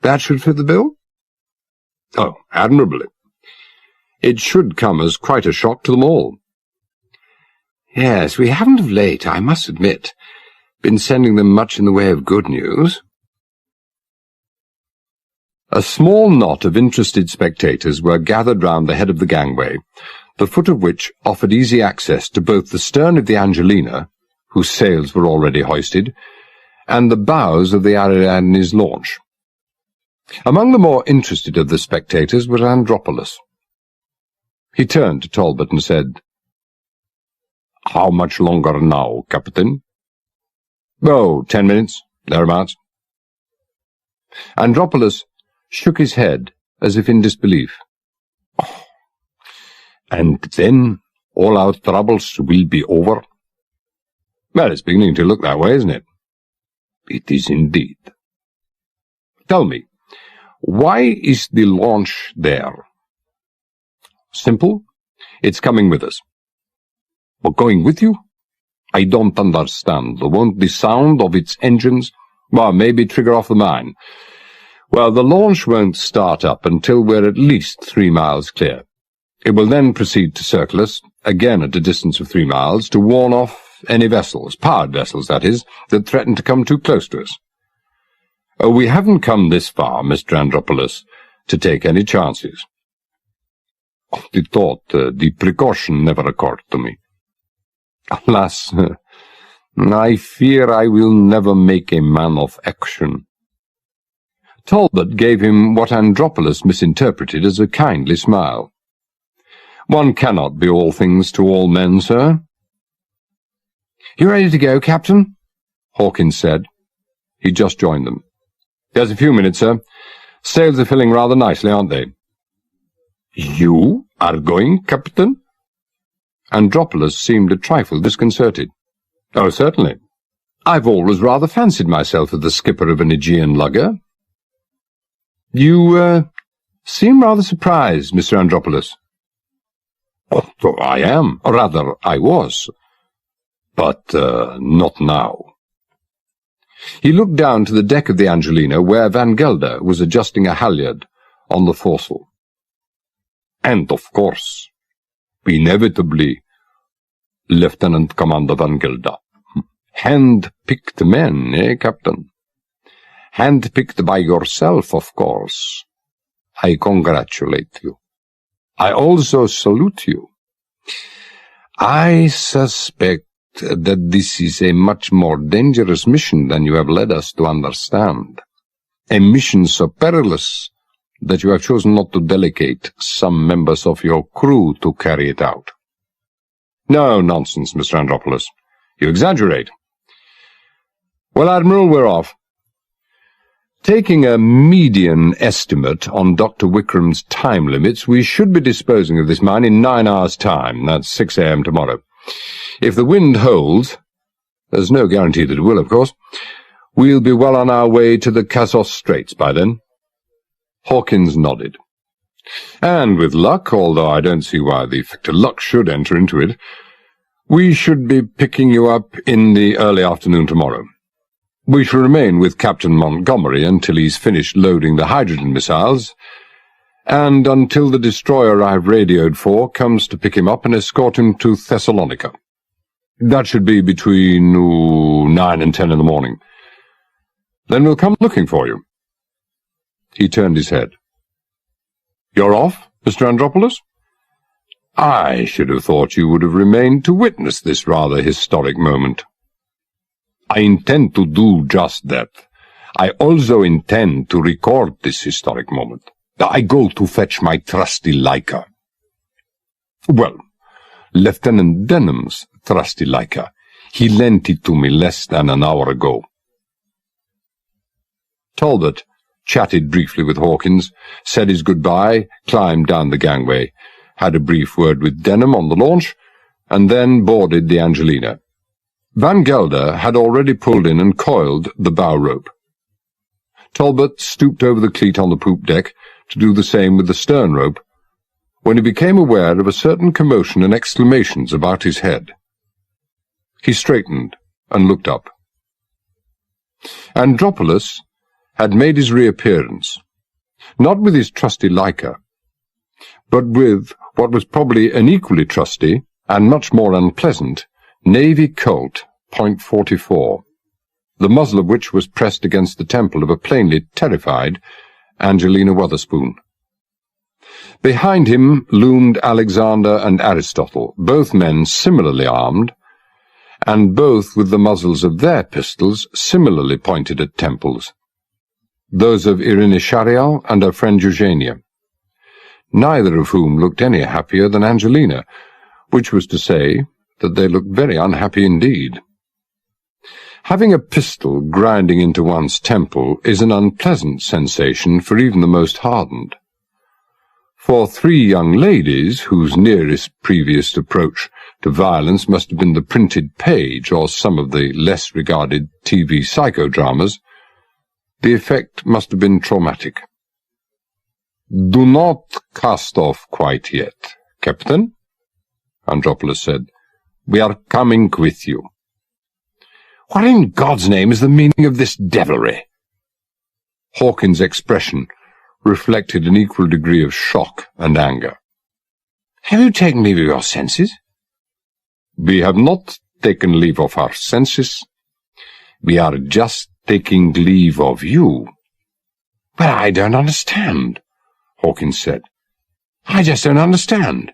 A: That should fit the bill? Oh, admirably. It should come as quite a shock to them all. Yes, we haven't of late, I must admit, been sending them much in the way of good news. A small knot of interested spectators were gathered round the head of the gangway, the foot of which offered easy access to both the stern of the Angelina, whose sails were already hoisted, and the bows of the Ariadne's launch. Among the more interested of the spectators was Andropolis. He turned to Talbot and said, "How much longer now, Captain?" "Oh, 10 minutes, thereabouts." Andropolis shook his head as if in disbelief. "Oh, and then all our troubles will be over?" "Well, it's beginning to look that way, isn't it?" "It is indeed. Tell me, why is the launch there?" "Simple. It's coming with us." "But going with you? I don't understand. Won't the sound of its engines, well, maybe trigger off the mine? Well, the launch won't start up until we're at least 3 miles clear. It will then proceed to circle us, again at a distance of 3 miles, to warn off any vessels, powered vessels, that is, that threaten to come too close to us. Oh, we haven't come this far, Mr. Andropoulos, to take any chances. The thought, the precaution never occurred to me. Alas, I fear I will never make a man of action. Talbot gave him what Andropoulos misinterpreted as a kindly smile. One cannot be all things to all men, sir. You ready to go, Captain? Hawkins said. He'd just joined them. There's a few minutes, sir. Sails are filling rather nicely, aren't they? You are going, Captain? Andropoulos seemed a trifle disconcerted. Oh, certainly. I've always rather fancied myself as the skipper of an Aegean lugger. You, seem rather surprised, Mr. Andropoulos. Oh, I am. Or rather, I was. But, not now. He looked down to the deck of the Angelina, where Van Gelder was adjusting a halyard on the foresail. And, of course, inevitably, Lieutenant Commander Van Gelder. Hand-picked men, eh, Captain? Hand-picked by yourself, of course. I congratulate you. I also salute you. I suspect that this is a much more dangerous mission than you have led us to understand. A mission so perilous that you have chosen not to delegate some members of your crew to carry it out. No nonsense, Mr. Andropoulos. You exaggerate. Well, Admiral, we're off. Taking a median estimate on Dr. Wickram's time limits, we should be disposing of this mine in 9 hours' time. That's 6 a.m. tomorrow. If the wind holds, there's no guarantee that it will, of course, we'll be well on our way to the Kazos Straits by then. Hawkins nodded. And with luck, although I don't see why the factor luck should enter into it, we should be picking you up in the early afternoon tomorrow. We shall remain with Captain Montgomery until he's finished loading the hydrogen missiles, and until the destroyer I've radioed for comes to pick him up and escort him to Thessalonica. That should be between 9 and 10 in the morning. Then we'll come looking for you. He turned his head. You're off, Mr. Andropoulos? I should have thought you would have remained to witness this rather historic moment. I intend to do just that. I also intend to record this historic moment. I go to fetch my trusty Leica. Well, Lieutenant Denham's trusty Leica. He lent it to me less than an hour ago. Talbot chatted briefly with Hawkins, said his goodbye, climbed down the gangway, had a brief word with Denham on the launch, and then boarded the Angelina. Van Gelder had already pulled in and coiled the bow rope. Talbot stooped over the cleat on the poop deck to do the same with the stern rope, when he became aware of a certain commotion and exclamations about his head. He straightened and looked up. Andropoulos had made his reappearance, not with his trusty Leica, but with what was probably an equally trusty and much more unpleasant Navy Colt .44, the muzzle of which was pressed against the temple of a plainly terrified Angelina Wotherspoon. Behind him loomed Alexander and Aristotle, both men similarly armed, and both with the muzzles of their pistols similarly pointed at temples, those of Irene Sharial and her friend Eugenia, neither of whom looked any happier than Angelina, which was to say that they looked very unhappy indeed. Having a pistol grinding into one's temple is an unpleasant sensation for even the most hardened. For 3 young ladies, whose nearest previous approach to violence must have been the printed page or some of the less regarded TV psychodramas, the effect must have been traumatic. "Do not cast off quite yet, Captain," Andropoulos said. "We are coming with you." "What in God's name is the meaning of this devilry?" Hawkins' expression reflected an equal degree of shock and anger. "Have you taken leave of your senses?" "We have not taken leave of our senses. We are just taking leave of you. But I don't understand, Hawkins said. I just don't understand.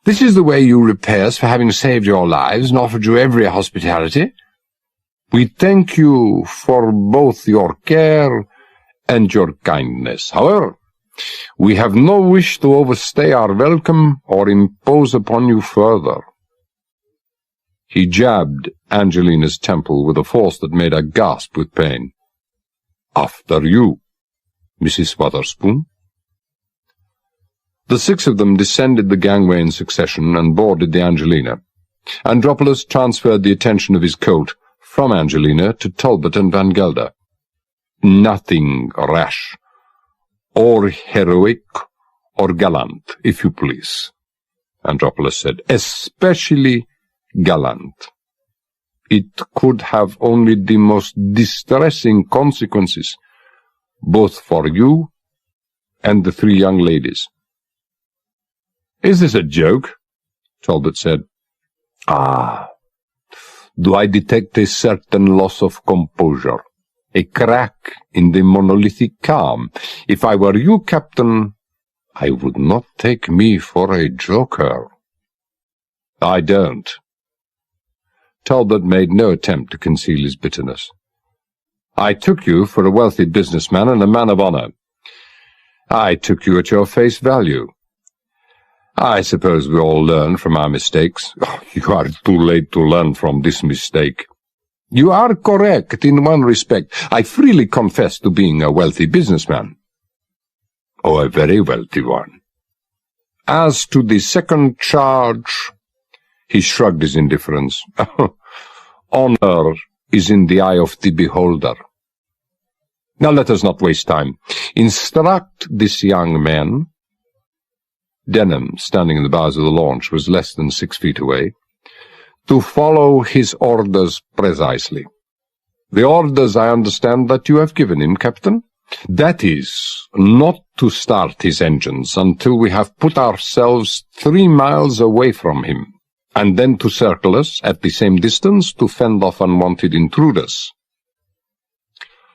A: This is the way you repay us for having saved your lives and offered you every hospitality. We thank you for both your care and your kindness. However, we have no wish to overstay our welcome or impose upon you further. He jabbed Angelina's temple with a force that made her gasp with pain. After you, Mrs. Wotherspoon. The 6 of them descended the gangway in succession and boarded the Angelina. Andropolis transferred the attention of his colt from Angelina to Talbot and Van Gelder. Nothing rash, or heroic, or gallant, if you please, Andropolis said. Especially gallant. It could have only the most distressing consequences, both for you and the 3 young ladies. Is this a joke? Talbot said. Ah, do I detect a certain loss of composure, a crack in the monolithic calm? If I were you, Captain, I would not take me for a joker. I don't. Talbot made no attempt to conceal his bitterness. I took you for a wealthy businessman and a man of honor. I took you at your face value. I suppose we all learn from our mistakes. Oh, you are too late to learn from this mistake. You are correct in one respect. I freely confess to being a wealthy businessman. Oh, a very wealthy one. As to the second charge, he shrugged his indifference. Honor is in the eye of the beholder. Now let us not waste time. Instruct this young man. Denham, standing in the bows of the launch, was less than 6 feet away, to follow his orders precisely. The orders, I understand, that you have given him, Captain? That is, not to start his engines until we have put ourselves 3 miles away from him, and then to circle us at the same distance to fend off unwanted intruders.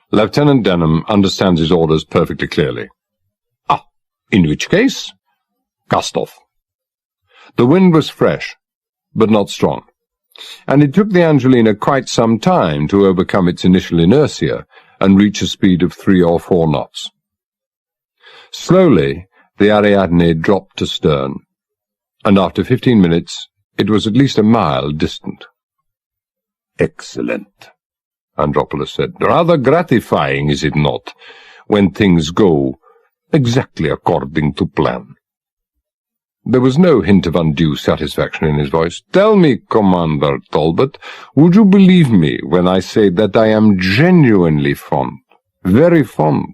A: Lieutenant Denham understands his orders perfectly clearly. Ah, in which case, cast off. The wind was fresh, but not strong, and it took the Angelina quite some time to overcome its initial inertia and reach a speed of 3 or 4 knots. Slowly, the Ariadne dropped to stern, and after 15 minutes, it was at least a mile distant. Excellent, Andropolis said. Rather gratifying, is it not, when things go exactly according to plan? There was no hint of undue satisfaction in his voice. Tell me, Commander Talbot, would you believe me when I say that I am genuinely fond, very fond,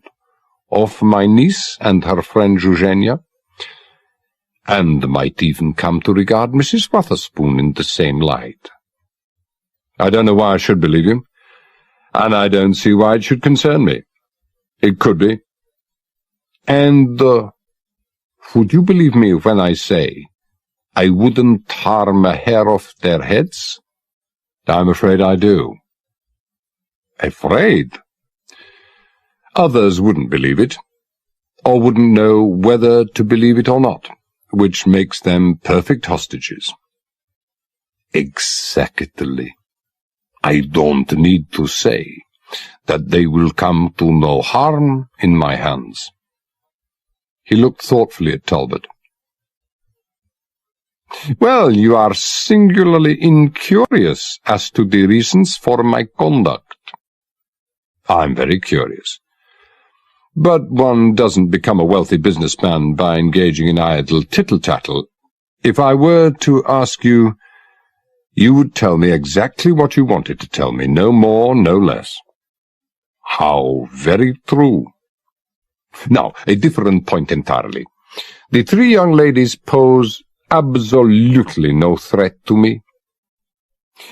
A: of my niece and her friend Eugenia, and might even come to regard Mrs. Wotherspoon in the same light? I don't know why I should believe you, and I don't see why it should concern me. It could be. And, would you believe me when I say I wouldn't harm a hair off their heads? I'm afraid I do. Afraid? Others wouldn't believe it, or wouldn't know whether to believe it or not, which makes them perfect hostages. Exactly. I don't need to say that they will come to no harm in my hands. He looked thoughtfully at Talbot. Well, you are singularly incurious as to the reasons for my conduct. I'm very curious. But one doesn't become a wealthy businessman by engaging in idle tittle-tattle. If I were to ask you, you would tell me exactly what you wanted to tell me, no more, no less. How very true. Now, a different point entirely. The 3 young ladies pose absolutely no threat to me.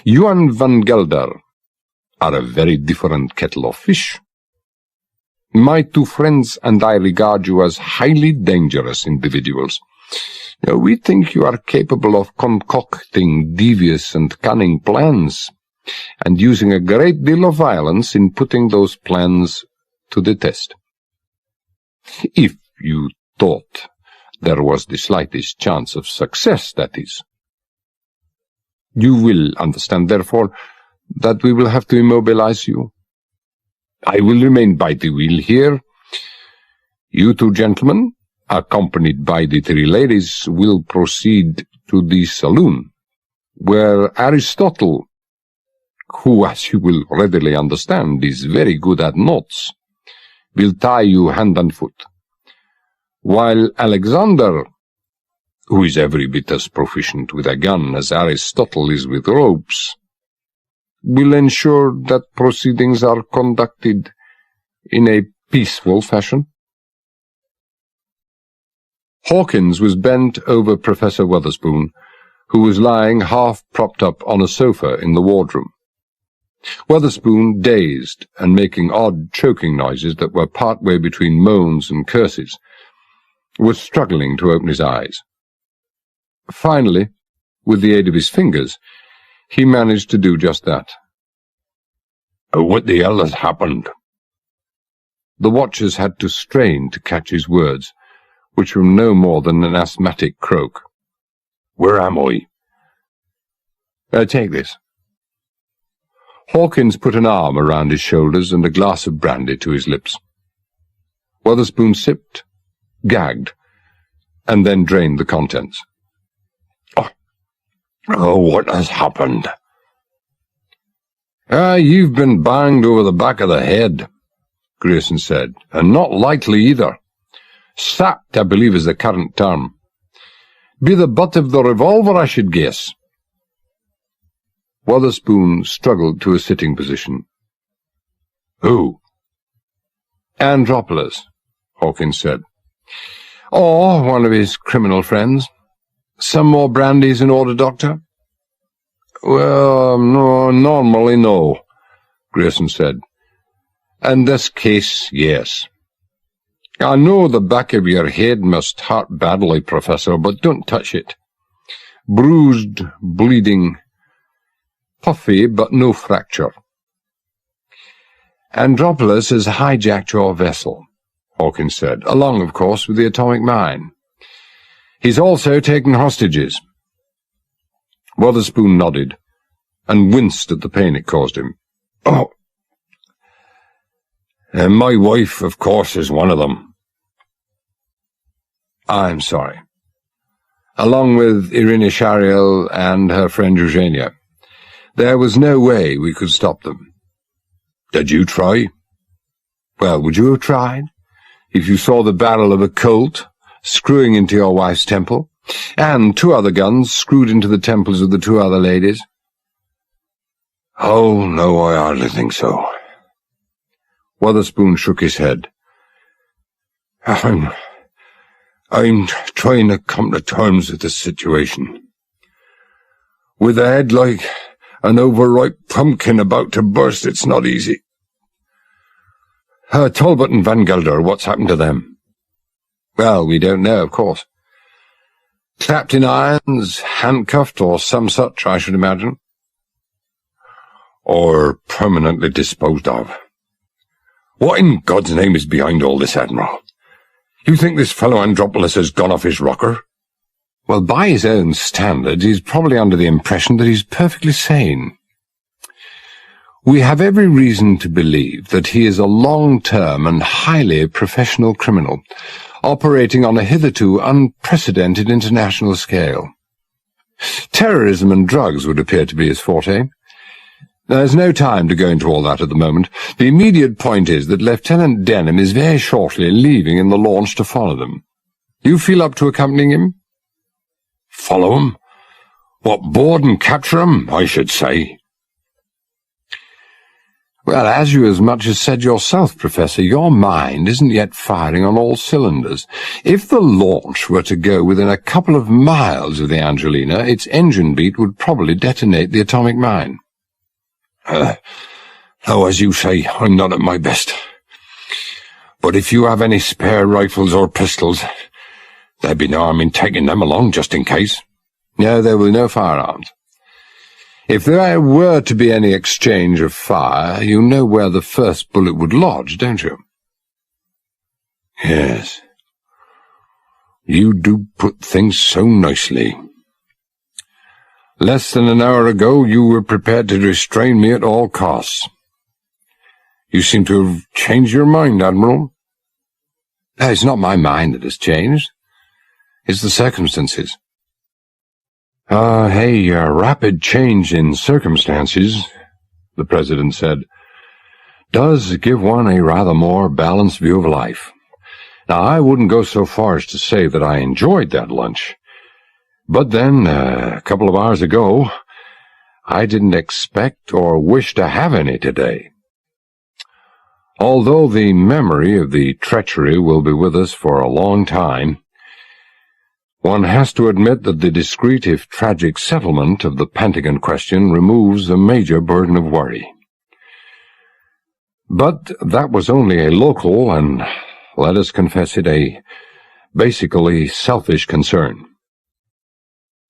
A: You and Van Gelder are a very different kettle of fish. My 2 friends and I regard you as highly dangerous individuals. We think you are capable of concocting devious and cunning plans, and using a great deal of violence in putting those plans to the test. If you thought there was the slightest chance of success, that is. You will understand, therefore, that we will have to immobilize you. I will remain by the wheel here. You two gentlemen, accompanied by the three ladies, will proceed to the saloon, where Aristotle, who, as you will readily understand, is very good at knots, will tie you hand and foot, while Alexander, who is every bit as proficient with a gun as Aristotle is with ropes, will ensure that proceedings are conducted in a peaceful fashion. Hawkins was bent over Professor Witherspoon, who was lying half propped up on a sofa in the wardroom. Witherspoon, dazed and making odd choking noises that were partway between moans and curses, was struggling to open his eyes. Finally, with the aid of his fingers, he managed to do just that. "What the hell has happened?" The watchers had to strain to catch his words, which were no more than an asthmatic croak. "Where am I?" Take this." Hawkins put an arm around his shoulders and a glass of brandy to his lips. Witherspoon sipped, gagged, and then drained the contents. Oh, what has happened?" "You've been banged over the back of the head," Grayson said, "and not lightly either. Sapped, I believe, is the current term. Be the butt of the revolver, I should guess." Witherspoon struggled to a sitting position. "Who?" "Andropolis," Hawkins said. "Or one of his criminal friends. Some more brandies in order, Doctor?" "Well, no, normally no," Grayson said. "In this case, yes. I know the back of your head must hurt badly, Professor, but don't touch it. Bruised, bleeding, puffy, but no fracture." "Andropolis has hijacked your vessel," Hawkins said, "along, of course, with the atomic mine. He's also taken hostages." Witherspoon nodded, and winced at the pain it caused him. "Oh, and my wife, of course, is one of them." "I'm sorry." "Along with Irina Shariel and her friend Eugenia. There was no way we could stop them." "Did you try?" "Well, would you have tried, if you saw the barrel of a Colt screwing into your wife's temple, and 2 other guns screwed into the temples of the 2 other ladies?" "Oh, no, I hardly think so." Witherspoon shook his head. I'm trying to come to terms with this situation. With a head like an overripe pumpkin about to burst, it's not easy. Talbot and Van Gelder, what's happened to them?" "Well, we don't know, of course. Clapped in irons, handcuffed, or some such, I should imagine." "Or permanently disposed of. What in God's name is behind all this, Admiral? You think this fellow Andropolis has gone off his rocker?" "Well, by his own standards, he's probably under the impression that he's perfectly sane. We have every reason to believe that he is a long-term and highly professional criminal, operating on a hitherto unprecedented international scale. Terrorism and drugs would appear to be his forte. There's no time to go into all that at the moment. The immediate point is that Lieutenant Denham is very shortly leaving in the launch to follow them. You feel up to accompanying him?" "Follow him? What, board and capture him, I should say?" "Well, as you as much as said yourself, Professor, your mind isn't yet firing on all cylinders. If the launch were to go within a couple of miles of the Angelina, its engine beat would probably detonate the atomic mine." "Now, as you say, I'm not at my best. But if you have any spare rifles or pistols, there'd be no harm in taking them along, just in case." "No, there will be no firearms. If there were to be any exchange of fire, you know where the first bullet would lodge, don't you? Yes. You do put things so nicely. Less than an hour ago you were prepared to restrain me at all costs. You seem to have changed your mind, Admiral. It's not my mind that has changed. It's the circumstances. A rapid change in circumstances, the President said, does give one a rather more balanced view of life. Now, I wouldn't go so far as to say that I enjoyed that lunch. But then, a couple of hours ago, I didn't expect or wish to have any today. Although the memory of the treachery will be with us for a long time, one has to admit that the discreet if tragic settlement of the Pentagon question removes a major burden of worry. But that was only a local and, let us confess it, a basically selfish concern.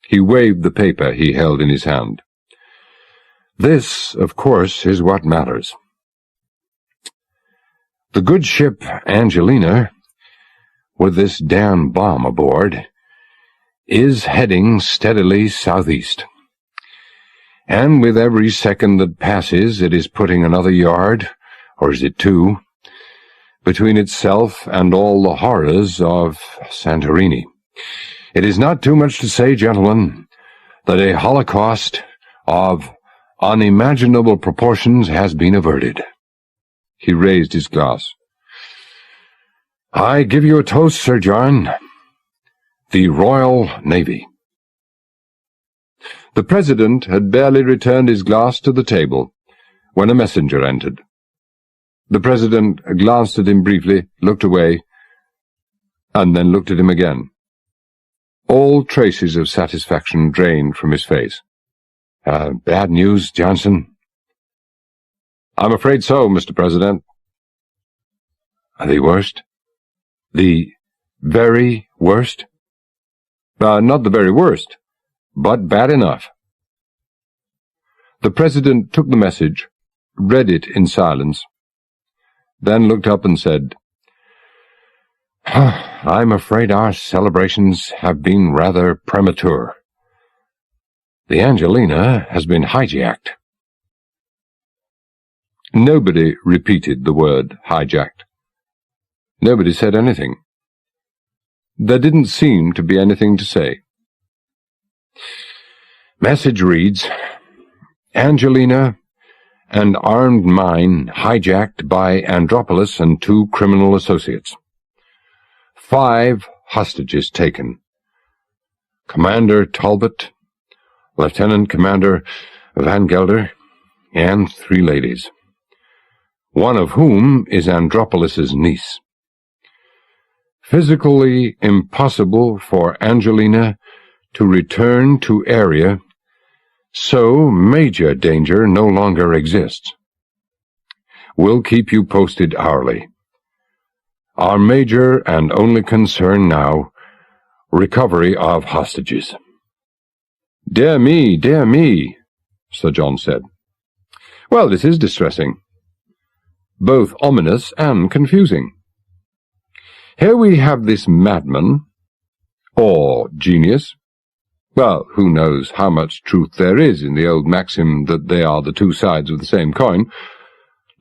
A: He waved the paper he held in his hand. This, of course, is what matters. The good ship Angelina, with this damn bomb aboard, is heading steadily southeast. And with every second that passes, it is putting another yard, or is it two, between itself and all the horrors of Santorini. It is not too much to say, gentlemen, that a holocaust of unimaginable proportions has been averted. He raised his glass. I give you a toast, Sir John. The Royal Navy. The President had barely returned his glass to the table when a messenger entered. The President glanced at him briefly, looked away, and then looked at him again. All traces of satisfaction drained from his face. Bad news, Johnson? I'm afraid so, Mr. President. The worst? The very worst? Not the very worst, but bad enough. The President took the message, read it in silence, then looked up and said, I'm afraid our celebrations have been rather premature. The Angelina has been hijacked. Nobody repeated the word hijacked. Nobody said anything. There didn't seem to be anything to say. Message reads, Angelina, an armed mine hijacked by Andropolis and 2 criminal associates. 5 hostages taken. Commander Talbot, Lieutenant Commander Van Gelder, and 3 ladies, one of whom is Andropolis's niece. Physically impossible for Angelina to return to area, so major danger no longer exists. We'll keep you posted hourly. Our major and only concern now, recovery of hostages. Dear me, Sir John said. Well, this is distressing. Both ominous and confusing. Here we have this madman, or genius. Well, who knows how much truth there is in the old maxim that they are the 2 sides of the same coin,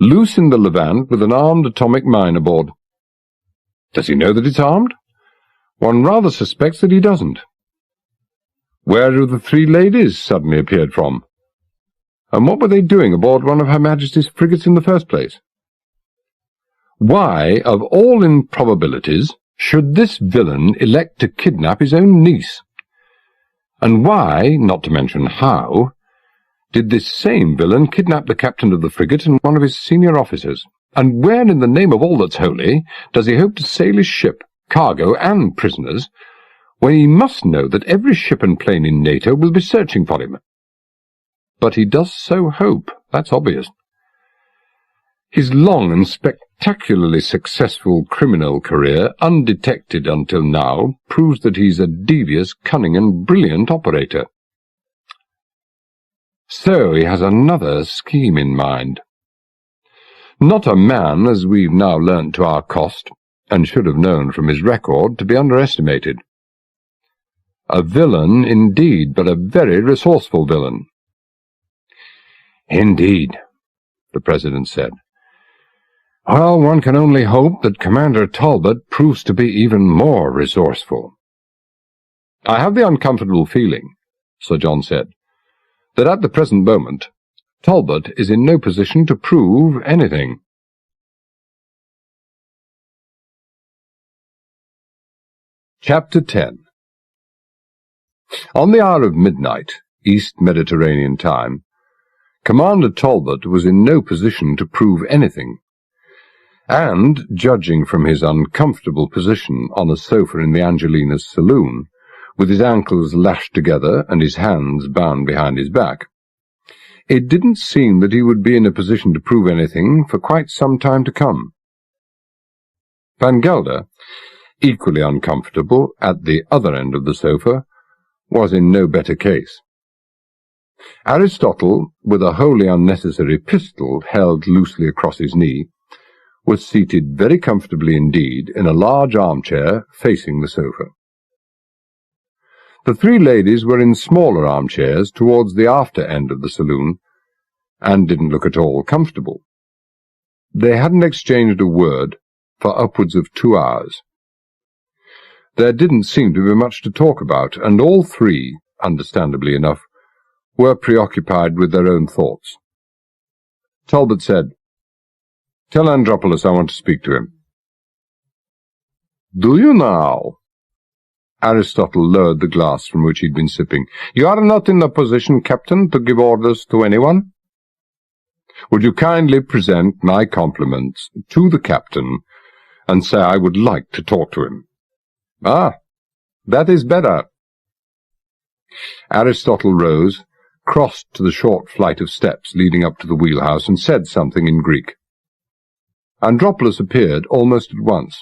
A: loose in the Levant with an armed atomic mine aboard. Does he know that it's armed? One rather suspects that he doesn't. Where have the 3 ladies suddenly appeared from? And what were they doing aboard one of Her Majesty's frigates in the first place? Why, of all improbabilities, should this villain elect to kidnap his own niece? And why, not to mention how, did this same villain kidnap the captain of the frigate and one of his senior officers? And where, in the name of all that's holy, does he hope to sail his ship, cargo and prisoners, when he must know that every ship and plane in NATO will be searching for him? But he does so hope, that's obvious. His long and spectacularly successful criminal career, undetected until now, proves that he's a devious, cunning, and brilliant operator. So he has another scheme in mind. Not a man, as we've now learnt to our cost, and should have known from his record, to be underestimated. A villain, indeed, but a very resourceful villain. Indeed, the President said. Well, one can only hope that Commander Talbot proves to be even more resourceful. I have the uncomfortable feeling, Sir John said, that at the present moment Talbot is in no position to prove anything. Chapter 10. On the hour of midnight, East Mediterranean time, Commander Talbot was in no position to prove anything, and, judging from his uncomfortable position on a sofa in the Angelina's saloon, with his ankles lashed together and his hands bound behind his back, it didn't seem that he would be in a position to prove anything for quite some time to come. Van Gelder, equally uncomfortable at the other end of the sofa, was in no better case. Aristotle, with a wholly unnecessary pistol held loosely across his knee, was seated very comfortably indeed in a large armchair facing the sofa. The three ladies were in smaller armchairs towards the after end of the saloon, and didn't look at all comfortable. They hadn't exchanged a word for upwards of 2 hours. There didn't seem to be much to talk about, and all three, understandably enough, were preoccupied with their own thoughts. Talbot said, "Tell Andropolis I want to speak to him." "Do you now?" Aristotle lowered the glass from which he'd been sipping. "You are not in a position, Captain, to give orders to anyone? Would you kindly present my compliments to the Captain and say I would like to talk to him?" "Ah, that is better." Aristotle rose, crossed to the short flight of steps leading up to the wheelhouse, and said something in Greek. Andropolis appeared almost at once.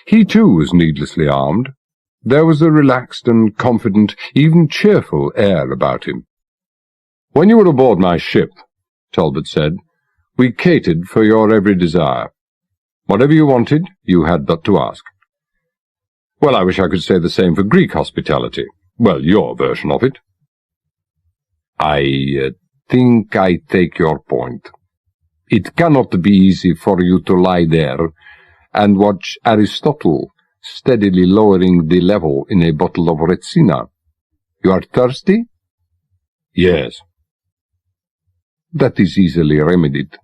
A: He too was needlessly armed. There was a relaxed and confident, even cheerful air about him. "When you were aboard my ship," Talbot said, "we catered for your every desire. Whatever you wanted, you had but to ask." "Well, I wish I could say the same for Greek hospitality. Well, your version of it." "I think I take your point. It cannot be easy for you to lie there and watch Aristotle steadily lowering the level in a bottle of Retsina. You are thirsty?" "Yes." "That is easily remedied."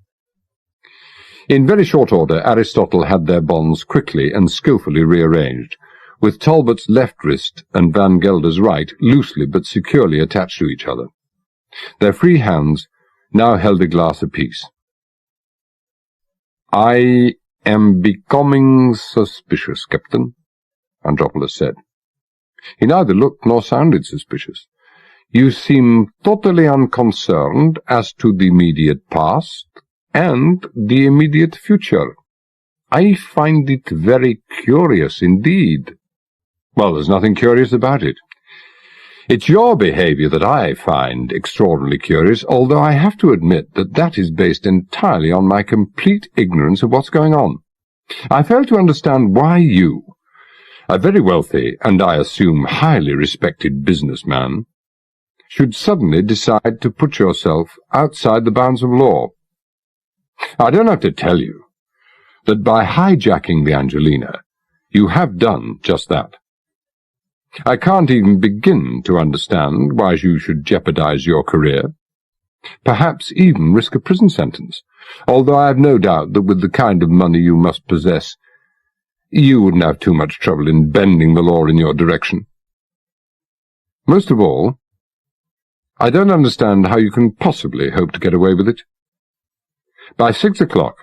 A: In very short order, Aristotle had their bonds quickly and skilfully rearranged, with Talbot's left wrist and Van Gelder's right loosely but securely attached to each other. Their free hands now held a glass apiece. "I am becoming suspicious, Captain," Andropolis said. He neither looked nor sounded suspicious. "You seem totally unconcerned as to the immediate past and the immediate future. I find it very curious indeed." "Well, there's nothing curious about it. It's your behaviour that I find extraordinarily curious, although I have to admit that that is based entirely on my complete ignorance of what's going on. I fail to understand why you, a very wealthy and I assume highly respected businessman, should suddenly decide to put yourself outside the bounds of law. I don't have to tell you that by hijacking the Angelina, you have done just that. I can't even begin to understand why you should jeopardize your career, perhaps even risk a prison sentence, although I have no doubt that with the kind of money you must possess, you wouldn't have too much trouble in bending the law in your direction. Most of all, I don't understand how you can possibly hope to get away with it. By 6 o'clock,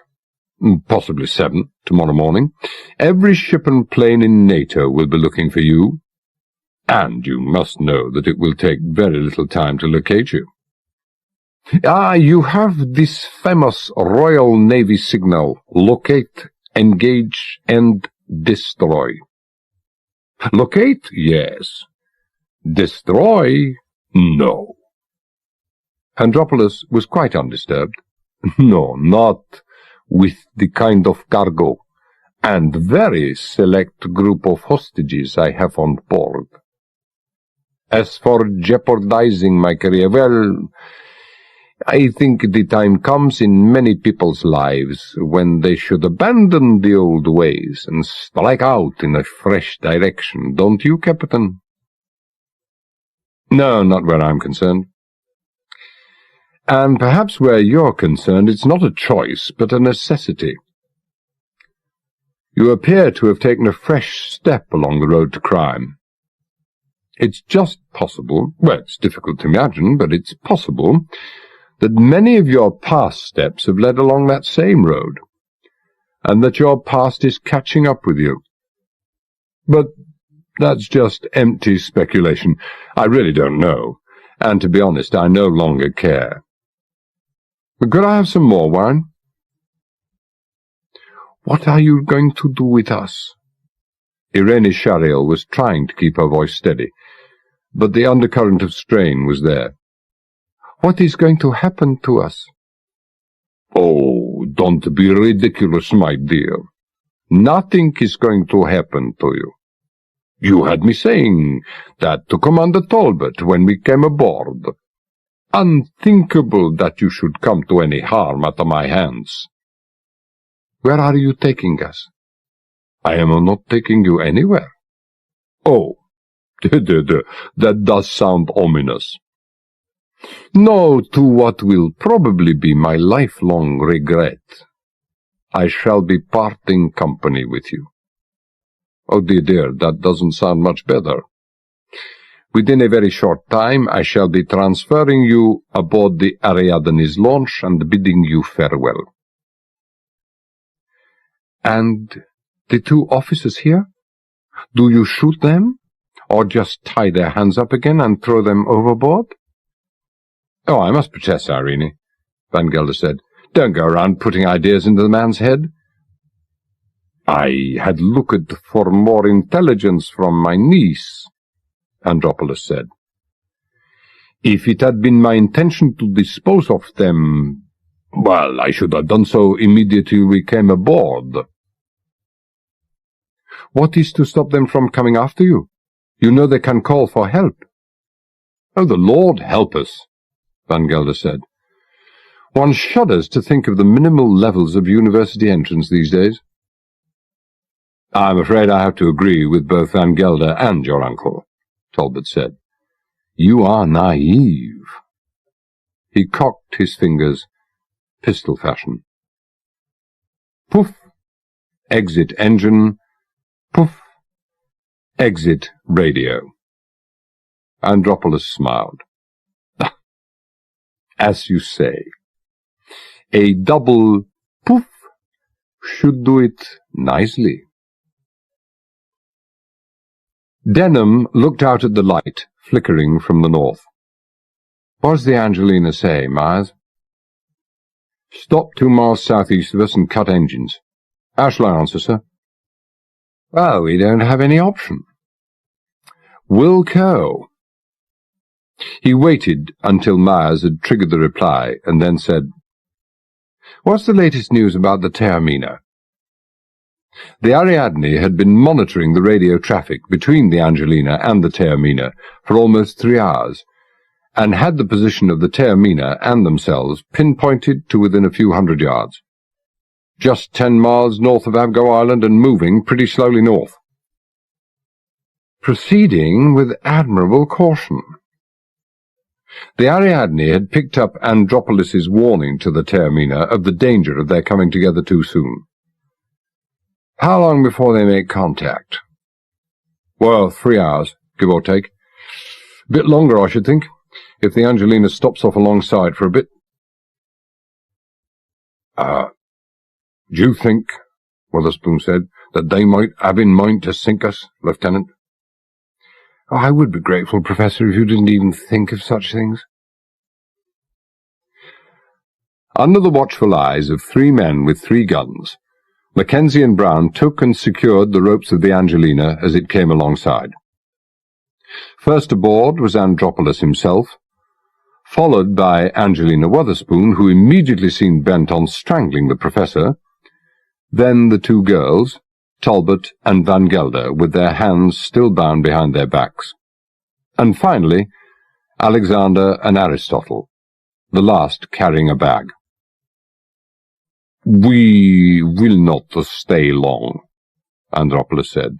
A: possibly 7, tomorrow morning, every ship and plane in NATO will be looking for you, and you must know that it will take very little time to locate you. You have this famous Royal Navy signal, locate, engage, and destroy. Locate, yes. Destroy, no. Andropolis was quite undisturbed. No, not with the kind of cargo and very select group of hostages I have on board. As for jeopardizing my career, well, I think the time comes in many people's lives when they should abandon the old ways and strike out in a fresh direction, don't you, Captain? No, not where I'm concerned. And perhaps where you're concerned, it's not a choice, but a necessity. You appear to have taken a fresh step along the road to crime. It's just possible, well, it's difficult to imagine, but it's possible that many of your past steps have led along that same road, and that your past is catching up with you. But that's just empty speculation. I really don't know, and to be honest, I no longer care. Could I have some more wine? What are you going to do with us? Irene Shariel was trying to keep her voice steady, but the undercurrent of strain was there. What is going to happen to us? Oh, don't be ridiculous, my dear. Nothing is going to happen to you. You had me saying that to Commander Talbot when we came aboard. Unthinkable that you should come to any harm at my hands. Where are you taking us? I am not taking you anywhere. Oh, that does sound ominous. No, to what will probably be my lifelong regret. I shall be parting company with you. Oh, dear, that doesn't sound much better. Within a very short time, I shall be transferring you aboard the Ariadne's launch and bidding you farewell. And the two officers here? Do you shoot them, or just tie their hands up again and throw them overboard? Oh, I must protest, Irene, Van Gelder said. Don't go around putting ideas into the man's head. I had looked for more intelligence from my niece, Andropolis said. If it had been my intention to dispose of them, well, I should have done so immediately we came aboard. What is to stop them from coming after you? You know they can call for help. Oh, the Lord help us, Van Gelder said. One shudders to think of the minimal levels of university entrance these days. I'm afraid I have to agree with both Van Gelder and your uncle, Talbot said. You are naive. He cocked his fingers, pistol fashion. Poof! Exit engine. Poof! Exit radio. Andropolis smiled. As you say, a double poof should do it nicely. Denham looked out at the light, flickering from the north. What does the Angelina say, Myers? Stop 2 miles southeast of us and cut engines. How shall I answer, sir? Well, we don't have any option. Wilco. He waited until Myers had triggered the reply, and then said, What's the latest news about the Taormina? The Ariadne had been monitoring the radio traffic between the Angelina and the Taormina for almost 3 hours, and had the position of the Taormina and themselves pinpointed to within a few hundred yards. Just 10 miles north of Abgo Island and moving pretty slowly north. Proceeding with admirable caution. The Ariadne had picked up Andropolis's warning to the Taormina of the danger of their coming together too soon. How long before they make contact? Well, 3 hours, give or take. A bit longer, I should think, if the Angelina stops off alongside for a bit. Do you think, Witherspoon said, that they might have in mind to sink us, Lieutenant? Oh, I would be grateful, Professor, if you didn't even think of such things. Under the watchful eyes of 3 men with 3 guns, Mackenzie and Brown took and secured the ropes of the Angelina as it came alongside. First aboard was Andropolis himself, followed by Angelina Wotherspoon, who immediately seemed bent on strangling the professor, then the two girls, Talbot and Van Gelder, with their hands still bound behind their backs, and finally Alexander and Aristotle, the last carrying a bag. "We will not stay long," Andropolos said.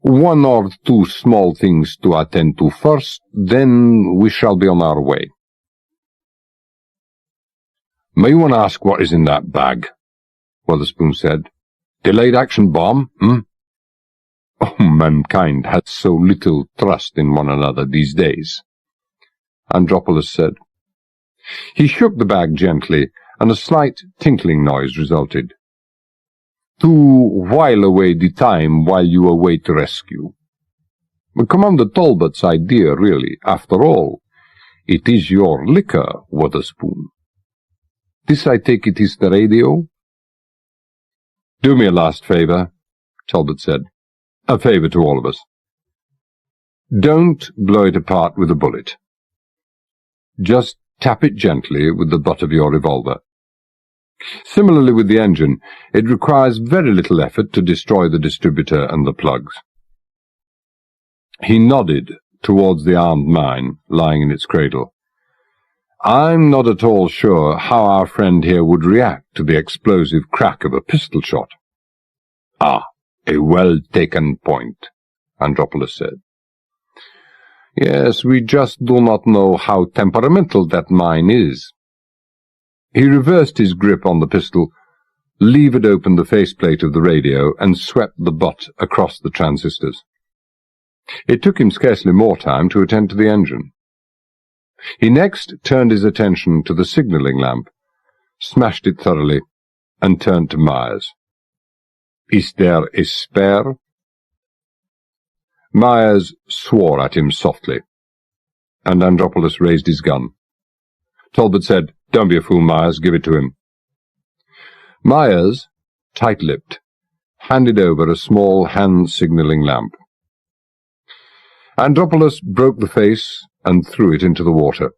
A: "One or two small things to attend to first, then we shall be on our way." "May one ask what is in that bag?" Wotherspoon said. "Delayed action bomb, Oh, mankind has so little trust in one another these days," Andropolos said. He shook the bag gently, and a slight tinkling noise resulted. "To while away the time while you await rescue. Commander Talbot's idea, really. After all, it is your liquor, Wotherspoon. This, I take it, is the radio?" "Do me a last favour," Talbot said. "A favour to all of us. Don't blow it apart with a bullet. Just tap it gently with the butt of your revolver. Similarly with the engine, it requires very little effort to destroy the distributor and the plugs." He nodded towards the armed mine lying in its cradle. "I'm not at all sure how our friend here would react to the explosive crack of a pistol shot." "Ah, a well-taken point," Andropolos said. "Yes, we just do not know how temperamental that mine is." He reversed his grip on the pistol, levered open the faceplate of the radio, and swept the butt across the transistors. It took him scarcely more time to attend to the engine. He next turned his attention to the signalling lamp, smashed it thoroughly, and turned to Myers. "Is there a spare?" Myers swore at him softly, and Andropolos raised his gun. Talbot said, "Don't be a fool, Myers, give it to him." Myers, tight-lipped, handed over a small hand-signalling lamp. Andropolos broke the face and threw it into the water.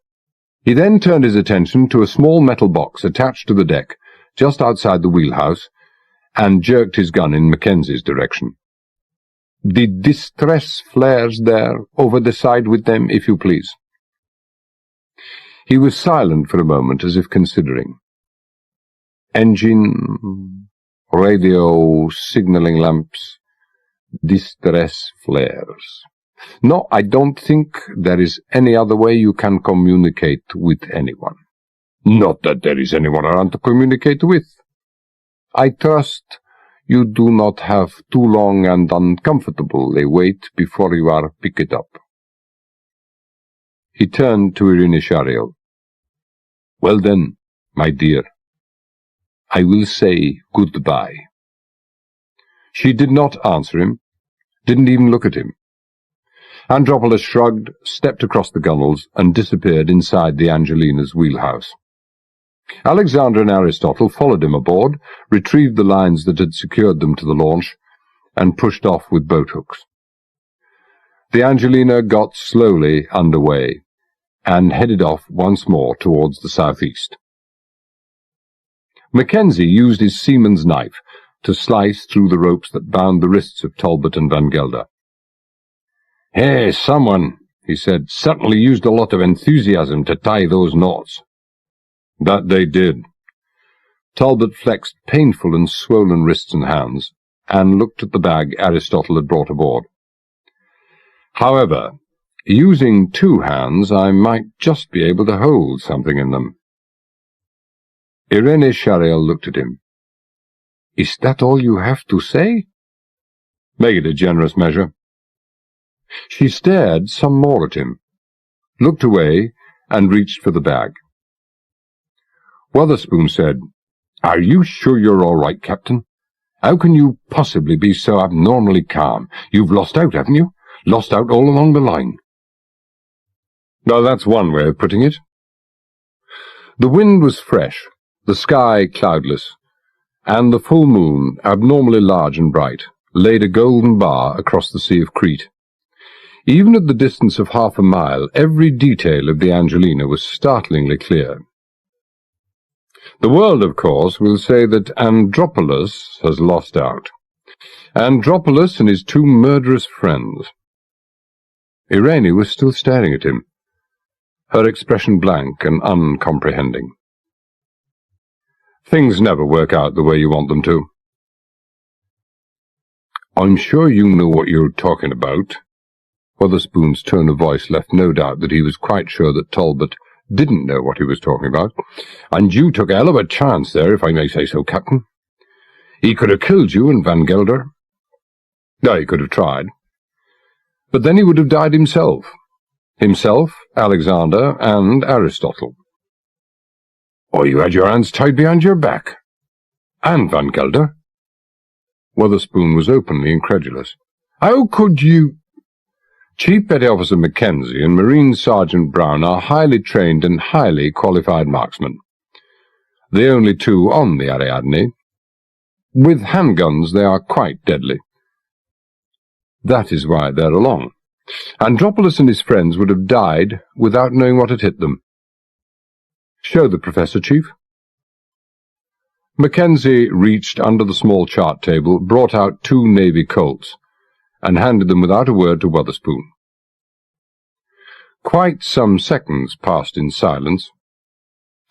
A: He then turned his attention to a small metal box attached to the deck, just outside the wheelhouse, and jerked his gun in Mackenzie's direction. "The distress flares there, over the side with them, if you please." He was silent for a moment, as if considering. Engine, radio, signalling lamps, distress flares. "No, I don't think there is any other way you can communicate with anyone." "Not that there is anyone around to communicate with." "I trust you do not have too long and uncomfortable a wait before you are picked up." He turned to Irene Shariel. "Well then, my dear, I will say goodbye." She did not answer him, didn't even look at him. Andropolos shrugged, stepped across the gunnels, and disappeared inside the Angelina's wheelhouse. Alexander and Aristotle followed him aboard, retrieved the lines that had secured them to the launch, and pushed off with boat-hooks. The Angelina got slowly under way, and headed off once more towards the southeast. Mackenzie used his seaman's knife to slice through the ropes that bound the wrists of Talbot and Van Gelder. "Hey, someone," he said, "certainly used a lot of enthusiasm to tie those knots." That they did. Talbot flexed painful and swollen wrists and hands, and looked at the bag Aristotle had brought aboard. "However, using two hands, I might just be able to hold something in them." Irene Shariel looked at him. "Is that all you have to say?" "Make it a generous measure." She stared some more at him, looked away, and reached for the bag. Wotherspoon said, "Are you sure you're all right, Captain? How can you possibly be so abnormally calm? You've lost out, haven't you? Lost out all along the line." "Well, that's one way of putting it." The wind was fresh, the sky cloudless, and the full moon, abnormally large and bright, laid a golden bar across the Sea of Crete. Even at the distance of half a mile, every detail of the Angelina was startlingly clear. The world, of course, will say that Andropolis has lost out. Andropolis and his two murderous friends. Irene was still staring at him, her expression blank and uncomprehending. Things never work out the way you want them to. I'm sure you know what you're talking about. Witherspoon's tone of voice left no doubt that he was quite sure that Talbot didn't know what he was talking about. And you took a hell of a chance there, if I may say so, Captain. He could have killed you and Van Gelder. No, he could have tried. But then he would have died himself. Himself, Alexander, and Aristotle. Or you had your hands tied behind your back. And Van Gelder. Witherspoon was openly incredulous. How could you— Chief Petty Officer Mackenzie and Marine Sergeant Brown are highly trained and highly qualified marksmen. The only two on the Ariadne. With handguns they are quite deadly. That is why they're along. Andropolis and his friends would have died without knowing what had hit them. Show the Professor, Chief. Mackenzie reached under the small chart table, brought out 2 Navy Colts, and handed them without a word to Witherspoon. Quite some seconds passed in silence,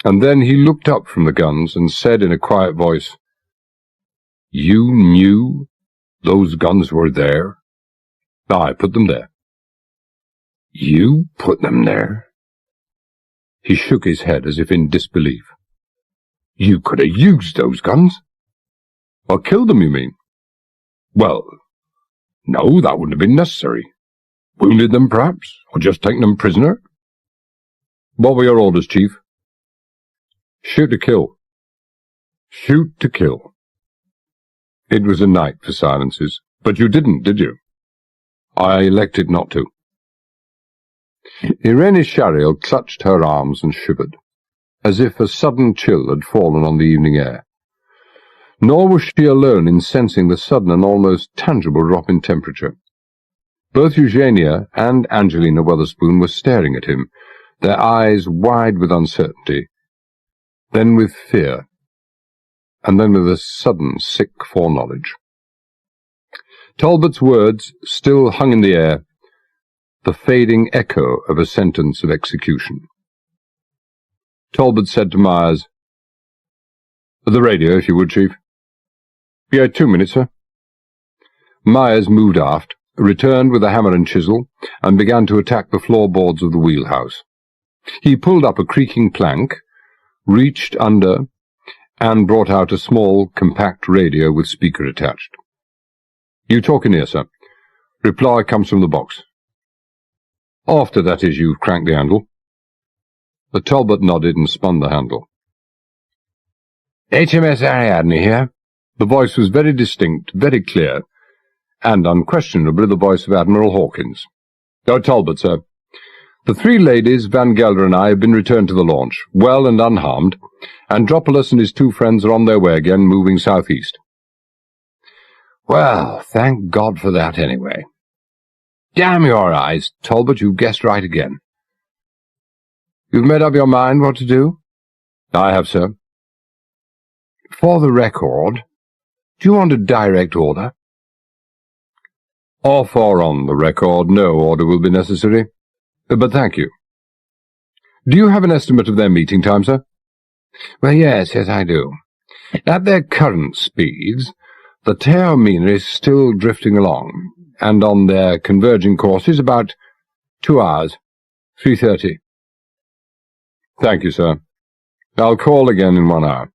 A: and then he looked up from the guns and said in a quiet voice, "You knew those guns were there?" "I put them there." "You put them there?" He shook his head as if in disbelief. "You could have used those guns." "Or killed them, you mean?" "Well, no, that wouldn't have been necessary. Wounded them, perhaps, or just taken them prisoner." "What were your orders, Chief?" "Shoot to kill." "Shoot to kill." It was a night for silences. "But you didn't, did you?" "I elected not to." Irene Shariel clutched her arms and shivered, as if a sudden chill had fallen on the evening air. Nor was she alone in sensing the sudden and almost tangible drop in temperature. Both Eugenia and Angelina Witherspoon were staring at him, their eyes wide with uncertainty, then with fear, and then with a sudden sick foreknowledge. Talbot's words still hung in the air, the fading echo of a sentence of execution. Talbot said to Myers, "The radio, if you would, Chief." "Yeah, 2 minutes, sir." Myers moved aft, returned with a hammer and chisel, and began to attack the floorboards of the wheelhouse. He pulled up a creaking plank, reached under, and brought out a small, compact radio with speaker attached. "You talk in here, sir. Reply comes from the box." "After, that is, you've cranked the handle." The Talbot nodded and spun the handle. "HMS Ariadne here." The voice was very distinct, very clear, and unquestionably the voice of Admiral Hawkins. "Oh, Talbot, sir. The 3 ladies, Van Gelder and I, have been returned to the launch, well and unharmed. Andropolis and his 2 friends are on their way again, moving southeast." "Well, thank God for that, anyway." "Damn your eyes, Talbot, you've guessed right again." "You've made up your mind what to do?" "I have, sir." "For the record, do you want a direct order?" "Off or on the record, no order will be necessary. But thank you." "Do you have an estimate of their meeting time, sir?" "Well, yes, I do. At their current speeds, the Taormina is still drifting along, and on their converging courses about 2 hours, 3:30. "Thank you, sir. I'll call again in 1 hour."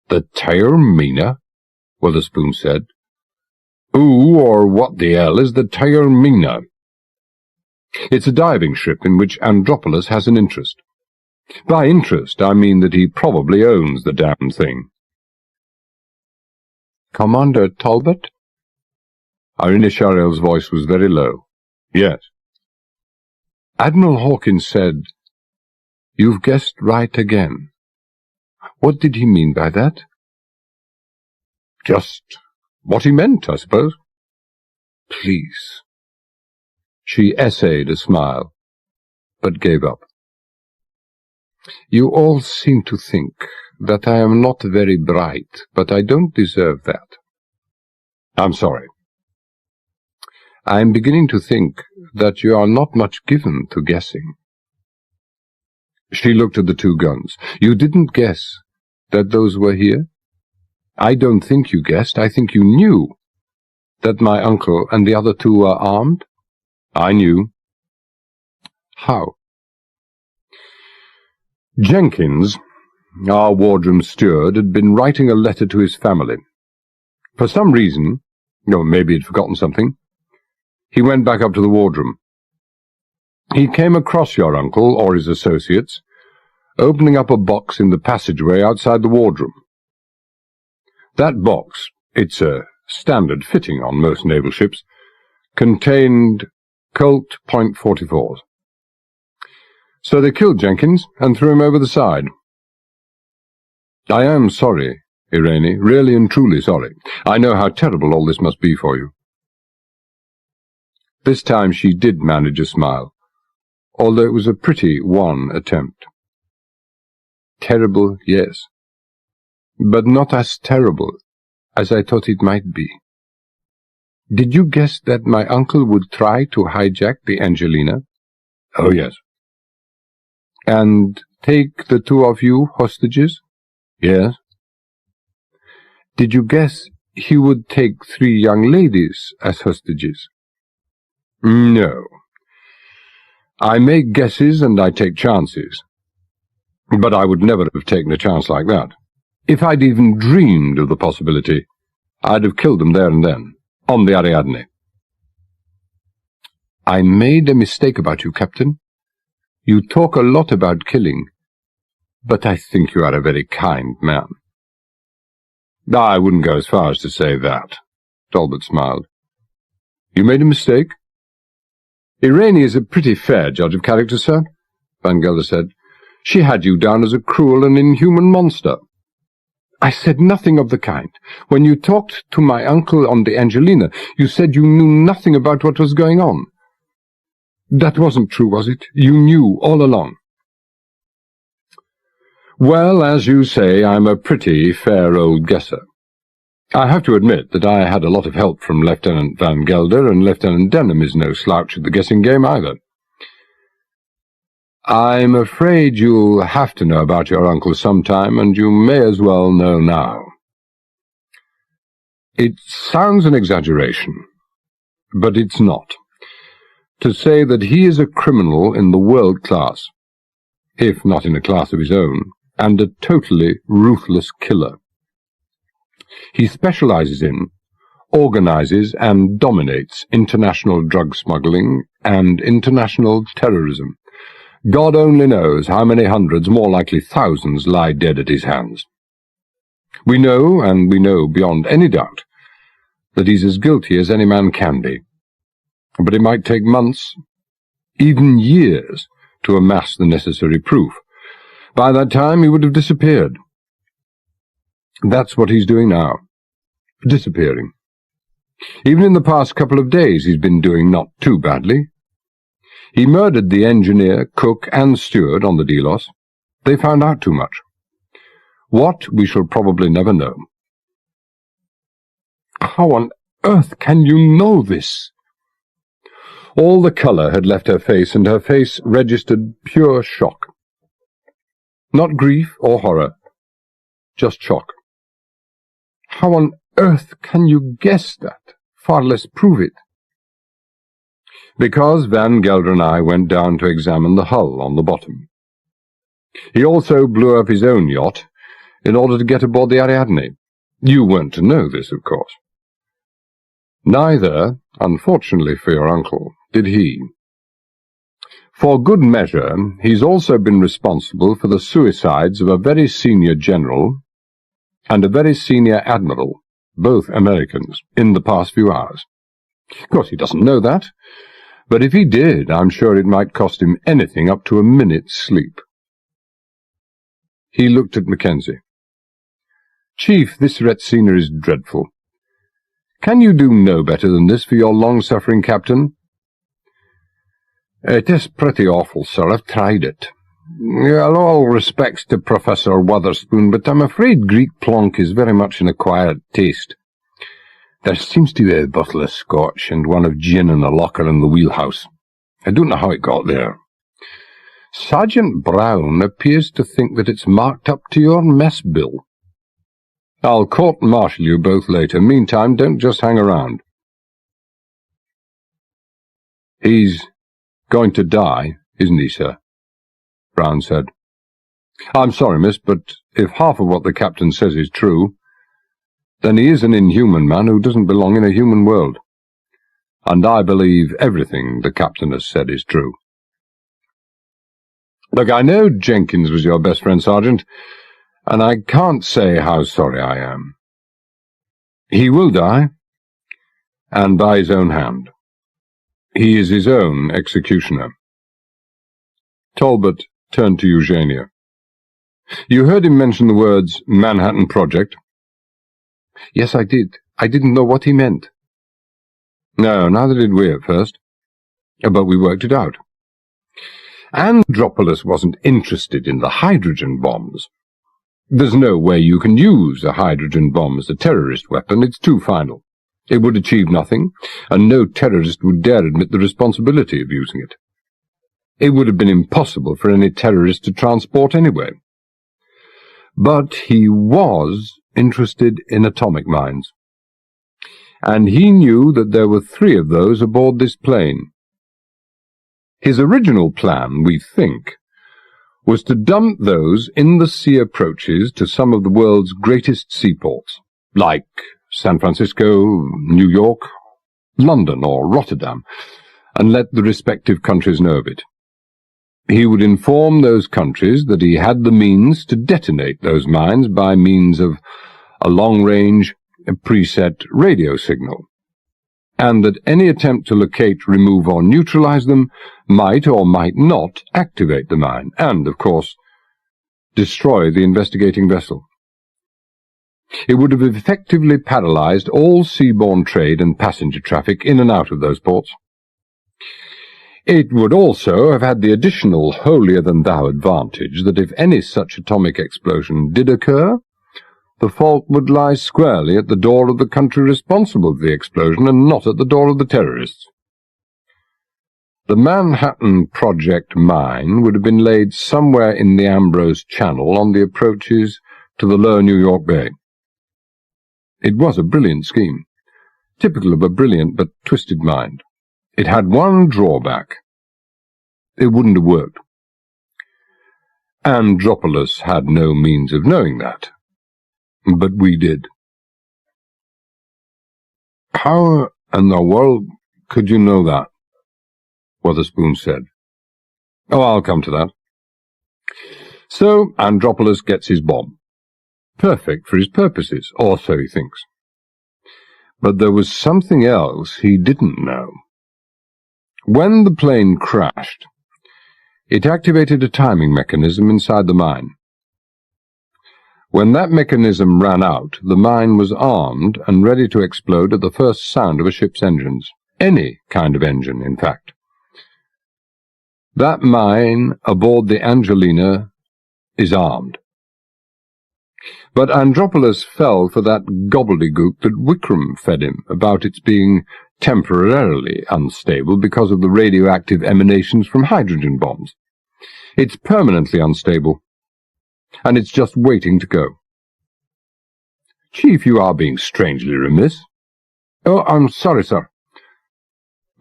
A: "The Taormina?" Witherspoon said. "Who or what the hell is the Taormina?" "It's a diving ship in which Andropolis has an interest. By interest, I mean that he probably owns the damned thing." "Commander Talbot?" Irene Shariel's voice was very low. "Yes." "Admiral Hawkins said, 'You've guessed right again.' What did he mean by that?" "Just what he meant, I suppose." "Please, She essayed a smile, but gave up. You all seem to think that I am not very bright, but I don't deserve that. I'm sorry. I am beginning to think that you are not much given to guessing. She looked at the two guns. You didn't guess that those were here? I don't think you guessed. I think you knew that my uncle and the other two were armed. I knew. How? Jenkins, our wardroom steward, had been writing a letter to his family. For some reason, maybe he'd forgotten something, he went back up to the wardroom. He came across your uncle, or his associates, opening up a box in the passageway outside the wardroom. That box, it's a standard fitting on most naval ships, contained Colt .44s. So they killed Jenkins and threw him over the side. I am sorry, Irene, really and truly sorry. I know how terrible all this must be for you. This time she did manage a smile, although it was a pretty wan attempt. Terrible, yes, but not as terrible as I thought it might be. Did you guess that my uncle would try to hijack the Angelina? Oh, yes. And take the two of you hostages? Yes. Did you guess he would take 3 young ladies as hostages? No. I make guesses and I take chances. But I would never have taken a chance like that. If I'd even dreamed of the possibility, I'd have killed them there and then, on the Ariadne. I made a mistake about you, Captain. You talk a lot about killing, but I think you are a very kind man. I wouldn't go as far as to say that, Talbot smiled. You made a mistake? Irene is a pretty fair judge of character, sir, Van Gelder said. She had you down as a cruel and inhuman monster. I said nothing of the kind. When you talked to my uncle on the Angelina, you said you knew nothing about what was going on. That wasn't true, was it? You knew all along. Well, as you say, I'm a pretty fair old guesser. I have to admit that I had a lot of help from Lieutenant Van Gelder, and Lieutenant Denham is no slouch at the guessing game either. I'm afraid you'll have to know about your uncle sometime, and you may as well know now. It sounds an exaggeration, but it's not, to say that he is a criminal in the world class, if not in a class of his own, and a totally ruthless killer. He specializes in, organizes, and dominates international drug smuggling and international terrorism. God only knows how many hundreds, more likely thousands, lie dead at his hands. We know, and we know beyond any doubt, that he's as guilty as any man can be. But it might take months, even years, to amass the necessary proof. By that time he would have disappeared. That's what he's doing now, disappearing. Even in the past couple of days he's been doing not too badly. He murdered the engineer, cook, and steward on the Delos. They found out too much. What, we shall probably never know. How on earth can you know this? All the colour had left her face, and her face registered pure shock. Not grief or horror, just shock. How on earth can you guess that, far less prove it? Because Van Gelder and I went down to examine the hull on the bottom. He also blew up his own yacht in order to get aboard the Ariadne. You weren't to know this, of course. Neither, unfortunately for your uncle, did he. For good measure, he's also been responsible for the suicides of a very senior general and a very senior admiral, both Americans, in the past few hours. Of course, he doesn't know that, but if he did, I'm sure it might cost him anything up to a minute's sleep. He looked at Mackenzie. Chief, this Retsina is dreadful. Can you do no better than this for your long-suffering captain? It is pretty awful, sir. I've tried it. All respects to Professor Wotherspoon, but I'm afraid Greek plonk is very much an acquired taste. There seems to be a bottle of Scotch and one of gin in the locker in the wheelhouse. I don't know how it got there. Sergeant Brown appears to think that it's marked up to your mess bill. I'll court-martial you both later. Meantime, don't just hang around. He's going to die, isn't he, sir? Brown said. I'm sorry, miss, but if half of what the captain says is true, then he is an inhuman man who doesn't belong in a human world. And I believe everything the captain has said is true. Look, I know Jenkins was your best friend, Sergeant, and I can't say how sorry I am. He will die, and by his own hand. He is his own executioner. Talbot turned to Eugenia. You heard him mention the words Manhattan Project? Yes, I did. I didn't know what he meant. No, neither did we at first. But we worked it out. Andropolis wasn't interested in the hydrogen bombs. There's no way you can use a hydrogen bomb as a terrorist weapon. It's too final. It would achieve nothing, and no terrorist would dare admit the responsibility of using it. It would have been impossible for any terrorist to transport anyway. But he was interested in atomic mines, and he knew that there were 3 of those aboard this plane. His original plan, we think, was to dump those in the sea approaches to some of the world's greatest seaports, like San Francisco, New York, London, or Rotterdam, and let the respective countries know of it. He would inform those countries that he had the means to detonate those mines by means of a long-range, preset radio signal, and that any attempt to locate, remove, or neutralize them might or might not activate the mine, and, of course, destroy the investigating vessel. It would have effectively paralyzed all seaborne trade and passenger traffic in and out of those ports. It would also have had the additional holier-than-thou advantage that if any such atomic explosion did occur, the fault would lie squarely at the door of the country responsible for the explosion and not at the door of the terrorists. The Manhattan Project mine would have been laid somewhere in the Ambrose Channel on the approaches to the lower New York Bay. It was a brilliant scheme, typical of a brilliant but twisted mind. It had one drawback. It wouldn't have worked. Andropolis had no means of knowing that. But we did. How in the world could you know that? Wotherspoon said. Oh, I'll come to that. So Andropolis gets his bomb. Perfect for his purposes, or so he thinks. But there was something else he didn't know. When the plane crashed, it activated a timing mechanism inside the mine. When that mechanism ran out, the mine was armed and ready to explode at the first sound of a ship's engines. Any kind of engine, in fact. That mine aboard the Angelina is armed. But Andropolis fell for that gobbledygook that Wickham fed him about its being temporarily unstable because of the radioactive emanations from hydrogen bombs. It's permanently unstable, and it's just waiting to go. Chief, you are being strangely remiss. Oh, I'm sorry, sir.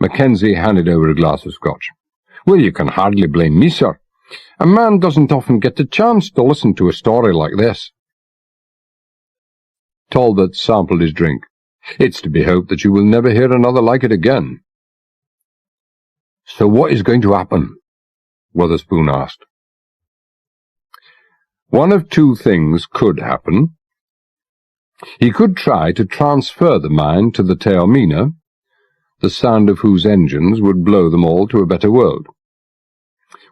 A: Mackenzie handed over a glass of Scotch. Well, you can hardly blame me, sir. A man doesn't often get the chance to listen to a story like this. Talbot sampled his drink. It's to be hoped that you will never hear another like it again. So what is going to happen? Wotherspoon asked. One of 2 things could happen. He could try to transfer the mine to the Taormina, the sound of whose engines would blow them all to a better world.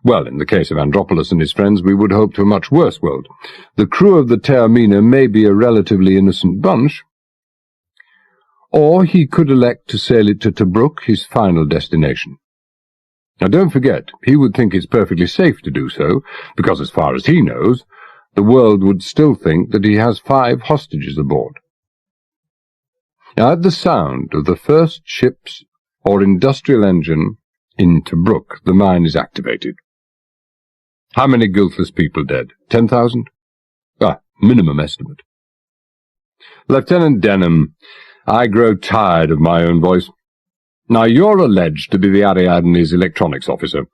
A: Well, in the case of Andropolis and his friends, we would hope to a much worse world. The crew of the Taormina may be a relatively innocent bunch, or he could elect to sail it to Tobruk, his final destination. Now don't forget, he would think it's perfectly safe to do so, because as far as he knows, the world would still think that he has 5 hostages aboard. Now, at the sound of the first ship's or industrial engine in Tobruk, the mine is activated. How many guiltless people dead? 10,000? Minimum estimate. Lieutenant Denham, I grow tired of my own voice. Now, you're alleged to be the Ariadne's electronics officer.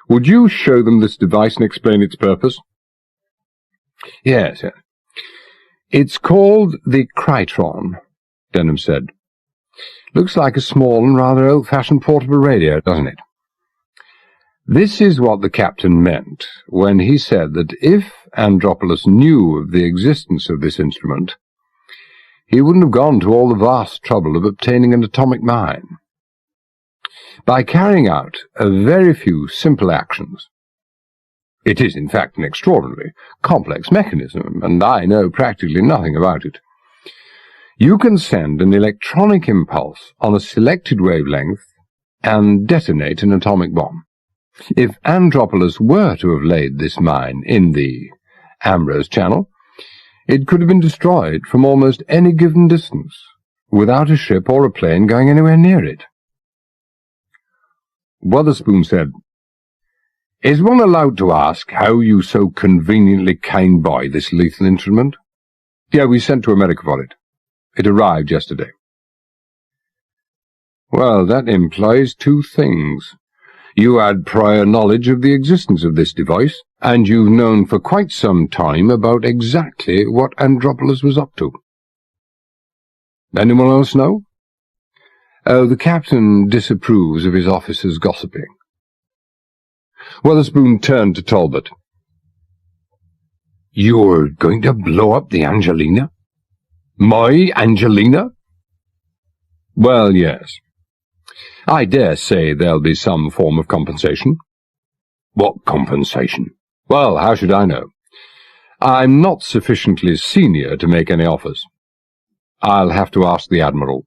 A: Would you show them this device and explain its purpose? Yes. It's called the Krytron, Denham said. Looks like a small and rather old-fashioned portable radio, doesn't it? This is what the captain meant when he said that if Andropolis knew of the existence of this instrument, he wouldn't have gone to all the vast trouble of obtaining an atomic mine. By carrying out a very few simple actions, it is in fact an extraordinarily complex mechanism, and I know practically nothing about it, you can send an electronic impulse on a selected wavelength and detonate an atomic bomb. If Andropolis were to have laid this mine in the Ambrose Channel, it could have been destroyed from almost any given distance, without a ship or a plane going anywhere near it. Wotherspoon said, Is one allowed to ask how you so conveniently came by this lethal instrument? Yeah, we sent to America for it. It arrived yesterday. Well, that implies 2 things. You had prior knowledge of the existence of this device, and you've known for quite some time about exactly what Andropolis was up to. Anyone else know? Oh, the captain disapproves of his officers gossiping. Wotherspoon turned to Talbot. You're going to blow up the Angelina? My Angelina? Well, yes. I dare say there'll be some form of compensation. What compensation? Well, how should I know? I'm not sufficiently senior to make any offers. I'll have to ask the Admiral.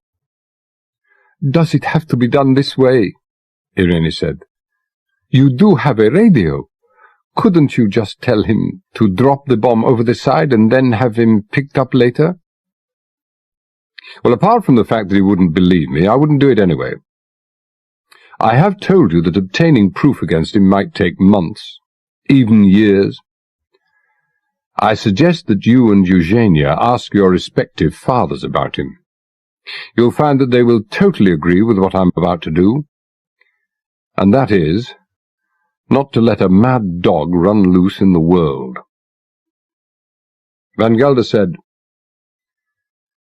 A: Does it have to be done this way? Irene said. You do have a radio. Couldn't you just tell him to drop the bomb over the side and then have him picked up later? Well, apart from the fact that he wouldn't believe me, I wouldn't do it anyway. I have told you that obtaining proof against him might take months, even years. I suggest that you and Eugenia ask your respective fathers about him. You'll find that they will totally agree with what I'm about to do, and that is, not to let a mad dog run loose in the world. Van Gelder said,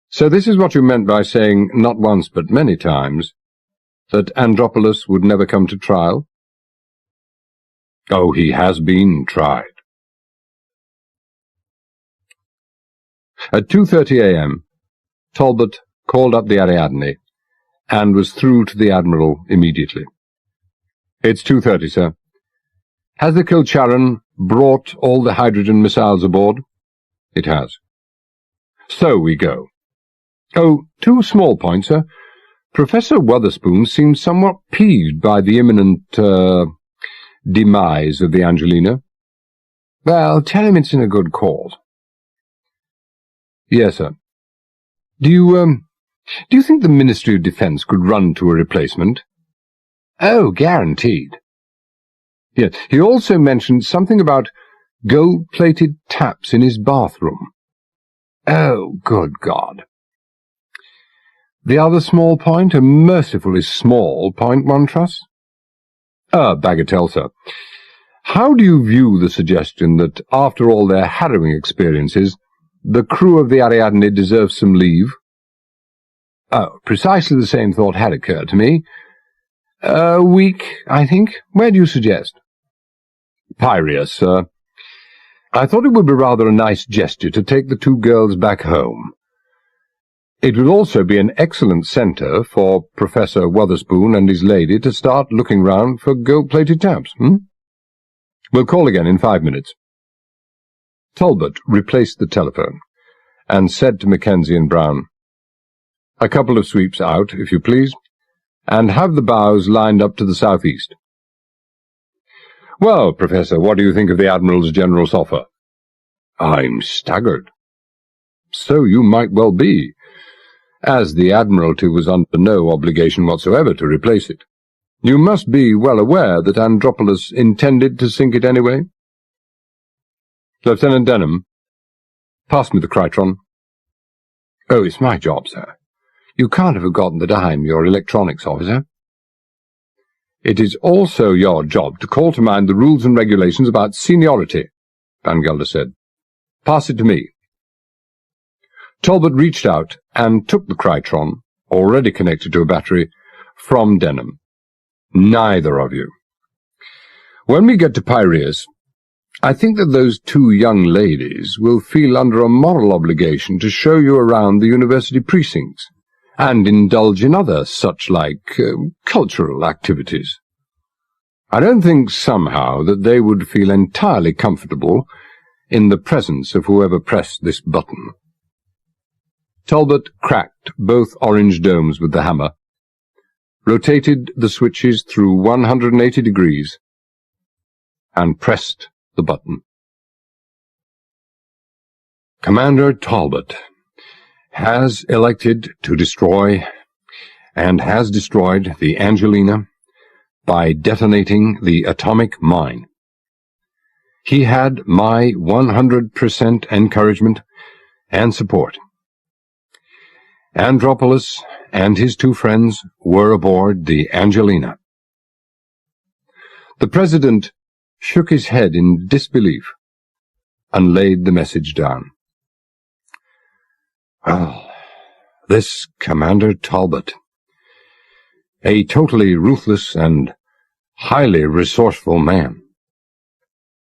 A: So this is what you meant by saying, not once but many times, that Andropolis would never come to trial? Oh, he has been tried. At 2:30 a.m., Talbot called up the Ariadne, and was through to the Admiral immediately. It's 2:30, sir. Has the Kilcharan brought all the hydrogen missiles aboard? It has. So we go. Oh, 2 small points, sir. Professor Wotherspoon seems somewhat peeved by the imminent, demise of the Angelina. Well, tell him it's in a good cause. Yes, sir. Do you think the Ministry of Defence could run to a replacement? Oh, guaranteed. Yes, he also mentioned something about gold-plated taps in his bathroom. Oh, good God. The other small point, a mercifully small point, one trusts? Bagatelle, sir. How do you view the suggestion that, after all their harrowing experiences, the crew of the Ariadne deserves some leave? Oh, precisely the same thought had occurred to me. A week, I think. Where do you suggest? Piraeus, sir. I thought it would be rather a nice gesture to take the 2 girls back home. It would also be an excellent centre for Professor Wotherspoon and his lady to start looking round for gold-plated taps, We'll call again in 5 minutes. Talbot replaced the telephone, and said to Mackenzie and Brown, A couple of sweeps out, if you please, and have the bows lined up to the southeast. Well, Professor, what do you think of the Admiral's generous offer? I'm staggered. So you might well be, as the Admiralty was under no obligation whatsoever to replace it. You must be well aware that Andropolis intended to sink it anyway. Lieutenant Denham, pass me the Krytron. Oh, it's my job, sir. You can't have forgotten that I'm your electronics officer. It is also your job to call to mind the rules and regulations about seniority, Van Gelder said. Pass it to me. Talbot reached out and took the Krytron, already connected to a battery, from Denham. Neither of you. When we get to Piraeus, I think that those two young ladies will feel under a moral obligation to show you around the university precincts, and indulge in other such-like cultural activities. I don't think somehow that they would feel entirely comfortable in the presence of whoever pressed this button. Talbot cracked both orange domes with the hammer, rotated the switches through 180 degrees, and pressed the button. Commander Talbot has elected to destroy, and has destroyed, the Angelina by detonating the atomic mine. He had my 100% encouragement and support. Andropolis and his two friends were aboard the Angelina. The President shook his head in disbelief and laid the message down. Well, this Commander Talbot, a totally ruthless and highly resourceful man,